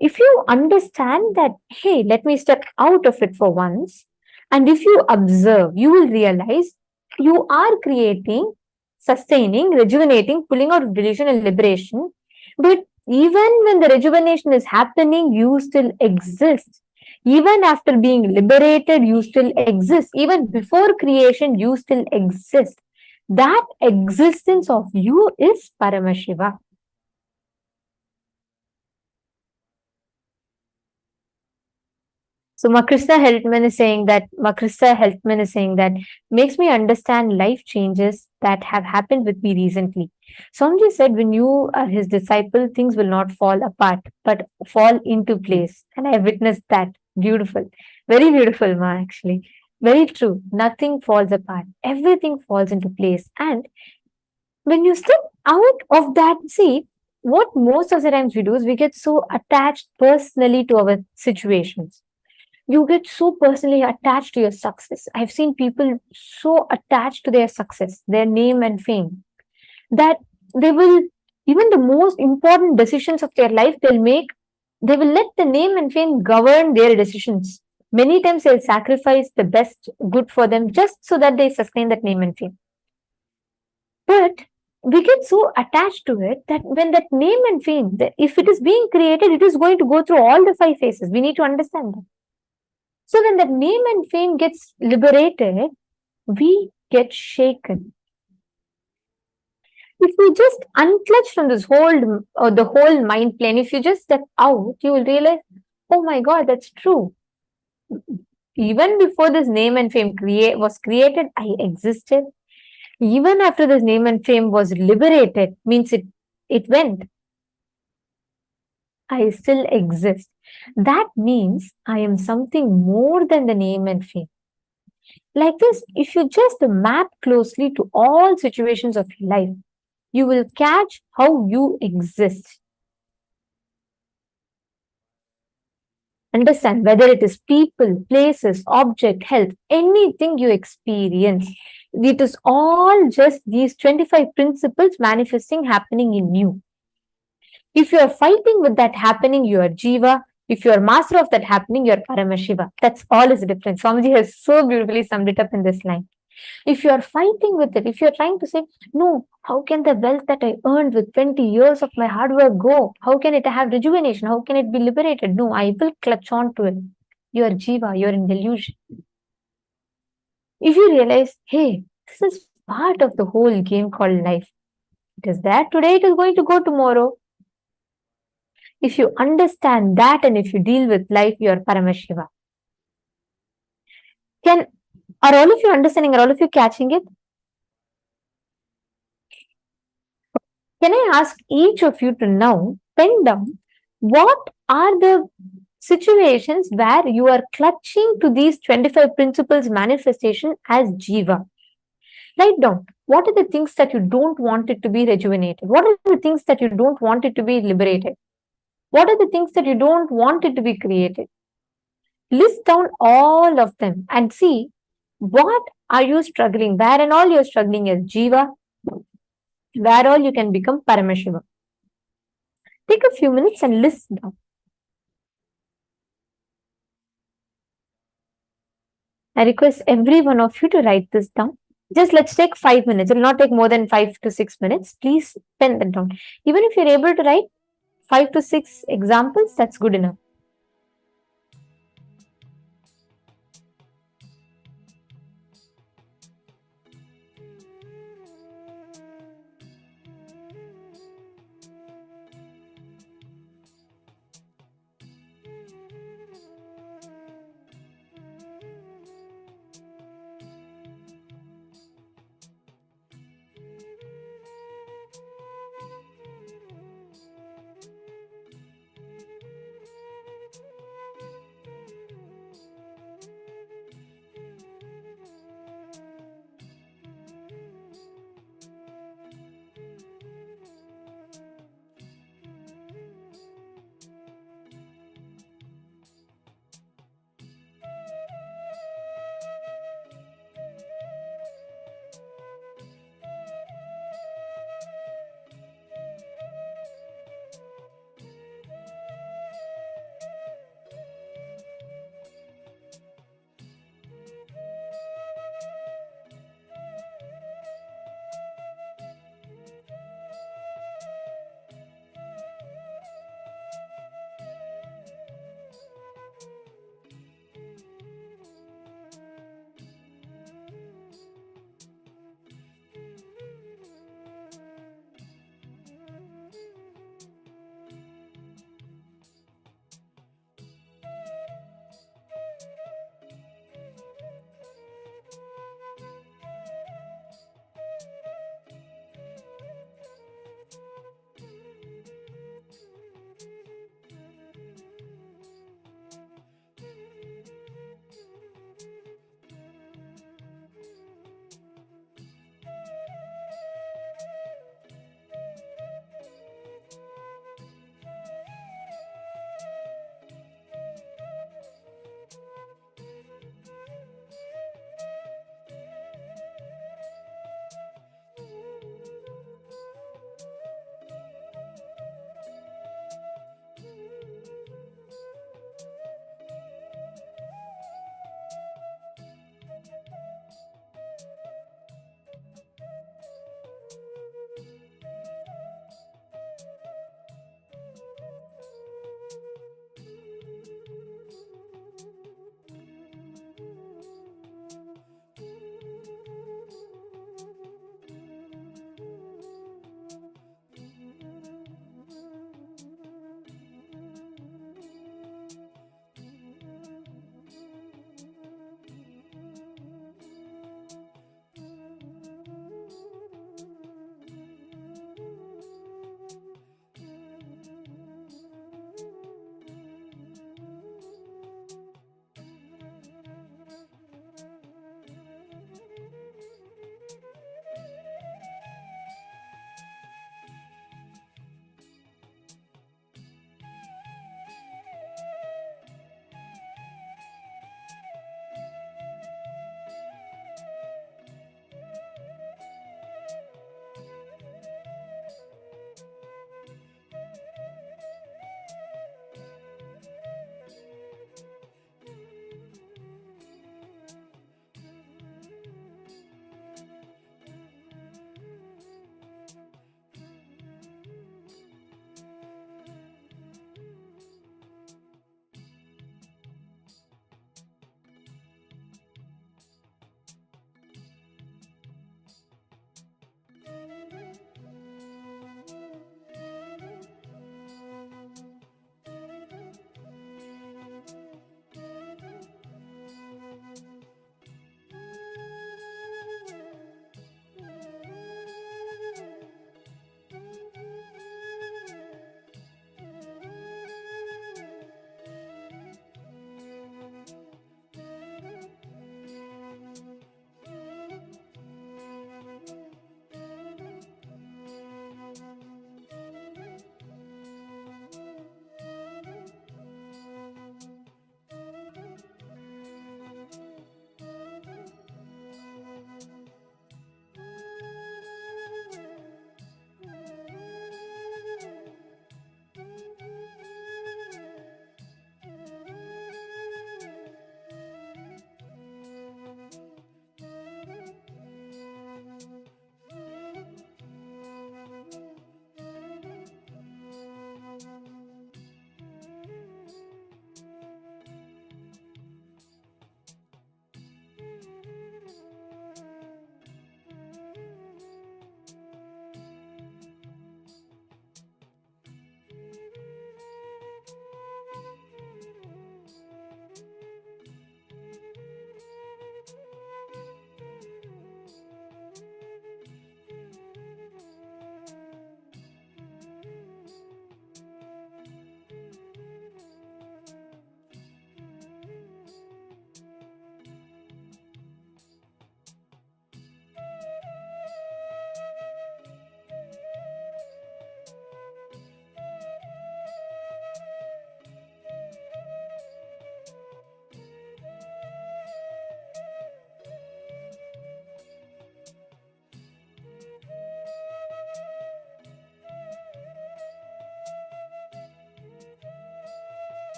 Speaker 2: If you understand that, hey, let me step out of it for once, and if you observe, you will realize you are creating, sustaining, rejuvenating, pulling out of delusion and liberation. But even when the rejuvenation is happening, you still exist. Even after being liberated, you still exist. Even before creation, you still exist. That existence of you is Paramashiva. So Makrista Heltman is saying that makes me understand life changes that have happened with me recently. Swamiji said when you are his disciple, things will not fall apart, but fall into place. And I witnessed that. Beautiful. Very beautiful, Ma, actually. Very true. Nothing falls apart. Everything falls into place. And when you step out of that, see, what most of the times we do is we get so attached personally to our situations. You get so personally attached to your success. I've seen people so attached to their success, their name and fame, that they will, even the most important decisions of their life they'll make, they will let the name and fame govern their decisions. Many times they'll sacrifice the best good for them just so that they sustain that name and fame. But we get so attached to it that when that name and fame, if it is being created, it is going to go through all the 5 phases. We need to understand that. So when that name and fame gets liberated, we get shaken. If you just unclutch from this whole or the whole mind plane, if you just step out, you will realize, oh my God, that's true. Even before this name and fame was created, I existed. Even after this name and fame was liberated, means it went. I still exist. That means I am something more than the name and fame. Like this, if you just map closely to all situations of your life, you will catch how you exist. Understand whether it is people, places, object, health, anything you experience, it is all just these 25 principles manifesting, happening in you. If you are fighting with that happening, you are Jiva. If you are master of that happening, you are Paramashiva. That's all is different. Swamiji has so beautifully summed it up in this line. If you are fighting with it, if you are trying to say, no, how can the wealth that I earned with 20 years of my hard work go? How can it have rejuvenation? How can it be liberated? No, I will clutch on to it. You are Jiva, you are in delusion. If you realize, hey, this is part of the whole game called life. It is there today, it is going to go tomorrow. If you understand that and if you deal with life, you are Paramashiva. Are all of you understanding? Are all of you catching it? Can I ask each of you to now pen down what are the situations where you are clutching to these 25 principles manifestation as Jiva? Write down what are the things that you don't want it to be rejuvenated? What are the things that you don't want it to be liberated? What are the things that you don't want it to be created? List down all of them and see what are you struggling, where and all you're struggling is Jiva, where all you can become Paramashiva. Take a few minutes and list down. I request every one of you to write this down. Just let's take 5 minutes. It will not take more than 5 to 6 minutes. Please pen them down. Even if you're able to write 5 to 6 examples, that's good enough.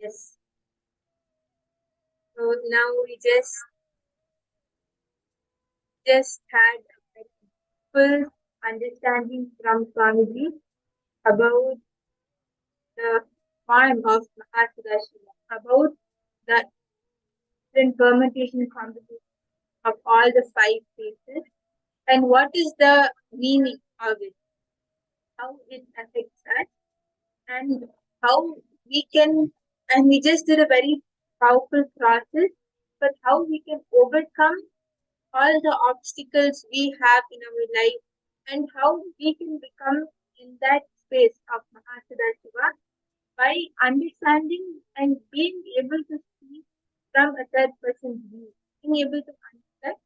Speaker 6: Yes. So now we just had a full understanding from Swamiji about the form of Mahasadashiva, about the different permutation combination of all the five phases, and what is the meaning of it, how it affects us, and how we can, and we just did a very powerful process, but how we can overcome all the obstacles we have in our life, and how we can become in that space of Mahasadashiva by understanding and being able to see from a third person's view, being able to understand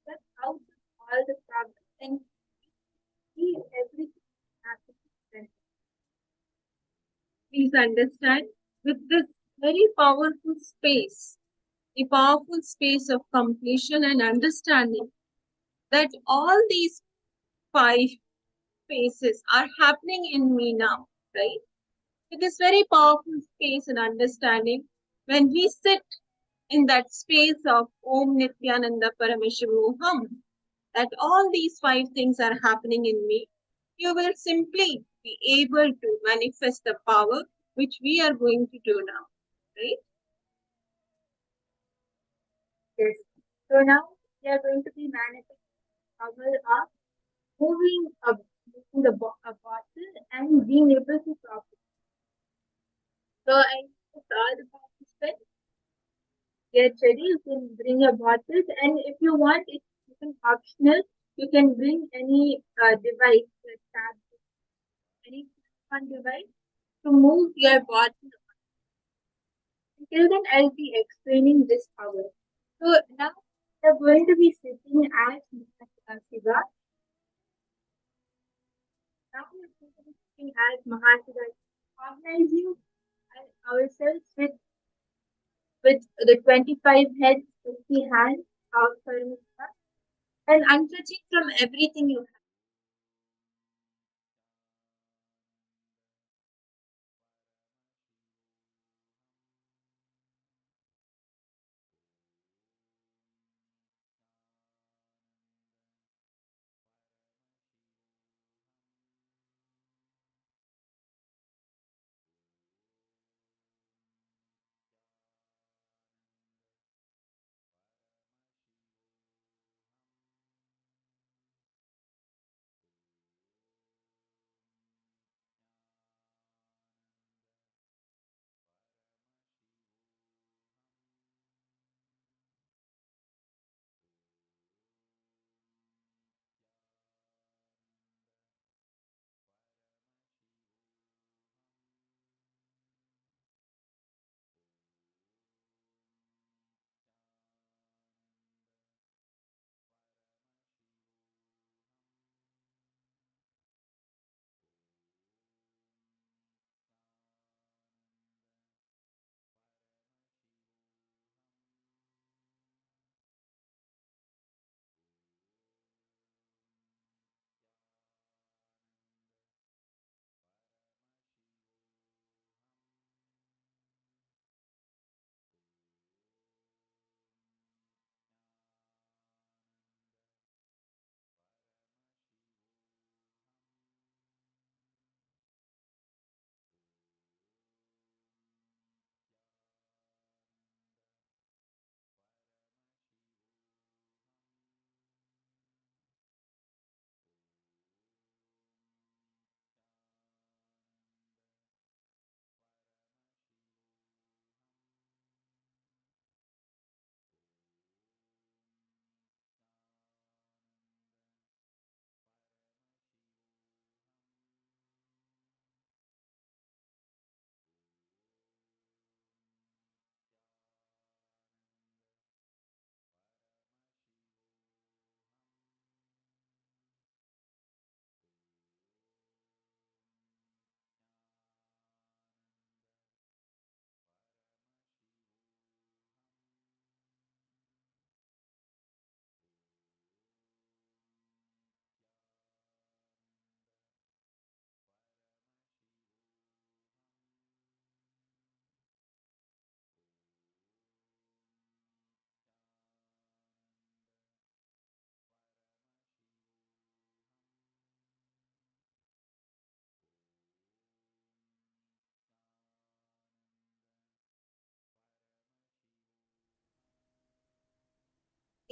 Speaker 6: that how all the problems and see everything happening. Please understand, with this very powerful space, the powerful space of completion and understanding, that all these five phases are happening in me now, right? With this very powerful space and understanding, when we sit in that space of Om Nithyananda Paramashivoham, that all these five things are happening in me, you will simply be able to manifest the power which we are going to do now, right? Yes. So now we are going to be manifesting power of moving a bottle and being able to drop it. So I put all the participants get ready. You can bring your bottles, and if you want, it's even optional. You can bring any device, like tablet, any one device to move your bottle. Until then, I'll be explaining this power. So now we are going to be sitting as Mahasadashiva. Now we are going to be sitting as Mahasadashiva, organizing ourselves with the 25 heads, 50 hands of Paramashiva, and untouching from everything you have.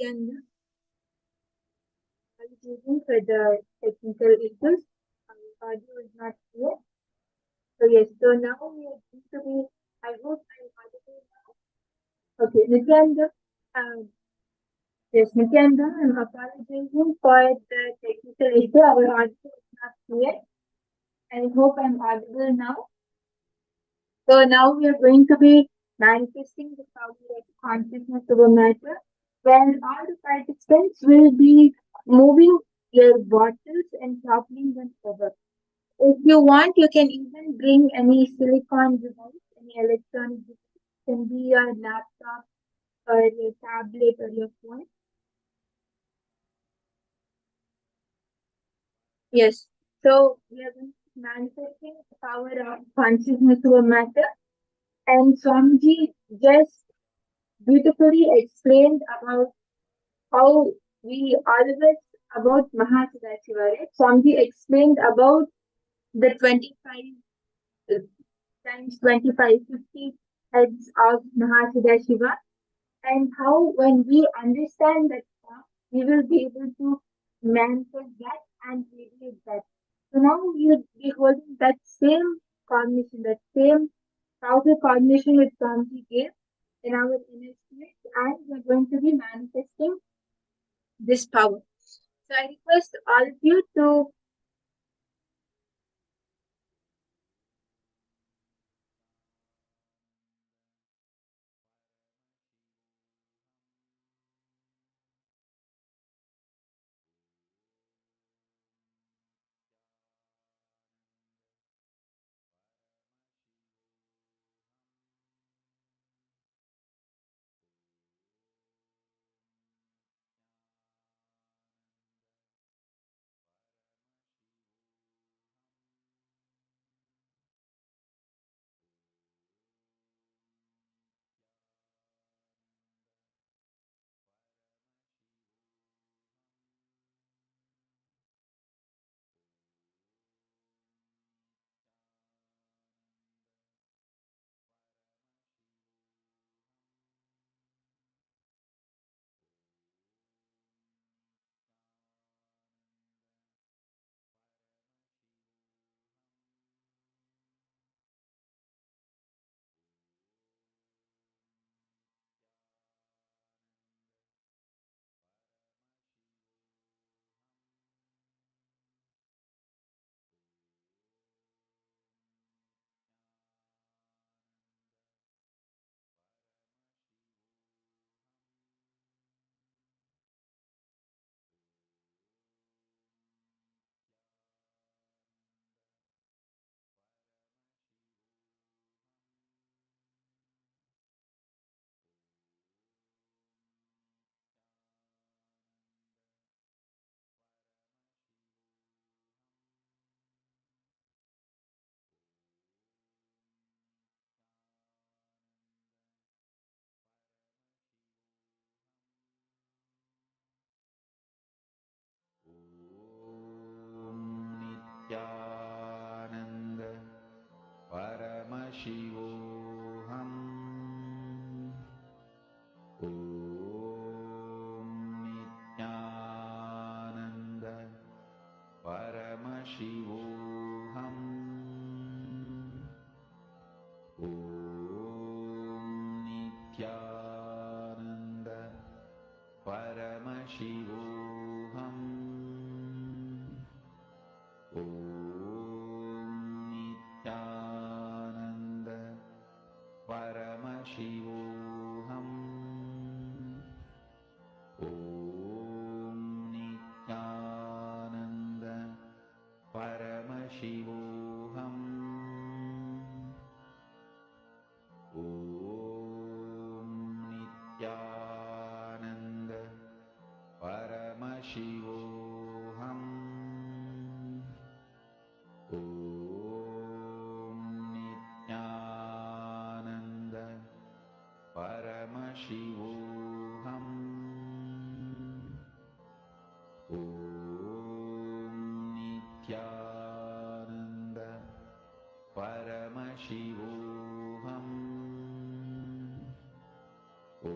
Speaker 6: Nithyananda. Apologizing for the technical issues. Audio is not clear. So yes, so now we are going to be, I hope I'm audible now. Okay, Nithyananda. Yes, Nithyananda, I'm apologizing for the technical issue. Our audio is not clear. I hope I'm audible now. So now we are going to be manifesting the power of consciousness over matter, where all the participants will be moving their bottles and toppling them over. If you want, you can even bring any silicon device, any electronic device. It can be your laptop or your tablet or your phone. Yes. So we are going to be manifesting the power of consciousness over matter. And Swamiji just beautifully explained about how we all of us about Mahasadashiva, right? Swamiji explained about the 25 times 25, 50 heads of Mahasadashiva, and how when we understand that we will be able to manifest that and radiate that. So now we will be holding that same cognition, that same powerful cognition which Swamiji gave in our inner spirit, and we're going to be manifesting this power. So I request all of you to
Speaker 1: Nithyananda Paramashivoham Om Nithyananda Paramashivoham Om Nithyananda Paramashivoham Om Nithyananda Paramashivoham Om Nithyananda Paramashivoham Om Nithyananda Paramashivoham Om Nithyananda Paramashivoham Om Nithyananda Paramashivoham Om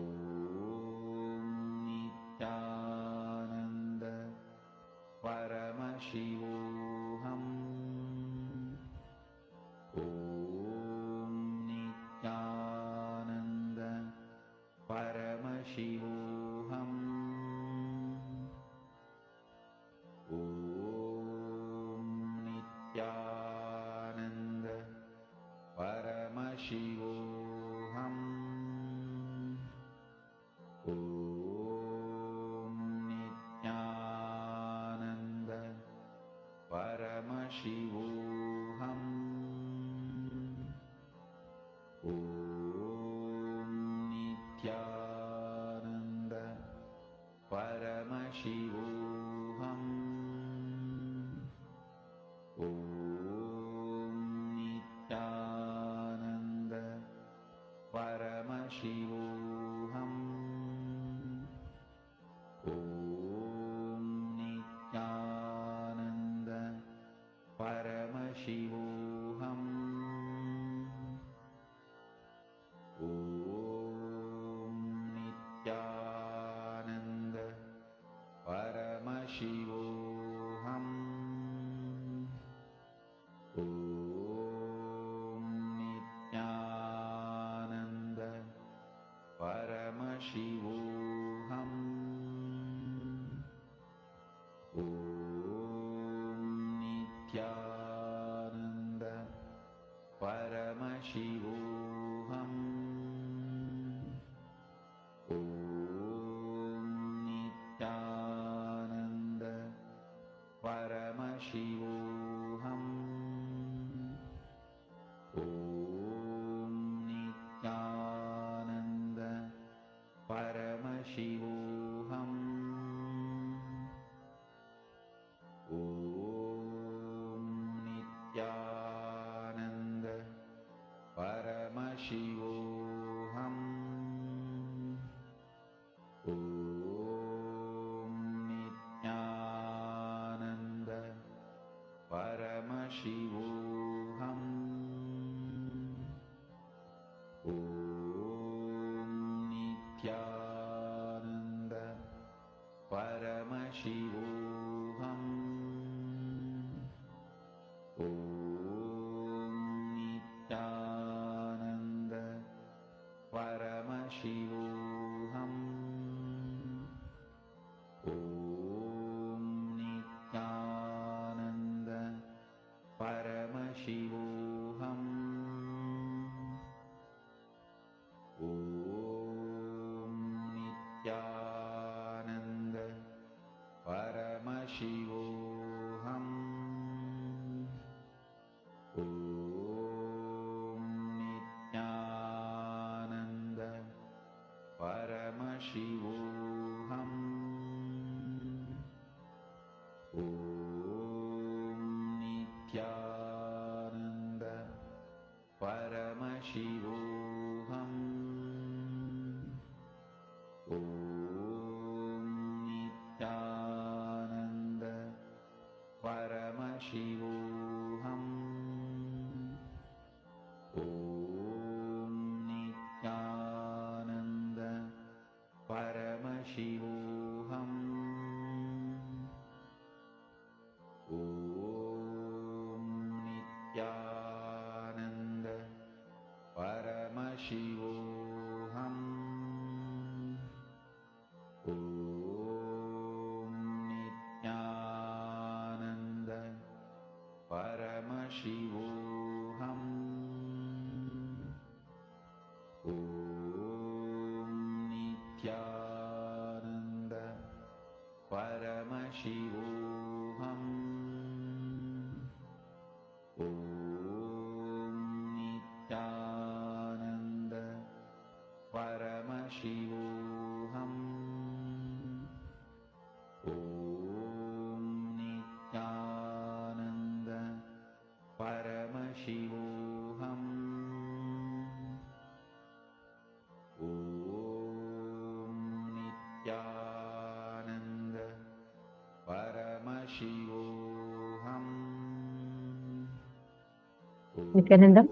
Speaker 2: Nithyananda,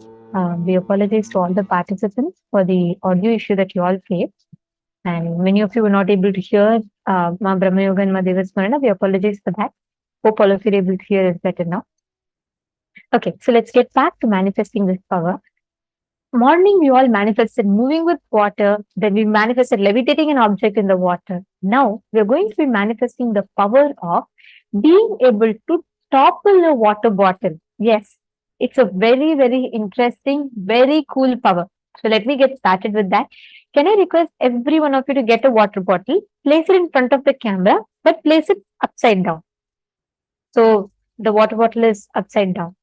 Speaker 2: we apologize to all the participants for the audio issue that you all faced. And many of you were not able to hear Ma Brahma Yoga and Ma Devasmarana. We apologize for that. Hope all of you are able to hear us better now. Okay, so let's get back to manifesting this power. Morning, we all manifested moving with water. Then we manifested levitating an object in the water. Now, we're going to be manifesting the power of being able to topple a water bottle. Yes, It's a very, very interesting, very cool power. So let me get started with that. Can I request every one of you to get a water bottle, place it in front of the camera, but place it upside down. So the water bottle is upside down.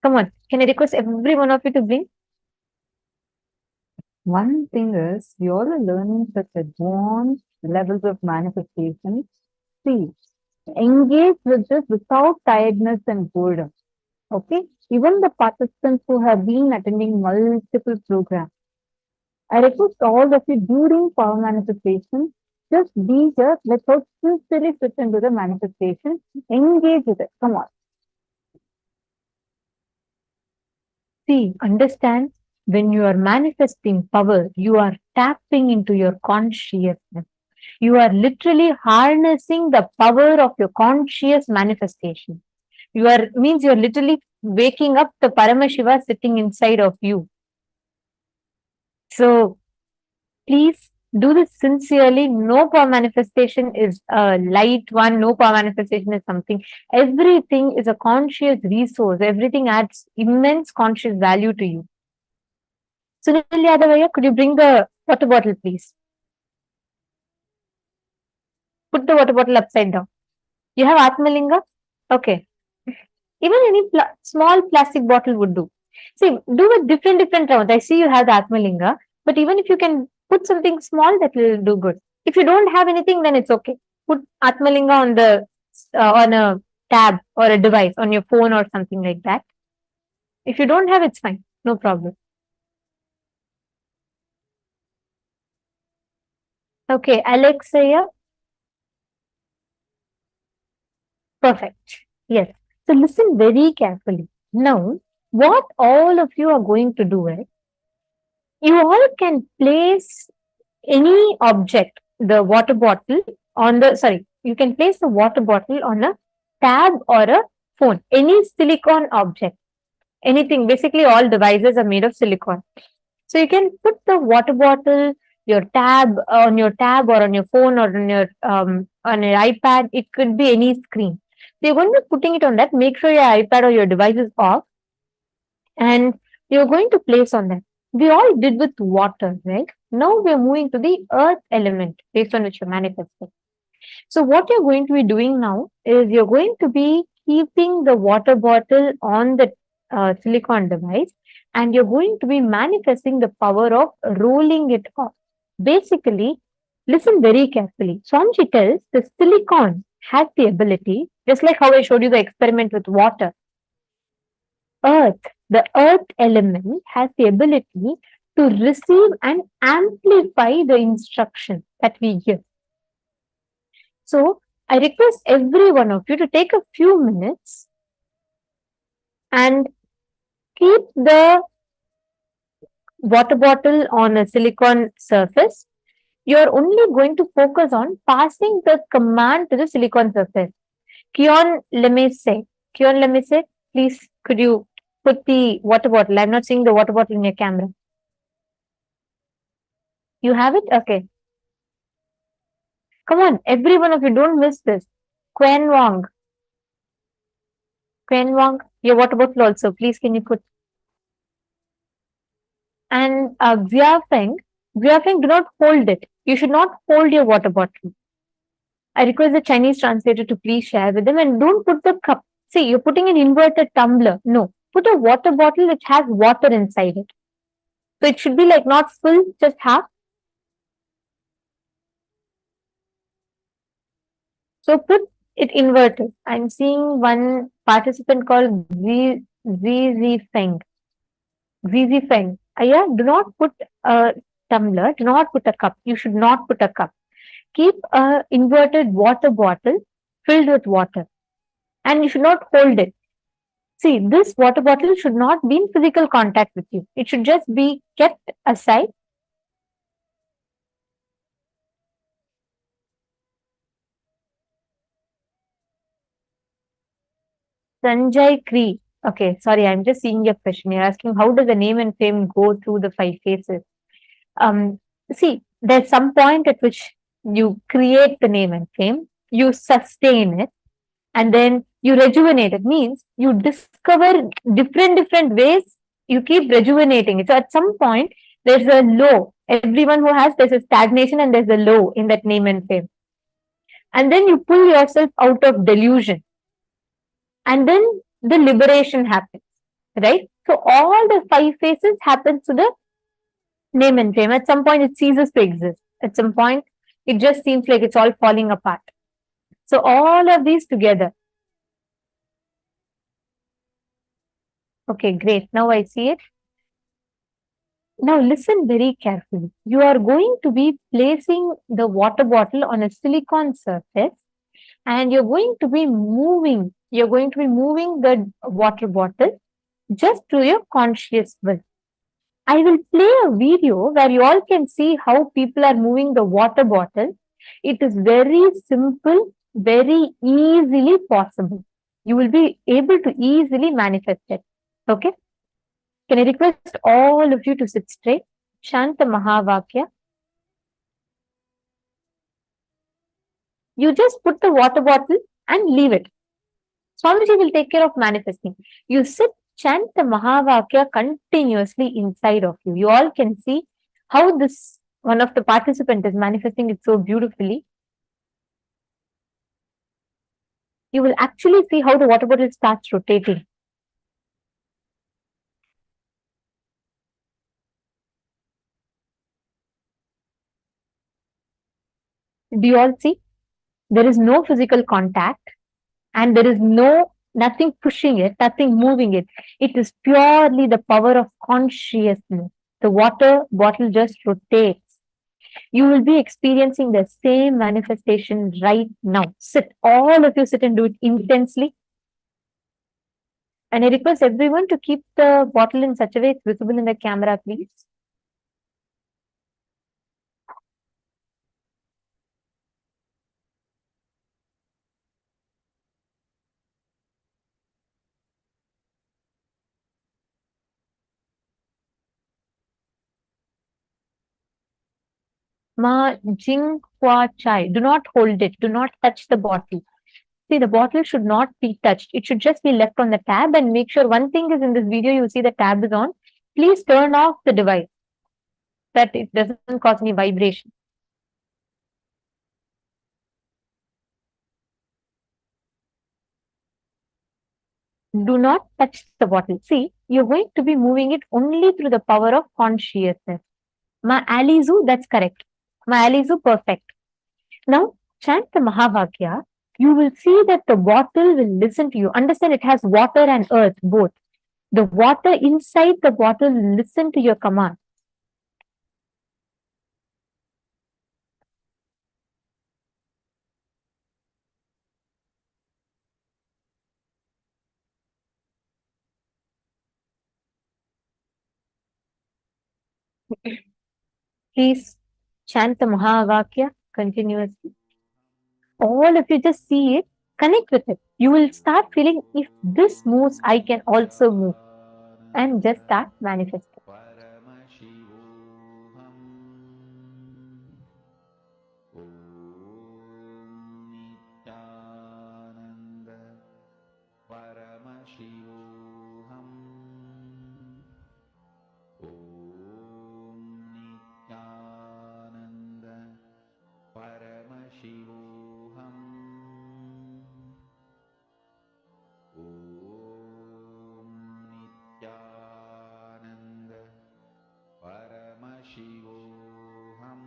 Speaker 2: Come on, can I request every one of you to bring?
Speaker 4: One thing is, we all are learning such advanced levels of manifestation. See, engage with this without tiredness and boredom. Okay? Even the participants who have been attending multiple programs, I request all of you during power manifestation, just be here, let's all sincerely fit into the manifestation, engage with it. Come on.
Speaker 2: See, understand, when you are manifesting power, you are tapping into your consciousness. You are literally harnessing the power of your conscious manifestation. Means you're literally waking up the Paramashiva sitting inside of you. So please do this sincerely. No power manifestation is a light one. No power manifestation is something. Everything is a conscious resource. Everything adds immense conscious value to you. Sunil Yadavaya, could you bring the water bottle, please? Put the water bottle upside down. You have Atmalinga? Okay. Even any small plastic bottle would do. See, do a different round. I see you have the Atmalinga, but even if you can put something small, that will do good. If you don't have anything, then it's okay. Put Atmalinga on the on a tab or a device on your phone or something like that. If you don't have, it's fine. No problem. Okay, Alexia. Perfect. Yes. So listen very carefully. Now, what all of you are going to do is, you all can place any object, the water bottle on the, you can place the water bottle on a tab or a phone, any silicon object, anything. Basically, all devices are made of silicon. So you can put the water bottle, your tab on your tab or on your phone or on your iPad. It could be any screen. So you're going to be putting it on that. Make sure your iPad or your device is off, and you're going to place on that. We all did with water, right? Now we're moving to the earth element based on which you're manifesting. So what you're going to be doing now is you're going to be keeping the water bottle on the silicon device, and you're going to be manifesting the power of rolling it off. Basically, listen very carefully. Swamiji tells the silicon has the ability, just like how I showed you the experiment with water. The earth element has the ability to receive and amplify the instruction that we give. So I request every one of you to take a few minutes and keep the water bottle on a silicon surface. You're only going to focus on passing the command to the silicon surface. Kion Lemese, please could you put the water bottle? I'm not seeing the water bottle in your camera. You have it? Okay. Come on, every one of you, don't miss this. Quen Wang, your water bottle also, please can you put? And Xia Feng, do not hold it. You should not hold your water bottle. I request the Chinese translator to please share with them, and don't put the cup. See, you're putting an inverted tumbler. No, put a water bottle which has water inside it. So it should be like not full, just half. So put it inverted. I'm seeing one participant called Zizi Feng. Yeah, do not put a tumbler, do not put a cup. You should not put a cup. Keep a inverted water bottle filled with water, and you should not hold it. See, this water bottle should not be in physical contact with you. It should just be kept aside. Sanjay Cree. Okay, sorry, I'm just seeing your question. You're asking how does the name and fame go through the 5 phases? See, there's some point at which you create the name and fame, you sustain it, and then you rejuvenate. It means you discover different ways, you keep rejuvenating it. So at some point, there's a low. Everyone who has, there's a stagnation and there's a low in that name and fame. And then you pull yourself out of delusion. And then the liberation happens, right? So all the 5 phases happens to the name and fame. At some point, it ceases to exist. At some point, it just seems like it's all falling apart. So all of these together. Okay, great. Now I see it. Now listen very carefully. You are going to be placing the water bottle on a silicon surface, and you're going to be moving. You're going to be moving the water bottle just through your conscious will. I will play a video where you all can see how people are moving the water bottle. It is very simple, very easily possible. You will be able to easily manifest it. Okay? Can I request all of you to sit straight? Shanta Mahavakya. You just put the water bottle and leave it. Swamiji will take care of manifesting. You sit, chant the Mahavakya continuously inside of you. You all can see how this one of the participants is manifesting it so beautifully. You will actually see how the water bottle starts rotating. Do you all see? There is no physical contact and there is nothing pushing it, nothing moving it. It is purely the power of consciousness. The water bottle just rotates. You will be experiencing the same manifestation right now. Sit, all of you sit and do it intensely. And I request everyone to keep the bottle in such a way it's visible in the camera, please. Ma Jing Hua Chai. Do not hold it. Do not touch the bottle. See, the bottle should not be touched. It should just be left on the tab, and make sure one thing is in this video, you see the tab is on. Please turn off the device that it doesn't cause any vibration. Do not touch the bottle. See, you're going to be moving it only through the power of consciousness. Ma Alizu, that's correct. Ma Alizu, perfect. Now, chant the Mahavakya. You will see that the bottle will listen to you. Understand it has water and earth, both. The water inside the bottle will listen to your command. Please chant the Mahavakya continuously. All of you just see it, connect with it. You will start feeling if this moves, I can also move. And just start manifesting.
Speaker 1: Paramashivoham. Om Nithyananda. Paramashivoham. Om Nithyananda. Paramashivoham. Om Nithyananda. Paramashivoham.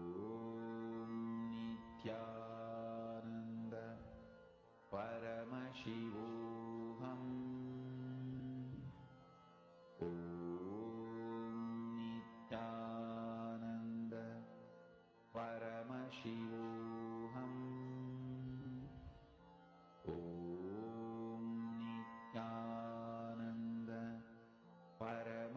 Speaker 1: Om Nithyananda. Paramashivoham. Om Nithyananda. Paramashivoham. Om Nithyananda. Paramashivoham.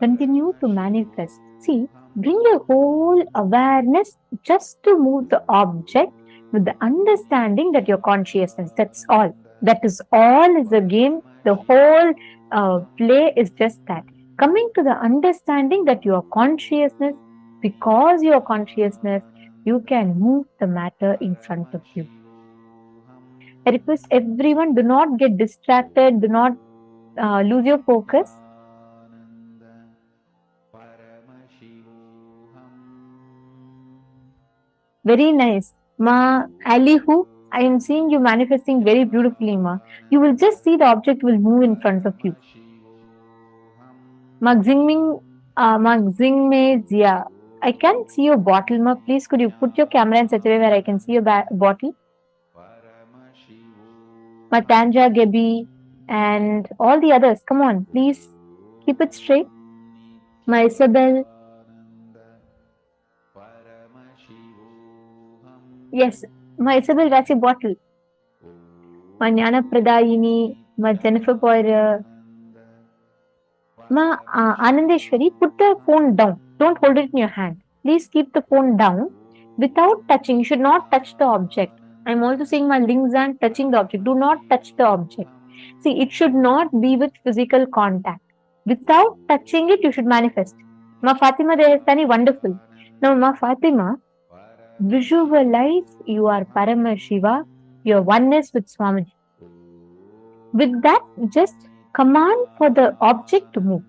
Speaker 2: Continue to manifest. See, bring your whole awareness just to move the object with the understanding that your consciousness. That's all. That is all is the game. The whole play is just that. Coming to the understanding that your consciousness, because your consciousness, you can move the matter in front of you. I request everyone, do not get distracted, do not lose your focus. Very nice. Ma, Alihu, I am seeing you manifesting very beautifully, Ma. You will just see the object will move in front of you. Ma Xingmei Zia. I can see your bottle, Ma. Please, could you put your camera in such a way where I can see your bottle? Ma Tanja Gebi and all the others. Come on, please keep it straight. Ma Isabel. Yes, Ma Isabel, that's your bottle. Ma Jnana Pradayini, Ma Jennifer Poirier, Ma Anandeshwari, put the phone down. Don't hold it in your hand. Please keep the phone down without touching. You should not touch the object. I'm also saying my links and touching the object. Do not touch the object. See, it should not be with physical contact. Without touching it, you should manifest. Ma Fatima Dehestani, wonderful. Now, Ma Fatima, visualize you are Paramashiva, your oneness with Swamiji. With that, just command for the object to move.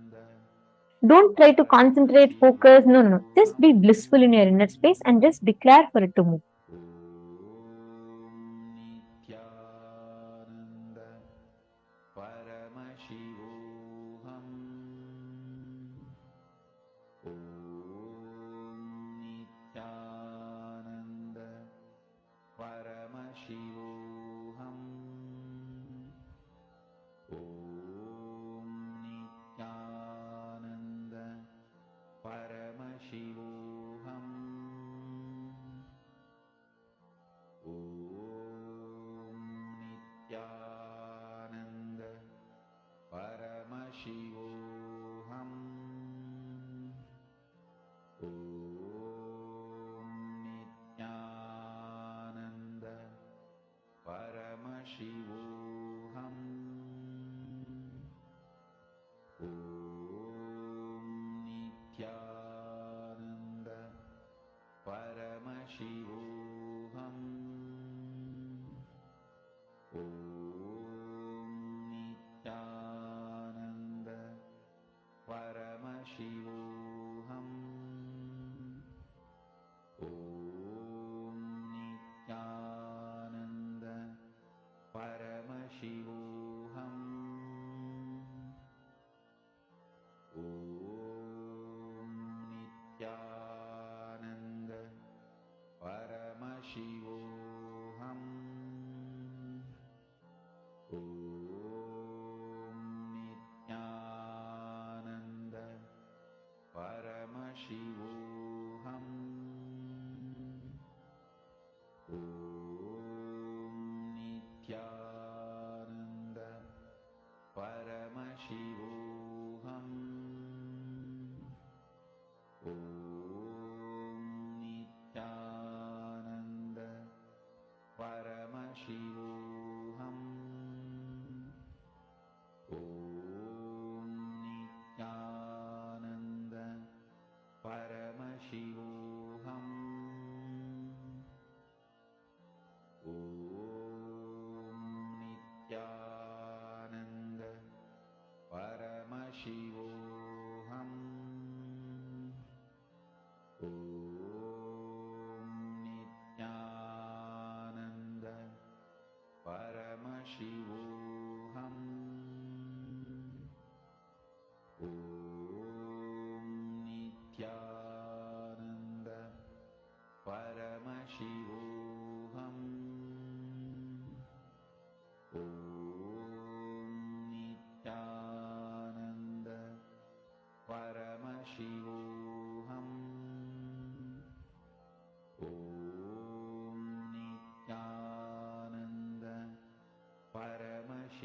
Speaker 2: Don't try to concentrate, focus. No, no. Just be blissful in your inner space and just declare for it to move.
Speaker 3: Paramashivoham.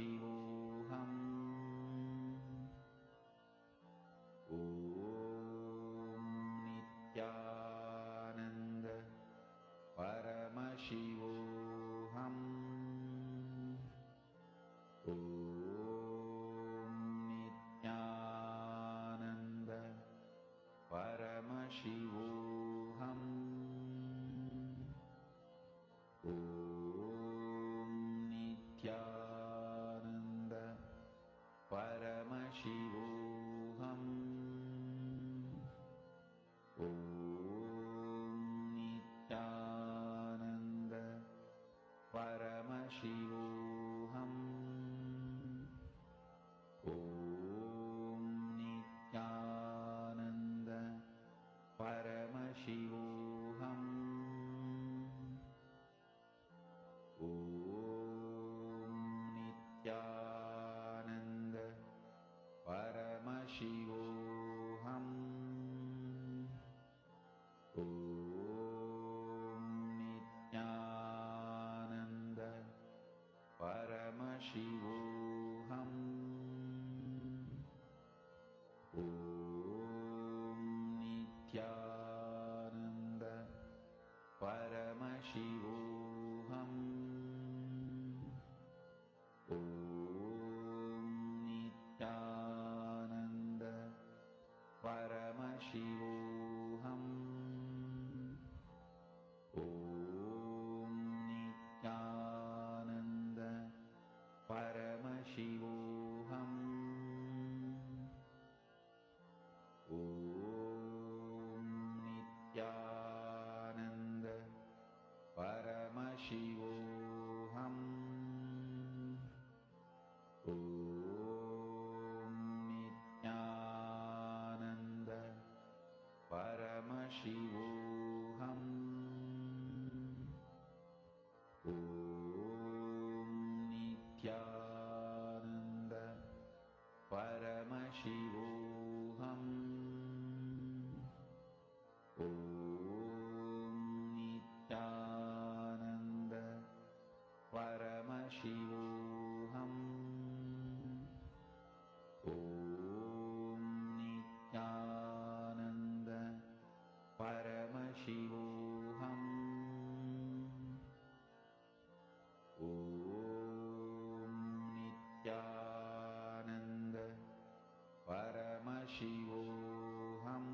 Speaker 1: Paramashivoham.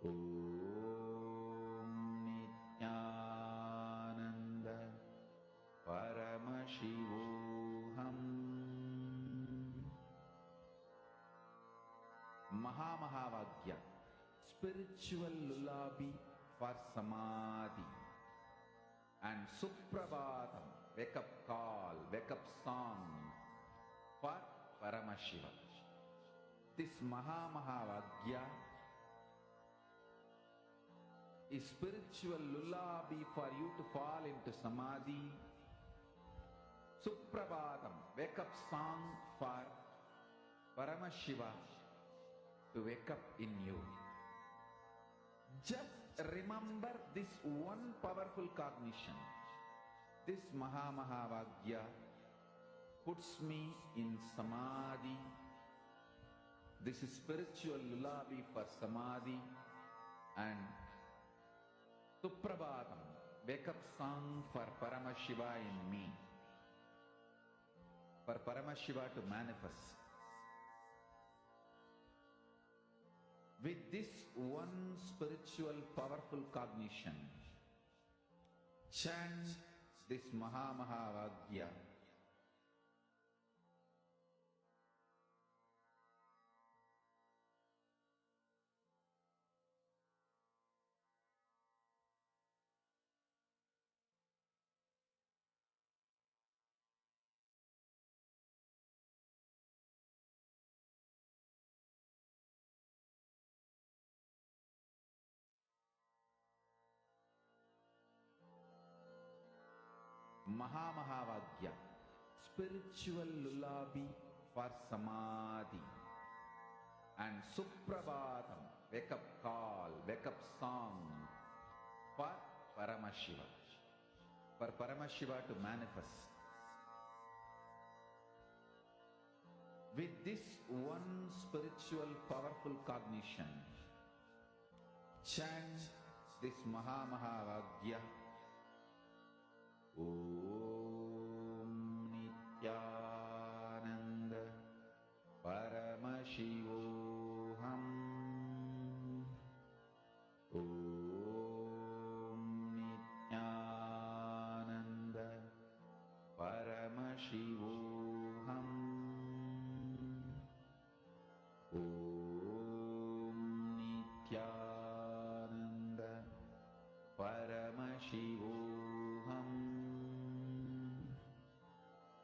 Speaker 1: Om Nithyananda Paramashivoham. Mahavagya, spiritual lullaby for Samadhi. And Suprabhatam, wake up call, wake up song for Paramashiva. This Mahavagya is spiritual lullaby for you to fall into Samadhi. Suprabhatam, wake up song for Paramashiva to wake up in you. Just remember this one powerful cognition. This Mahavagya puts me in Samadhi. This is spiritual lullaby for Samadhi. And Suprabhatam, wake up song for Paramashiva in me. For Paramashiva to manifest. With this one spiritual powerful cognition, chant this Mahavagya. Mahavagya, spiritual lullaby for Samadhi. And Suprabhatam, wake up call, wake up song for Paramashiva. For Paramashiva to manifest. With this one spiritual powerful cognition, chant this Mahavagya. Om Nithyananda Paramashivoham. Om Nithyananda Paramashivoham. Om Nithyananda Paramashivoham.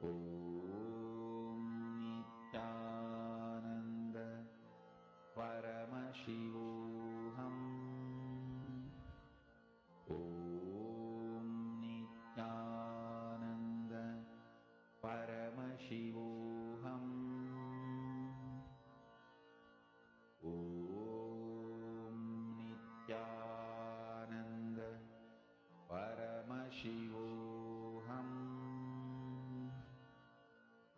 Speaker 1: Om Nithyananda Paramashivoham. Om Nithyananda Paramashivoham. Om Nithyananda Paramashivoham. Om Nithyananda Paramashivoham.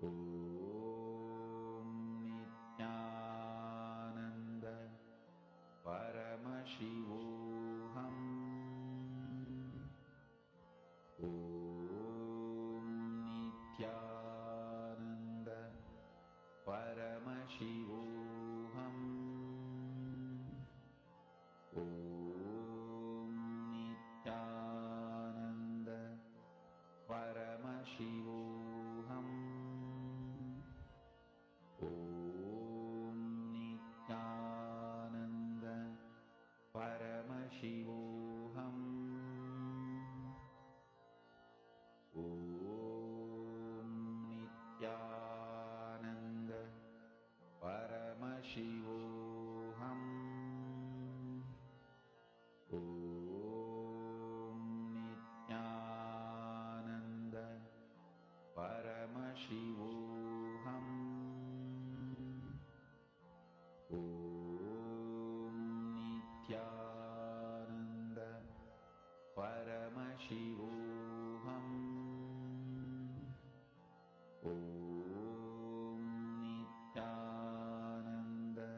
Speaker 1: Om Nithyananda Paramashivoham. Om Nithyananda Paramashivoham. Om Nithyananda Paramashivoham. Om Nithyananda Paramashivoham. Om Nithyananda Paramashivoham. Om Nithyananda Paramashivoham. Om Nithyananda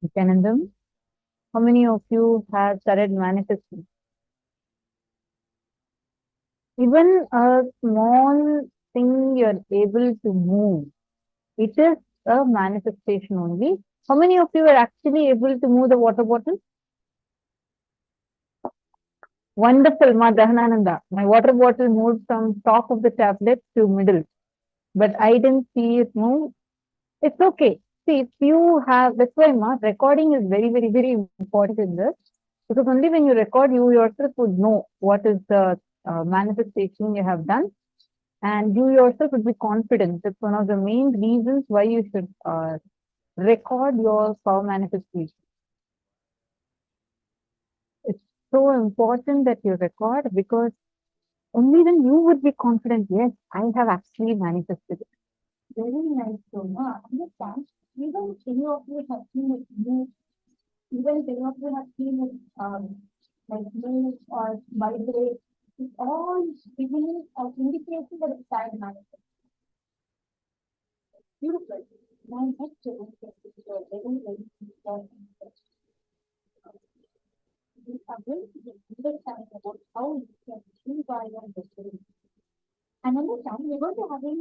Speaker 4: Nithyanandam, how many of you have started manifesting? Even a small thing you're able to move, it is a manifestation only. How many of you are actually able to move the water bottle? Wonderful, Ma Dahanananda. My water bottle moved from top of the tablet to middle, but I didn't see it move. It's okay. See, if you have, that's why Ma, recording is very, very, very important in this. Because only when you record, you yourself would know what is the manifestation you have done. And you yourself would be confident. That's one of the main reasons why you should record your power manifestation. It's so important that you record because only then you would be confident, yes, I have actually manifested it. Very nice, Soma. Understand? Even any of you have seen it move, even any of you have seen it like move or vibrate, it's all beginning of indication that it's time manifested. Beautiful. Now next is very, very important. We are going to understand about how you can rewire the brain. And understand, we're going to have a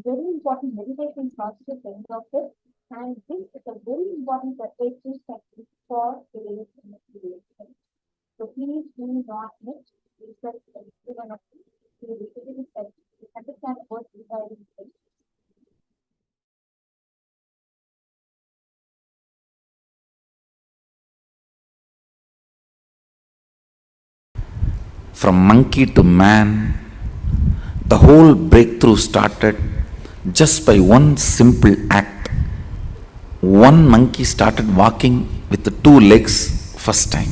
Speaker 4: very important meditation process at the end of it. And this is a very important preparation technique for today's meditation. So please do not miss research and everyone of you to understand what rewiring is.
Speaker 1: From monkey to man, the whole breakthrough started just by one simple act. One monkey started walking with the two legs first time.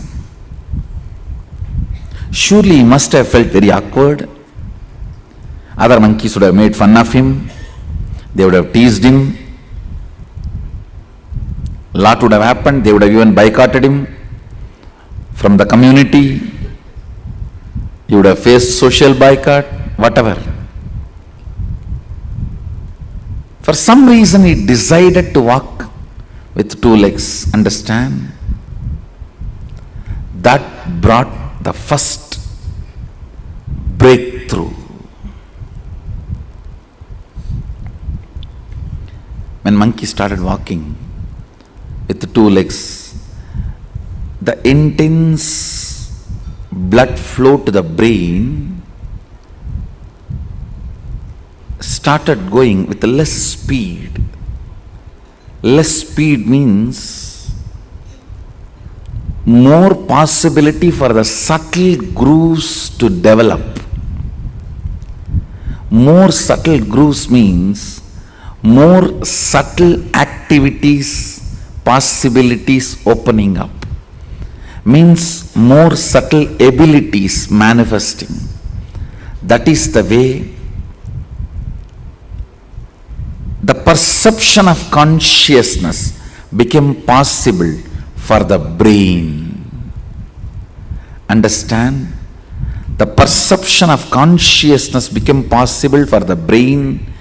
Speaker 1: Surely he must have felt very awkward. Other monkeys would have made fun of him. They would have teased him. A lot would have happened. They would have even boycotted him from the community. You would have faced social boycott, whatever. For some reason he decided to walk with two legs, understand? That brought the first breakthrough. When monkey started walking with the two legs, the intense blood flow to the brain started going with less speed. Less speed means more possibility for the subtle grooves to develop, More subtle grooves means more subtle activities, possibilities opening up. Means more subtle abilities manifesting. That is the way the perception of consciousness became possible for the brain. Understand? The perception of consciousness became possible for the brain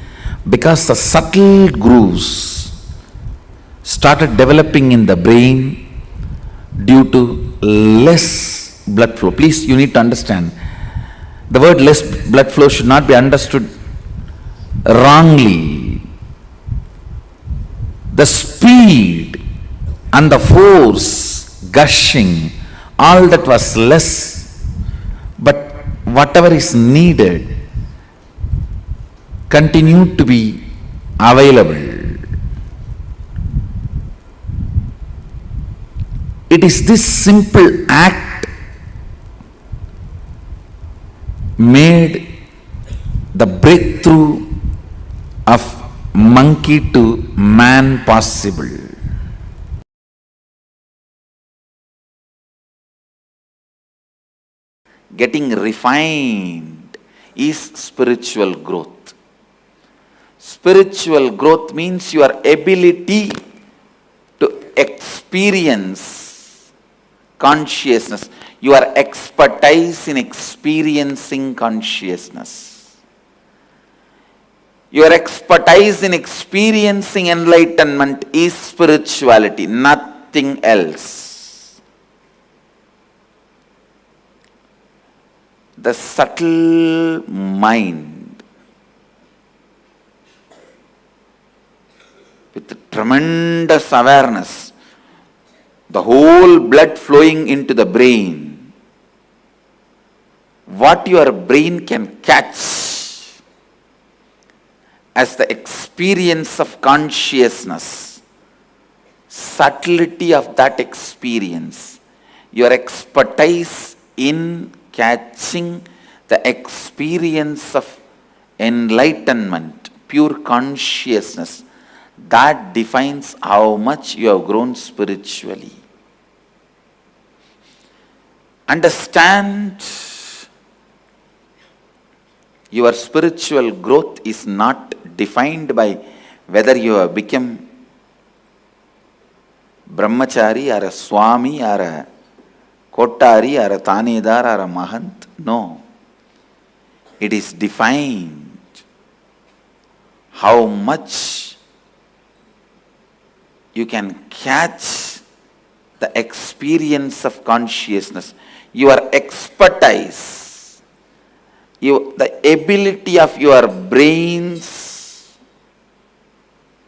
Speaker 1: because the subtle grooves started developing in the brain due to less blood flow. Please, you need to understand, the word less blood flow should not be understood wrongly. The speed and the force gushing, all that was less, but whatever is needed continued to be available. It is this simple act made the breakthrough of monkey to man possible. Getting refined is spiritual growth. Spiritual growth means your ability to experience consciousness, your expertise in experiencing consciousness. Your expertise in experiencing enlightenment is spirituality, nothing else. The subtle mind with tremendous awareness, the whole blood flowing into the brain, what your brain can catch as the experience of consciousness, subtlety of that experience, your expertise in catching the experience of enlightenment, pure consciousness, that defines how much you have grown spiritually. Understand, your spiritual growth is not defined by whether you have become brahmachari or a swami or a kotari or a tanedar or a mahant. No. It is defined how much you can catch the experience of consciousness, your expertise, the ability of your brain's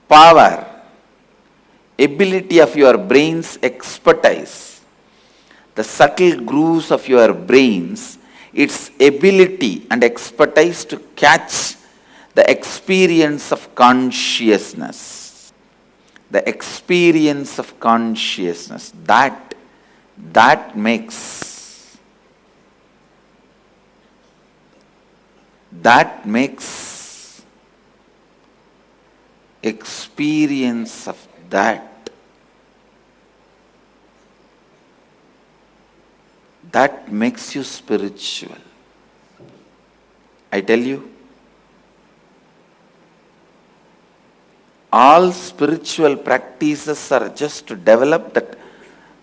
Speaker 1: power, ability of your brain's expertise, the subtle grooves of your brains, its ability and expertise to catch the experience of consciousness. The experience of consciousness, that makes experience of that makes you spiritual. I tell you, all spiritual practices are just to develop that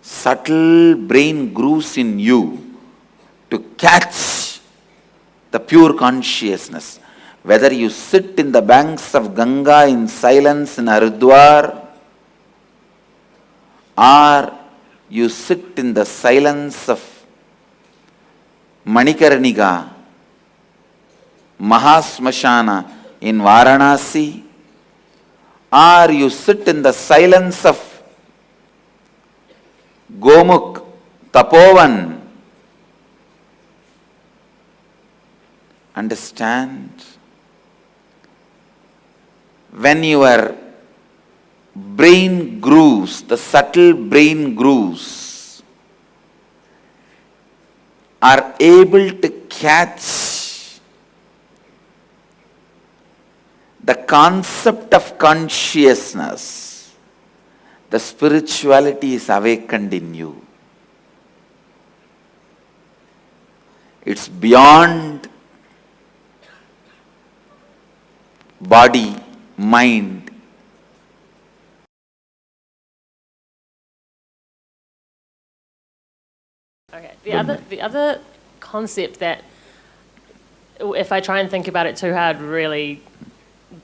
Speaker 1: subtle brain grooves in you to catch the pure consciousness. Whether you sit in the banks of Ganga in silence in Haridwar, or you sit in the silence of Manikarnika, Mahasmashana in Varanasi, or you sit in the silence of Gomukh, Tapovan. Understand? When your brain grooves, the subtle brain grooves, are able to catch the concept of consciousness, the spirituality is awakened in you. It's beyond body, mind.
Speaker 7: Okay. The other concept that, if I try and think about it too hard, really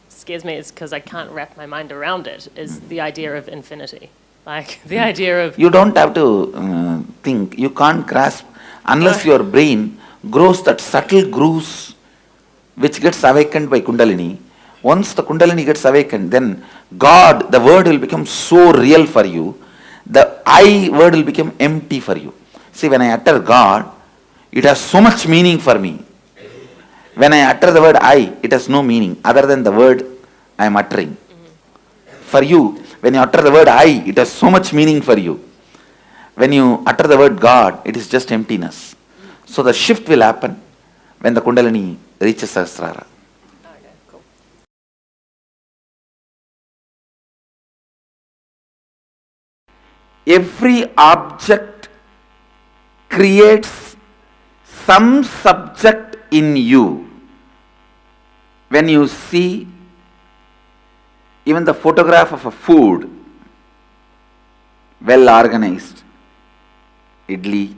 Speaker 7: scares me is because I can't wrap my mind around it, is the idea of infinity. Like the idea of...
Speaker 1: You don't have to think. You can't grasp unless your brain grows that subtle grooves which gets awakened by Kundalini. Once the Kundalini gets awakened, then God, the word will become so real for you. The I word will become empty for you. See, when I utter God, it has so much meaning for me. When I utter the word I, it has no meaning other than the word I am uttering. For you, when you utter the word I, it has so much meaning for you. When you utter the word God, it is just emptiness. So the shift will happen when the Kundalini reaches Sahasrara.
Speaker 7: Okay, cool.
Speaker 1: Every object creates some subject in you. When you see even the photograph of a food, well organized, idli,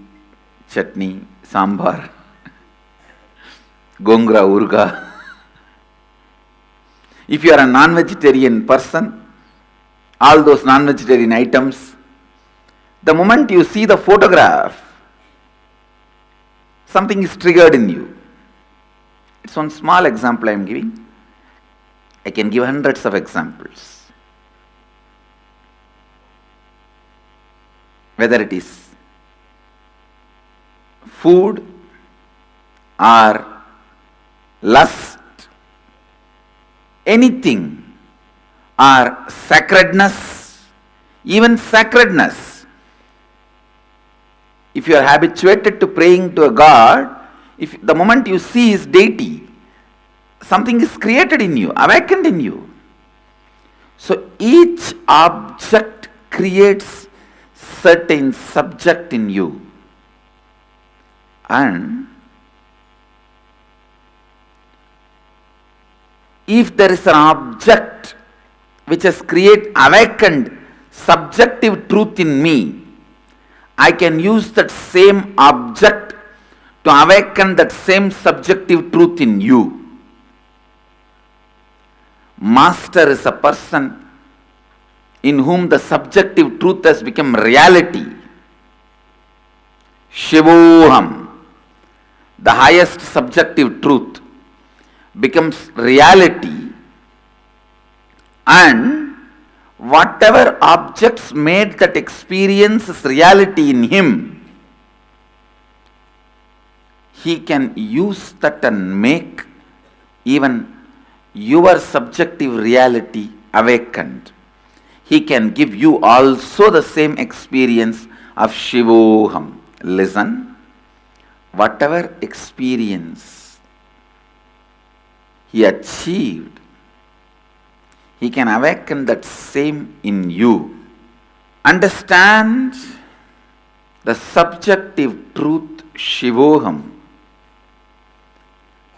Speaker 1: chutney, sambar, gongra, urga. If you are a non-vegetarian person, all those non-vegetarian items, the moment you see the photograph, something is triggered in you. It's one small example I am giving. I can give hundreds of examples. Whether it is food or lust, anything, or sacredness, even sacredness. If you are habituated to praying to a God, if the moment you see his deity, something is created in you, awakened in you. So each object creates certain subject in you. And if there is an object which has created awakened subjective truth in me, I can use that same object to awaken that same subjective truth in you. Master is a person in whom the subjective truth has become reality. Shivoham, the highest subjective truth, becomes reality, and whatever objects made that experience as reality in him, he can use that and make even your subjective reality awakened. He can give you also the same experience of Shivoham. Listen, whatever experience he achieved, he can awaken that same in you. Understand the subjective truth Shivoham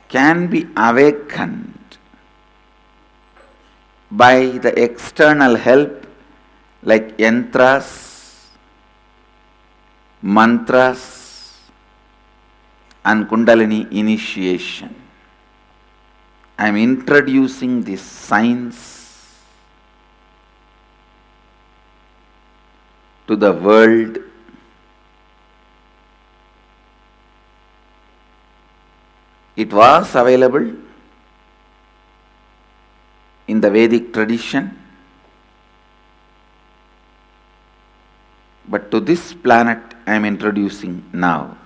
Speaker 1: can be awakened by the external help like yantras, mantras, and Kundalini initiation. I am introducing this science to the world. It was available in the Vedic tradition, but to this planet I am introducing now.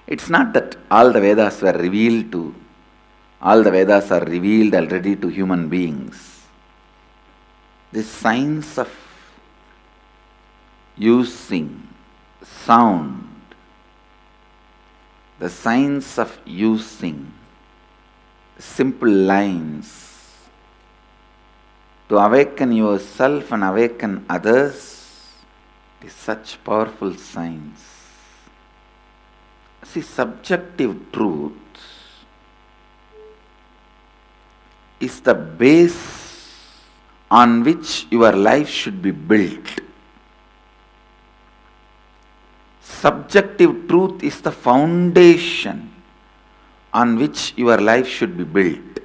Speaker 1: It's not that all the Vedas were revealed to, all the Vedas are revealed already to human beings. This science of using sound, the science of using simple lines to awaken yourself and awaken others is such powerful science. See, subjective truth is the base on which your life should be built. Subjective truth is the foundation on which your life should be built.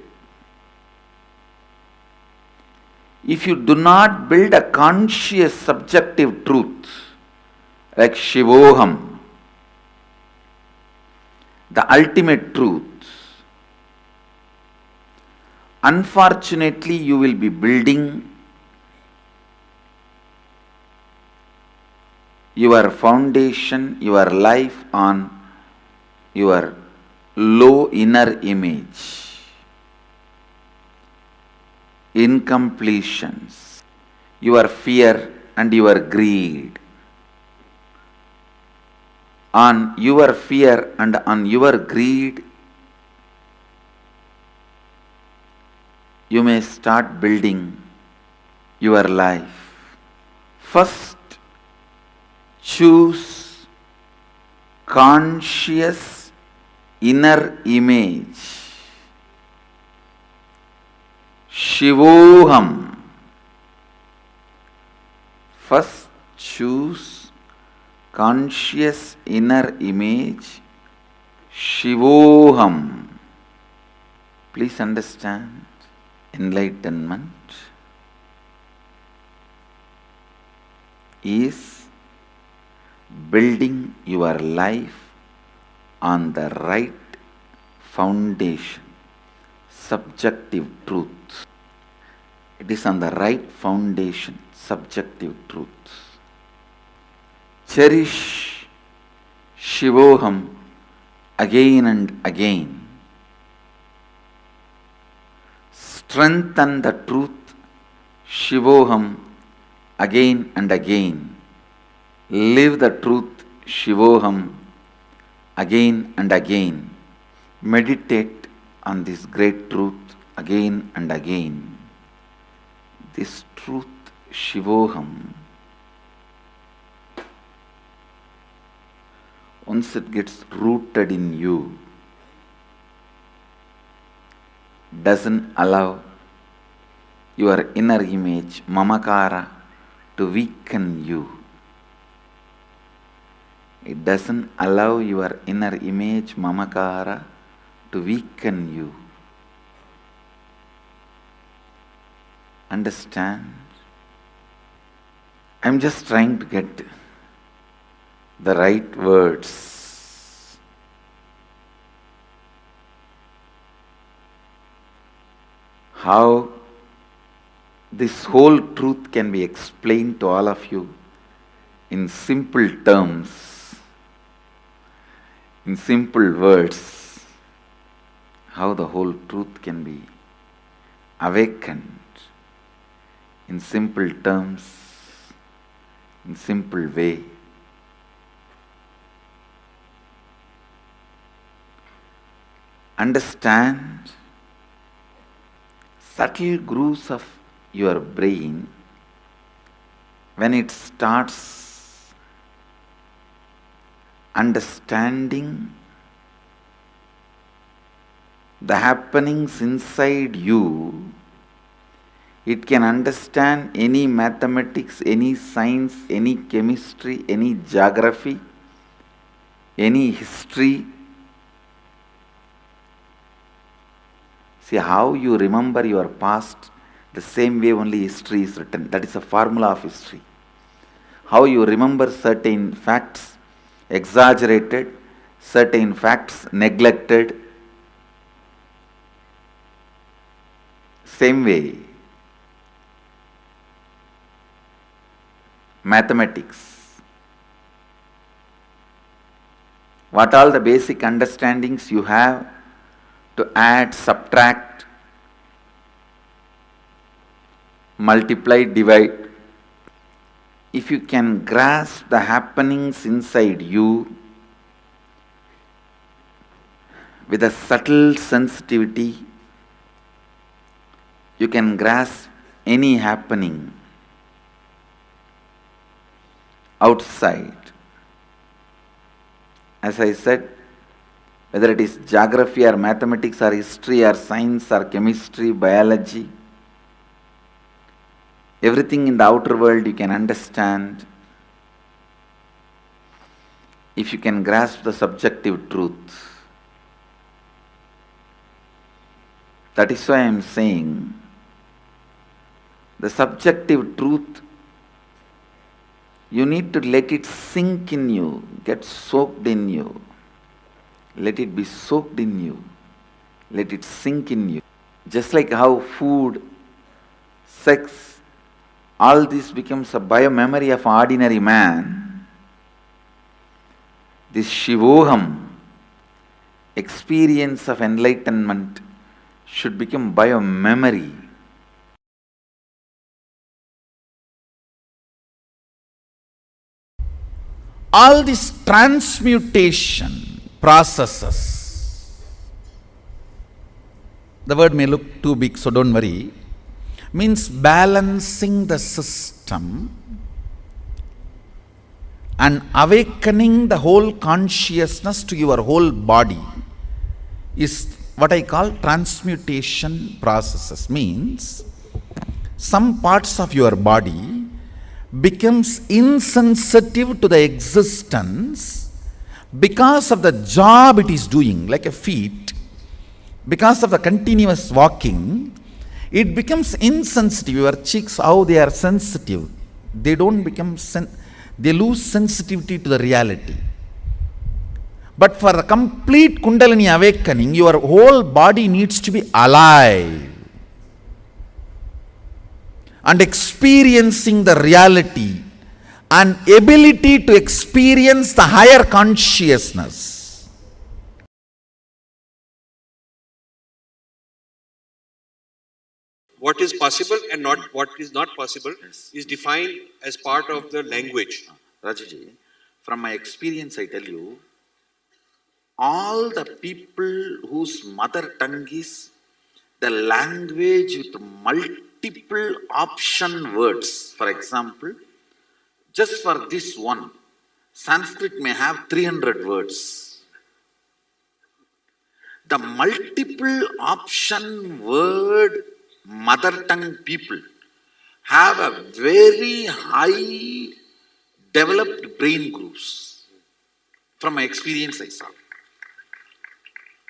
Speaker 1: If you do not build a conscious subjective truth like Shivoham, the ultimate truth, unfortunately you will be building your foundation, your life on your low inner image, incompletions, your fear and your greed. On your fear and on your greed, you may start building your life. First, choose conscious inner image. Shivoham. First, choose conscious inner image. Shivoham. Please understand, enlightenment is building your life on the right foundation, subjective truth. It is on the right foundation, subjective truth. Cherish Shivoham again and again. Strengthen the truth, Shivoham, again and again. Live the truth, Shivoham, again and again. Meditate on this great truth again and again. This truth, Shivoham, once it gets rooted in you, doesn't allow your inner image, mamakara, to weaken you. It doesn't allow your inner image, mamakara, to weaken you. Understand? I'm just trying to get the right words. How this whole truth can be explained to all of you in simple terms, in simple words. How the whole truth can be awakened in simple terms, in simple way. Understand subtle grooves of your brain when it starts understanding the happenings inside you. It can understand any mathematics, any science, any chemistry, any geography, any history. See how you remember your past, the same way only history is written. That is a formula of history. How you remember certain facts, exaggerated, certain facts, neglected. Same way. Mathematics. What all the basic understandings you have to add, subtract, multiply, divide. If you can grasp the happenings inside you with a subtle sensitivity, You can grasp any happening outside. As I said, whether it is geography or mathematics or history or science or chemistry, biology, everything in the outer world you can understand if you can grasp the subjective truth. That is why I am saying the subjective truth, you need to let it sink in you, get soaked in you. Let it be soaked in you. Let it sink in you. Just like how food, sex, all this becomes a bio-memory of ordinary man, this Shivoham, experience of enlightenment, should become bio-memory. All this transmutation processes, the word may look too big, so don't worry, means balancing the system and awakening the whole consciousness to your whole body is what I call transmutation processes. Means some parts of your body becomes insensitive to the existence because of the job it is doing, like a feet, because of the continuous walking, it becomes insensitive. Your cheeks, how they are sensitive, they don't become, they lose sensitivity to the reality. But for the complete Kundalini awakening, your whole body needs to be alive and experiencing the reality and ability to experience the higher consciousness.
Speaker 8: What is possible and not what is not possible is defined as part of the language.
Speaker 1: Rajaji, from my experience I tell you, all the people whose mother tongue is the language with multiple option words, for example, just for this one, Sanskrit may have 300 words. The multiple option word mother tongue people have a very high developed brain grooves. From my experience I saw.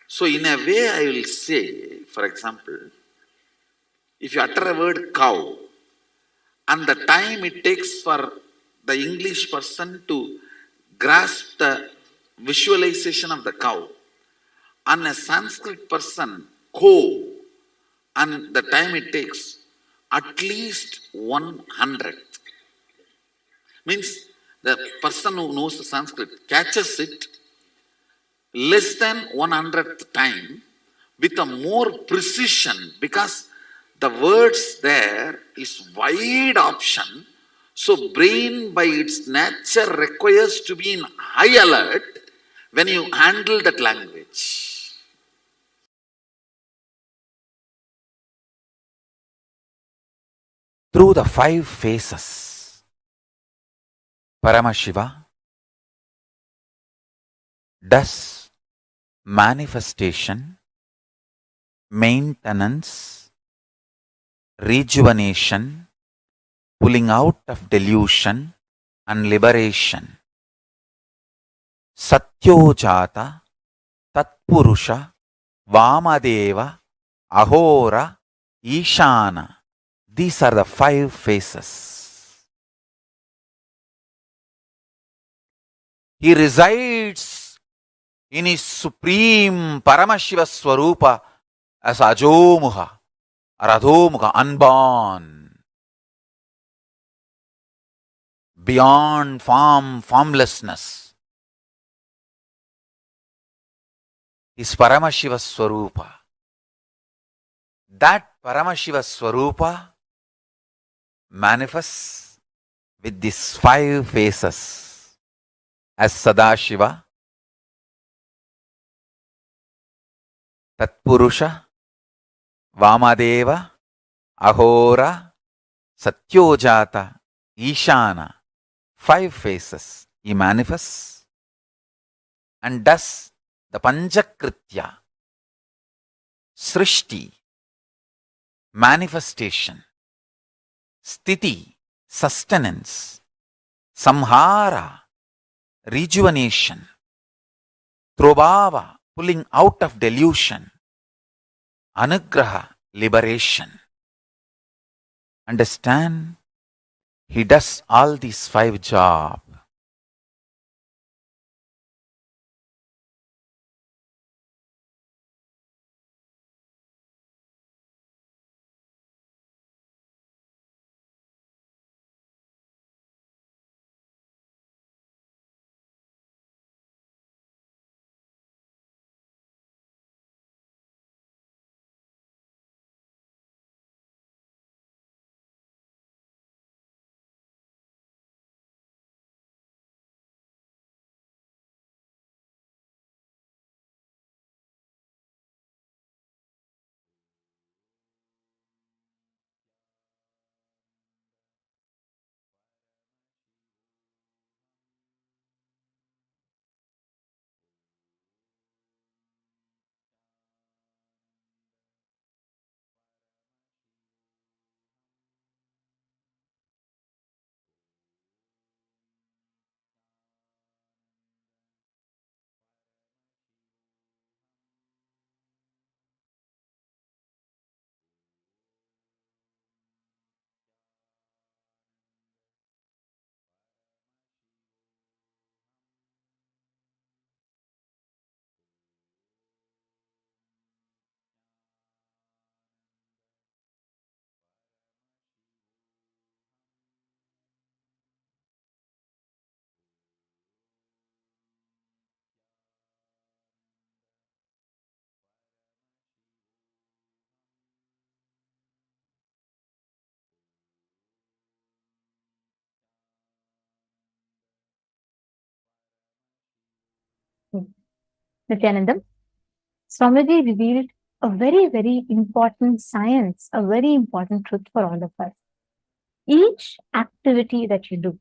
Speaker 1: So in a way I will say, for example, if you utter a word cow, and the time it takes for the English person to grasp the visualization of the cow, and a Sanskrit person, ko, and the time it takes, at least 100. Means the person who knows the Sanskrit catches it less than 100th time with a more precision, because the words there is wide option. So brain by its nature requires to be in high alert when you handle that language. Through the 5 phases, Paramashiva does manifestation, maintenance, rejuvenation, pulling out of delusion and liberation. Satyojata, Tatpurusha, Vamadeva, Ahora, Ishana. These are the 5 phases. He resides in his supreme Paramashiva Swarupa as Ajomuha or Adhomuha, unborn, beyond form, formlessness. Is Paramashiva Swarupa. That Paramashiva Swarupa manifests with these 5 phases as Sadashiva, Tatpurusha, Vamadeva, Ahora, Satyojata, Ishana, 5 faces he manifests and does the Panchakritya, Srishti, manifestation, Sthiti, sustenance, Samhara, rejuvenation, Trobhava, pulling out of delusion, Anugraha, liberation. Understand? He does all these 5 jobs.
Speaker 2: Nithyanandam, Swamiji revealed a very, very important science, a very important truth for all of us. Each activity that you do,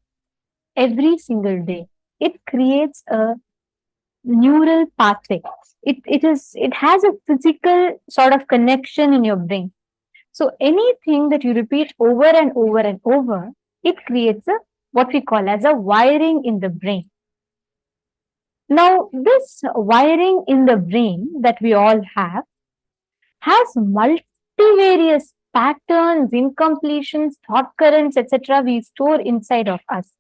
Speaker 2: every single day, it creates a neural pathway. It has a physical sort of connection in your brain. So anything that you repeat over and over and over, it creates a what we call as a wiring in the brain. Now, this wiring in the brain that we all have has multivarious patterns, incompletions, thought currents, etc. we store inside of us.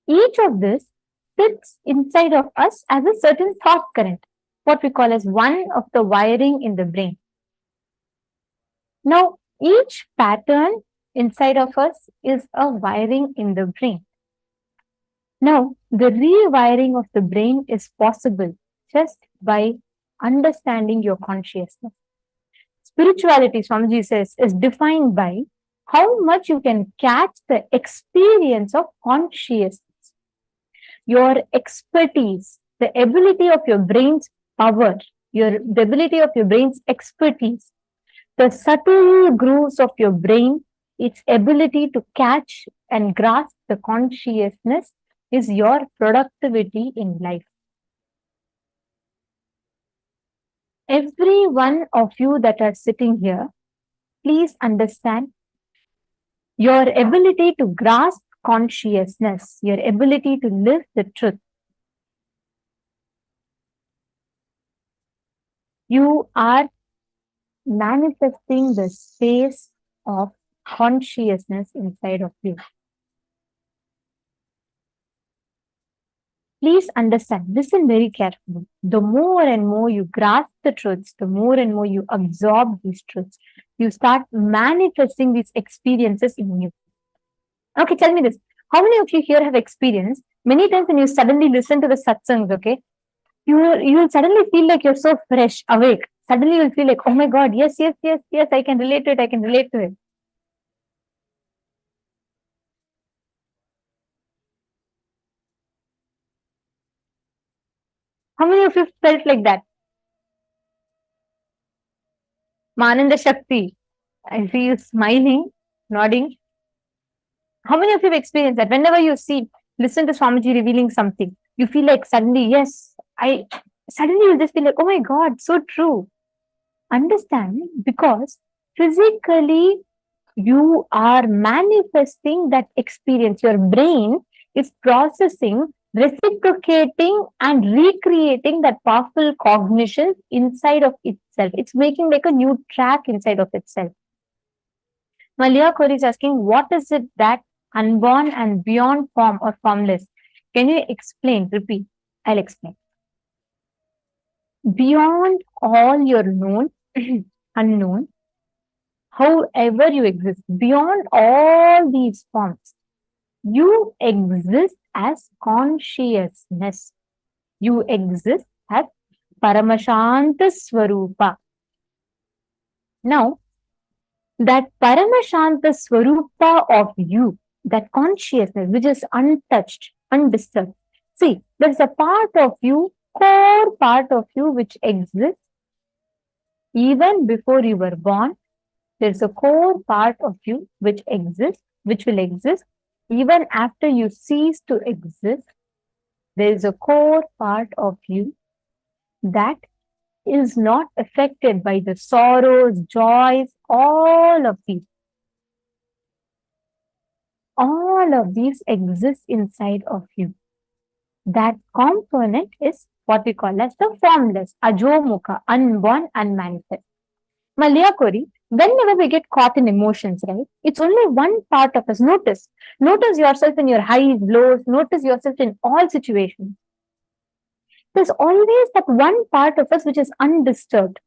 Speaker 2: Each of this sits inside of us as a certain thought current, what we call as one of the wiring in the brain. Now, each pattern inside of us is a wiring in the brain. Now, the rewiring of the brain is possible just by understanding your consciousness. Spirituality, Swamiji says, is defined by how much you can catch the experience of consciousness, your expertise, the ability of your brain's power, the ability of your brain's expertise, the subtle grooves of your brain, its ability to catch and grasp the consciousness is your productivity in life. Every one of you that are sitting here, please understand your ability to grasp consciousness, your ability to live the truth. You are manifesting the space of consciousness inside of you. Please understand, listen very carefully. The more and more you grasp the truths, the more and more you absorb these truths, you start manifesting these experiences in you. Okay, tell me this. How many of you here have experienced many times when you suddenly listen to the satsangs, okay? You will suddenly feel like you're so fresh, awake. Suddenly you'll feel like, oh my God, yes, I can relate to it, I can relate to it. How many of you felt like that? Mananda Shakti. I see you smiling, nodding. How many of you have experienced that? Whenever you listen to Swamiji revealing something, you feel like suddenly, yes, suddenly you just feel like, oh my God, so true. Understand? Because physically you are manifesting that experience. Your brain is processing, reciprocating, and recreating that powerful cognition inside of itself. It's making like a new track inside of itself. Malia Kori is asking, what is it that unborn and beyond form or formless? Can you explain? Repeat. I'll explain. Beyond all your known, unknown, however you exist, beyond all these forms, you exist as consciousness. You exist as Paramashanta Swarupa. Now, that Paramashanta Swarupa of you, that consciousness which is untouched, undisturbed. See, there's a part of you, core part of you which exists even before you were born. There's a core part of you which exists, which will exist even after you cease to exist. There is a core part of you that is not affected by the sorrows, joys, all of these. All of these exist inside of you. That component is what we call as the formless, ajomukha, unborn, unmanifest. Malia Kori, whenever we get caught in emotions, right, it's only one part of us. Notice yourself in your highs, lows, notice yourself in all situations. There's always that one part of us which is undisturbed.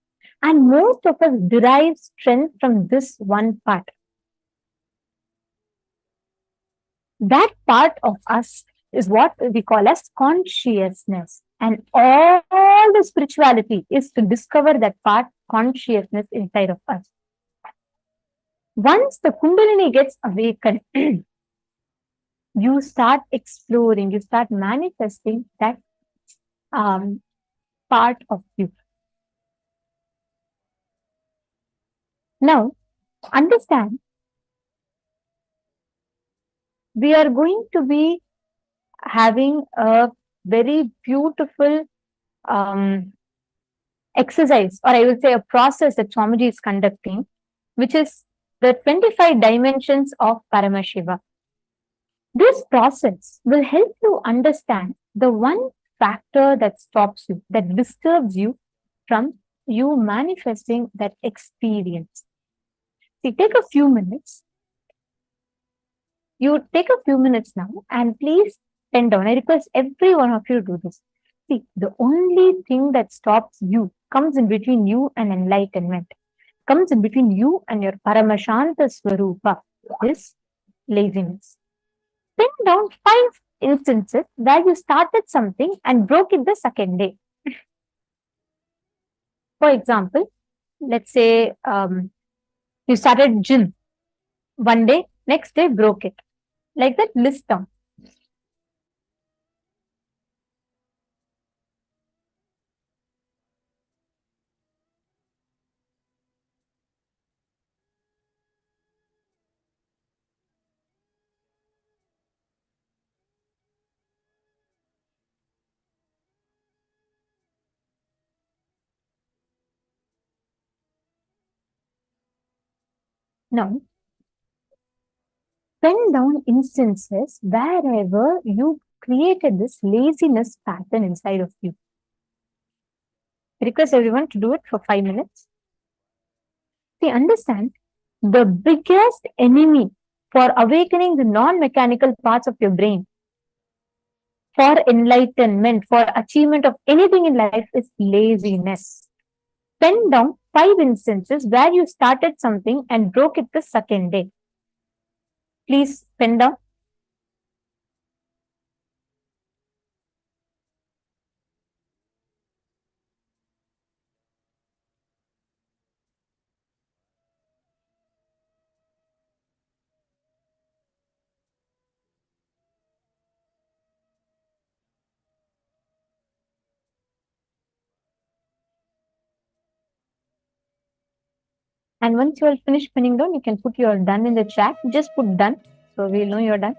Speaker 2: And most of us derive strength from this one part. That part of us is what we call as consciousness. And all the spirituality is to discover that part, consciousness inside of us. Once the Kundalini gets awakened, you start exploring, you start manifesting that part of you. Now, understand, we are going to be having a very beautiful exercise, or I would say a process that Swamiji is conducting, which is the 25 dimensions of Paramashiva. This process will help you understand the one factor that stops you, that disturbs you from you manifesting that experience. See, take a few minutes. You take a few minutes now and please pen down. I request every one of you to do this. See, the only thing that stops you, comes in between you and enlightenment, comes in between you and your Paramashanta Swarupa, is laziness. Pen down 5 instances where you started something and broke it the second day. For example, let's say you started gym one day, next day broke it. Like that, list down. Now, pen down instances wherever you created this laziness pattern inside of you. I request everyone to do it for 5 minutes. See, understand, the biggest enemy for awakening the non-mechanical parts of your brain, for enlightenment, for achievement of anything in life, is laziness. Pen down 5 instances where you started something and broke it the second day. Please pen down. And once you are finished pinning down, you can put your done in the chat. Just put done, so we'll know you're done.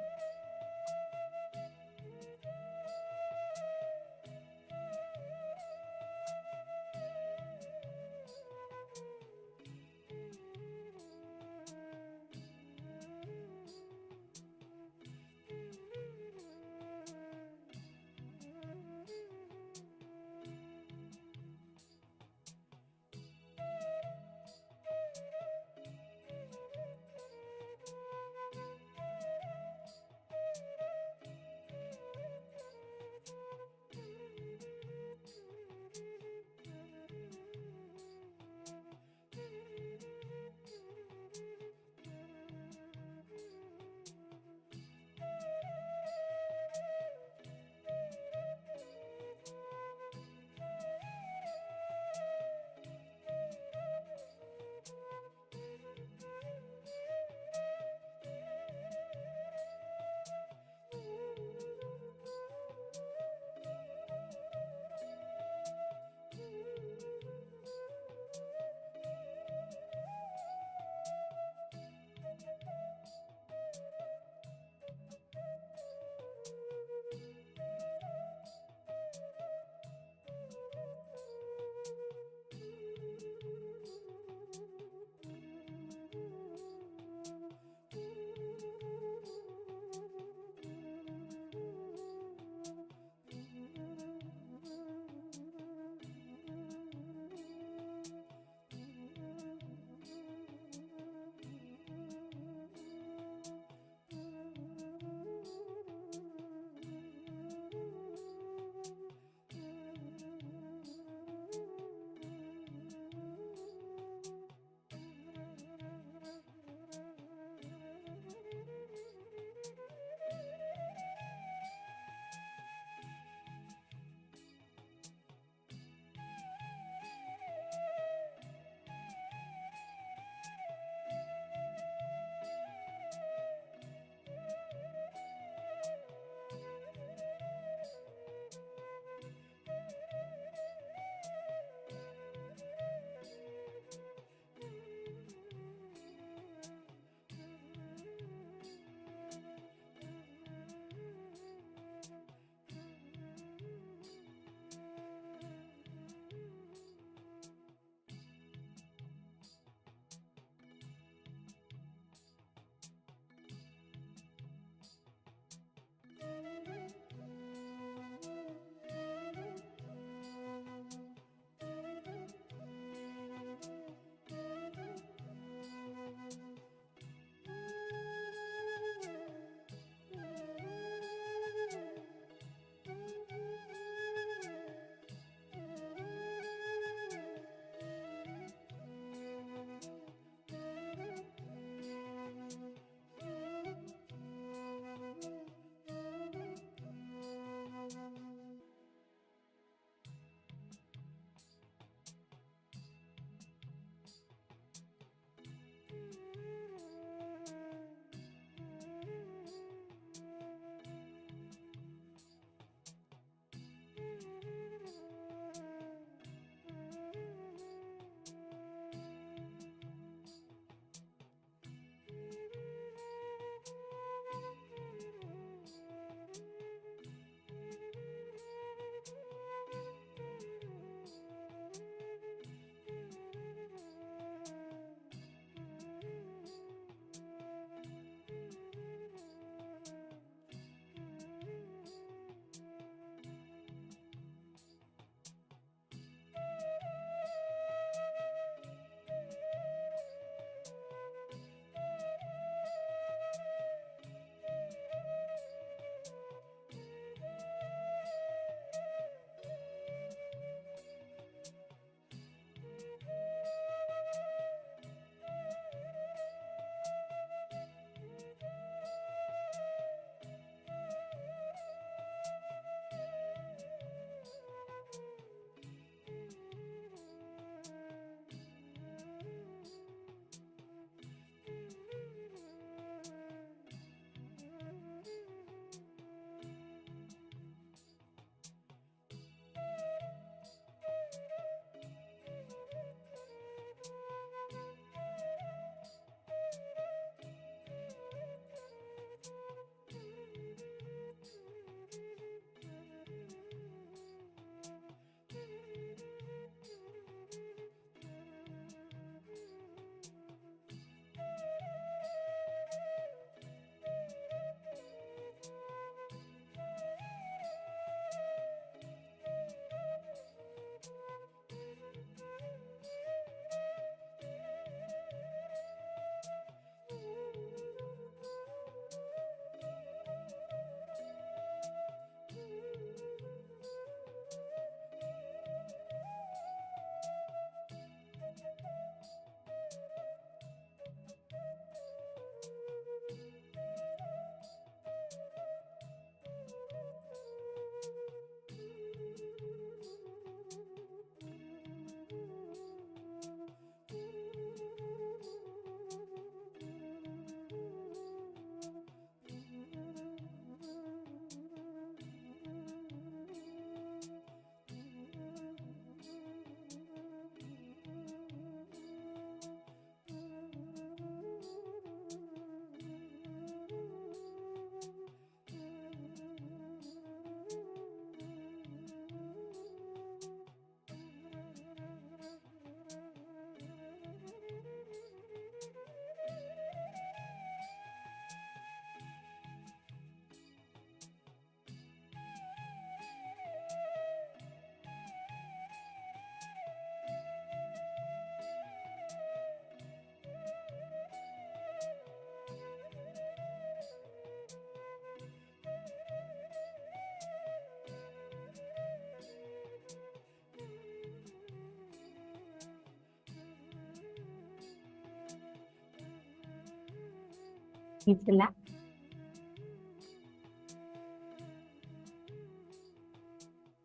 Speaker 2: Please relax.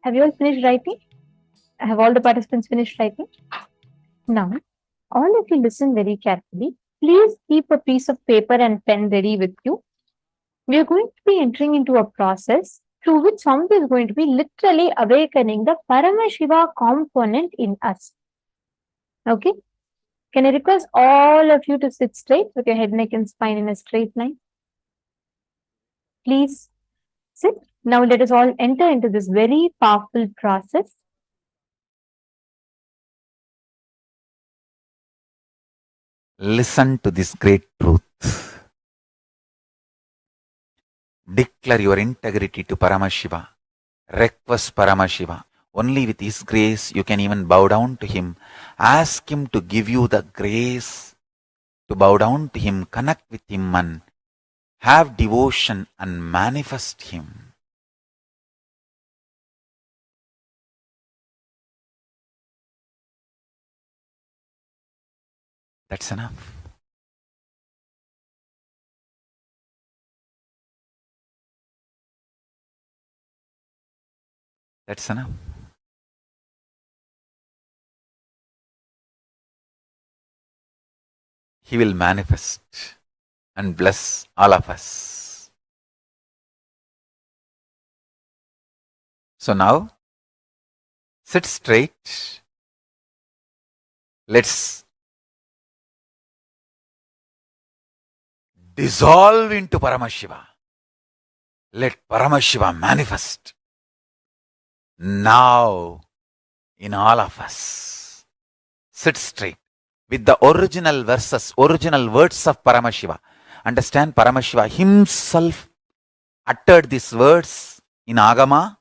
Speaker 2: Have you all finished writing? Have all the participants finished writing? Now, all of you listen very carefully. Please keep a piece of paper and pen ready with you. We are going to be entering into a process through which somebody is going to be literally awakening the Paramashiva component in us. Okay? Can I request all of you to sit straight with your head, neck, and spine in a straight line? Please sit. Now let us all enter into this very powerful process.
Speaker 1: Listen to this great truth. Declare your integrity to Paramashiva. Request Paramashiva. Only with His grace you can even bow down to Him. Ask Him to give you the grace to bow down to Him, connect with Him and have devotion and manifest Him. That's enough. That's enough. He will manifest and bless all of us. So now, sit straight. Let's dissolve into Paramashiva. Let Paramashiva manifest now in all of us. Sit straight with the original verses, original words of Paramashiva. Understand, Paramashiva himself uttered these words in Agama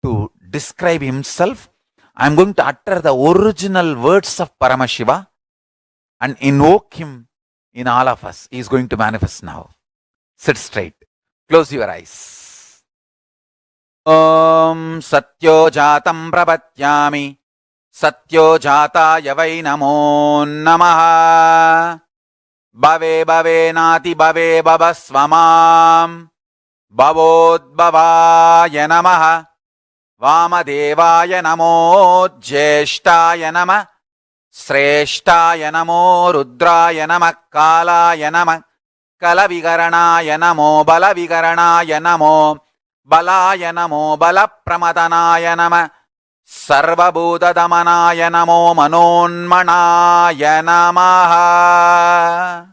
Speaker 1: to describe himself. I am going to utter the original words of Paramashiva and invoke him in all of us. He is going to manifest now. Sit straight. Close your eyes. Om Satyo Jatam Prapathyami Satyo Jataya Vai Namo Namaha Bhave Bhave Nati Bhave Bhavasvamam Bhavodbhavaya Namaha Vamadevaya Namo Jyeshtaya Nama Sreshtaya Namo Rudraya Nama Kalaya Nama Kalavigaranaya Namo Balavigaranaya Namo Balaya Namo Balapramadhanaya Nama Sarvabhuta Damanaya Namo Manonmanaya Namaha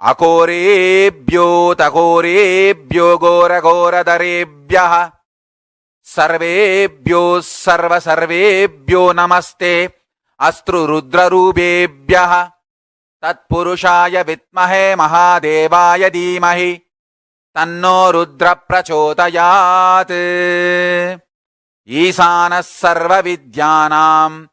Speaker 1: Akorebhyo Takorebhyo Gora Gora Darebhyaha Sarvebhyo Sarva Sarvebhyo Namaste Astru Rudra Rubebhyaha Tatpurushaya Vitmahe Mahadevaya Dhimahi Tanno Rudra Prachodayat Isanas Sarva Vidyanam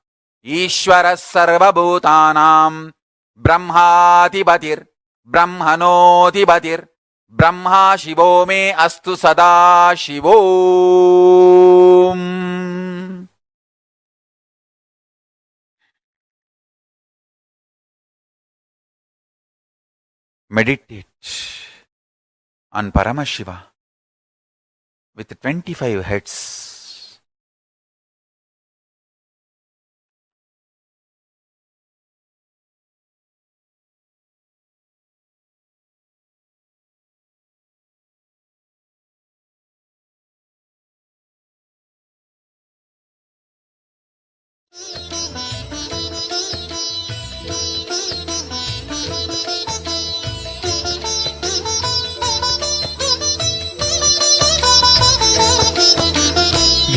Speaker 1: Ishvaras Sarva Bhutanam Brahmatibatir Brahmanotibatir Brahma Shivo me Astu Sada Shivo. Meditate on Paramashiva with 25 heads.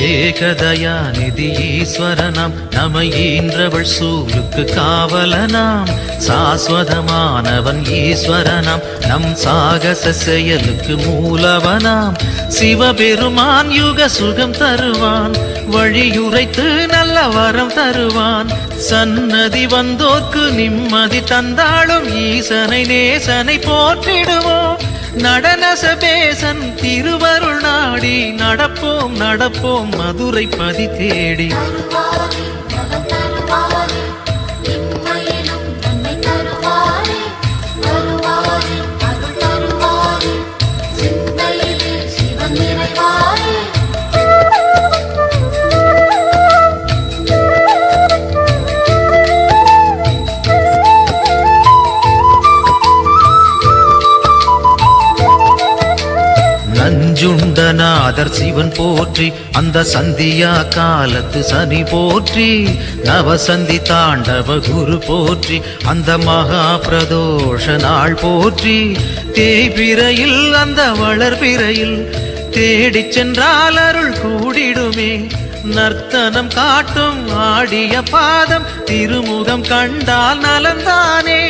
Speaker 9: ஏகதயாநிதி ஈஸ்வரனாம் நம ஈன்றவள் சூலுக்கு காவலனாம் சாஸ்வதமானவன் ஈஸ்வரனாம் நம் சாகச செயலுக்கு மூலவனாம் சிவபெருமான் யுக சுகம் தருவான் வழியுரைத்து நல்ல வரம் தருவான் சன்னதி வந்தோர்க்கு நிம்மதி தந்தாளும் ஈசனை நேசனை போற்றிடுவோம் நடன சபேசன் திருவருள் நாடி நடப்போம் நடப்போம் மதுரை பதி தேடி
Speaker 10: தருவாரே
Speaker 9: லோகநாதர் சிவன் போற்றி, அந்த சந்தியா காலத்து சனி போற்றி, நவசந்தி தாண்டவ குரு போற்றி, அந்த மகா பிரதோஷ நாள் போற்றி, தேய்பிரையில் அந்த வளர்பிரையில் தேடிச் சென்றால் அருள் கூடிடுமே, நர்த்தனம் காட்டும் ஆடிய பாதம் திருமுகம் கண்டால் நலந்தானே,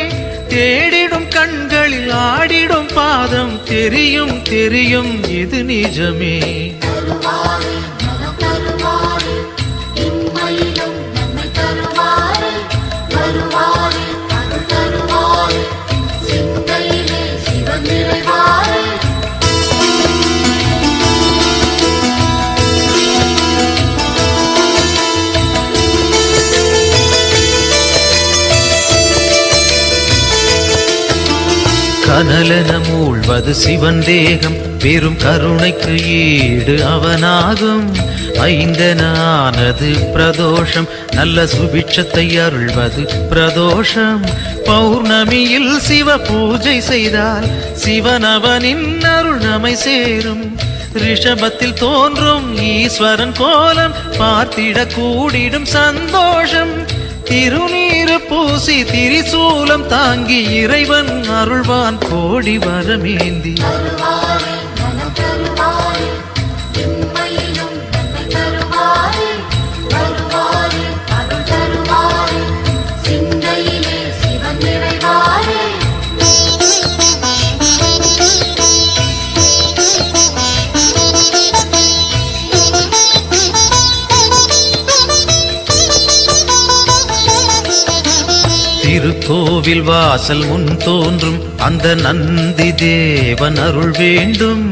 Speaker 9: தேடிடும் கண்களில் ஆடிடும் பாதம் தெரியும் தெரியும் இது நிஜமே. கனலென மூழ்வது சிவன் தேகம், பெரும் கருணைக்கு ஈடு அவனாகும், ஐந்தனானது பிரதோஷம், நல்ல சுபிட்சத்தை அருள்வது பிரதோஷம், பௌர்ணமியில் சிவ பூஜை செய்தால் சிவனவனின் அருள் நம்மை சேரும், ரிஷபத்தில் தோன்றும் ஈஸ்வரன் கோலம் பார்த்திட கூடிடும் சந்தோஷம், திருநீரு பூசி திரிசூலம் தாங்கி இறைவன் அருள்வான் கோடி வரமேந்தி. திருக்கோவில் வாசல் முன் தோன்றும் அந்த நந்தி தேவன் அருள் வேண்டும்,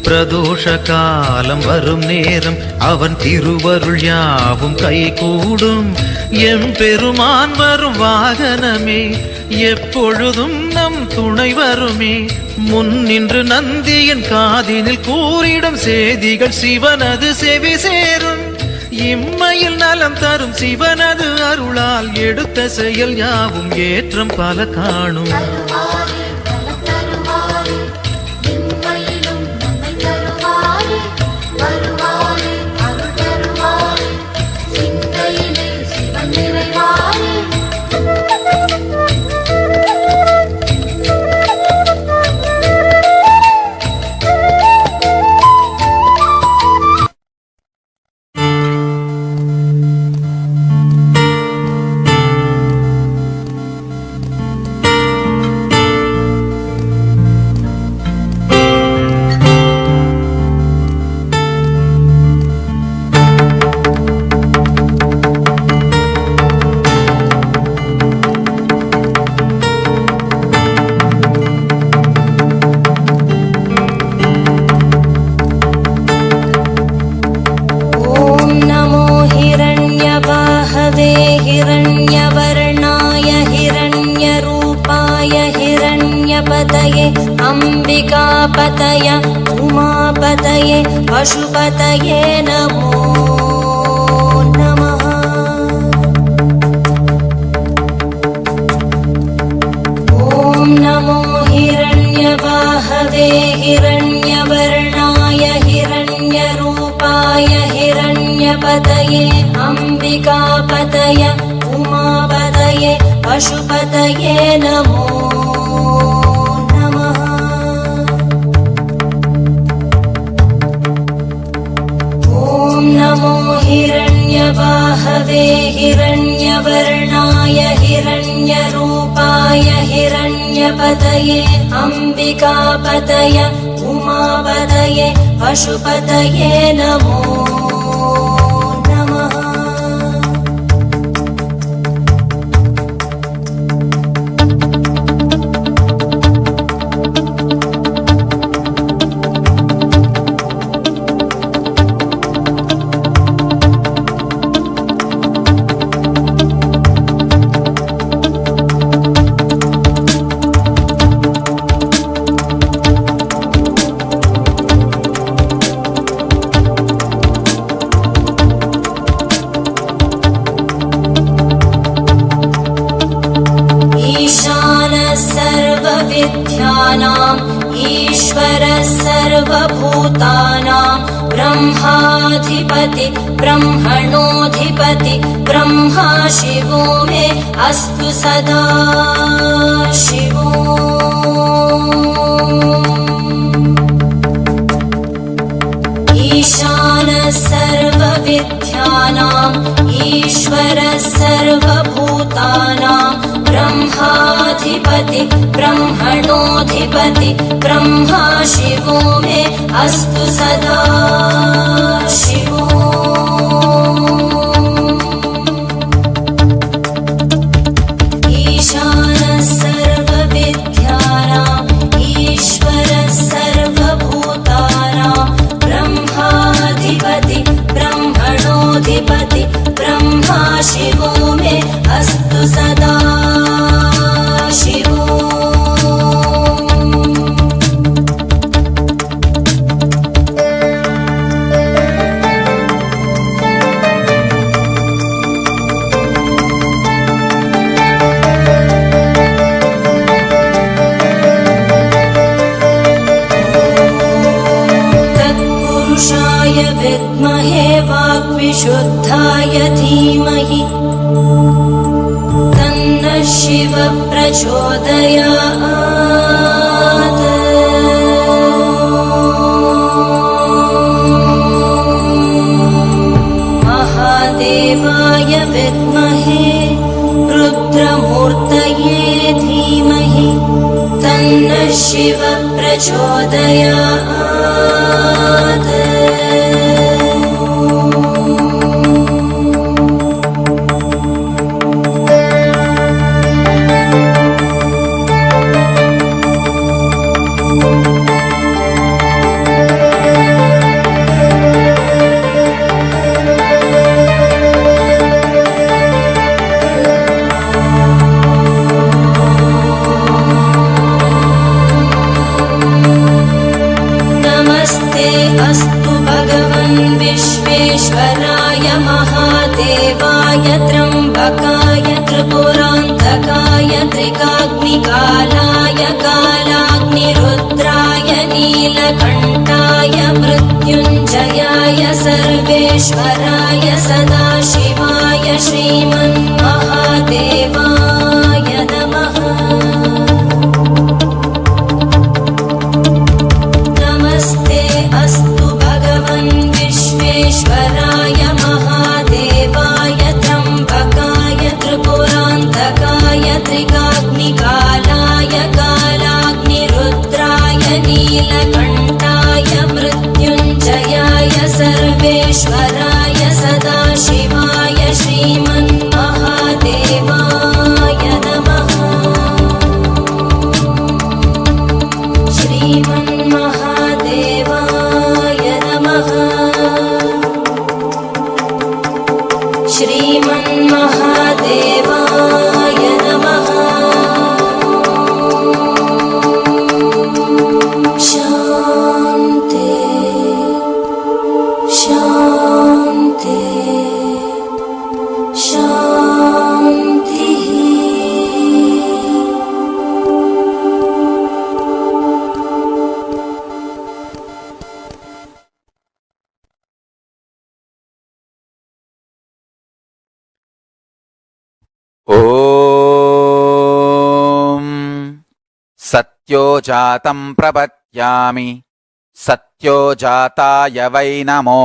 Speaker 9: பிரதோஷ காலம் வரும் நேரம் அவன் திருவருள் யாவும் கை கூடும், எம்பெருமான் வரும் வாகனமே எப்பொழுதும் நம் துணை வருமே, முன் நின்று நந்தியின் காதினில் கூறிடும் செய்திகள் சிவனது செவி சேரும், இம்மையில் நலம் தரும் சிவனது அருளால் எடுத்த செயல் யாவும் ஏற்றம் பல காணும்.
Speaker 10: अंबिकापतये उमापतये पशुपतये नमो नमः। ॐ नमो हिरण्यबाहवे हिरण्यवर्णाय हिरण्यरूपाय हिरण्यपतये अंबिकापतये उमापतये पशुपतये नमो नमः। ॐ नमो हिरण्यबाहवे हिरण्यवर्णाय हिरण्यरूपाय हिरण्यपतये अंबिकापतये उमापतये पशुपतये नमो नमः। सर्वविद्यानाम् ईश्वरः सर्वभूतानां ब्रह्माधिपति ब्रह्मणोऽधिपति ब्रह्मा शिवो मे अस्तु सदा शिवो। ईशानः सर्वविद्यानाम् ईश्वरः सर्वभूतानां ब्रह्माधिपति ब्रह्मणोऽधिपति ब्रह्मा शिवो मे अस्तु सदा शिवो। ईशानः सर्वविद्यानाम् ईश्वरः सर्वभूतानां ब्रह्माधिपति ब्रह्मणोऽधिपति ब्रह्मा शिवो मे अस्तु सदा शिवो। तत्पुरुषाय विद्महे वाग्विशुद्धाय धीमहि तन्नः शिवः प्रचोदयात्। महादेवाय विद्महे रुद्रमूर्तये धीमहि तन्नः शिवः प्रचोदयात्। अस्तु भगवन् विश्वेश्वराय महादेवाय त्र्यम्बकाय त्रिपुरान्तकाय त्रिकाग्निकालाय कालाग्निरुद्राय नीलकण्ठाय मृत्युञ्जयाय सर्वेश्वराय सदाशिवाय श्रीमन्महादेवाय नमः। अस्तु भगवन् विश्वेश्वराय महादेवाय त्र्यम्बकाय त्रिपुरान्तकाय त्रिकाग्निकालाय कालाग्निरुद्राय नीलकण्ठाय मृत्युञ्जयाय सर्वेश्वराय सदाशिवाय श्रीमन्महादेवाय नमः। श्रीमन्महादेवाय नमः। श्रीमन्महादेवाय नमः। शान्ति शान्ति शान्तिः।
Speaker 1: ॐ सत्यो जातं प्रपद्यामि सत्यो जाताय वै नमो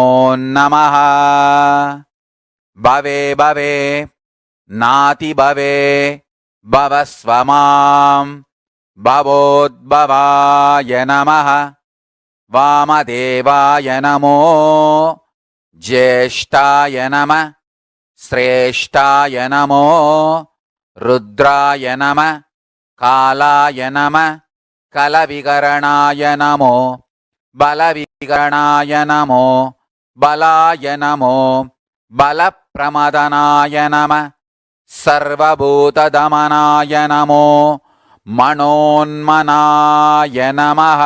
Speaker 1: नमः। भवे भवे नाति भवे भवस्व मां भवोद्भवाय नमः। वामदेवाय नमो ज्येष्ठाय नमः श्रेष्ठाय नमो रुद्राय नमः कालाय नमः कलविकरणाय नमो बलविकरणाय नमो बलाय नमो बलप्रमदनाय नमः सर्वभूतदमनाय नमो मनोन्मनाय नमः।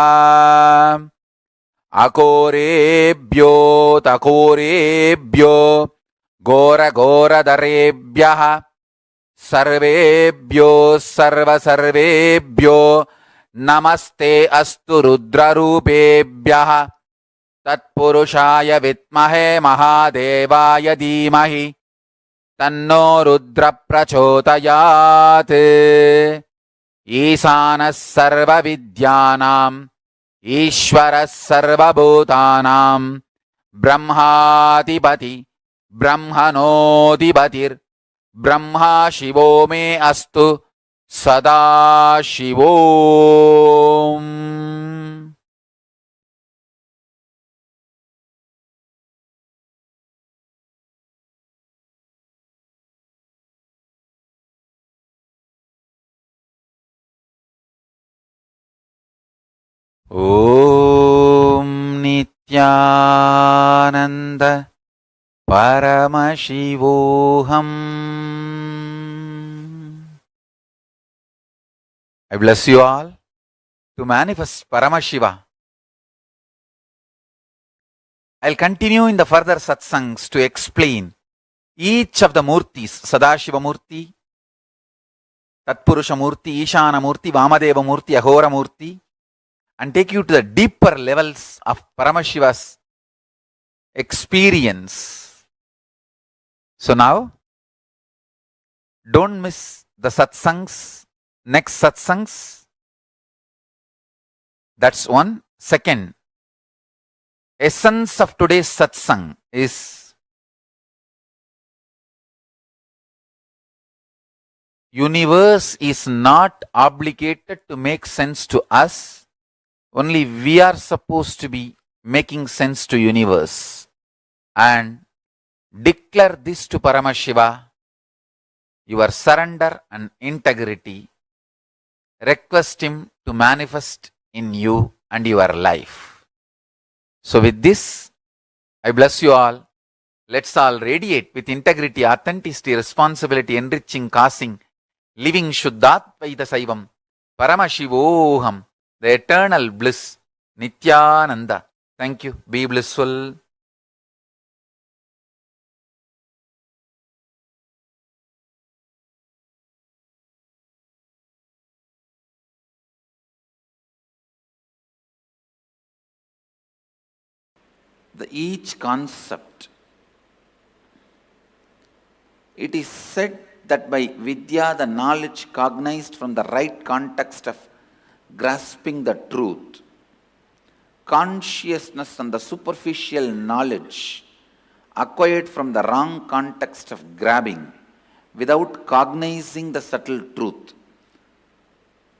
Speaker 1: अकोरेभ्यो तकोरेभ्यो घोरघोरधरेभ्यः सर्वेभ्यो सर्वसर्वेभ्यो नमस्ते अस्तु रुद्ररूपेभ्यः तत्पुरुषाय विद्महे महादेवाय धीमहि तन्नो रुद्र प्रचोदयात्। ईशानः सर्वविद्यानाम् ईश्वरः सर्वभूतानां ब्रह्माधिपति ब्रह्मणोऽधिपतिर्ब्रह्मा शिवो मे अस्तु सदा शिवोम्। ॐ नित्यानन्द परमशिवोऽहम्। I bless you all to manifest Paramashiva. I'll continue in the further satsangs to explain each of the murtis, Sadashiva Murti, Tatpurusha Murti, Ishana Murti, Vamadeva Murti, Ahora Murti, and take you to the deeper levels of Paramashiva's experience. So now, don't miss the satsangs, next satsangs. That's one. Second, essence of today's satsang is universe is not obligated to make sense to us. Only we are supposed to be making sense to universe. And declare this to Paramashiva, your surrender and integrity. Request him to manifest in you and your life. So with this, I bless you all. Let's all radiate with integrity, authenticity, responsibility, enriching, causing, living Shuddhatvaita Saivam, Paramashivoham, the eternal bliss, Nithyananda. Thank you. Be blissful. Each concept, it is said that by Vidya, the knowledge cognized from the right context of grasping the truth, consciousness and the superficial knowledge acquired from the wrong context of grabbing without cognizing the subtle truth,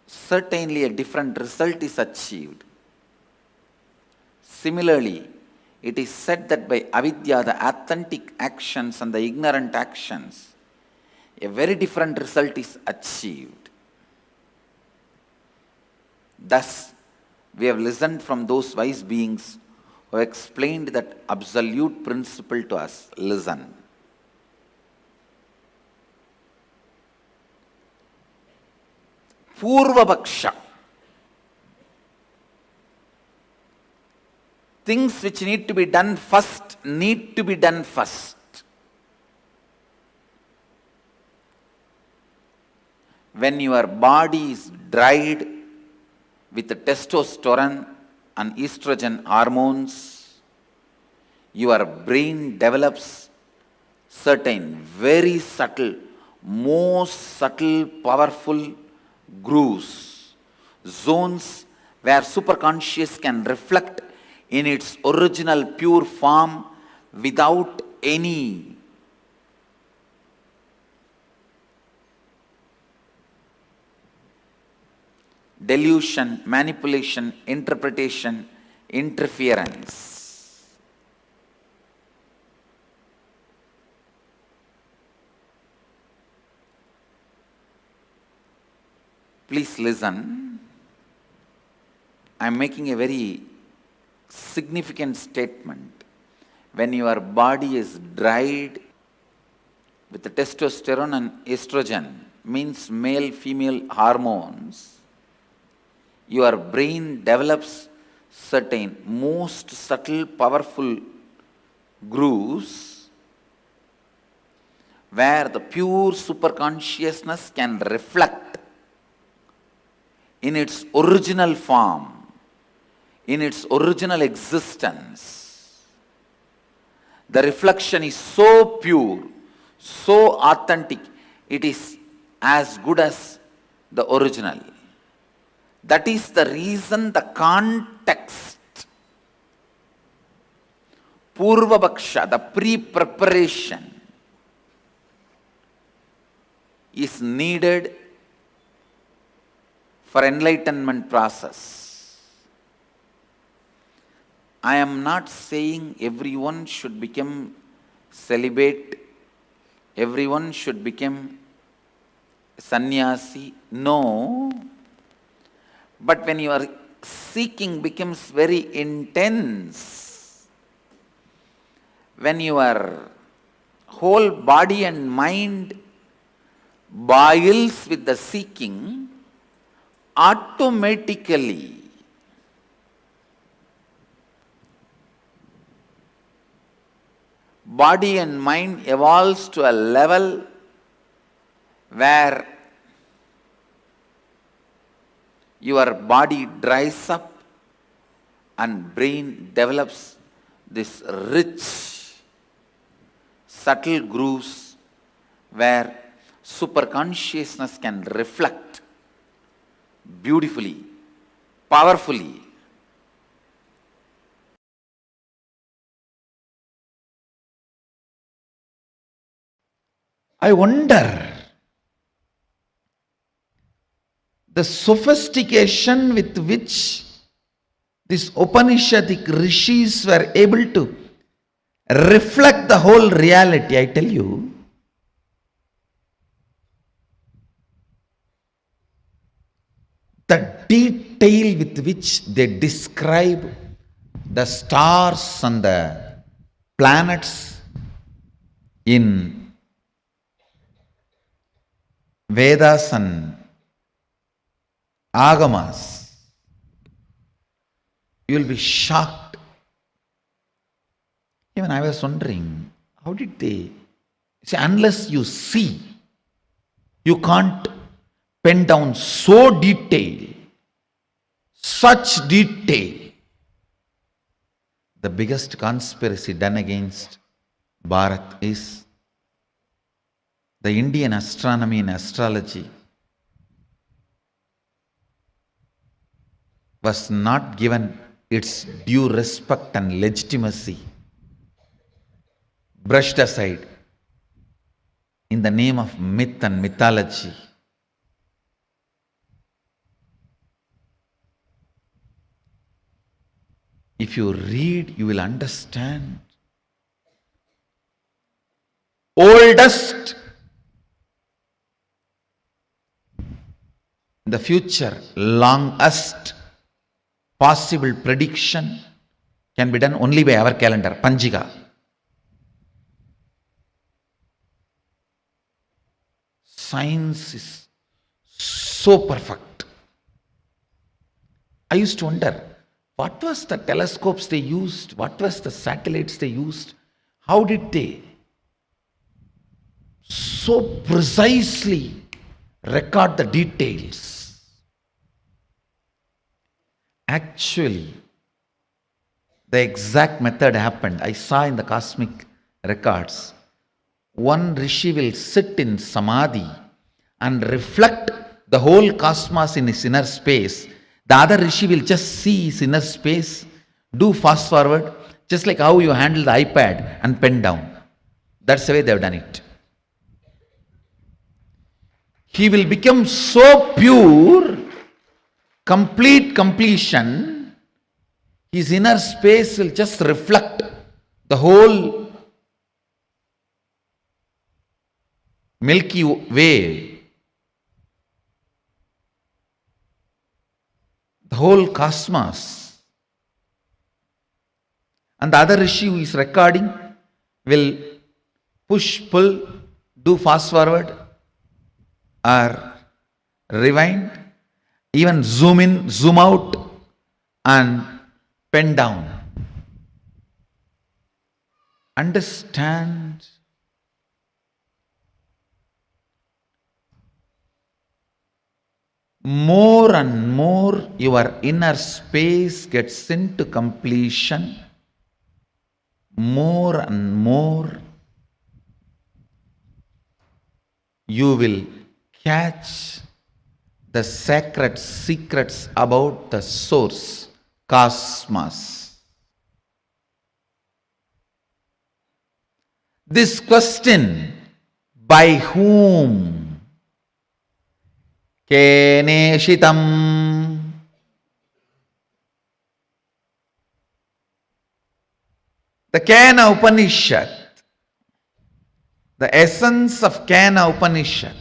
Speaker 1: certainly a different result is achieved. Similarly, it is said that by avidya, the authentic actions and the ignorant actions, a very different result is achieved. Thus, we have listened from those wise beings who explained that absolute principle to us. Listen. Purvapaksha. Things which need to be done first need to be done first. When your body is dried with the testosterone and estrogen hormones, your brain develops certain very subtle, most subtle, powerful grooves, zones where superconscious can reflect in its original pure form without any delusion, manipulation, interpretation, interference. Please listen. I am making a very significant statement. When your body is dried with the testosterone and estrogen, means male female hormones, your brain develops certain most subtle powerful grooves where the pure superconsciousness can reflect in its original form, in its original existence, the reflection is so pure, so authentic, it is as good as the original. That is the reason the context, Purva Bhaksha, the pre-preparation, is needed for enlightenment process. I am not saying everyone should become celibate, everyone should become sannyasi. No. But when your seeking becomes very intense, when your whole body and mind boils with the seeking, automatically body and mind evolves to a level where your body dries up and brain develops this rich, subtle grooves where superconsciousness can reflect beautifully, powerfully. I wonder the sophistication with which these Upanishadic rishis were able to reflect the whole reality. I tell you, the detail with which they describe the stars and the planets in Vedas and Agamas, you will be shocked. Even I was wondering, how did they see? Unless you see, you can't pen down so detail, such detail. The biggest conspiracy done against Bharat is the Indian astronomy and astrology was not given its due respect and legitimacy, brushed aside in the name of myth and mythology. If you read, you will understand. Oldest in the future, longest possible prediction can be done only by our calendar, Panjiga. Science is so perfect. I used to wonder, what was the telescopes they used? What was the satellites they used? How did they so precisely record the details? Actually, the exact method happened. I saw in the cosmic records. One rishi will sit in samadhi and reflect the whole cosmos in his inner space. The other rishi will just see his inner space, do fast forward, just like how you handle the iPad and pen down. That's the way they have done it. He will become so pure, complete completion, his inner space will just reflect the whole Milky Way, the whole cosmos. And the other rishi who is recording will push, pull, do fast forward or rewind, even zoom in, zoom out and pen down. Understand more and more your inner space gets into completion, more and more you will catch the sacred secrets about the source, cosmos. This question, by whom? Keneshitam. The Kena Upanishad, the essence of Kena Upanishad,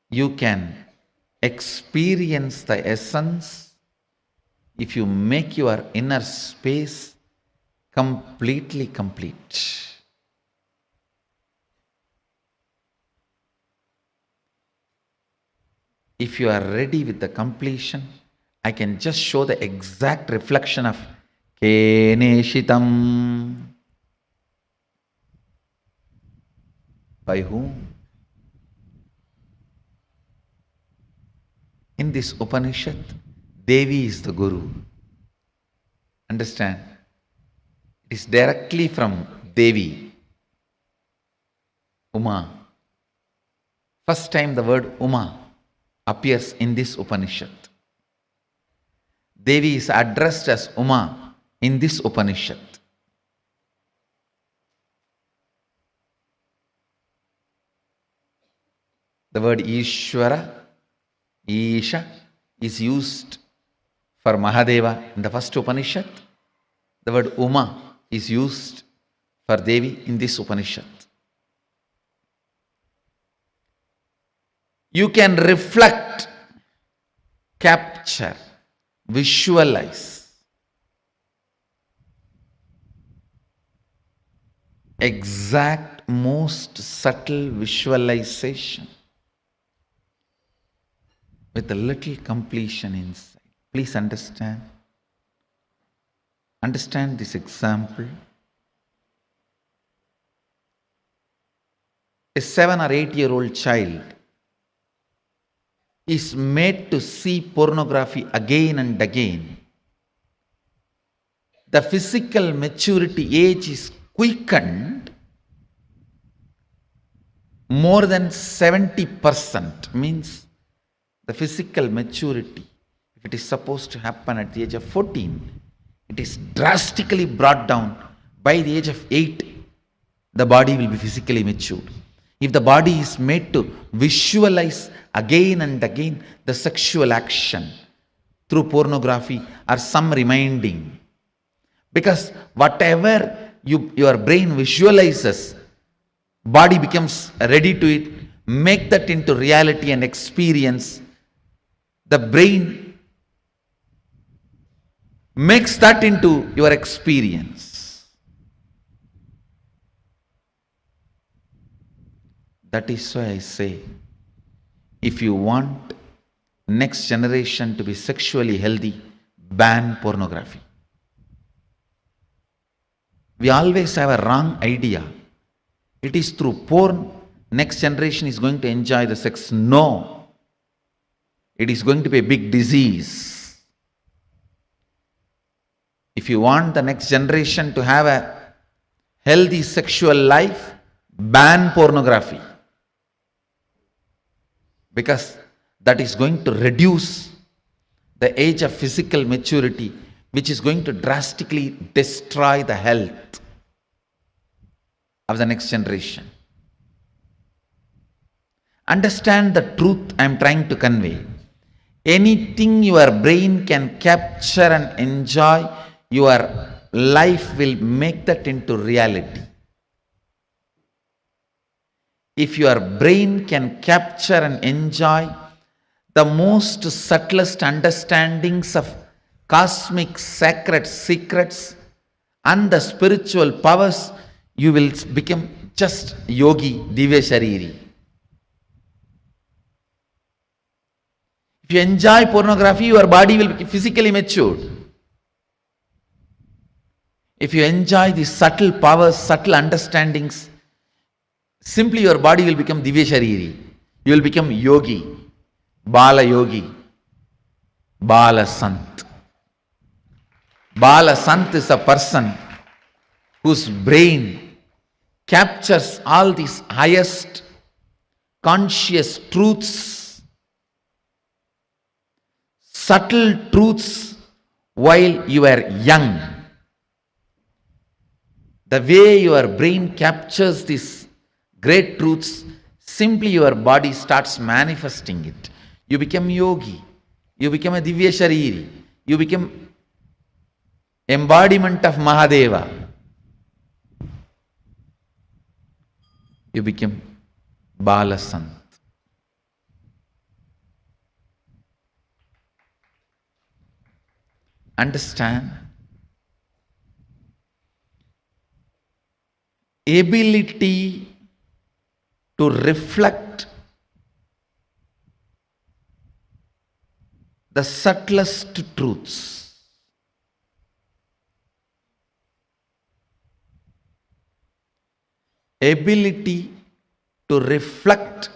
Speaker 1: you can experience the essence if you make your inner space completely complete. If you are ready with the completion, I can just show the exact reflection of Keneshitam. By whom? In this Upanishad, Devi is the Guru. Understand? It is directly from Devi, Uma. First time the word Uma appears in this Upanishad. Devi is addressed as Uma in this Upanishad. The word Ishvara, Isha, is used for Mahadeva in the first Upanishad. The word Uma is used for Devi in this Upanishad. You can reflect, capture, visualize exact, most subtle visualization with a little completion inside. Please understand. Understand this example. A 7 or 8-year-old child is made to see pornography again and again. The physical maturity age is quickened more than 70%, means the physical maturity, if it is supposed to happen at the age of 14, it is drastically brought down. By the age of 8, the body will be physically matured. If the body is made to visualize again and again the sexual action through pornography or some reminding, because whatever your brain visualizes, body becomes ready to it, make that into reality and experience. The brain makes that into your experience. That is why I say, if you want next generation to be sexually healthy, ban pornography. We always have a wrong idea. It is through porn next generation is going to enjoy the sex. No. It is going to be a big disease. If you want the next generation to have a healthy sexual life, ban pornography. Because that is going to reduce the age of physical maturity, which is going to drastically destroy the health of the next generation. Understand the truth I am trying to convey. Anything your brain can capture and enjoy, your life will make that into reality. If your brain can capture and enjoy the most subtlest understandings of cosmic sacred secrets and the spiritual powers, you will become just yogi, divya shariri. If you enjoy pornography, your body will be physically matured. If you enjoy the subtle powers, subtle understandings, simply your body will become Divya Shariri. You will become yogi, Bala yogi, Bala Sant. Bala Sant is a person whose brain captures all these highest conscious truths, subtle truths while you are young. The way your brain captures these great truths, simply your body starts manifesting it. You become yogi, you become a Divya Shariri, you become embodiment of Mahadeva. You become Bala Sant. Understand? Ability to reflect the subtlest truths. Ability to reflect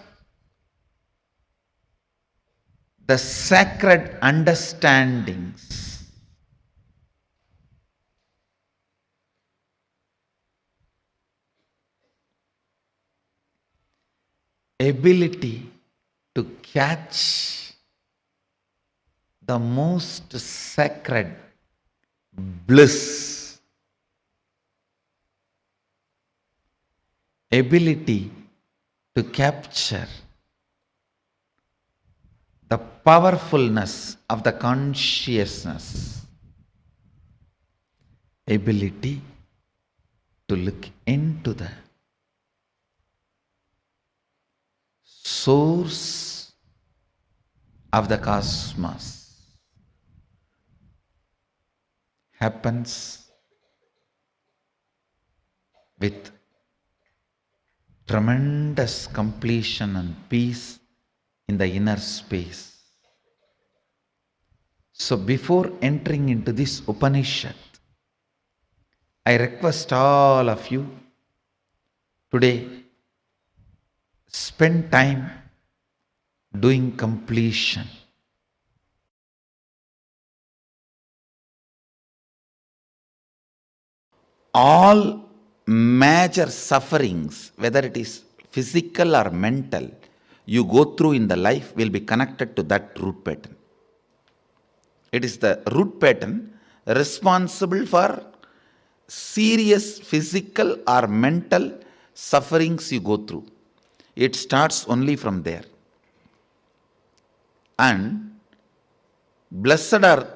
Speaker 1: the sacred understandings. Ability to catch the most sacred bliss. Ability to capture the powerfulness of the consciousness. Ability to look into the source of the cosmos happens with tremendous completion and peace in the inner space. So before entering into this Upanishad, I request all of you today, spend time doing completion. All major sufferings, whether it is physical or mental, you go through in the life will be connected to that root pattern. It is the root pattern responsible for serious physical or mental sufferings you go through. It starts only from there. And blessed are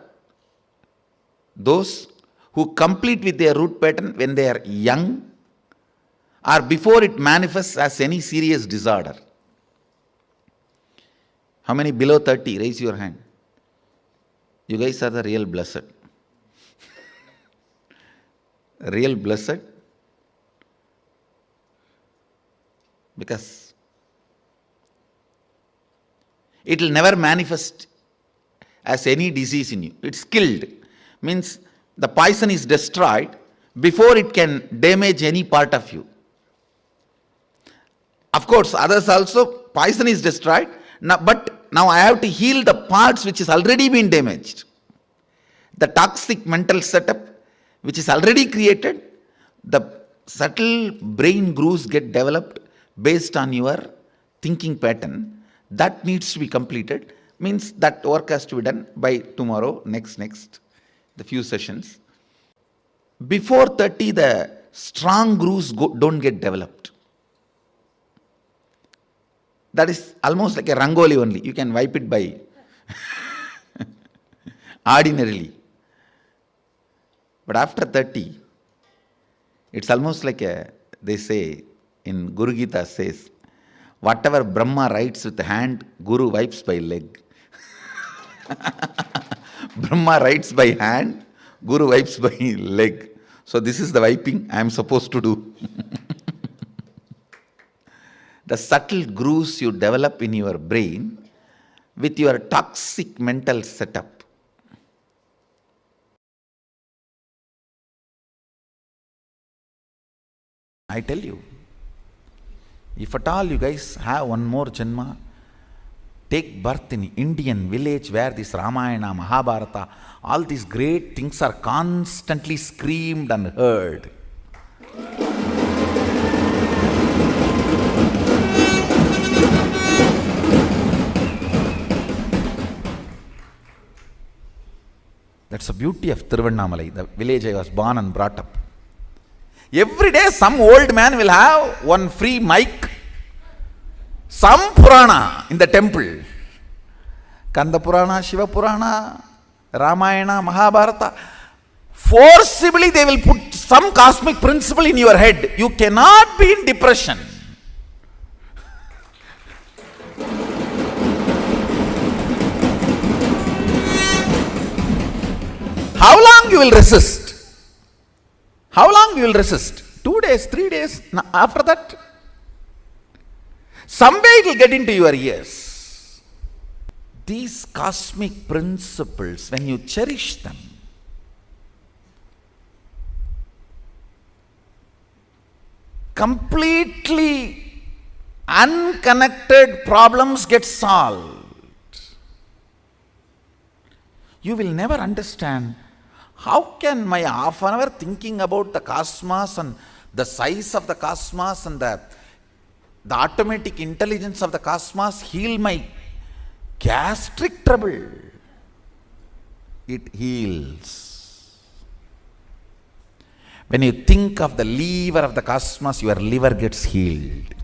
Speaker 1: those who complete with their root pattern when they are young or before it manifests as any serious disorder. How many below 30? Raise your hand. You guys are the real blessed. Real blessed. Because it will never manifest as any disease in you. It's killed. Means the poison is destroyed before it can damage any part of you. Of course, others also, poison is destroyed, but now I have to heal the parts which has already been damaged. The toxic mental setup which is already created, the subtle brain grooves get developed based on your thinking pattern. That needs to be completed. Means that work has to be done by tomorrow, next, the few sessions. Before 30, the strong grooves don't get developed. That is almost like a rangoli only. You can wipe it by ordinarily. But after 30, it's almost like they say in Guru Gita says, whatever Brahma writes with the hand, Guru wipes by leg. Brahma writes by hand, Guru wipes by leg. So this is the wiping I am supposed to do. The subtle grooves you develop in your brain with your toxic mental setup. I tell you, If at all you guys have one more Janma, take birth in Indian village where this Ramayana, Mahabharata, all these great things are constantly screamed and heard. That's the beauty of Tiruvannamalai, the village I was born and brought up. Every day some old man will have one free mic, some Purana in the temple. Kanda Purana, Shiva Purana, Ramayana, Mahabharata. Forcibly they will put some cosmic principle in your head. You cannot be in depression. How long you will resist? How long you will resist? 2 days, 3 days, after that? Someday it will get into your ears. These cosmic principles, when you cherish them, completely unconnected problems get solved. You will never understand how can my half an hour thinking about the cosmos and the size of the cosmos and the automatic intelligence of the cosmos heal my gastric trouble. It heals. When you think of the lever of the cosmos, your liver gets healed.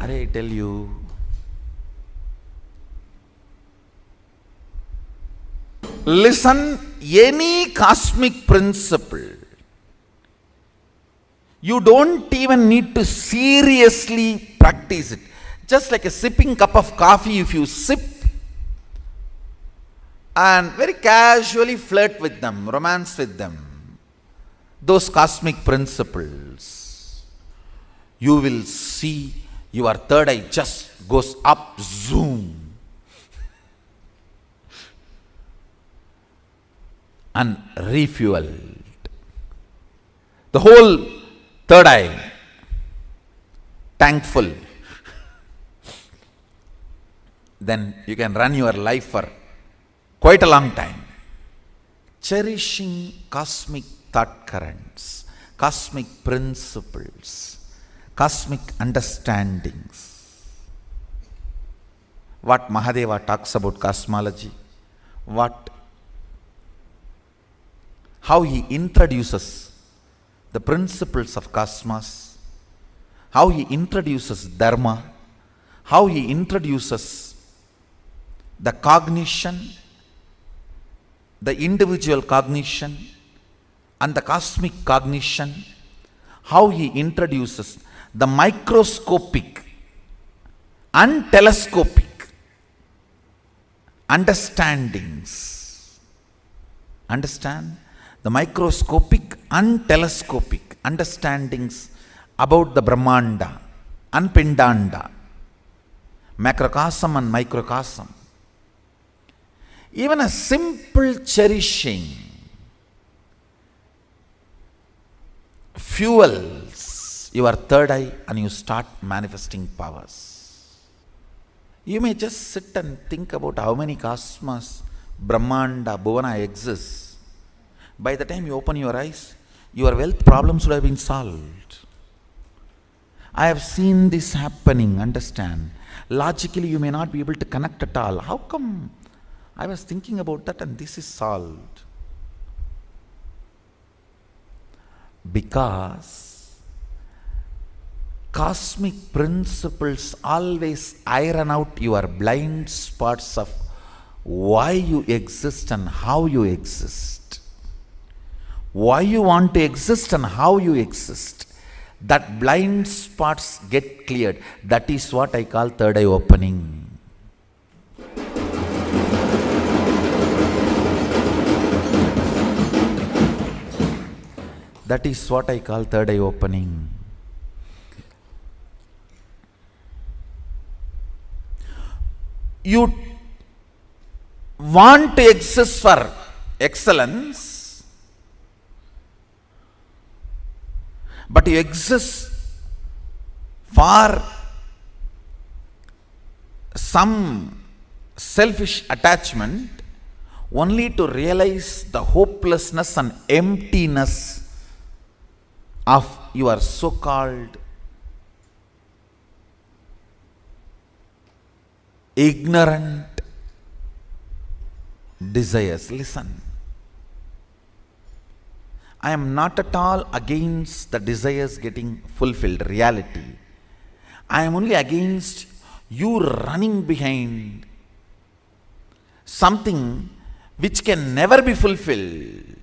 Speaker 1: I tell you, listen, any cosmic principle, you don't even need to seriously practice it. Just like a sipping cup of coffee, if you sip and very casually flirt with them, romance with them, those cosmic principles, you will see your third eye just goes up, zoom, and refueled. The whole third eye, thankful. Then you can run your life for quite a long time. Cherishing cosmic thought currents, cosmic principles, cosmic understandings. What Mahadeva talks about cosmology, how he introduces the principles of cosmos, how he introduces dharma, how he introduces the cognition, the individual cognition and the cosmic cognition, how he introduces the microscopic and telescopic understandings. Understand? The microscopic and telescopic understandings about the Brahmanda and Pindanda, macrocosm and microcosm. Even a simple cherishing fuels your third eye and you start manifesting powers. You may just sit and think about how many cosmos, Brahmanda, Bhuvana exists. By the time you open your eyes, your wealth problems would have been solved. I have seen this happening, understand. Logically you may not be able to connect at all. How come? I was thinking about that and this is solved. Because cosmic principles always iron out your blind spots of why you exist and how you exist. Why you want to exist and how you exist. That blind spots get cleared. That is what I call third eye opening. That is what I call third eye opening. You want to exist for
Speaker 3: excellence, but you exist for some selfish attachment only to realize the hopelessness and emptiness of your so-called ignorant desires. Listen, I am not at all against the desires getting fulfilled, reality. I am only against you running behind something which can never be fulfilled.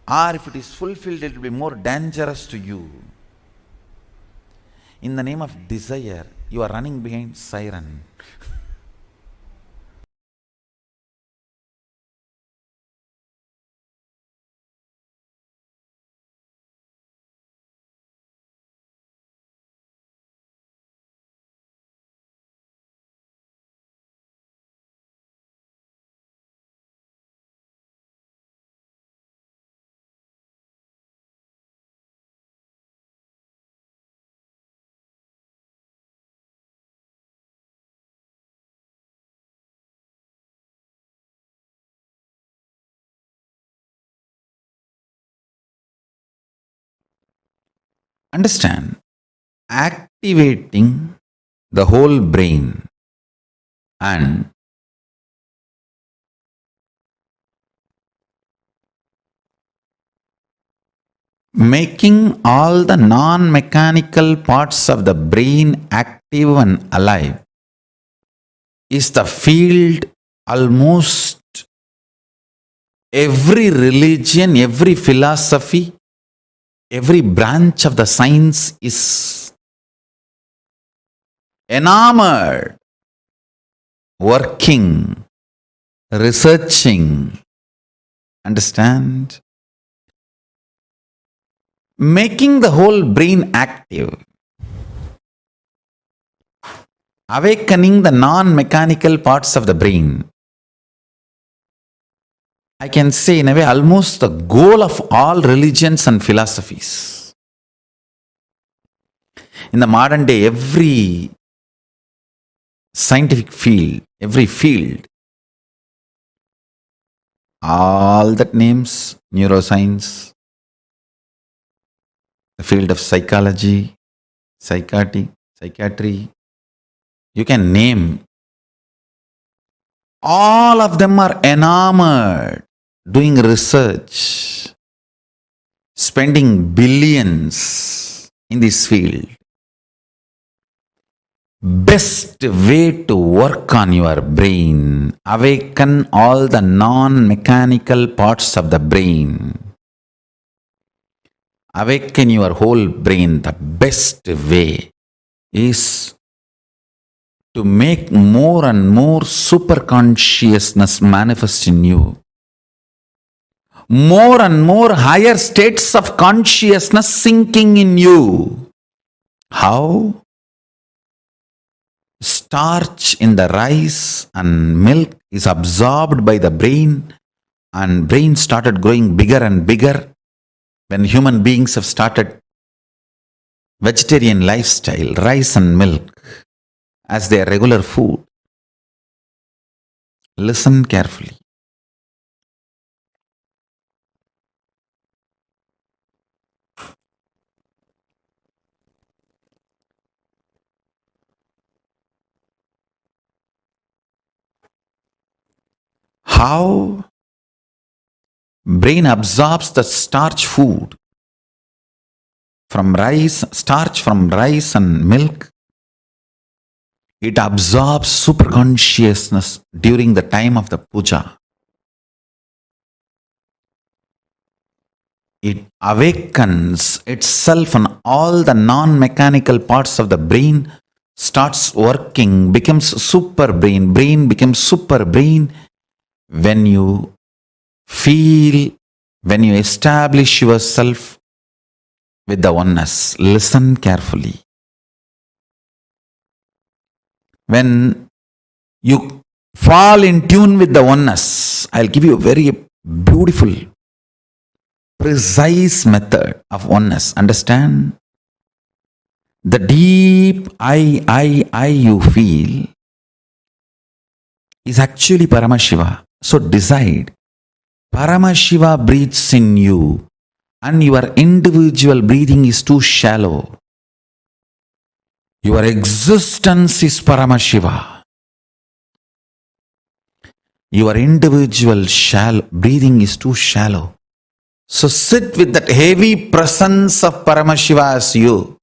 Speaker 3: Or if it is fulfilled, it will be more dangerous to you. In the name of desire, you are running behind siren. Understand, activating the whole brain and making all the non-mechanical parts of the brain active and alive is the field almost every religion, every philosophy, every branch of the science is enamored, working, researching. Understand? Making the whole brain active, awakening the non-mechanical parts of the brain. I can say in a way almost the goal of all religions and philosophies. In the modern day, every scientific field, every field, all that names, neuroscience, the field of psychology, psychiatry, you can name. All of them are enamored, doing research, spending billions in this field. Best way to work on your brain, awaken all the non-mechanical parts of the brain. Awaken your whole brain. The best way is to make more and more super consciousness manifest in you. More and more higher states of consciousness sinking in you. How? Starch in the rice and milk is absorbed by the brain, and brain started growing bigger and bigger when human beings have started vegetarian lifestyle, rice and milk as their regular food. Listen carefully. How brain absorbs the starch food from rice, starch from rice and milk. It absorbs super consciousness during the time of the puja. It awakens itself and all the non-mechanical parts of the brain starts working, becomes super brain. Brain becomes super brain when you feel, when you establish yourself with the oneness. Listen carefully. When you
Speaker 1: fall in tune with the oneness. I'll give you a very beautiful, precise method of oneness. Understand? The deep I you feel is actually Paramashiva. So decide, Paramashiva breathes in you and your individual breathing is too shallow. Your existence is Paramashiva. Your individual breathing is too shallow. So sit with that heavy presence of Paramashiva as you.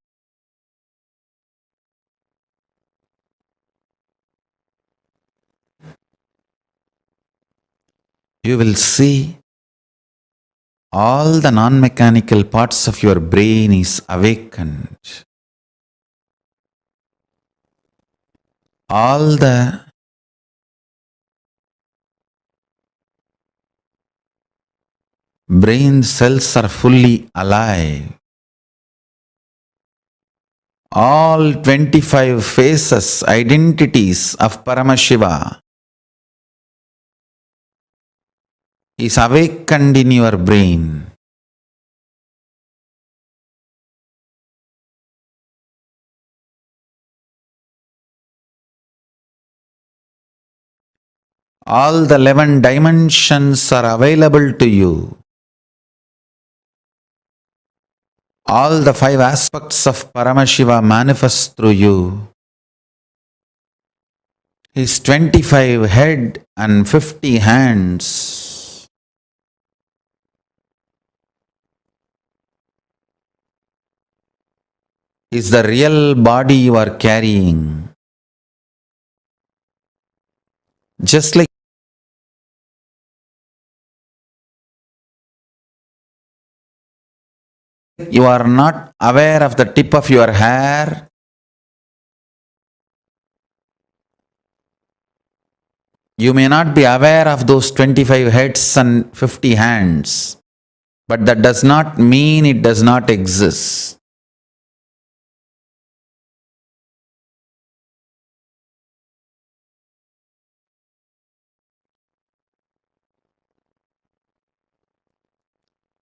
Speaker 1: You will see all the non-mechanical parts of your brain is awakened. All the brain cells are fully alive. All 25 faces, identities of Paramashiva is awakened in your brain. All the 11 dimensions are available to you. All the 5 aspects of Paramashiva manifest through you. His 25 head and 50 hands is the real body you are carrying. Just like you are not aware of the tip of your hair, you may not be aware of those 25 heads and 50 hands, but that does not mean it does not exist.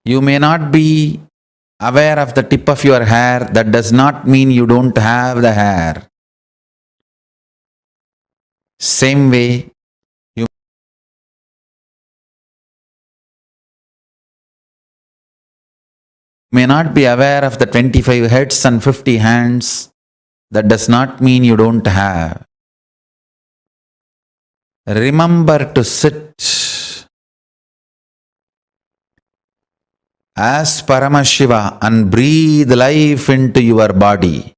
Speaker 1: You may not be aware of the tip of your hair, that does not mean you don't have the hair. Same way, you may not be aware of the 25 heads and 50 hands, that does not mean you don't have. Remember to sit as Paramashiva and breathe life into your body.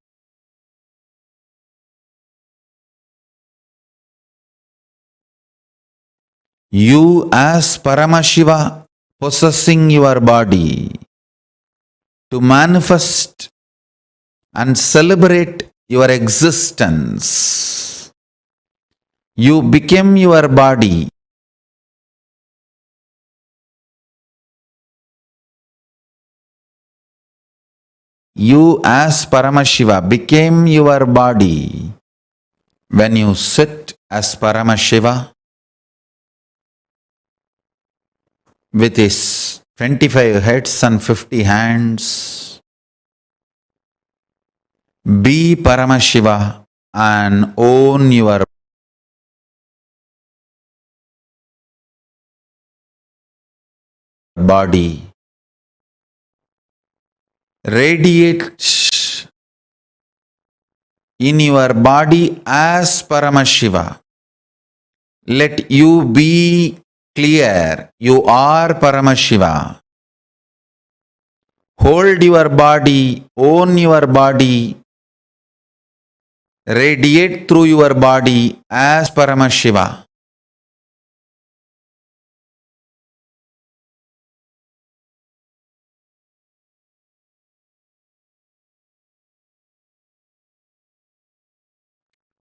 Speaker 1: You as Paramashiva possessing your body to manifest and celebrate your existence. You became your body. You as Paramashiva became your body. When you sit as Paramashiva with his 25 heads and 50 hands, be Paramashiva and own your body. Radiate in your body as Paramashiva. Let you be clear, you are Paramashiva. Hold your body, own your body, radiate through your body as Paramashiva.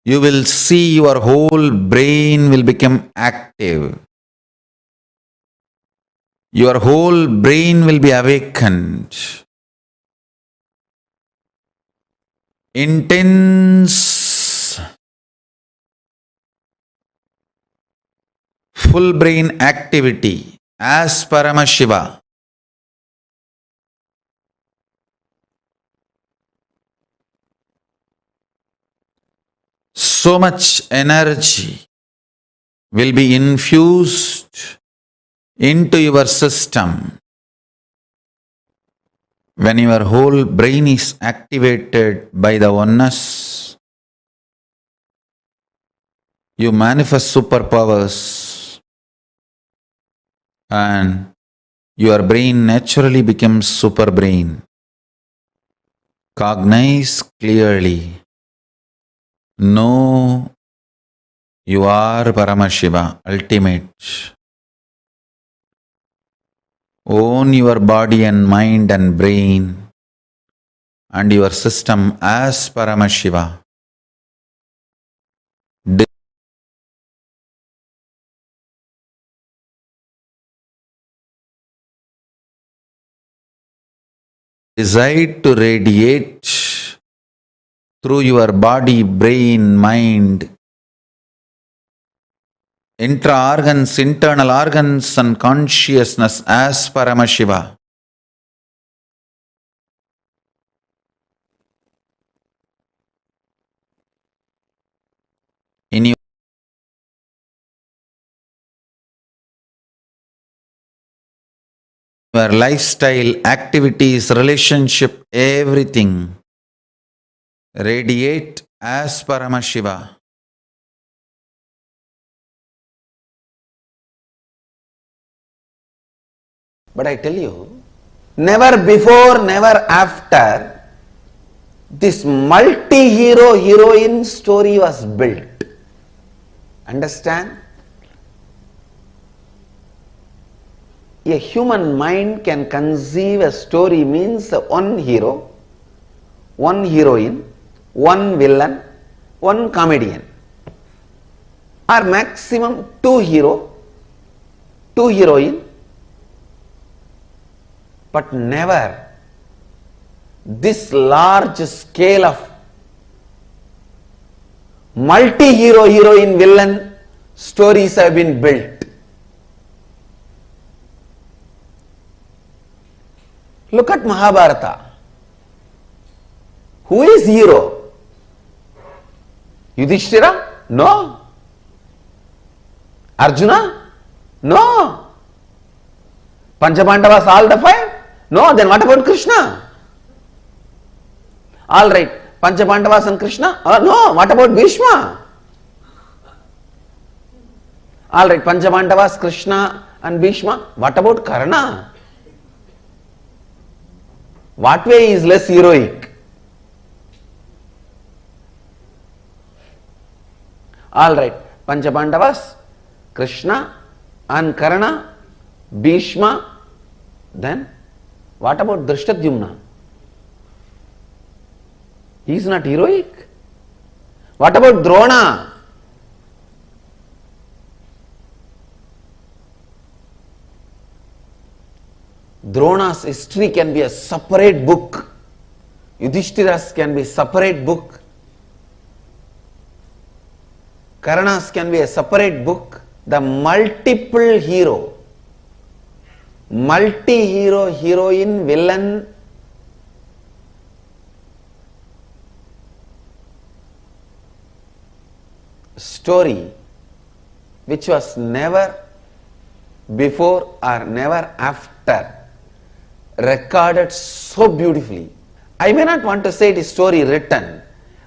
Speaker 1: You will see your whole brain will become active. Your whole brain will be awakened. Intense full brain activity as Paramashiva. So much energy will be infused into your system when your whole brain is activated by the oneness. You manifest superpowers and your brain naturally becomes super brain. Cognize clearly. Know you are Paramashiva, ultimate. Own your body and mind and brain and your system as Paramashiva. Decide to radiate through your body, brain, mind, intra-organs, internal organs and consciousness as Paramashiva. In your lifestyle, activities, relationship, everything, radiate as Paramashiva.
Speaker 11: But I tell you, never before, never after, this multi-hero heroine story was built. Understand? A human mind can conceive a story means one hero, one heroine, one villain, one comedian, or maximum two hero, two heroine, but never this large scale of multi-hero, heroine, villain stories have been built. Look at Mahabharata. Who is hero? Yudhishthira? No. Arjuna? No. Panchabandavas, all the five? No. Then what about Krishna? All right. Panchabandavas and Krishna? No. What about Bhishma? All right. Panchabandavas, Krishna and Bhishma. What about Karna? What way is less heroic? All right. Panchabandavas, Krishna and Karna, Bhishma. Then what about Drishtadyumna? He is not heroic. What about Drona? Drona's history can be a separate book. Yudhishthira's can be a separate book. Karna's can be a separate book. The multiple hero, multi-hero, heroine, villain, story which was never before or never after recorded so beautifully. I may not want to say it is story written.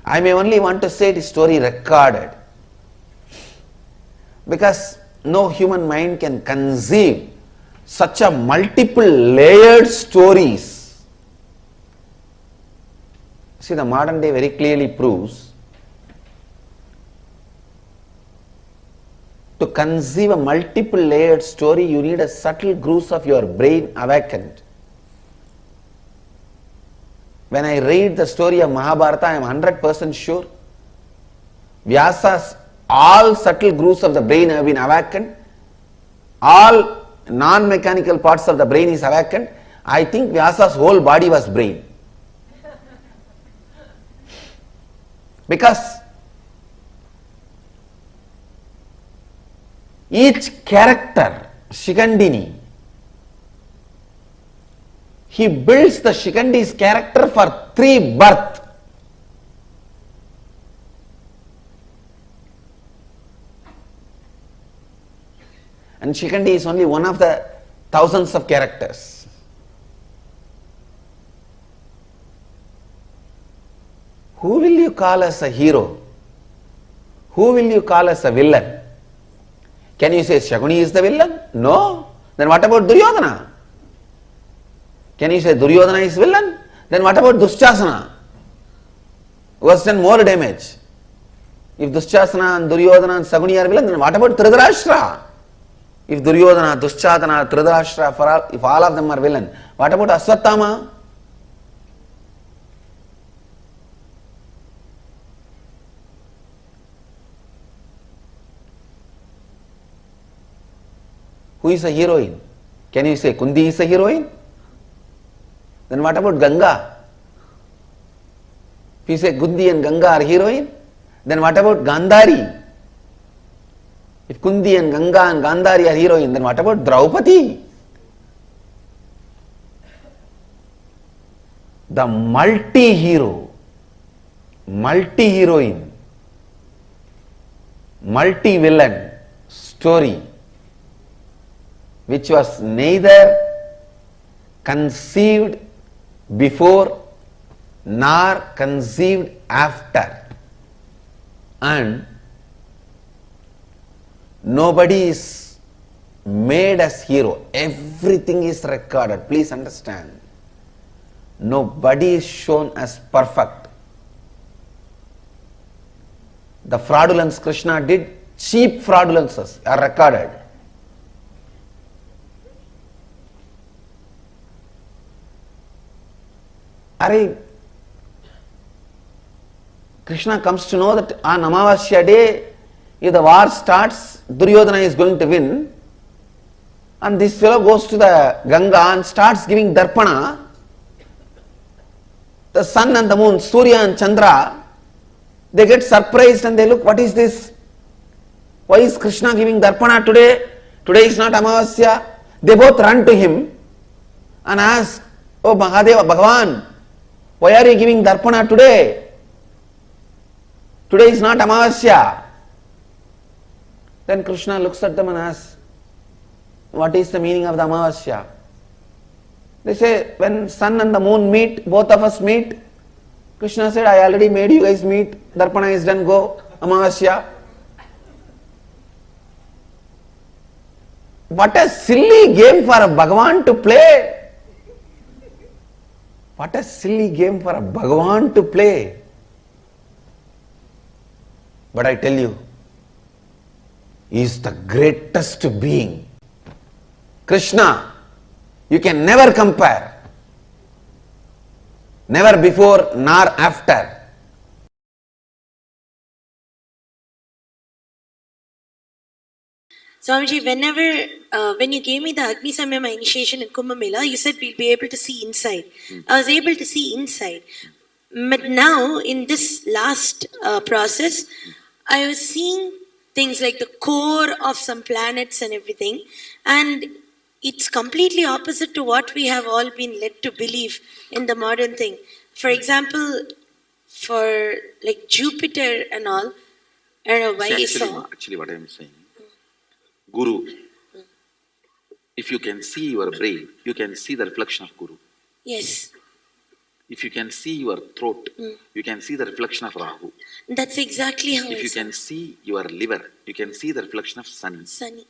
Speaker 11: I may only want to say it is story recorded. Because no human mind can conceive such a multiple layered stories. See, the modern day very clearly proves to conceive a multiple layered story, you need a subtle grooves of your brain awakened. When I read the story of Mahabharata, I am 100% sure Vyasa's all subtle grooves of the brain have been awakened. All non-mechanical parts of the brain is awakened. I think Vyasa's whole body was brain. Because Each character, Shikandini, he builds the Shikandi's character for 3 births. And Shikandi is only one of the thousands of characters. Who will you call as a hero? Who will you call as a villain? Can you say Shakuni is the villain? No. Then what about Duryodhana? Can you say Duryodhana is villain? Then what about Dushasana? Who has done more damage? If Dushasana and Duryodhana and Shakuni are villain, then what about Dhritarashtra? If Duryodhana, Dushasana, Dhritarashtra, if all of them are villain, what about Aswathama? Who is a heroine? Can you say Kundi is a heroine? Then what about Ganga? If you say Kundi and Ganga are heroine, then what about Gandhari? If Kundi and Ganga and Gandhari are heroine, then what about Draupadi? The multi-hero, multi-heroine, multi-villain story, which was neither conceived before nor conceived after, and nobody is made as hero. Everything is recorded. Please understand. Nobody is shown as perfect. The fraudulence Krishna did, cheap fraudulences are recorded. Krishna comes to know that on Amavasya day, if the war starts, Duryodhana is going to win, and this fellow goes to the Ganga and starts giving darpana. The sun and the moon, Surya and Chandra, they get surprised and they look, what is this? Why is Krishna giving darpana today? Today is not Amavasya. They both run to him and ask, oh Mahadeva, Bhagavan, why are you giving darpana today? Today is not Amavasya. Then Krishna looks at them and asks, what is the meaning of the Amavasya? They say, when sun and the moon meet, both of us meet. Krishna said, I already made you guys meet. Darpana is done, go. Amavasya. What a silly game for a Bhagavan to play. What a silly game for a Bhagavan to play. But I tell you, he is the greatest being. Krishna, you can never compare. Never before nor after.
Speaker 12: Swamiji, when you gave me the Agni Samyama initiation in Kumbh Mela, you said we'll be able to see inside. I was able to see inside. But now, in this last process, I was seeing things like the core of some planets and everything. And it's completely opposite to what we have all been led to believe in the modern thing. For example, for like Jupiter and all, I don't know why I saw.
Speaker 13: Actually, what I am saying, Guru, if you can see your brain, you can see the reflection of Guru.
Speaker 12: Yes.
Speaker 13: If you can see your throat, you can see the reflection of Rahu.
Speaker 12: That's exactly how
Speaker 13: If you can see your liver, you can see the reflection of Sun.
Speaker 12: Sunny.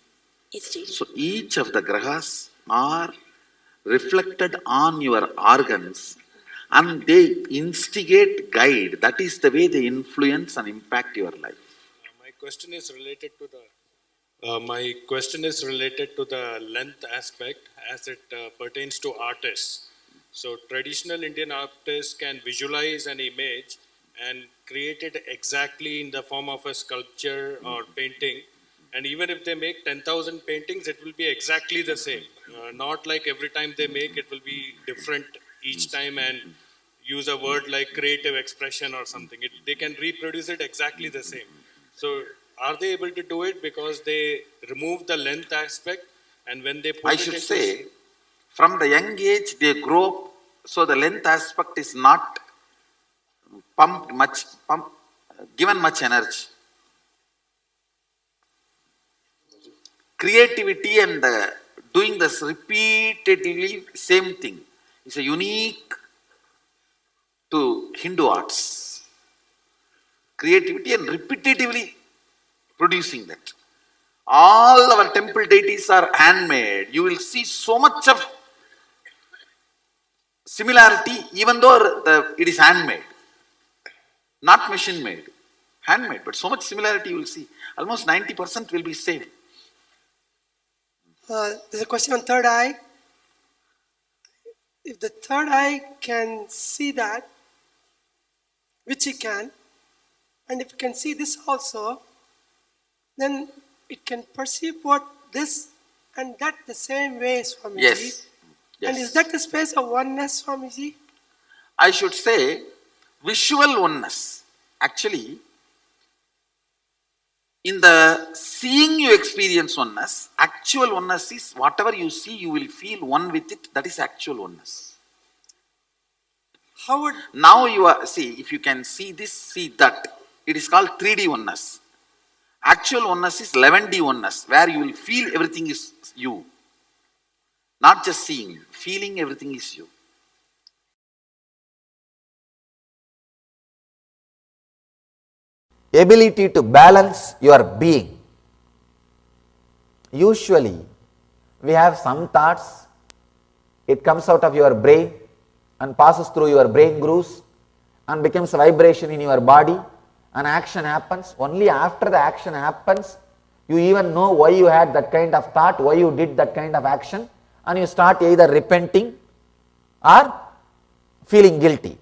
Speaker 13: So each of the grahas are reflected on your organs and they instigate, guide. That is the way they influence and impact your life.
Speaker 14: My question is related to the length aspect as it pertains to artists. So traditional Indian artists can visualize an image and create it exactly in the form of a sculpture or painting. And even if they make 10,000 paintings, it will be exactly the same. Not like every time they make, it will be different each time and use a word like creative expression or something. They can reproduce it exactly the same. So are they able to do it because they remove the length aspect, and when they put
Speaker 13: I
Speaker 14: it
Speaker 13: should
Speaker 14: into
Speaker 13: say, from the young age they grow up, so the length aspect is not given much energy. Creativity and doing this repeatedly same thing is a unique to Hindu arts. Creativity and repetitively producing that. All our temple deities are handmade. You will see so much of similarity even though it is handmade, not machine made, handmade, but so much similarity you will see. Almost 90% will be same.
Speaker 15: There's a question on third eye. If the third eye can see that, which it can, and if it can see this also, then it can perceive what this and that the same way, Swamiji.
Speaker 13: Yes.
Speaker 15: And is that the space of oneness, Swamiji?
Speaker 13: I should say visual oneness. Actually, in the seeing you experience oneness, actual oneness is whatever you see, you will feel one with it. That is actual oneness.
Speaker 15: How would...
Speaker 13: Now you are, see, if you can see this, see that. It is called 3D oneness. Actual oneness is 11D oneness, where you will feel everything is you. Not just seeing, feeling everything is you.
Speaker 11: Ability to balance your being. Usually, we have some thoughts, it comes out of your brain and passes through your brain grooves and becomes a vibration in your body. An action happens. Only after the action happens, you even know why you had that kind of thought, why you did that kind of action, and you start either repenting or feeling guilty.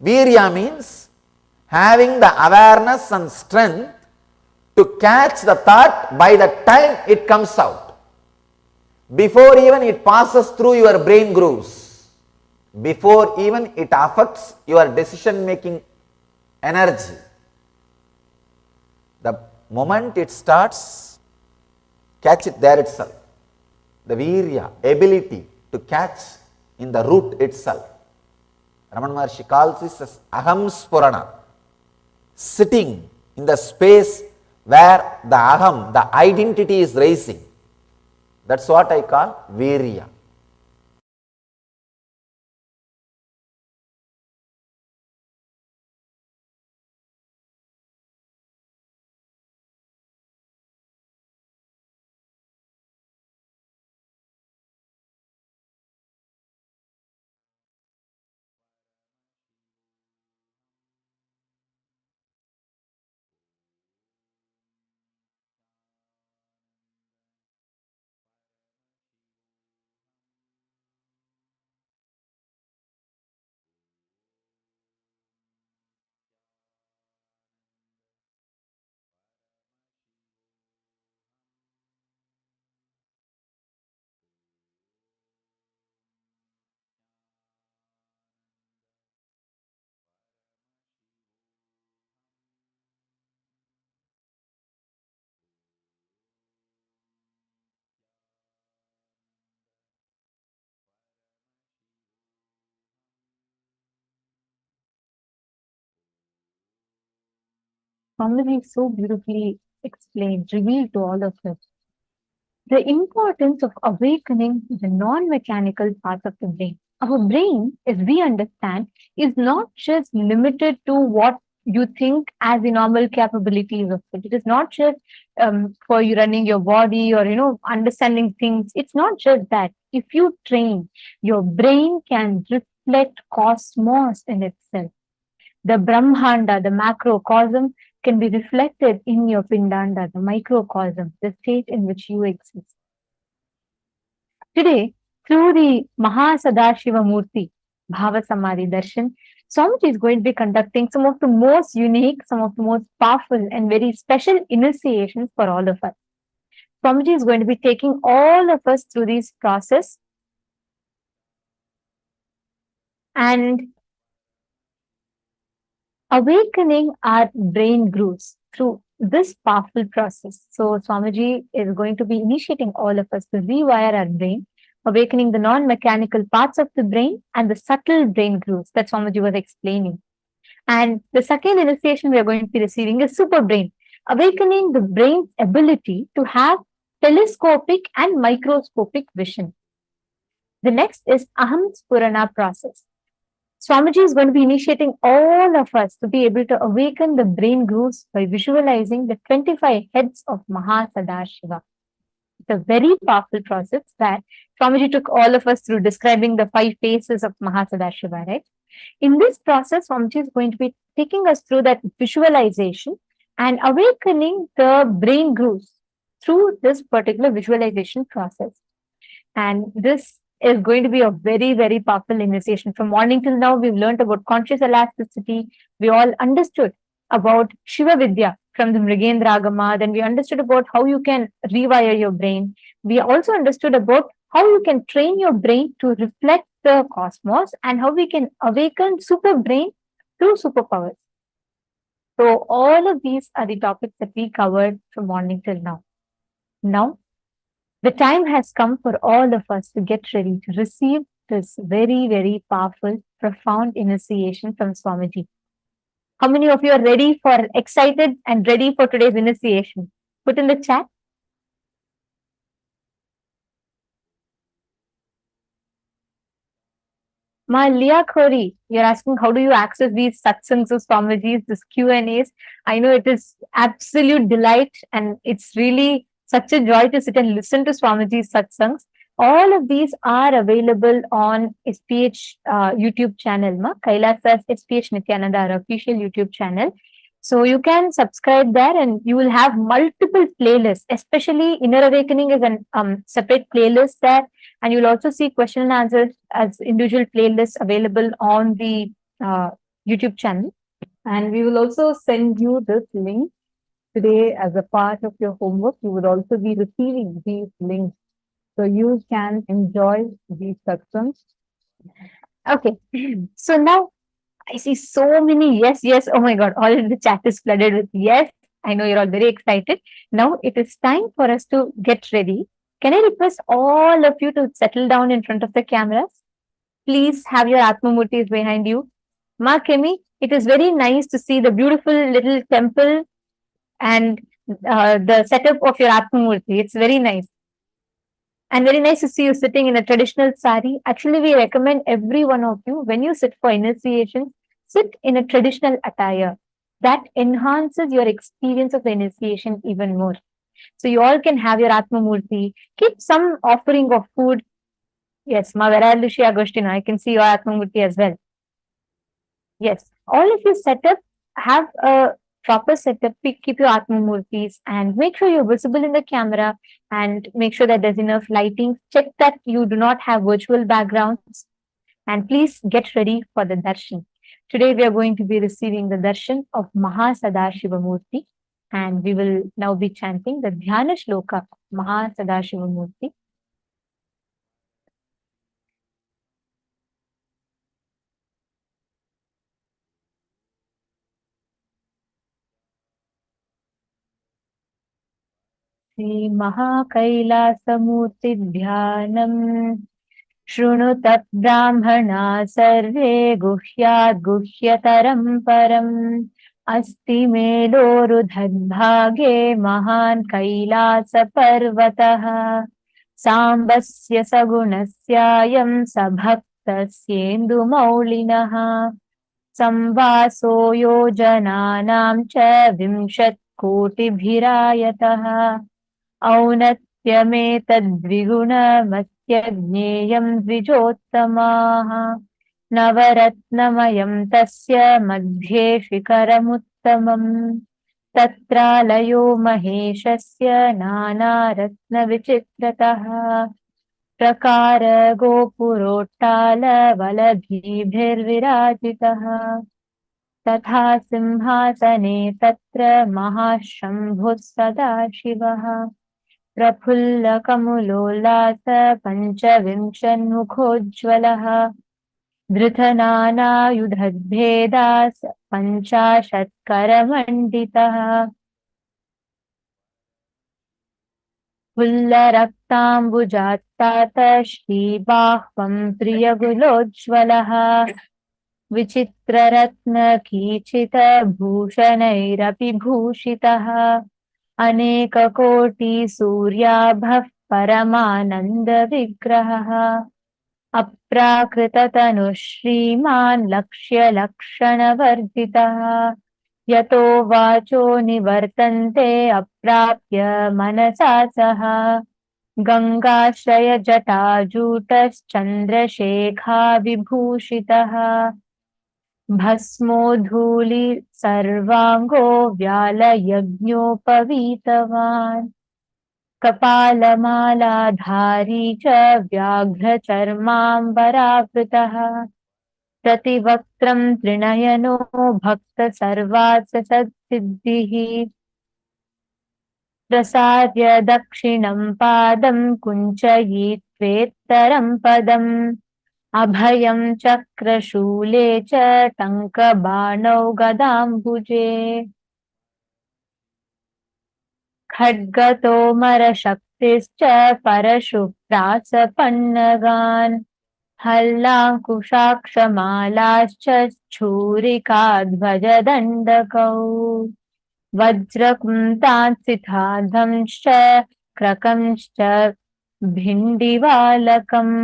Speaker 11: Virya means having the awareness and strength to catch the thought by the time it comes out, before even it passes through your brain grooves, before even it affects your decision making energy. The moment it starts, catch it there itself. The virya, ability to catch in the root itself. Ramana Maharshi calls this as aham spurana, sitting in the space where the aham, the identity is rising. That's what I call virya.
Speaker 2: Swamiji so beautifully explained, revealed to all of us the importance of awakening the non-mechanical parts of the brain. Our brain, as we understand, is not just limited to what you think as the normal capabilities of it. It is not just for you running your body or understanding things. It's not just that. If you train, your brain can reflect cosmos in itself. The Brahmanda, the macrocosm, can be reflected in your Pindanda, the microcosm, the state in which you exist. Today, through the Mahasadashiva Murti, Bhava Samadhi Darshan, Swamiji is going to be conducting some of the most unique, some of the most powerful and very special initiations for all of us. Swamiji is going to be taking all of us through this process and awakening our brain grooves. through this powerful process. So Swamiji is going to be initiating all of us to rewire our brain, awakening the non-mechanical parts of the brain and the subtle brain grooves that Swamiji was explaining. And the second initiation we are going to be receiving is super brain, awakening the brain's ability to have telescopic and microscopic vision. The next is Aham Spurana process. Swamiji is going to be initiating all of us to be able to awaken the brain grooves by visualizing the 25 heads of Mahasadashiva. It's a very powerful process that Swamiji took all of us through, describing the 5 faces of Mahasadashiva, right? In this process, Swamiji is going to be taking us through that visualization and awakening the brain grooves through this particular visualization process. And this is going to be a very, very powerful initiation. From morning till now, we've learned about conscious elasticity. We all understood about Shiva Vidya from the Mrigendragama. Then we understood about how you can rewire your brain. We also understood about how you can train your brain to reflect the cosmos and how we can awaken super brain through superpowers. So all of these are the topics that we covered from morning till now. Now, the time has come for all of us to get ready to receive this very, very powerful, profound initiation from Swamiji. How many of you are ready for, excited and ready for today's initiation? Put in the chat. Ma Leah Khori, you're asking how do you access these satsangs of Swamiji's, this Q&As? I know it is absolute delight and it's really such a joy to sit and listen to Swamiji's satsangs. All of these are available on SPH YouTube channel, Kailasa's SPH Nithyananda, our official YouTube channel. So you can subscribe there and you will have multiple playlists, especially Inner Awakening is a separate playlist there. And you'll also see question and answers as individual playlists available on the YouTube channel. And we will also send you this link today as a part of your homework. You would also be receiving these links, so you can enjoy these satsangs. Okay, so now I see so many yes. Oh my God, all the chat is flooded with yes. I know you're all very excited. Now it is time for us to get ready. Can I request all of you to settle down in front of the cameras? Please have your Atma Murtis behind you. Ma Kemi, it is very nice to see the beautiful little temple and the setup of your Atma Murti. It's very nice. And very nice to see you sitting in a traditional sari. Actually, we recommend every one of you, when you sit for initiation, sit in a traditional attire. That enhances your experience of the initiation even more. So you all can have your Atma Murti. Keep some offering of food. Yes, Ma Veralushi Agostina, I can see your Atma Murti as well. Yes, all of you set up, have a proper setup, keep your Atma Murtis and make sure you're visible in the camera and make sure that there's enough lighting. Check that you do not have virtual backgrounds and please get ready for the darshan. Today we are going to be receiving the darshan of Mahasadashiva Murti and we will now be chanting the Dhyana Shloka of Mahasadashiva Murti. Sri Mahakailasamurti Dhyanam Shrunu Tat Brahmana Sarve Guhyat Guhyataram Param Asti Melorudhadbhage Mahan Kailasa Parvataha Sambasya Sagunasyayam Sabhaktasyendu Maulinaha Samvaso Yojananam Cha Vimshat Kotibhirayataha औनत्यमेतद्विगुणमत्यज्ञेयं द्विजोत्तमाः नवरत्नमयं तस्य मध्ये शिखरमुत्तमम् तत्रालयो महेशस्य नानारत्नविचित्रतः प्रकार गोपुरोट्टालवलभीभिर्विराजितः तथा सिंहासने तत्र महाशम्भुः सदाशिवः प्रफुल्लकमुलोल्लास पञ्चविंशन्मुखोज्ज्वलः धृतनानायुधद्भेदास् पञ्चाशत्करमण्डितः पुल्लरक्ताम्बुजातात श्रीबाह्वं प्रियगुलोज्ज्वलः विचित्ररत्नकीचितभूषणैरपि भूषितः अनेककोटिसूर्याभः परमानन्दविग्रहः अप्राकृततनुः श्रीमान् लक्ष्यलक्षणवर्जितः यतो वाचो निवर्तन्ते अप्राप्य मनसा सह गङ्गाश्रयजटाजूटश्चन्द्रशेखाविभूषितः भस्मोद्धूलि सर्वाङ्गो व्यालयज्ञोपवीतवान् कपालमालाधारी च व्याघ्रचर्माम्बरावृतः प्रतिवक्त्रं त्रिनयनो भक्तसर्वार्थसिद्धिः प्रसार्य दक्षिणं पादं कुञ्चयित्वेत्तरं पदम् अभयं चक्रशूले च टङ्कबाणौ गदाम्बुजे खड्गतोमरशक्तिश्च परशुप्रासपन्नगान् हल्लाङ्कुशाक्षमालाश्च छूरिकाध्वजदण्डकौ वज्रकुन्तांसिताधंश्च क्रकंश्च भिण्डिवालकम्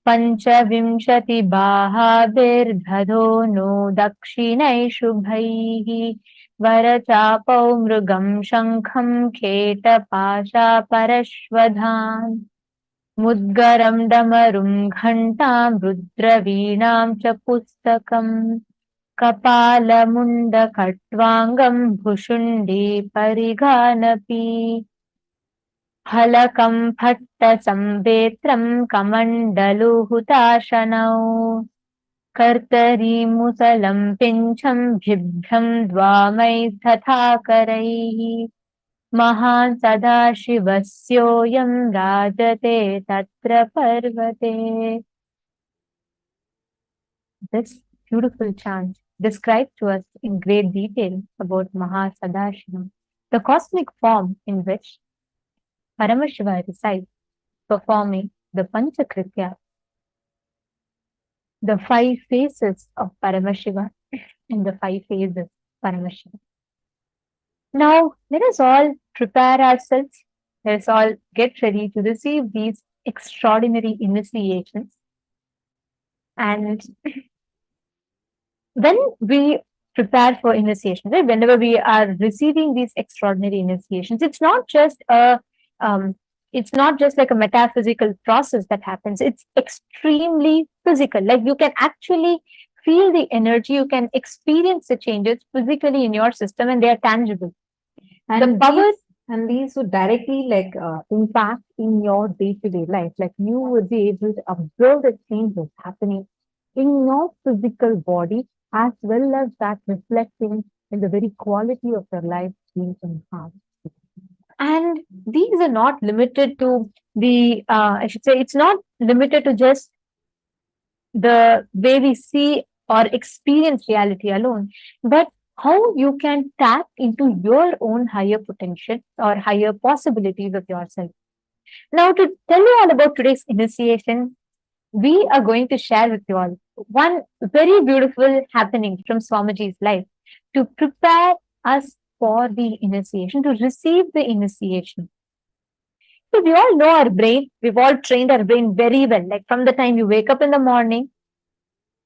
Speaker 2: पञ्चविंशतिबाहाभिर्दधो नो दक्षिणै शुभैः वरचापौ मृगं शङ्खं खेटपाशापरश्वधान् मुद्गरं डमरुं घण्टां रुद्रवीणां च पुस्तकम् कपालमुण्डखट्वाङ्गं भुशुण्डी परिघानपि फलकं फट्टसंवेत्रं कमण्डलुहुताशनौ कर्तरीमुसलं पिञ्छं बिभ्रं द्वामैस्तथाकरैः महान् सदाशिवस्योऽयं राजते तत्र पर्वते. This beautiful chant describes to us in great detail about Mahasadashiva, the cosmic form in which Paramashiva resides, performing the Panchakritya, the 5 faces of Paramashiva and the 5 phases of Paramashiva. Now, let us all prepare ourselves. Let us all get ready to receive these extraordinary initiations. And when we prepare for initiation, right, whenever we are receiving these extraordinary initiations, it's not just like a metaphysical process that happens. It's extremely physical. Like you can actually feel the energy, you can experience the changes physically in your system, and they are tangible. And the power
Speaker 4: these would directly impact in your day-to-day life. Like you would be able to observe the changes happening in your physical body, as well as that reflecting in the very quality of your life being enhanced.
Speaker 2: And these are not limited to the, it's not limited to just the way we see or experience reality alone, but how you can tap into your own higher potential or higher possibilities of yourself. Now, to tell you all about today's initiation, we are going to share with you all one very beautiful happening from Swamiji's life to prepare us for the initiation, to receive the initiation. So we all know our brain, we've all trained our brain very well. Like from the time you wake up in the morning,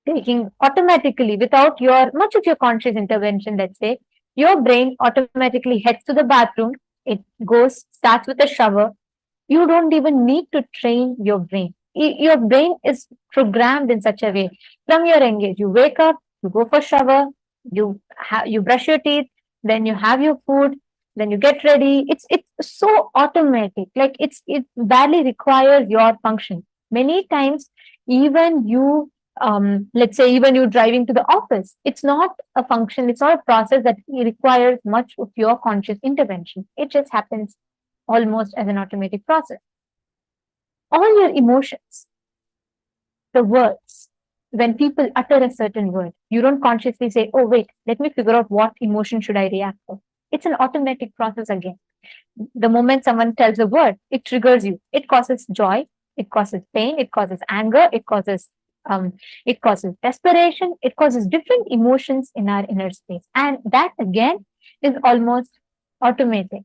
Speaker 2: taking automatically without much of your conscious intervention, let's say, your brain automatically heads to the bathroom, it starts with a shower. You don't even need to train your brain. Your brain is programmed in such a way. From your young age, you wake up, you go for shower, you brush your teeth, then you have your food, then you get ready. It's so automatic. Like it barely requires your function. Many times, even you, let's say, even you driving to the office, it's not a function. It's not a process that requires much of your conscious intervention. It just happens almost as an automatic process. All your emotions, the words, when people utter a certain word, you don't consciously say, oh, wait, let me figure out what emotion should I react to. It's an automatic process again. The moment someone tells a word, it triggers you. It causes joy, it causes pain, it causes anger, it causes desperation, it causes different emotions in our inner space. And that again is almost automatic,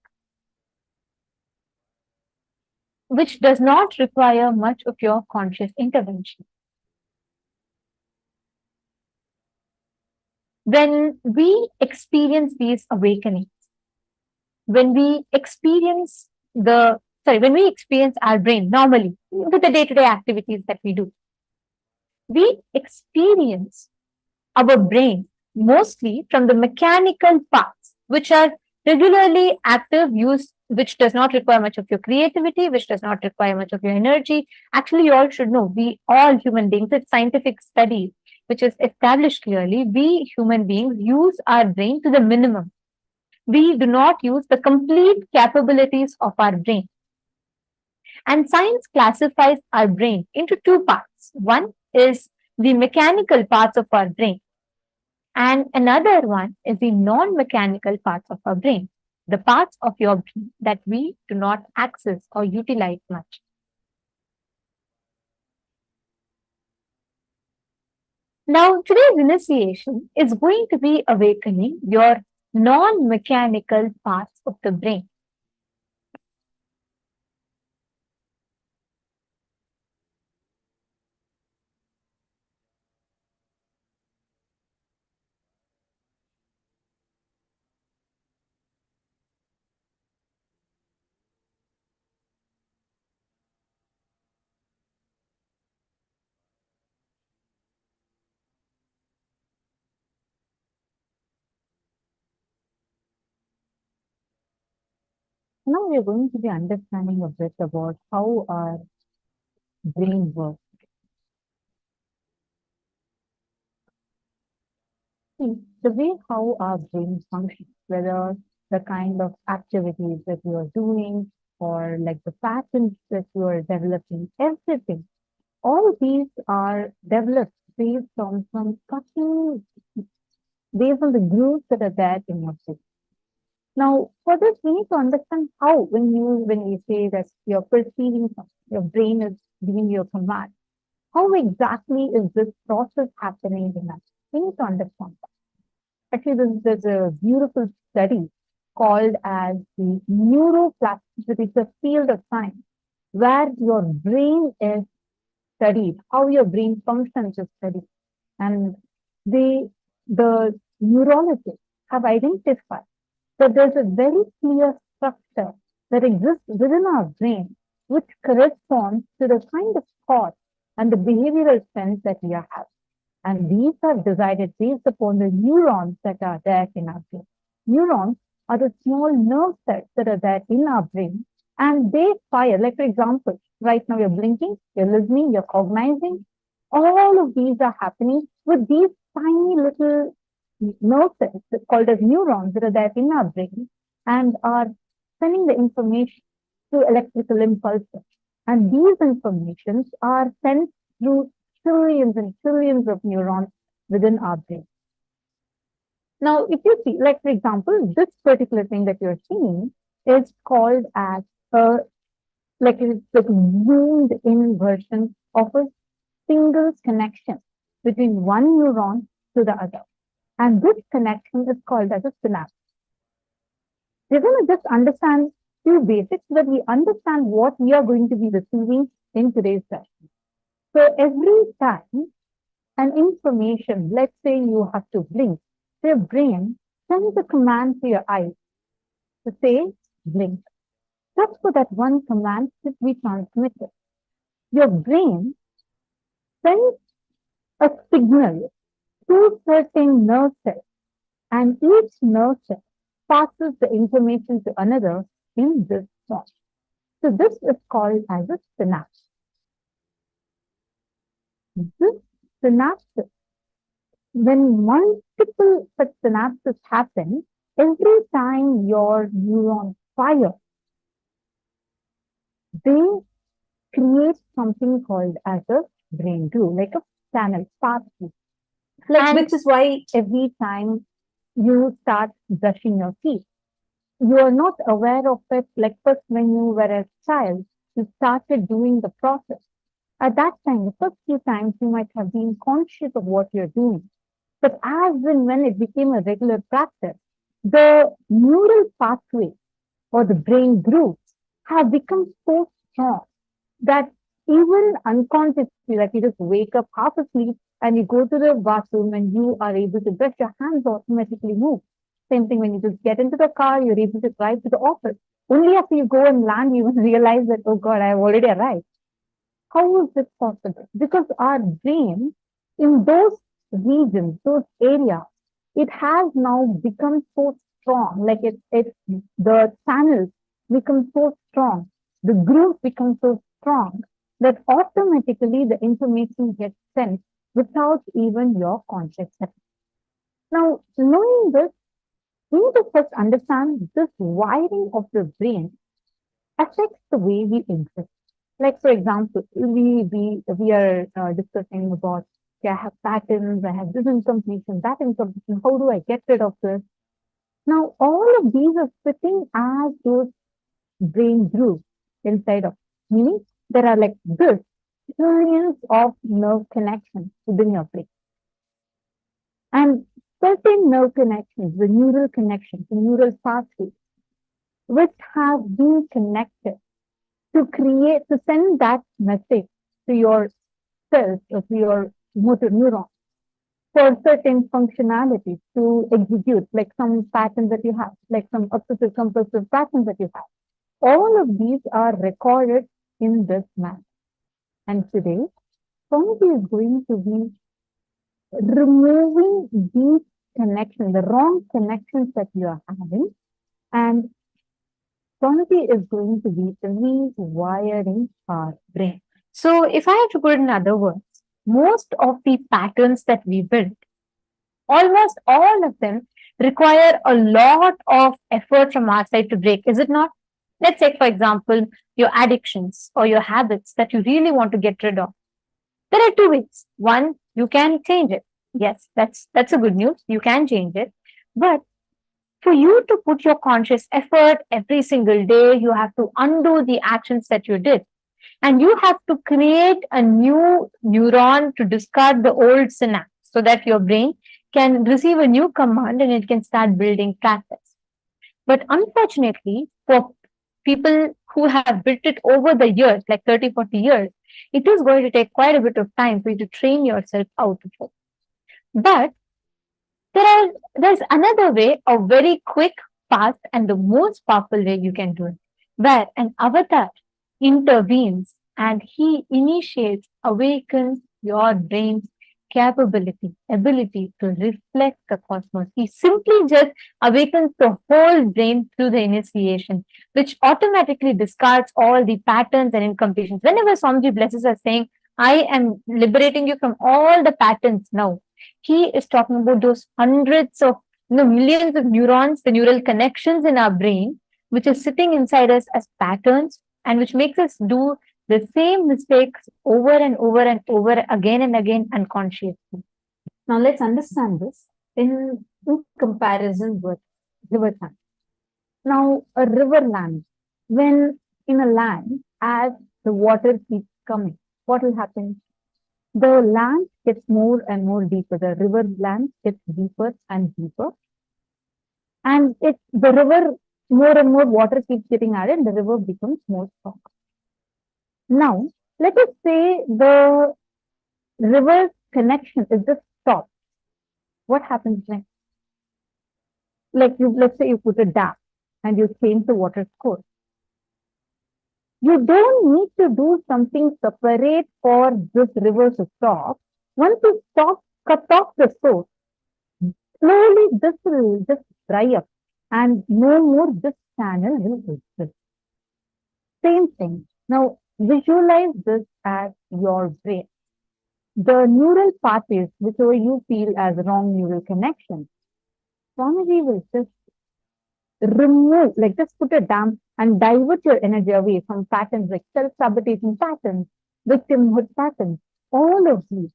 Speaker 2: which does not require much of your conscious intervention. When we experience these awakenings, when we experience our brain normally with the day-to-day activities that we do, we experience our brain mostly from the mechanical parts, which are regularly active, which does not require much of your creativity, which does not require much of your energy. Actually, you all should know, we all human beings, it's scientific studies which is established clearly, we human beings use our brain to the minimum. We do not use the complete capabilities of our brain. And science classifies our brain into two parts. One is the mechanical parts of our brain, and another one is the non-mechanical parts of our brain, the parts of your brain that we do not access or utilize much. Now, today's initiation is going to be awakening your non-mechanical parts of the brain. Now we are going to be understanding a bit about how our brain works. See, the way how our brain functions, whether the kind of activities that you are doing or like the patterns that you are developing, everything, all these are developed based on some cutting, based on the grooves that are there in your brain. Now, for this, we need to understand how, when we say that you're perceiving something, your brain is giving you a command, how exactly is this process happening in us? We need to understand that. Actually, there's a beautiful study called as the neuroplasticity. It's a field of science where your brain is studied, how your brain functions is studied. And the neurologists have identified that there's a very clear structure that exists within our brain, which corresponds to the kind of thought and the behavioral sense that we are having. And these are decided based upon the neurons that are there in our brain. Neurons are the small nerve cells that are there in our brain, and they fire. Like, for example, right now you're blinking, you're listening, you're cognizing. All of these are happening with these tiny little nerve cells called as neurons that are there in our brain and are sending the information through electrical impulses. And these informations are sent through trillions and trillions of neurons within our brain. Now, if you see, like, for example, this particular thing that you're seeing is called as it's the zoomed in version of a single connection between one neuron to the other. And this connection is called as a synapse. We're going to just understand few basics so that we understand what we are going to be receiving in today's session. So every time an information, let's say you have to blink, so your brain sends a command to your eyes to say blink. Just for that one command should be transmitted. Your brain sends a signal to certain nerve cells, and each nerve cell passes the information to another in this form. So this is called as a synapse. This synapses, when multiple such synapses happen, every time your neurons fire, they create something called as a brain groove, like a channel, pathway. Which is why every time you start brushing your teeth, you are not aware of it. Like first when you were a child, you started doing the process. At that time, the first few times you might have been conscious of what you're doing. But as and when it became a regular practice, the neural pathways or the brain grooves have become so strong that even unconsciously, like you just wake up half asleep and you go to the bathroom and you are able to brush, your hands automatically move. Same thing when you just get into the car, you're able to drive to the office. Only after you go and land, you will realize that, oh God, I've already arrived. How is this possible? Because our brain, in those regions, those areas, it has now become so strong. Like the channels become so strong, the grooves become so strong that automatically the information gets sent without even your consciousness. Now, knowing this, we need to first understand this wiring of the brain affects the way we exist. Like for example, we are discussing about, okay, I have patterns, I have this incompletion, that incompletion. How do I get rid of this? Now, all of these are sitting as those brain grooves inside of, meaning there are like this trillions of nerve connections within your brain. And certain nerve connections, the neural connections, the neural pathways, which have been connected to send that message to your cells or to your motor neuron for certain functionalities to execute, like some patterns that you have, like some obsessive compulsive patterns that you have. All of these are recorded in this map. And today, Swamiji is going to be removing these connections, the wrong connections that you are having, and Swamiji is going to be rewiring our brain. So if I have to put it in other words, most of the patterns that we build, almost all of them require a lot of effort from our side to break, is it not? Let's take, for example, your addictions or your habits that you really want to get rid of. There are two ways. One, you can change it. Yes, that's a good news. You can change it. But for you to put your conscious effort every single day, you have to undo the actions that you did. And you have to create a new neuron to discard the old synapse so that your brain can receive a new command and it can start building practice. But unfortunately, for people who have built it over the years, like 30, 40 years, it is going to take quite a bit of time for you to train yourself out of it. But there's another way, a very quick, fast, and the most powerful way you can do it, where an avatar intervenes and he initiates, awakens your brain's ability to reflect the cosmos. He simply just awakens the whole brain through the initiation, which automatically discards all the patterns and incompletions. Whenever Swamiji blesses us saying, I am liberating you from all the patterns now, he is talking about those hundreds of, millions of neurons, the neural connections in our brain, which is sitting inside us as patterns and which makes us do the same mistakes over and over and over again and again unconsciously. Now let's understand this in comparison with river land. Now a river land, when in a land, as the water keeps coming, what will happen? The land gets more and more deeper. The river land gets deeper and deeper. And the river, more and more water keeps getting added, the river becomes more strong. Now, let us say the river connection is just stopped. What happens next? Like let's say you put a dam and you change the water course. You don't need to do something separate for this river to stop. Once you cut off the source, slowly this will just dry up and no more this channel will exist. Same thing. Now visualize this as your brain. The neural pathways, whichever you feel as wrong neural connections, Swamiji will just remove, like just put a dam and divert your energy away from patterns like self-sabotaging patterns, victimhood patterns, all of these.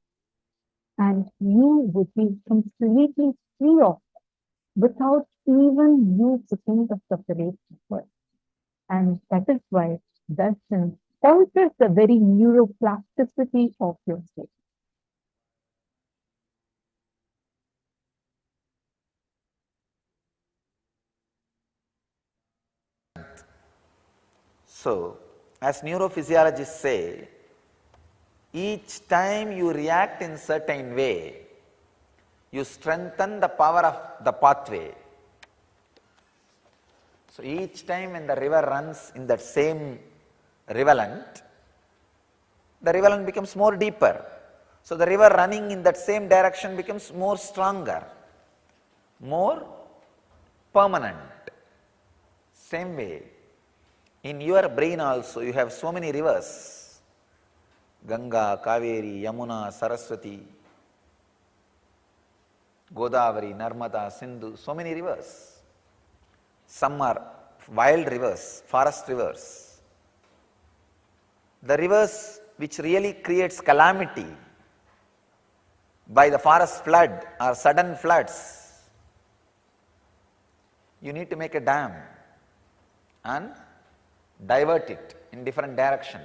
Speaker 2: And you would be completely free of it without
Speaker 4: even you to think of separation first. And that is why darshan alters the very neuroplasticity of your brain.
Speaker 11: So, as neurophysiologists say, each time you react in certain way, you strengthen the power of the pathway. So each time when the river runs in that same rivulet, the rivulet becomes more deeper. So the river running in that same direction becomes more stronger, more permanent. Same way, in your brain also you have so many rivers: Ganga, Kaveri, Yamuna, Saraswati, Godavari, Narmada, Sindhu, so many rivers. Some are wild rivers, forest rivers. The rivers which really creates calamity by the forest flood or sudden floods, you need to make a dam and divert it in different direction.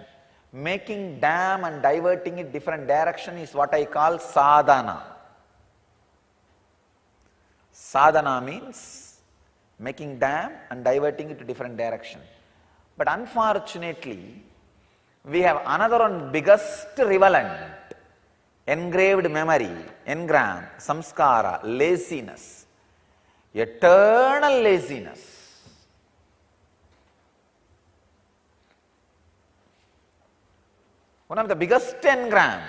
Speaker 11: Making dam and diverting it different direction is what I call sadhana. Sadhana means making dam and diverting it to different direction. But unfortunately, we have another one biggest rivulet: engraved memory, engram, samskara, laziness, eternal laziness. One of the biggest engram.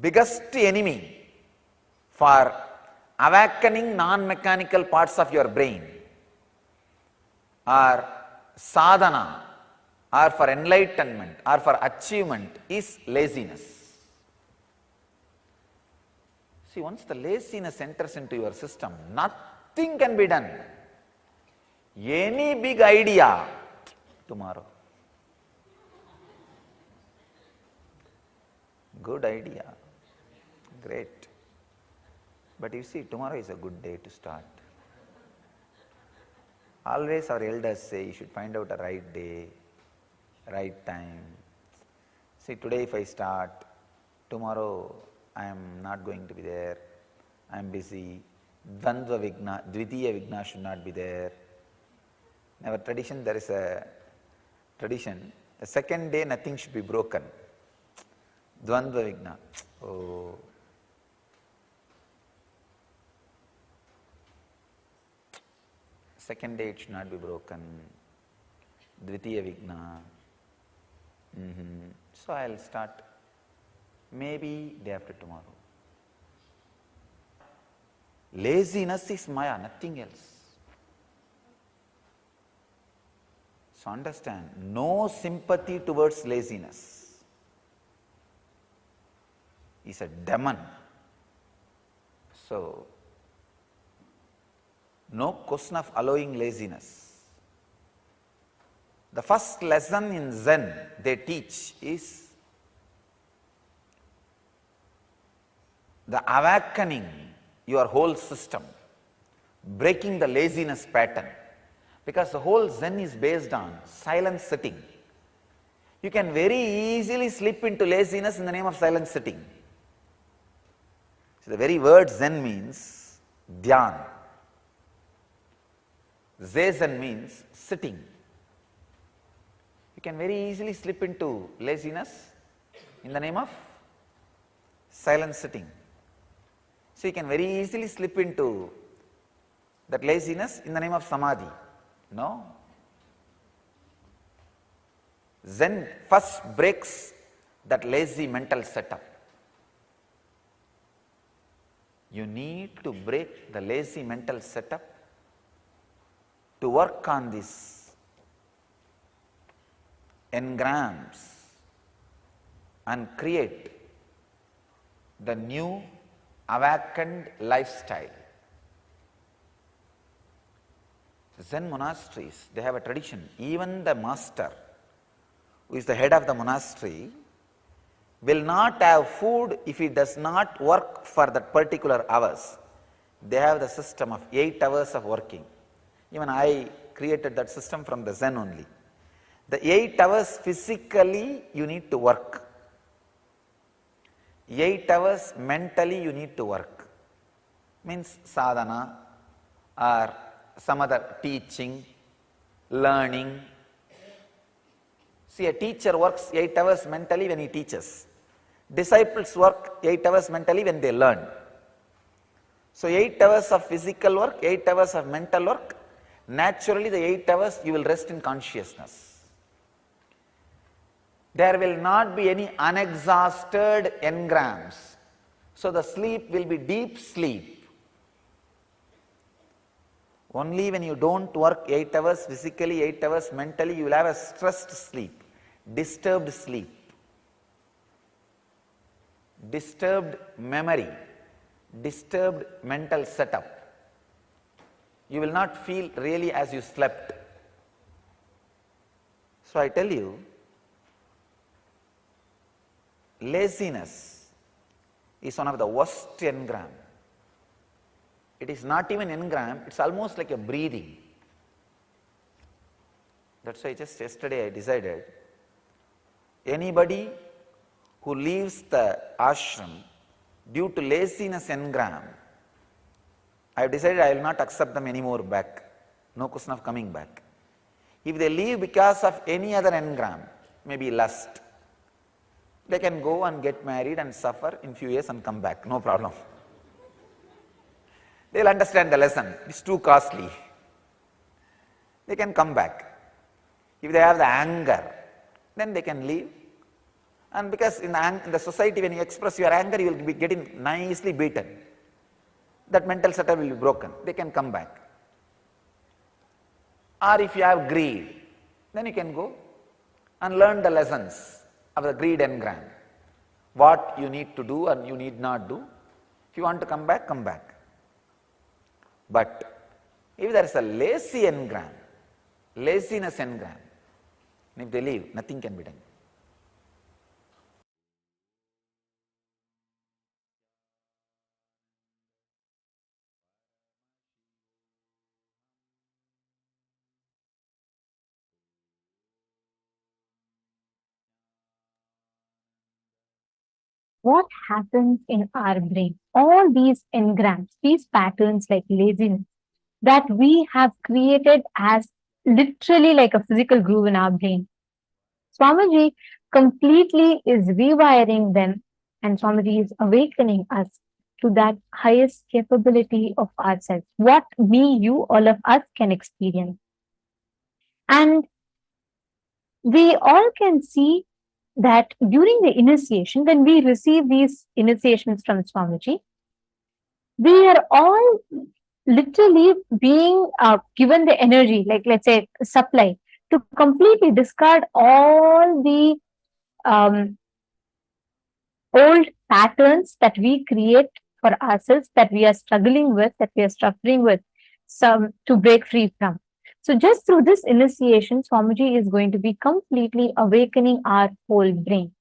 Speaker 11: Biggest enemy for awakening non-mechanical parts of your brain, or sadhana, or for enlightenment, or for achievement, is laziness. See, once the laziness enters into your system, nothing can be done. Any big idea, tomorrow. Good idea, great. But you see, tomorrow is a good day to start. Always our elders say you should find out a right day, right time. See, today if I start, tomorrow I am not going to be there, I am busy. Dvandva vigna, dvitiya vigna should not be there. In our tradition, there is a tradition, the second day nothing should be broken. Dvandva vigna. Oh. Second day it should not be broken. Dvitiya vigna. So I'll start maybe day after tomorrow. Laziness is maya, nothing else. So understand, no sympathy towards laziness is a demon. So, no question of allowing laziness. The first lesson in Zen they teach is the awakening your whole system, breaking the laziness pattern. Because the whole Zen is based on silent sitting. You can very easily slip into laziness in the name of silent sitting. So the very word Zen means dhyan. Zazen means sitting. You can very easily slip into laziness in the name of silent sitting. So you can very easily slip into that laziness in the name of samadhi. No. Zen first breaks that lazy mental setup. You need to break the lazy mental setup to work on this engrams and create the new awakened lifestyle. Zen monasteries, they have a tradition. Even the master, who is the head of the monastery, will not have food if he does not work for that particular hours. They have the system of 8 hours of working. Even I created that system from the Zen only. The 8 hours physically you need to work. 8 hours mentally you need to work. Means sadhana or some other teaching, learning. See, a teacher works 8 hours mentally when he teaches. Disciples work 8 hours mentally when they learn. So 8 hours of physical work, 8 hours of mental work. Naturally the 8 hours you will rest in consciousness. There will not be any unexhausted engrams. So the sleep will be deep sleep. Only when you don't work 8 hours physically, 8 hours mentally, you will have a stressed sleep, disturbed sleep, disturbed memory, disturbed mental setup. You will not feel really as you slept. So I tell you, laziness is one of the worst engram. It is not even engram, it's almost like a breathing. That's why just yesterday I decided, anybody who leaves the ashram due to laziness engram, I have decided I will not accept them anymore back. No question of coming back. If they leave because of any other engram, maybe lust, they can go and get married and suffer in few years and come back, no problem. They will understand the lesson, it's too costly. They can come back. If they have the anger, then they can leave. And because in the society, when you express your anger, you will be getting nicely beaten. That mental setup will be broken. They can come back. Or if you have greed, then you can go and learn the lessons of the greed engram. What you need to do and you need not do. If you want to come back, come back. But if there is a lazy engram, laziness engram, and if they leave, nothing can be done.
Speaker 2: What happens in our brain? All these engrams, these patterns like laziness that we have created as literally like a physical groove in our brain. Swamiji completely is rewiring them, and Swamiji is awakening us to that highest capability of ourselves, what me, you, all of us can experience. And we all can see that during the initiation, when we receive these initiations from Swamiji, we are all literally being given the energy, like let's say supply, to completely discard all the old patterns that we create for ourselves, that we are struggling with, that we are suffering with, some to break free from. So just through this initiation, Swamiji is going to be completely awakening our whole brain.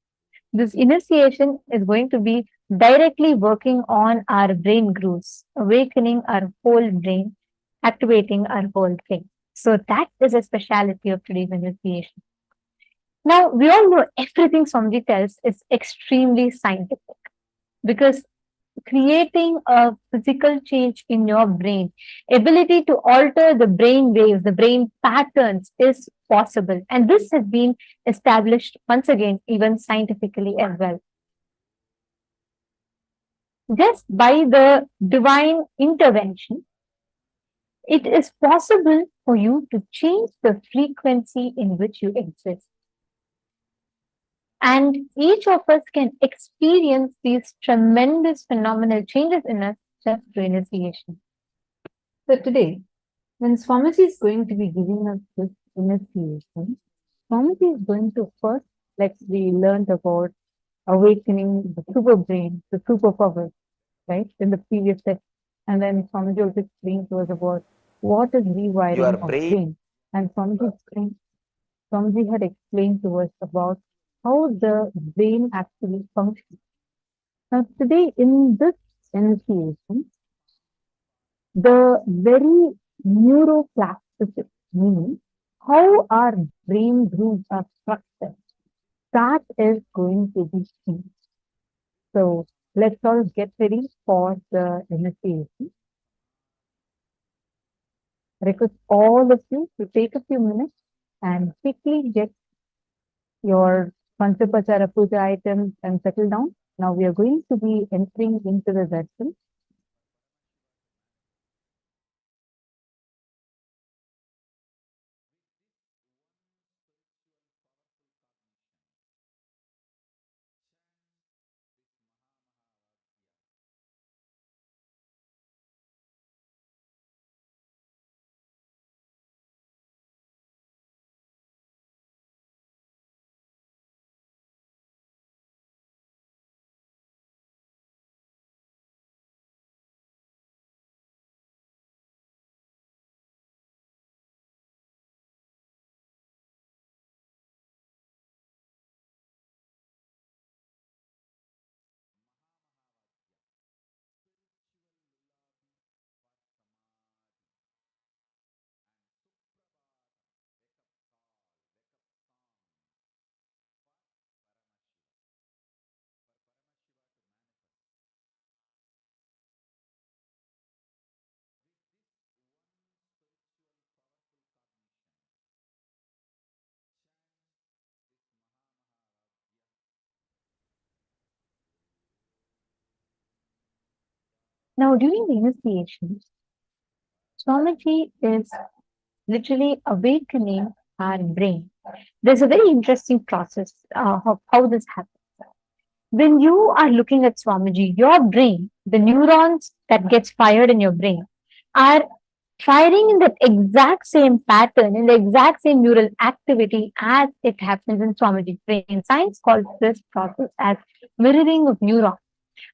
Speaker 2: This initiation is going to be directly working on our brain grooves, awakening our whole brain, activating our whole thing. So that is a speciality of today's initiation. Now, we all know everything Swamiji tells is extremely scientific, because creating a physical change in your brain, ability to alter the brain waves, the brain patterns is possible. And this has been established once again, even scientifically as well. Just by the divine intervention, it is possible for you to change the frequency in which you exist. And each of us can experience these tremendous phenomenal changes in us just through initiation. So today, when Swamiji is going to be giving us this initiation, Swamiji is going to first, like we learned about awakening the super brain, the superpower, right, in the previous set. And then Swamiji also explained to us about what is rewiring
Speaker 11: Your
Speaker 2: of
Speaker 11: brain.
Speaker 2: brain. And Swamiji had explained to us about
Speaker 4: how the brain actually functions. Now, today in this initiation, the very neuroplasticity, meaning how our brain grooves are structured, that is going to be key. So let's all get ready for the initiation. Request all of you to take a few minutes and quickly get your Panchapachara Puja items and settle down. Now we are going to be entering into the session. Now, during the initiation, Swamiji is literally awakening our brain. There's a very interesting process of how this happens. When you are looking at Swamiji, your brain, the neurons that gets fired in your brain, are firing in the exact same pattern, in the exact same neural activity as it happens in Swamiji's brain. Science calls this process as mirroring of neurons.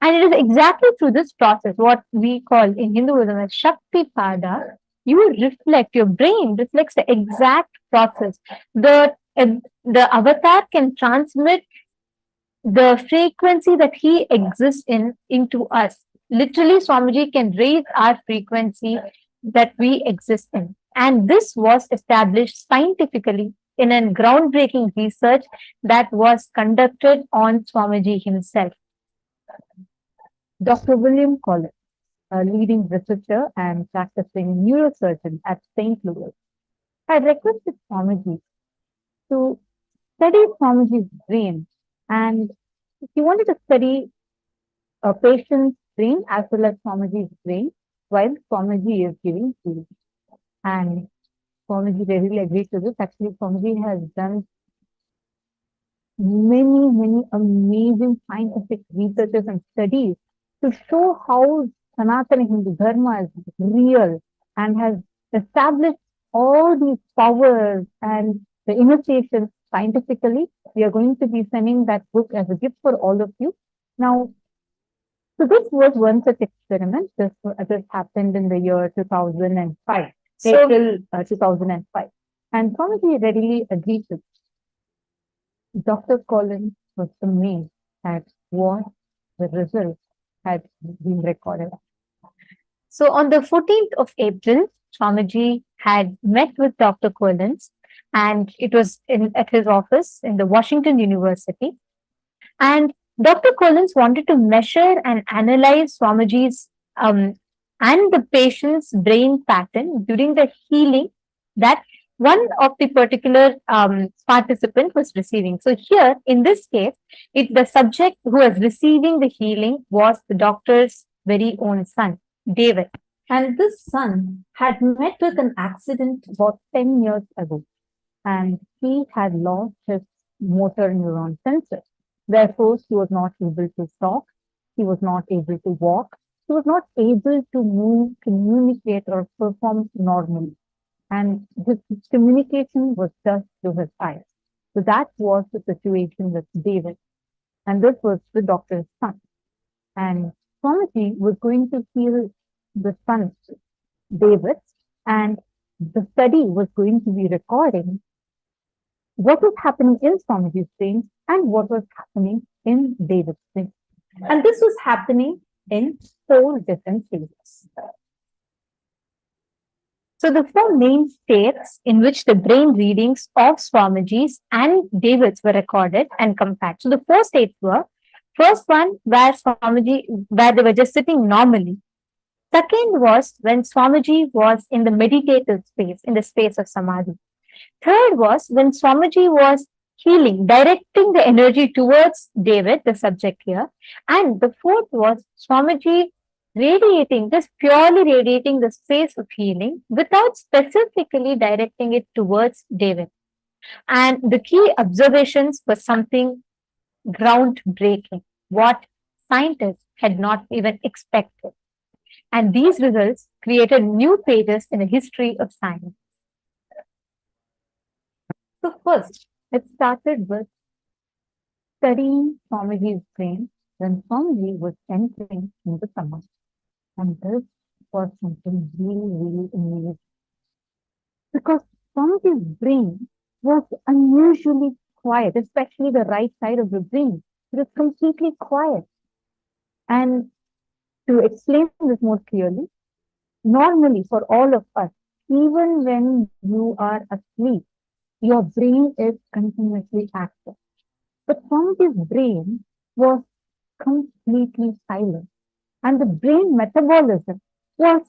Speaker 4: And it is exactly through this process, what we call in Hinduism as Shakti Pada, you reflect, your brain reflects the exact process. The avatar can transmit the frequency that he exists in into us. Literally, Swamiji can raise our frequency that we exist in. And this was established scientifically in a groundbreaking research that was conducted on Swamiji himself. Dr. William Collins, a leading researcher and practicing neurosurgeon at St. Louis, had requested Swamiji to study Swamiji's brain, and he wanted to study a patient's brain as well as Swamiji's brain while Swamiji is giving healing. And Swamiji readily agreed to this. Actually, Swamiji has done many amazing scientific researches and studies to show how Sanatana Hindu Dharma is real and has established all these powers and the initiations scientifically. We are going to be sending that book as a gift for all of you. Now, so this was one such experiment. This happened in the year 2005, April 2005. And Swamiji readily agreed to this. Dr. Collins was amazed at what the results had been recorded. So on the 14th of April, Swamiji had met with Dr. Collins, and it was at his office in the Washington University. And Dr. Collins wanted to measure and analyze Swamiji's and the patient's brain pattern during the healing that one of the particular participant was receiving. So here, in this case, the subject who was receiving the healing was the doctor's very own son, David. And this son had met with an accident about 10 years ago, and he had lost his motor neuron sensor. Therefore, he was not able to talk, he was not able to walk, he was not able to move, communicate, or perform normally. And his communication was just through his eyes. So that was the situation with David. And this was the doctor's son. And Swamiji was going to heal the son, David, and the study was going to be recording
Speaker 2: what was happening in Swamiji's brain and what was happening in David's brain. And this was happening in 4 different phases. So the 4 main states in which the brain readings of Swamiji's and David's were recorded and compared. So the 4 states were, first one where they were just sitting normally. Second was when Swamiji was in the meditative space, in the space of Samadhi. Third was when Swamiji was healing, directing the energy towards David, the subject here. And the fourth was Swamiji radiating, just purely radiating the space of healing without specifically directing it towards David. And the key observations were something groundbreaking, what scientists had not even expected. And these results created new pages in the history of science. So first, it started with studying Swamiji's brain when Swamiji was entering into Samadhi. And this was something really, really amazing. Because Swamiji's brain was unusually quiet, especially the right side of the brain. It was completely quiet. And to explain this more clearly, normally for all of us, even when you are asleep, your brain is continuously active. But Swamiji's brain was completely silent. And the brain metabolism was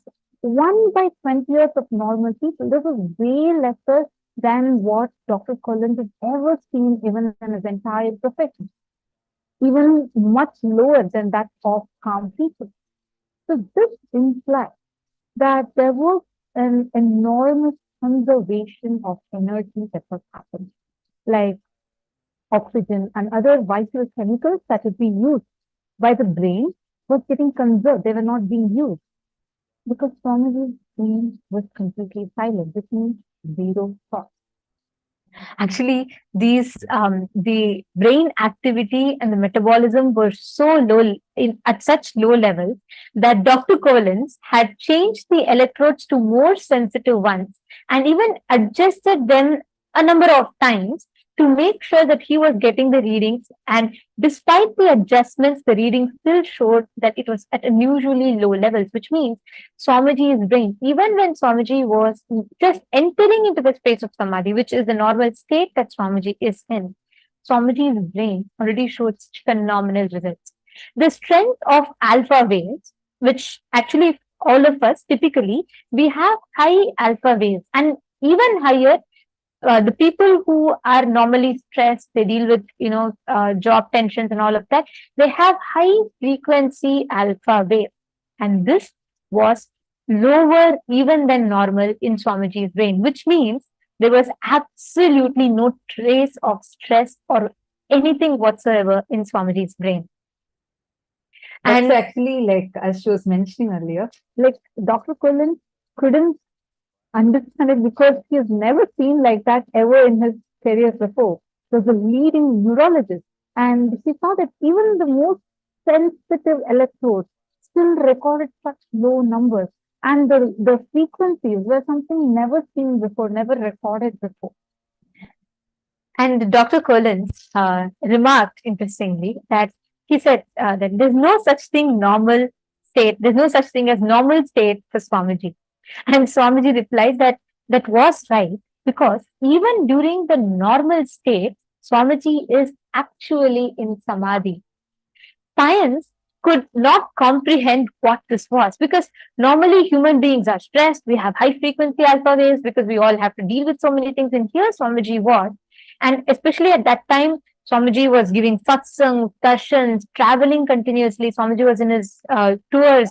Speaker 2: 1/20th of normal people. This was way lesser than what Dr. Collins has ever seen even in his entire profession. Even much lower than that of calm people. So this implies that there was an enormous conservation of energy that was happening, like oxygen and other vital chemicals that would be used by the brain was getting conserved. They were not being used because Swamiji's brain was completely silent. This means zero thought. Actually, the brain activity and the metabolism were so low, at such low levels, that Dr. Collins had changed the electrodes to more sensitive ones and even adjusted them a number of times to make sure that he was getting the readings. And despite the adjustments, the readings still showed that it was at unusually low levels, which means Swamiji's brain, even when Swamiji was just entering into the space of Samadhi, which is the normal state that Swamiji is in, Swamiji's brain already showed phenomenal results. The strength of alpha waves, which actually all of us typically, we have high alpha waves and even higher. The people who are normally stressed, they deal with, job tensions and all of that, they have high frequency alpha wave. And this was lower even than normal in Swamiji's brain, which means there was absolutely no trace of stress or anything whatsoever in Swamiji's brain.
Speaker 4: And actually, like as she was mentioning earlier, like Dr. Collins couldn't understand it because he has never seen like that ever in his career before. He was a leading neurologist, and he saw that even the most sensitive electrodes still recorded such low numbers, and the frequencies were something never seen before, never recorded before.
Speaker 2: And Dr. Collins remarked, interestingly, that he said that there's no such thing normal state, there's no such thing as normal state for Swamiji. And Swamiji replied that that was right, because even during the normal state, Swamiji is actually in Samadhi. Science could not comprehend what this was, because normally human beings are stressed, we have high frequency alpha waves because we all have to deal with so many things, and here Swamiji was. And especially at that time, Swamiji was giving satsang, darshans, traveling continuously. Swamiji was in his tours,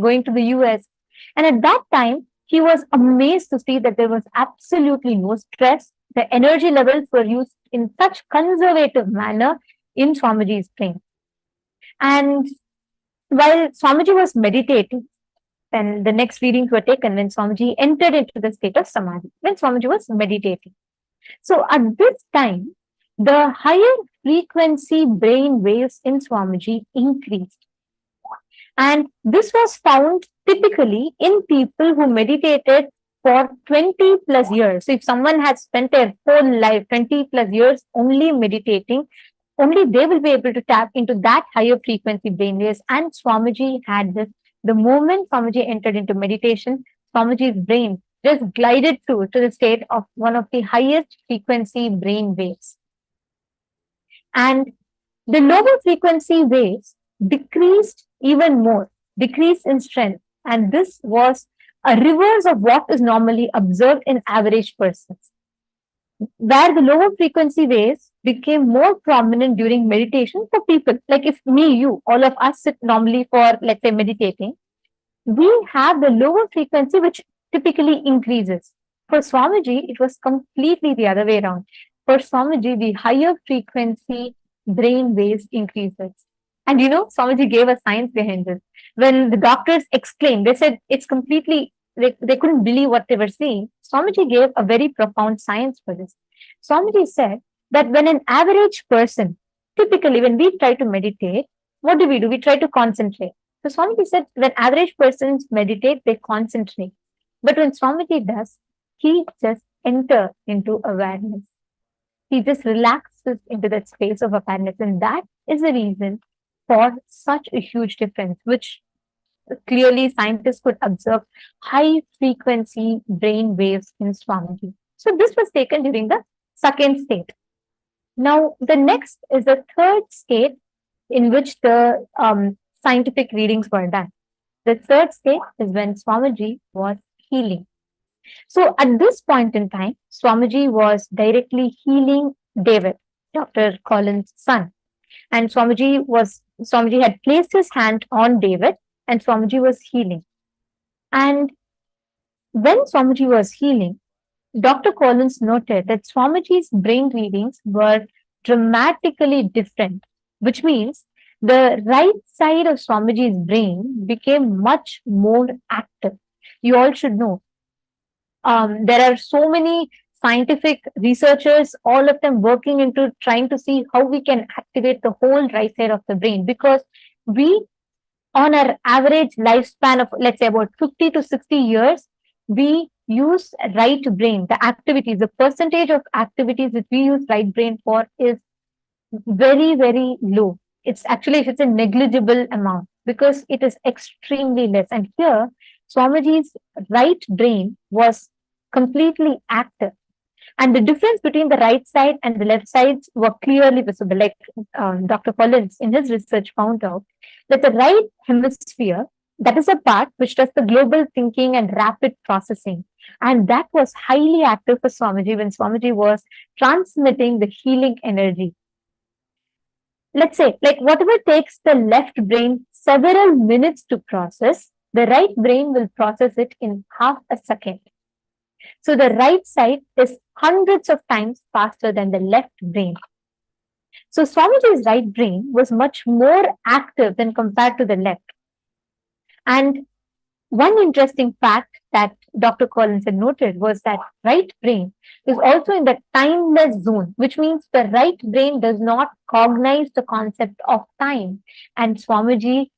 Speaker 2: going to the US. And at that time, he was amazed to see that there was absolutely no stress. The energy levels were used in such conservative manner in Swamiji's brain. And while Swamiji was meditating, then the next readings were taken when Swamiji entered into the state of Samadhi, when Swamiji was meditating. So at this time, the higher frequency brain waves in Swamiji increased. And this was found typically in people who meditated for 20 plus years. So if someone has spent their whole life, 20 plus years only meditating, only they will be able to tap into that higher frequency brainwaves. And Swamiji had this. The moment Swamiji entered into meditation, Swamiji's brain just glided to the state of one of the highest frequency brain waves. And the lower frequency waves decreased even more, decreased in strength. And this was a reverse of what is normally observed in average persons, where the lower frequency waves became more prominent during meditation for people. Like if me, you, all of us sit normally for, let's say, meditating, we have the lower frequency which typically increases. For Swamiji, it was completely the other way around. For Swamiji, the higher frequency brain waves increases. And Swamiji gave a science behind this. When the doctors exclaimed, they said it's completely, they couldn't believe what they were seeing. Swamiji gave a very profound science for this. Swamiji said that when an average person, typically when we try to meditate, what do? We try to concentrate. So Swamiji said when average persons meditate, they concentrate. But when Swamiji does, he just enters into awareness. He just relaxes into that space of awareness. And that is the reason for such a huge difference, which clearly scientists could observe high frequency brain waves in Swamiji. So this was taken during the second state. Now, the next is the third state in which the scientific readings were done. The third state is when Swamiji was healing. So at this point in time, Swamiji was directly healing David, Dr. Collins' son. And Swamiji had placed his hand on David and Swamiji was healing. And when Swamiji was healing, Dr. Collins noted that Swamiji's brain readings were dramatically different, which means the right side of Swamiji's brain became much more active. You all should know. There are so many scientific researchers, all of them working into trying to see how we can activate the whole right side of the brain, because we, on our average lifespan of, let's say, about 50 to 60 years, we use right brain. The activities, the percentage of activities that we use right brain for is very, very low. It's a negligible amount because it is extremely less. And here, Swamiji's right brain was completely active. And the difference between the right side and the left sides were clearly visible. Like Dr. Collins in his research found out that the right hemisphere, that is a part which does the global thinking and rapid processing. And that was highly active for Swamiji when Swamiji was transmitting the healing energy. Let's say, like whatever takes the left brain several minutes to process, the right brain will process it in half a second. So the right side is hundreds of times faster than the left brain. So Swamiji's right brain was much more active than compared to the left. And one interesting fact that Dr. Collins had noted was that right brain is also in the timeless zone, which means the right brain does not cognize the concept of time. And Swamiji's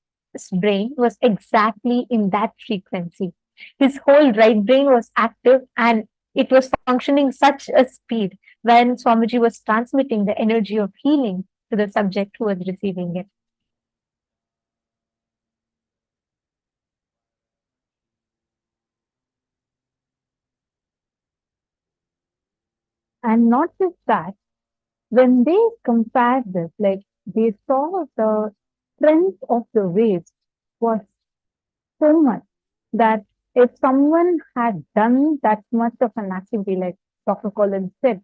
Speaker 2: brain was exactly in that frequency. His whole right brain was active and it was functioning such a speed when Swamiji was transmitting the energy of healing to the subject who was receiving it. And not just that, when they compared this, like they saw the strength of the waves was so much that if someone had done that much of an activity, like Dr. Collins said,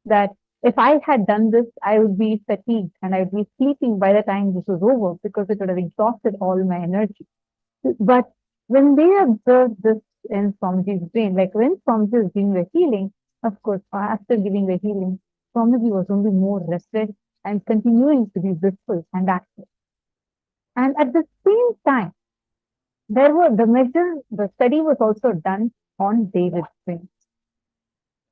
Speaker 2: that if I had done this, I would be fatigued and I would be sleeping by the time this was over because it would have exhausted all my energy. But when they observed this in Swamiji's brain, like when Swamiji was giving the healing, of course, after giving the healing, Swamiji was only more rested and continuing to be blissful and active. And at the same time, the study was also done on David's brain.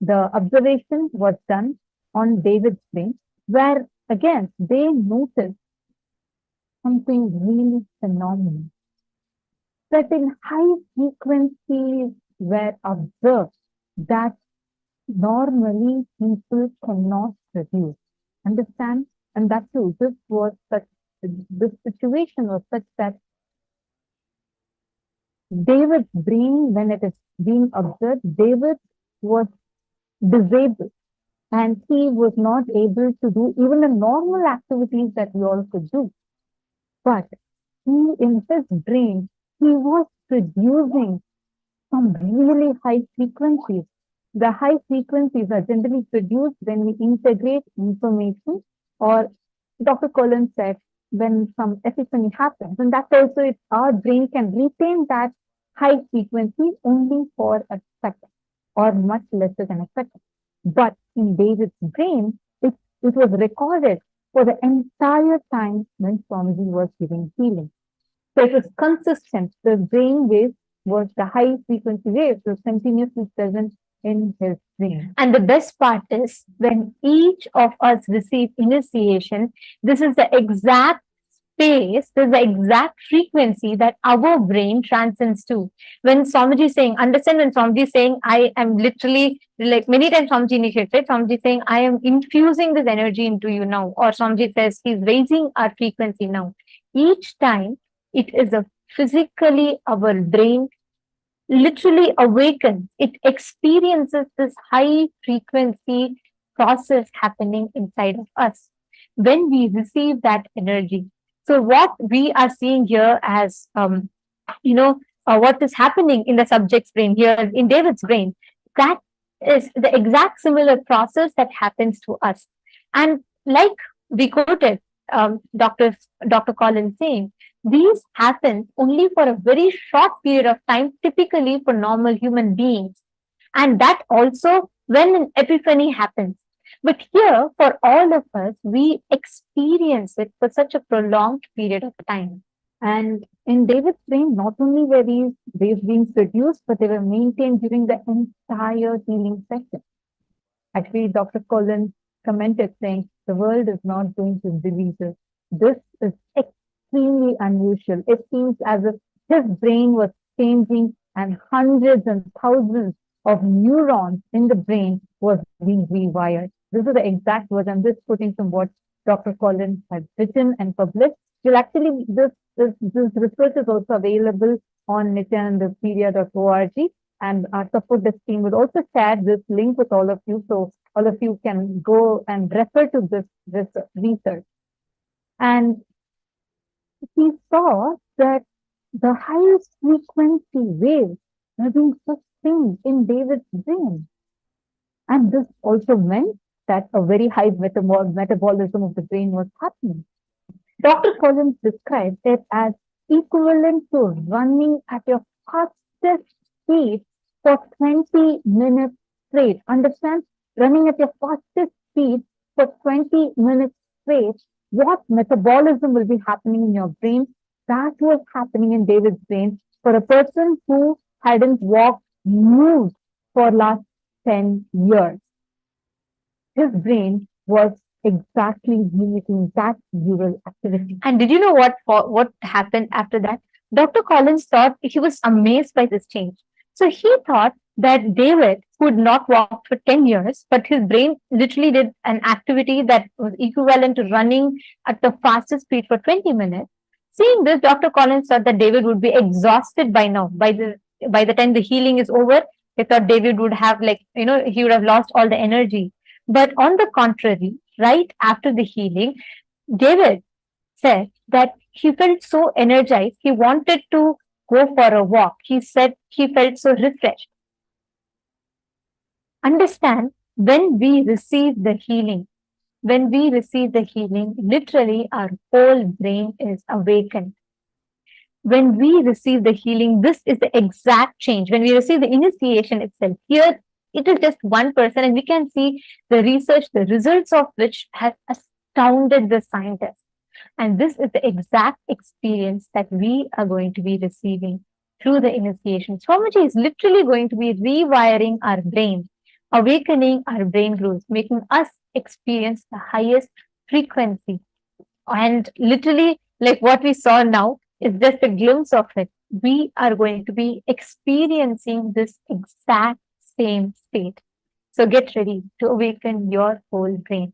Speaker 2: The observation was done on David's brain, where again, they noticed something really phenomenal. That in high frequency
Speaker 4: were observed that normally people cannot produce. Understand? And that too, this situation was such that David's brain, when it is being observed, David was disabled and he was not able to do even the normal activities that we all could do. But he, in his brain, he was producing some really high frequencies. The high frequencies are generally produced when we integrate information, or Dr. Collins said, when some epiphany happens. And that's also it, our brain can retain that high frequency only for a second or much lesser than a second. But in David's brain, it was recorded for the entire time when Swamiji was giving healing. So it was consistent. The brain wave was the high frequency wave, was continuously present in his brain.
Speaker 2: And the best part is when each of us receive initiation, this is the exact space, this is the exact frequency that our brain transcends to. When Swamiji is saying, understand, when Swamiji is saying, I am literally, like many times Swamiji initiates, right? Swamiji is saying, I am infusing this energy into you now. Or Swamiji says, he's raising our frequency now. Each time, it is a physically our brain literally awakens. It experiences this high frequency process happening inside of us when we receive that energy. So what we are seeing here as, what is happening in the subject's brain here, in David's brain, that is the exact similar process that happens to us. And like we quoted Dr. Collins saying, these happen only for a very short period of time, typically for normal human beings. And that also when an epiphany happens. But here, for all of us, we experience it for such a prolonged period of time.
Speaker 4: And in David's brain, not only were these waves being produced, but they were maintained during the entire healing session. Actually, Dr. Collins commented saying, the world is not going to believe this. This is extremely unusual. It seems as if his brain was changing and hundreds and thousands of neurons in the brain was being rewired. This is the exact word. I'm just putting from what Dr. Collins has written and published. You'll actually, this research is also available on nithyanandapedia.org, and our support desk team will also share this link with all of you, so all of you can go and refer to this research. And he saw that the highest frequency waves were being sustained in David's brain. And this also meant that a very high metabolism of the brain was happening. Dr. Collins described it as equivalent to running at your fastest speed for 20 minutes straight. Understand? Running at your fastest speed for 20 minutes straight, what metabolism will be happening in your brain? That was happening in David's brain for a person who hadn't moved for last 10 years. His brain was exactly mimicking that neural activity.
Speaker 2: And did you know what happened after that? Dr. Collins thought, he was amazed by this change. So he thought that David could not walk for 10 years, but his brain literally did an activity that was equivalent to running at the fastest speed for 20 minutes. Seeing this, Dr. Collins thought that David would be exhausted by now. By the time the healing is over, they thought David would have he would have lost all the energy. But on the contrary, right after the healing, David said that he felt so energized. He wanted to go for a walk. He said he felt so refreshed. Understand, when we receive the healing, literally our whole brain is awakened. When we receive the healing, this is the exact change. When we receive the initiation itself, here it is just one person, and we can see the research, the results of which has astounded the scientists. And this is the exact experience that we are going to be receiving through the initiation. Swamiji is literally going to be rewiring our brain, awakening our brain grooves, making us experience the highest frequency. And literally, like what we saw now, is just a glimpse of it. We are going to be experiencing this exact same state. So get ready to awaken your whole brain.